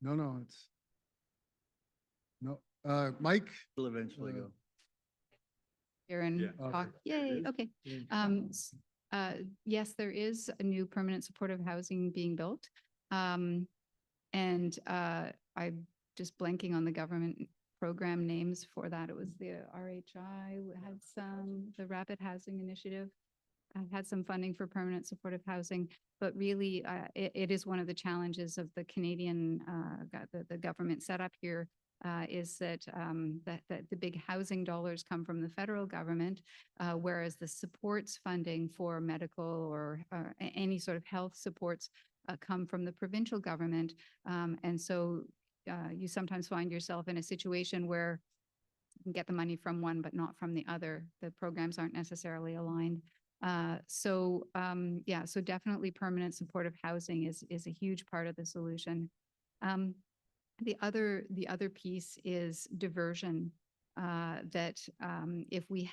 No, it's, no, Mike? We'll eventually go. Here and talk. Yay, okay. Yes, there is a new permanent supportive housing being built. And I'm just blanking on the government program names for that. It was the RHI had some, the Rapid Housing Initiative had some funding for permanent supportive housing, but really it is one of the challenges of the Canadian, the government setup here is that, that the big housing dollars come from the federal government, whereas the supports funding for medical or any sort of health supports come from the provincial government. And so you sometimes find yourself in a situation where you can get the money from one, but not from the other. The programs aren't necessarily aligned. So definitely permanent supportive housing is a huge part of the solution. The other piece is diversion, that if we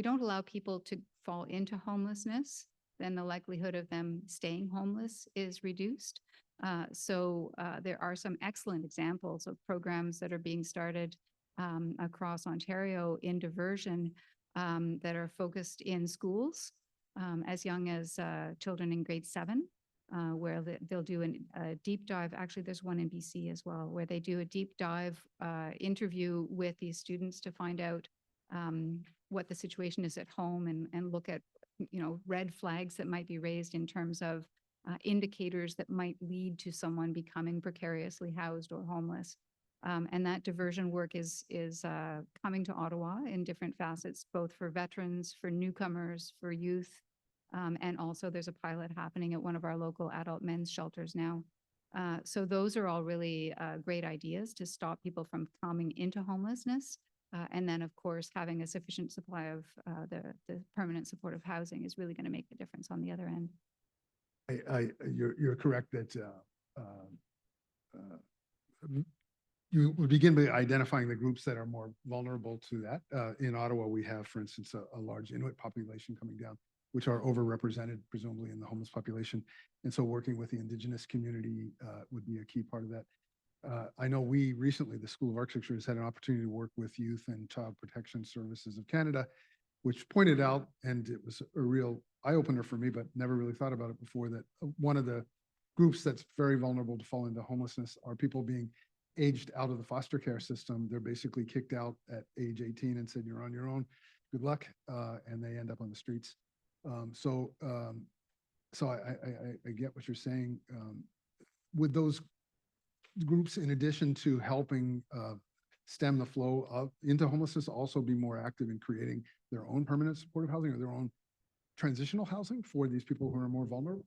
don't allow people to fall into homelessness, then the likelihood of them staying homeless is reduced. So there are some excellent examples of programs that are being started across Ontario in diversion that are focused in schools as young as children in grade 7, where they'll do a deep dive. Actually, there's one in BC as well, where they do a deep dive interview with these students to find out what the situation is at home and look at, red flags that might be raised in terms of indicators that might lead to someone becoming precariously housed or homeless. And that diversion work is coming to Ottawa in different facets, both for veterans, for newcomers, for youth, and also there's a pilot happening at one of our local adult men's shelters now. So those are all really great ideas to stop people from coming into homelessness. And then, of course, having a sufficient supply of the permanent supportive housing is really going to make the difference on the other end. You're correct that you would begin by identifying the groups that are more vulnerable to that. In Ottawa, we have, for instance, a large Inuit population coming down, which are overrepresented, presumably, in the homeless population. And so working with the Indigenous community would be a key part of that. I know we recently, the School of Architecture, has had an opportunity to work with Youth and Child Protection Services of Canada, which pointed out, and it was a real eye-opener for me, but never really thought about it before, that one of the groups that's very vulnerable to fall into homelessness are people being aged out of the foster care system. They're basically kicked out at age 18 and said, you're on your own, good luck, and they end up on the streets. So I get what you're saying. Would those groups, in addition to helping stem the flow into homelessness, also be more active in creating their own permanent supportive housing or their own transitional housing for these people who are more vulnerable?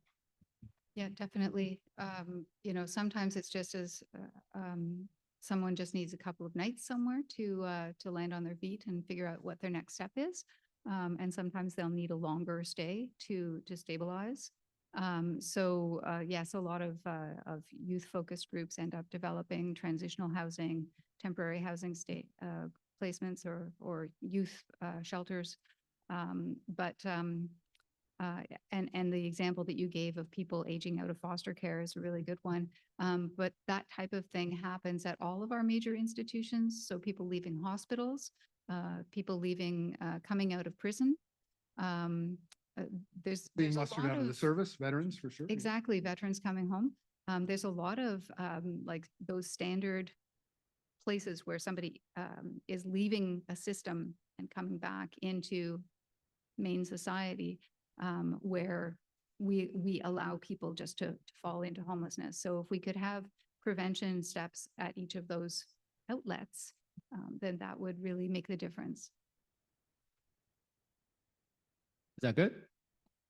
Yeah, definitely. Sometimes it's just as someone just needs a couple of nights somewhere to land on their feet and figure out what their next step is. And sometimes they'll need a longer stay to stabilize. Yes, a lot of youth-focused groups end up developing transitional housing, temporary housing state placements or youth shelters. And the example that you gave of people aging out of foster care is a really good one. But that type of thing happens at all of our major institutions. So people leaving hospitals, people leaving, coming out of prison. There's Being a mustered lot out of the service, veterans for sure. Exactly, veterans coming home. There's a lot of like those standard places where somebody is leaving a system and coming back into main society, where we allow people just to fall into homelessness. So if we could have prevention steps at each of those outlets, then that would really make the difference. Is that good?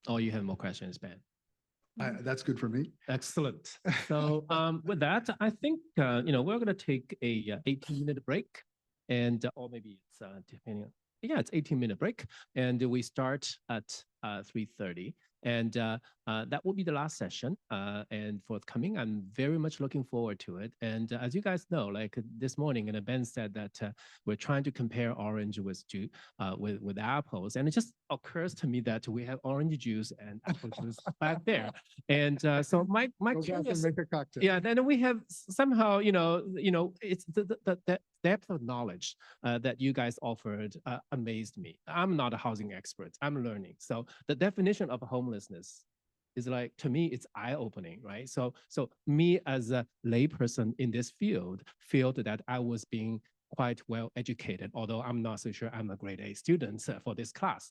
Or you have more questions, Ben? That's good for me. Excellent. So with that, I think, we're going to take a 18-minute break, and or maybe it's depending on, yeah, it's 18-minute break, and we start at 3:30. And that will be the last session and forthcoming. I'm very much looking forward to it. And as you guys know, like this morning, and Ben said that we're trying to compare orange with apples. And it just occurs to me that we have orange juice and apple juice back there. And so my curious, make a cocktail. yeah, then we have somehow, it's the depth of knowledge that you guys offered amazed me. I'm not a housing expert. I'm learning. So the definition of homelessness is like, to me, it's eye-opening, right? So me as a layperson in this field feel that I was being quite well educated, although I'm not so sure I'm a grade A student for this class.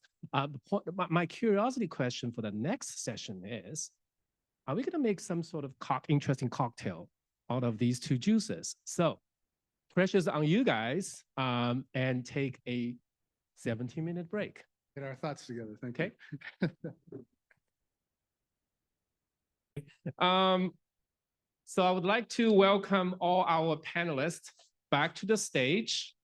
My curiosity question for the next session is, are we going to make some sort of interesting cocktail out of these two juices? So pressure's on you guys, and take a 17-minute break. Get our thoughts together. Thank you. So I would like to welcome all our panelists back to the stage.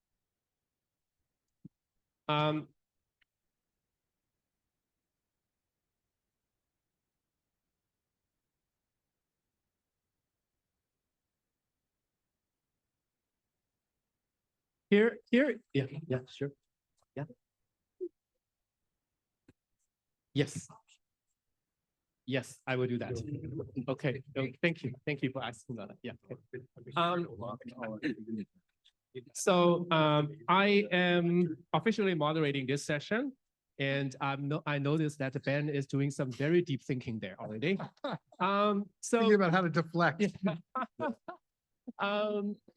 Here, yeah, sure. Yeah. Yes. Yes, I will do that. Okay, thank you. Thank you for asking that. Yeah. So I am officially moderating this session, and I noticed that Ben is doing some very deep thinking there already. So thinking about how to deflect.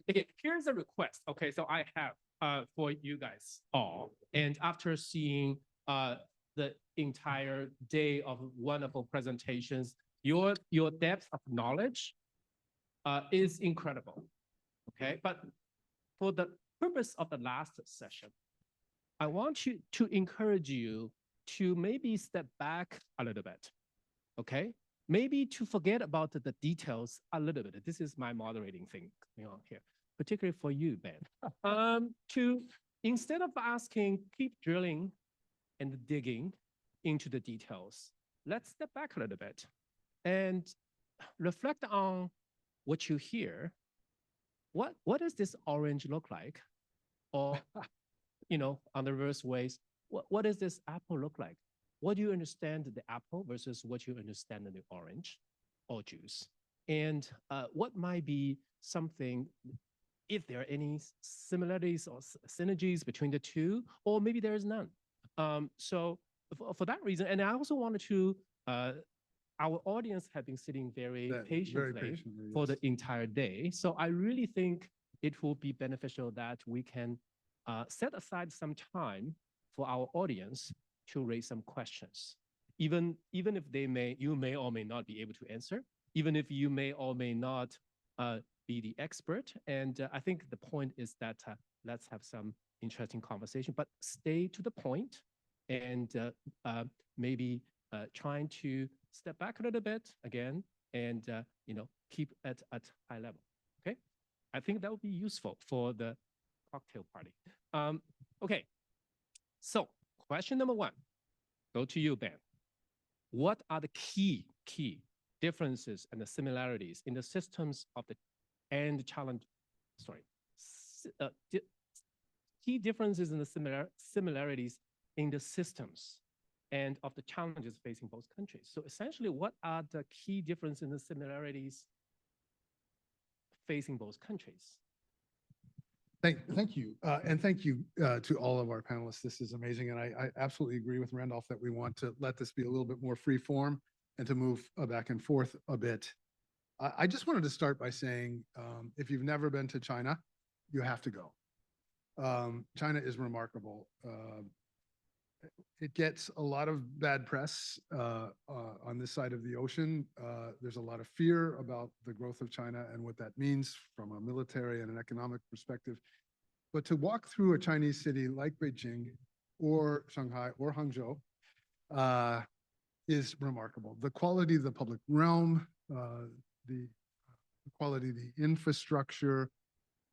Okay, here's a request. Okay, so I have for you guys all, and after seeing the entire day of wonderful presentations, your depth of knowledge is incredible. Okay, but for the purpose of the last session, I want to encourage you to maybe step back a little bit. Okay, maybe to forget about the details a little bit. This is my moderating thing going on here, particularly for you, Ben. To instead of asking, keep drilling and digging into the details, let's step back a little bit and reflect on what you hear. What does this orange look like? Or, on the reverse ways, what does this apple look like? What do you understand the apple versus what you understand in the orange or juice? And what might be something, if there are any similarities or synergies between the two, or maybe there is none. So for that reason, and I also wanted to, our audience have been sitting very patiently for the entire day. So I really think it will be beneficial that we can set aside some time for our audience to raise some questions, even if you may or may not be able to answer, even if you may or may not be the expert. And I think the point is that let's have some interesting conversation, but stay to the point, and maybe trying to step back a little bit again, and keep at high level. Okay, I think that would be useful for the cocktail party. Okay, so question number one, go to you, Ben. What are the key key differences and the similarities in the systems of the and challenge, sorry, key differences and the similarities in the systems and of the challenges facing both countries. So essentially, what are the key differences and the similarities facing both countries? Thank you. And thank you to all of our panelists. This is amazing. And I absolutely agree with Randolph that we want to let this be a little bit more free form and to move back and forth a bit. I just wanted to start by saying, if you've never been to China, you have to go. China is remarkable. It gets a lot of bad press on this side of the ocean. There's a lot of fear about the growth of China and what that means from a military and an economic perspective. But to walk through a Chinese city like Beijing or Shanghai or Hangzhou is remarkable. The quality of the public realm, the quality of the infrastructure,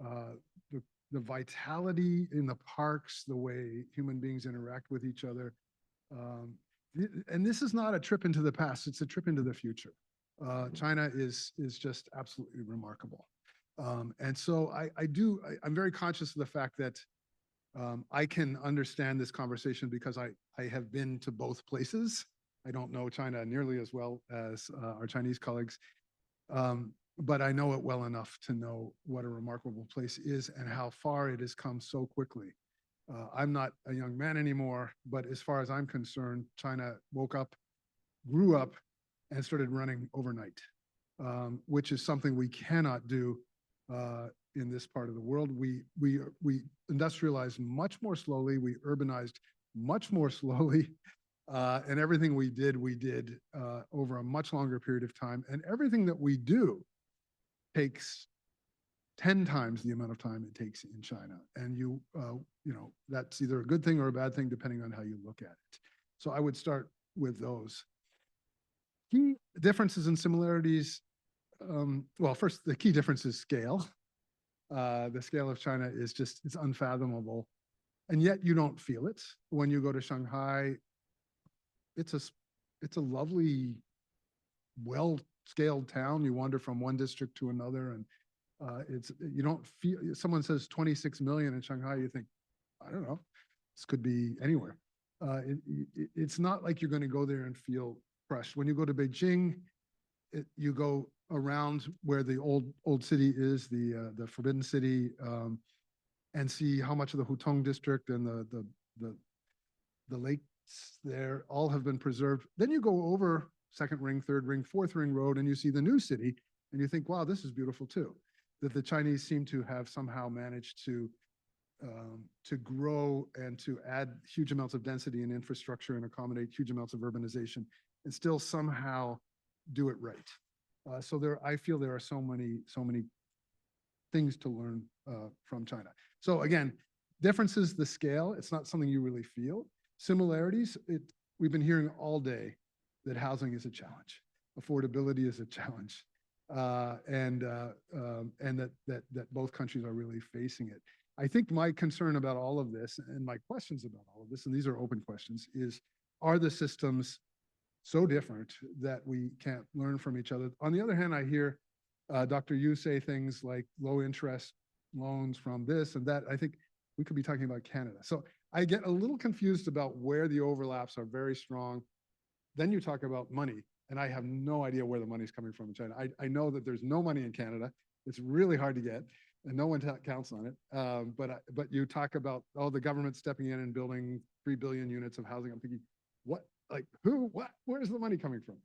the vitality in the parks, the way human beings interact with each other. And this is not a trip into the past, it's a trip into the future. China is just absolutely remarkable. And so I'm very conscious of the fact that I can understand this conversation because I have been to both places. I don't know China nearly as well as our Chinese colleagues. But I know it well enough to know what a remarkable place is and how far it has come so quickly. I'm not a young man anymore, but as far as I'm concerned, China woke up, grew up, and started running overnight, which is something we cannot do in this part of the world. We industrialized much more slowly, we urbanized much more slowly, and everything we did over a much longer period of time. And everything that we do takes 10 times the amount of time it takes in China. And you know, that's either a good thing or a bad thing, depending on how you look at it. So I would start with those. Key differences and similarities. Well, first, the key difference is scale. The scale of China is just, it's unfathomable. And yet you don't feel it. When you go to Shanghai, it's a lovely, well-scaled town. You wander from one district to another, and you don't feel. Someone says 26 million in Shanghai, you think, I don't know, this could be anywhere. It's not like you're going to go there and feel crushed. When you go to Beijing, you go around where the old city is, the Forbidden City, and see how much of the Hutong district and the lakes there all have been preserved. Then you go over second ring, third ring, fourth ring road, and you see the new city, and you think, wow, this is beautiful too. That the Chinese seem to have somehow managed to grow and to add huge amounts of density and infrastructure and accommodate huge amounts of urbanization and still somehow do it right. So I feel there are so many things to learn from China. So again, differences, the scale, it's not something you really feel. Similarities, we've been hearing all day that housing is a challenge, affordability is a challenge, and that both countries are really facing it. I think my concern about all of this and my questions about all of this, and these are open questions, is are the systems so different that we can't learn from each other? On the other hand, I hear Dr. Yu say things like low interest loans from this and that. I think we could be talking about Canada. So I get a little confused about where the overlaps are very strong. Then you talk about money, and I have no idea where the money is coming from in China. I know that there's no money in Canada. It's really hard to get, and no one counts on it. But you talk about, oh, the government stepping in and building 3 billion units of housing. I'm thinking, what, like who, what, where's the money coming from?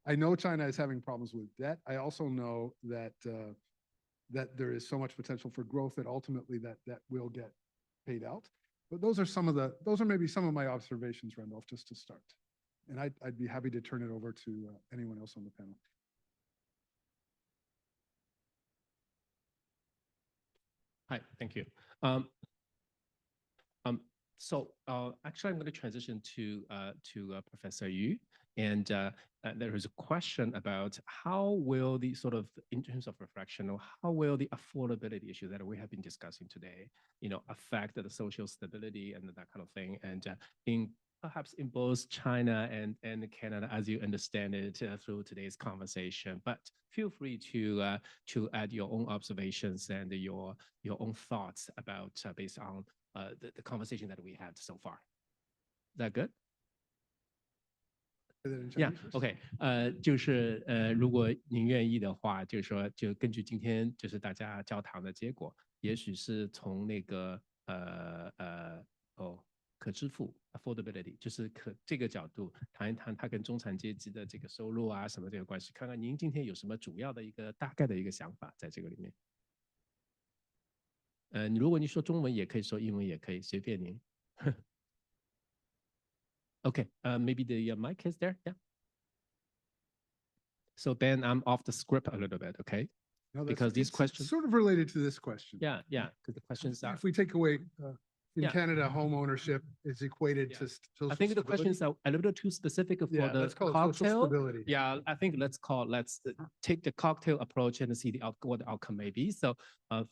I know China is having problems with debt. I also know that that there is so much potential for growth that ultimately that will get paid out. But those are maybe some of my observations, Randolph, just to start. And I'd be happy to turn it over to anyone else on the panel. Hi, thank you. Actually, I'm going to transition to Professor Yu, and there is a question about how will the sort of, in terms of reflection, or how will the affordability issue that we have been discussing today, affect the social stability and that kind of thing, and in perhaps in both China and Canada, as you understand it through today's conversation. But feel free to add your own observations and your own thoughts about based on the conversation that we had so far. Is that good? Yeah, OK，就是如果您愿意的话，就是说，就根据今天就是大家交谈的结果，也许是从那个可支付 affordability， 就是这个角度谈一谈它跟中产阶级的这个收入啊什么这个关系，看看您今天有什么主要的一个大概的一个想法在这个里面。如果你说中文也可以，说英文也可以，随便您。Okay, maybe the mic is there. Yeah. So then I'm off the script a little bit, okay? No, because these questions sort of related to this question. Yeah, because the questions are. If we take away in Canada, home ownership is equated to social I think the stability. questions are a little bit too specific for the let's call it social cocktail. stability. Yeah, I think let's take the cocktail approach and see what the outcome may be. So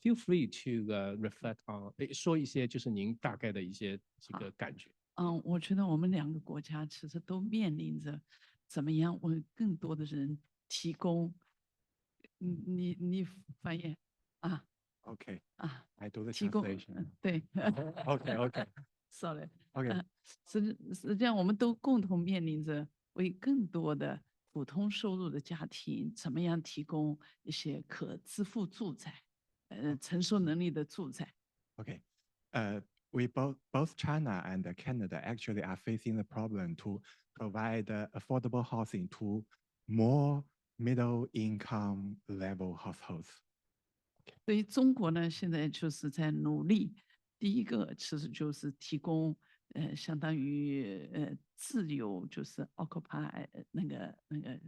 feel free to reflect on 说一些就是您大概的一些这个感觉。我觉得我们两个国家其实都面临着怎么样为更多的人提供，你翻译啊 ？Okay. 啊 I do the 提供 translation. 对 Okay. Sorry. Okay. 实际上我们都共同面临着为更多的普通收入的家庭怎么样提供一些可支付住宅，承受能力的住宅。Okay. We both China and Canada actually are facing the problem to provide affordable housing to more middle income level households. 所以中国呢，现在就是在努力。第一个其实就是提供相当于自有就是 occupy 那个，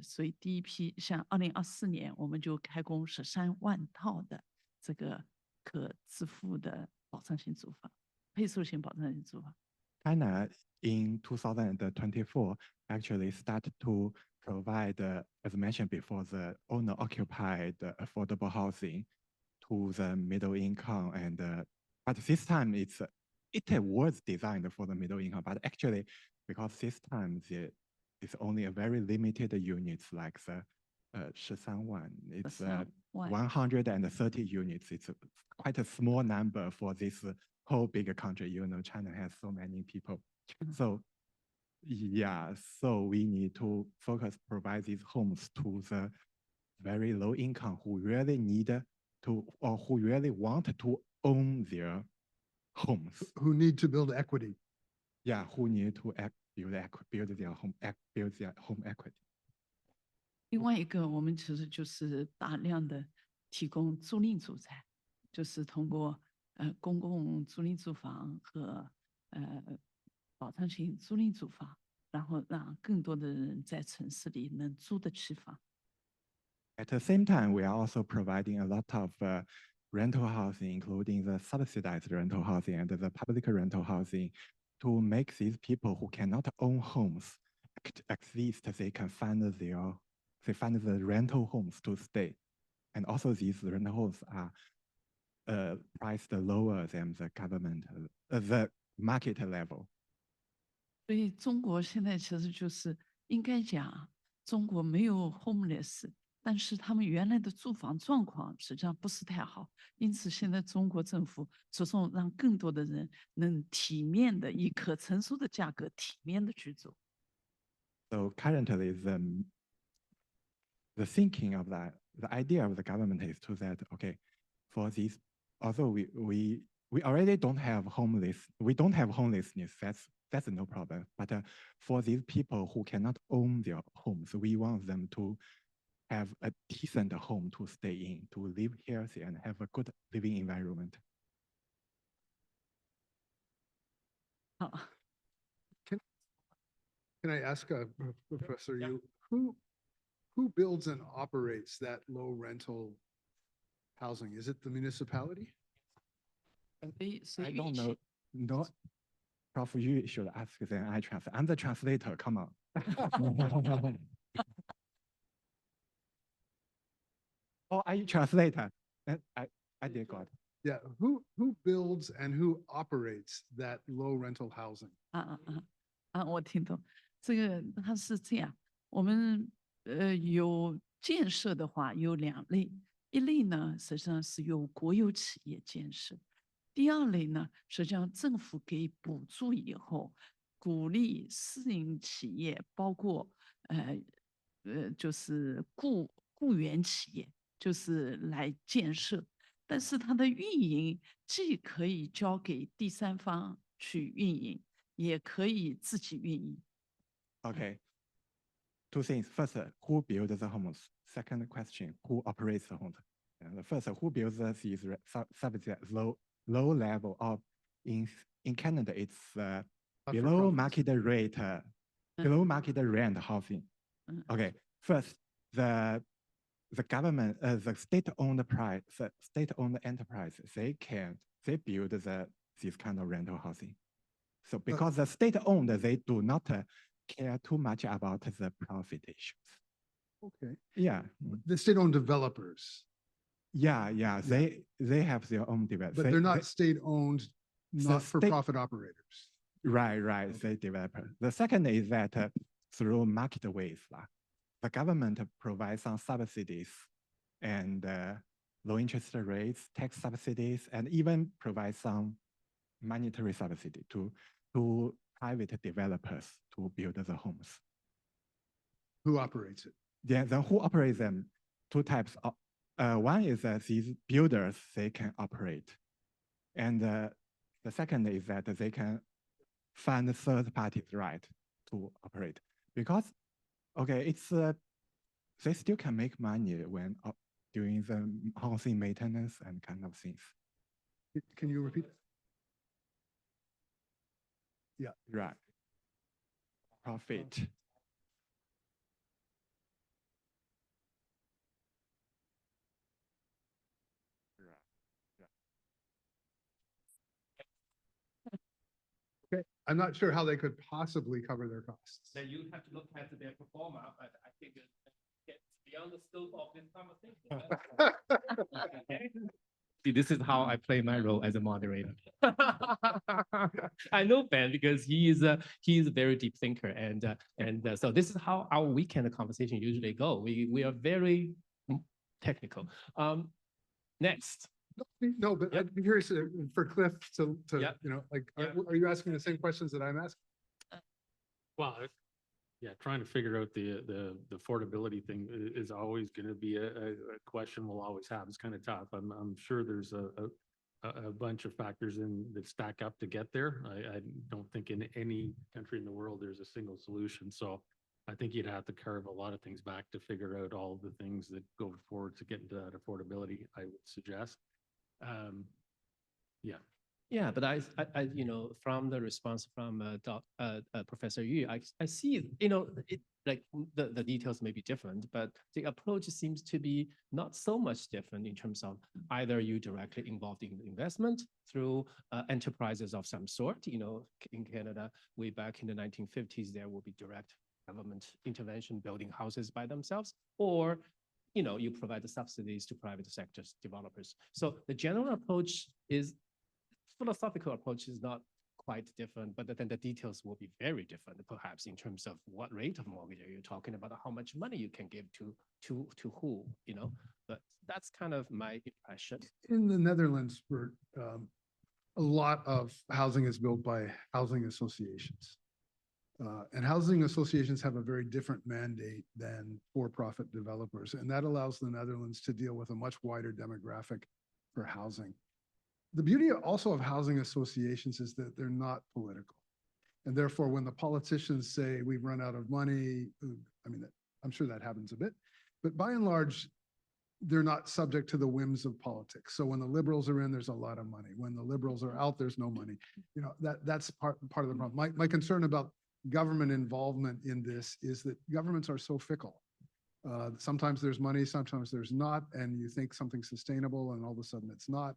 所以第一批像2024年我们就开工13万套的这个可支付的保障性住房。配售型保障性住房。China in 2024 actually started to provide, as mentioned before, the owner-occupied affordable housing to the middle income, but this time it was designed for the middle income, but actually because this time it's only a very limited units like the 13万, it's 130 units. It's quite a small number for this whole big country. You know, China has so many people. So we need to provide these homes to the very low income who really need to, or who really want to own their homes. Who need to build equity. Yeah, who need to build their home equity. 另外一个，我们其实就是大量的提供租赁住宅，就是通过公共租赁住房和保障性租赁住房，然后让更多的人在城市里能租得起房。At the same time, we are also providing a lot of rental housing, including the subsidized rental housing and the public rental housing, to make these people who cannot own homes, at least they can find the rental homes to stay. And also these rental homes are priced lower than the market level. 所以中国现在其实就是应该讲，中国没有 homeless， 但是他们原来的住房状况实际上不是太好，因此现在中国政府着重让更多的人能体面的以可承受的价格体面的居住。So currently the thinking of that, the idea of the government is to that, okay, for these, although we already don't have homelessness, that's no problem. But for these people who cannot own their homes, we want them to have a decent home to stay in, to live healthy and have a good living environment. Can I ask Professor Yu, who builds and operates that low rental housing? Is it the municipality? I don't know. No, Prof, you should ask them. I translate. I'm the translator. Come on. Oh, are you translator? I did got. Yeah, who builds and who operates that low rental housing? 啊，我听懂。这个它是这样，我们有建设的话有两类，一类呢实际上是由国有企业建设，第二类呢实际上政府给补助以后，鼓励私营企业，包括就是雇员企业，就是来建设。但是它的运营既可以交给第三方去运营，也可以自己运营。Okay. Two things. First, who builds the homes? Second question, who operates the homes? And the first, who builds these services at low level of in Canada, it's below market rate, below market rent housing. Okay. First, the government, the state-owned enterprise, they build this kind of rental housing. So because the state-owned, they do not care too much about the profit issues. Okay. Yeah. The state-owned developers. Yeah. They have their own developers. But they're not state-owned, not-for-profit operators. Right. They developer. The second is that through market ways, the government provides some subsidies and low interest rates, tax subsidies, and even provides some monetary subsidy to private developers to build the homes. Who operates it? Yeah, then who operates them? Two types. One is that these builders, they can operate. And the second is that they can find third parties, right, to operate. Because, okay, it's they still can make money when doing the housing maintenance and kind of things. Can you repeat? Yeah. Right. Profit. Okay. I'm not sure how they could possibly cover their costs. Then you have to look at their performer, but I think it's beyond the scope of this conversation. See, this is how I play my role as a moderator. I know Ben because he is a very deep thinker, and so this is how our weekend conversation usually go. We are very technical. Next. No, but I'd be curious for Cliff to are you asking the same questions that I'm asking? Well, yeah, trying to figure out the affordability thing is always going to be a question we'll always have. It's kind of tough. I'm sure there's a bunch of factors that stack up to get there. I don't think in any country in the world there's a single solution. So I think you'd have to carve a lot of things back to figure out all the things that go forward to get into that affordability, I would suggest. Yeah. Yeah, but I from the response from Professor Yu, I see, like the details may be different, but the approach seems to be not so much different in terms of either you directly involved in the investment through enterprises of some sort. In Canada, way back in the 1950s, there will be direct government intervention building houses by themselves, or you provide the subsidies to private sectors developers. So the general approach is philosophical approach is not quite different, but then the details will be very different, perhaps in terms of what rate of mortgage are you talking about, how much money you can give to who, But that's kind of my impression. In the Netherlands, a lot of housing is built by housing associations. And housing associations have a very different mandate than for-profit developers. And that allows the Netherlands to deal with a much wider demographic for housing. The beauty also of housing associations is that they're not political. And therefore, when the politicians say we've run out of money, I mean, I'm sure that happens a bit, but by and large, they're not subject to the whims of politics. So when the liberals are in, there's a lot of money. When the liberals are out, there's no money. That's part of the problem. My concern about government involvement in this is that governments are so fickle. Sometimes there's money, sometimes there's not, and you think something's sustainable and all of a sudden it's not.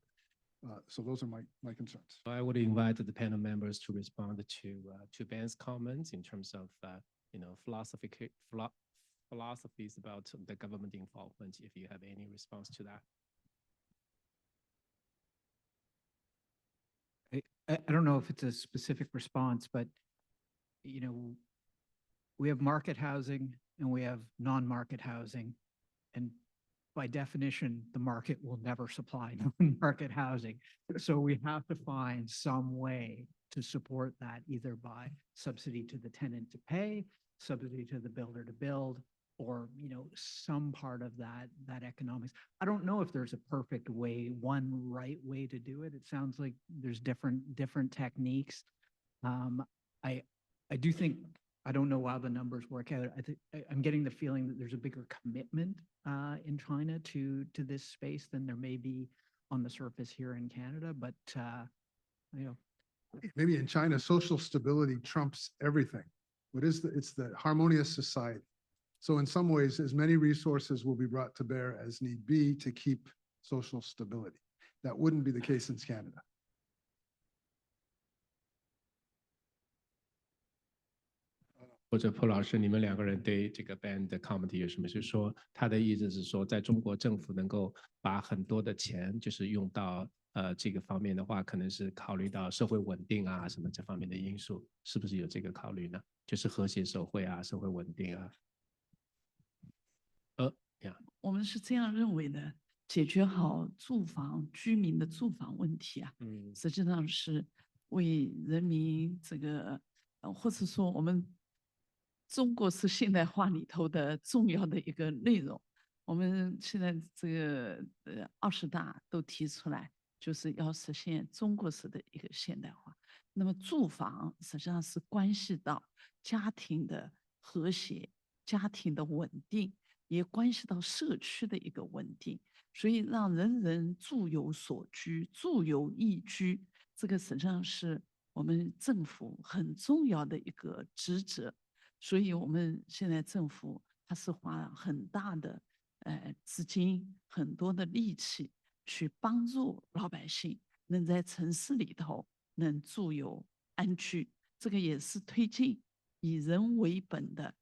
So those are my concerns. I would invite the panel members to respond to Ben's comments in terms of philosophies about the government involvement, if you have any response to that. I don't know if it's a specific response, but you know, we have market housing and we have non-market housing. And by definition, the market will never supply non-market housing. So we have to find some way to support that, either by subsidy to the tenant to pay, subsidy to the builder to build, or, you know, some part of that economics. I don't know if there's a perfect way, one right way to do it. It sounds like there's different techniques. I do think, I don't know how the numbers work out. I'm getting the feeling that there's a bigger commitment in China to this space than there may be on the surface here in Canada. But you know, maybe in China, social stability trumps everything. It's the harmonious society. So in some ways, as many resources will be brought to bear as need be to keep social stability. That wouldn't be the case in Canada. 或者 Paul 老师，你们两个人对这个 Ben 的 comment 有什么？就是说他的意思是说，在中国政府能够把很多的钱就是用到这个方面的话，可能是考虑到社会稳定啊什么这方面的因素，是不是有这个考虑呢？就是和谐社会啊，社会稳定啊。我们是这样认为的，解决好住房居民的住房问题啊，实际上是为人民这个或者说我们中国式现代化里头的重要的一个内容。我们现在这个20大都提出来，就是要实现中国式的一个现代化。那么住房实际上是关系到家庭的和谐、家庭的稳定，也关系到社区的一个稳定。所以让人人住有所居、住有宜居，这个实际上是我们政府很重要的一个职责。所以我们现在政府它是花很大的资金、很多的力气去帮助老百姓能在城市里头能住有安居。这个也是推进以人为本的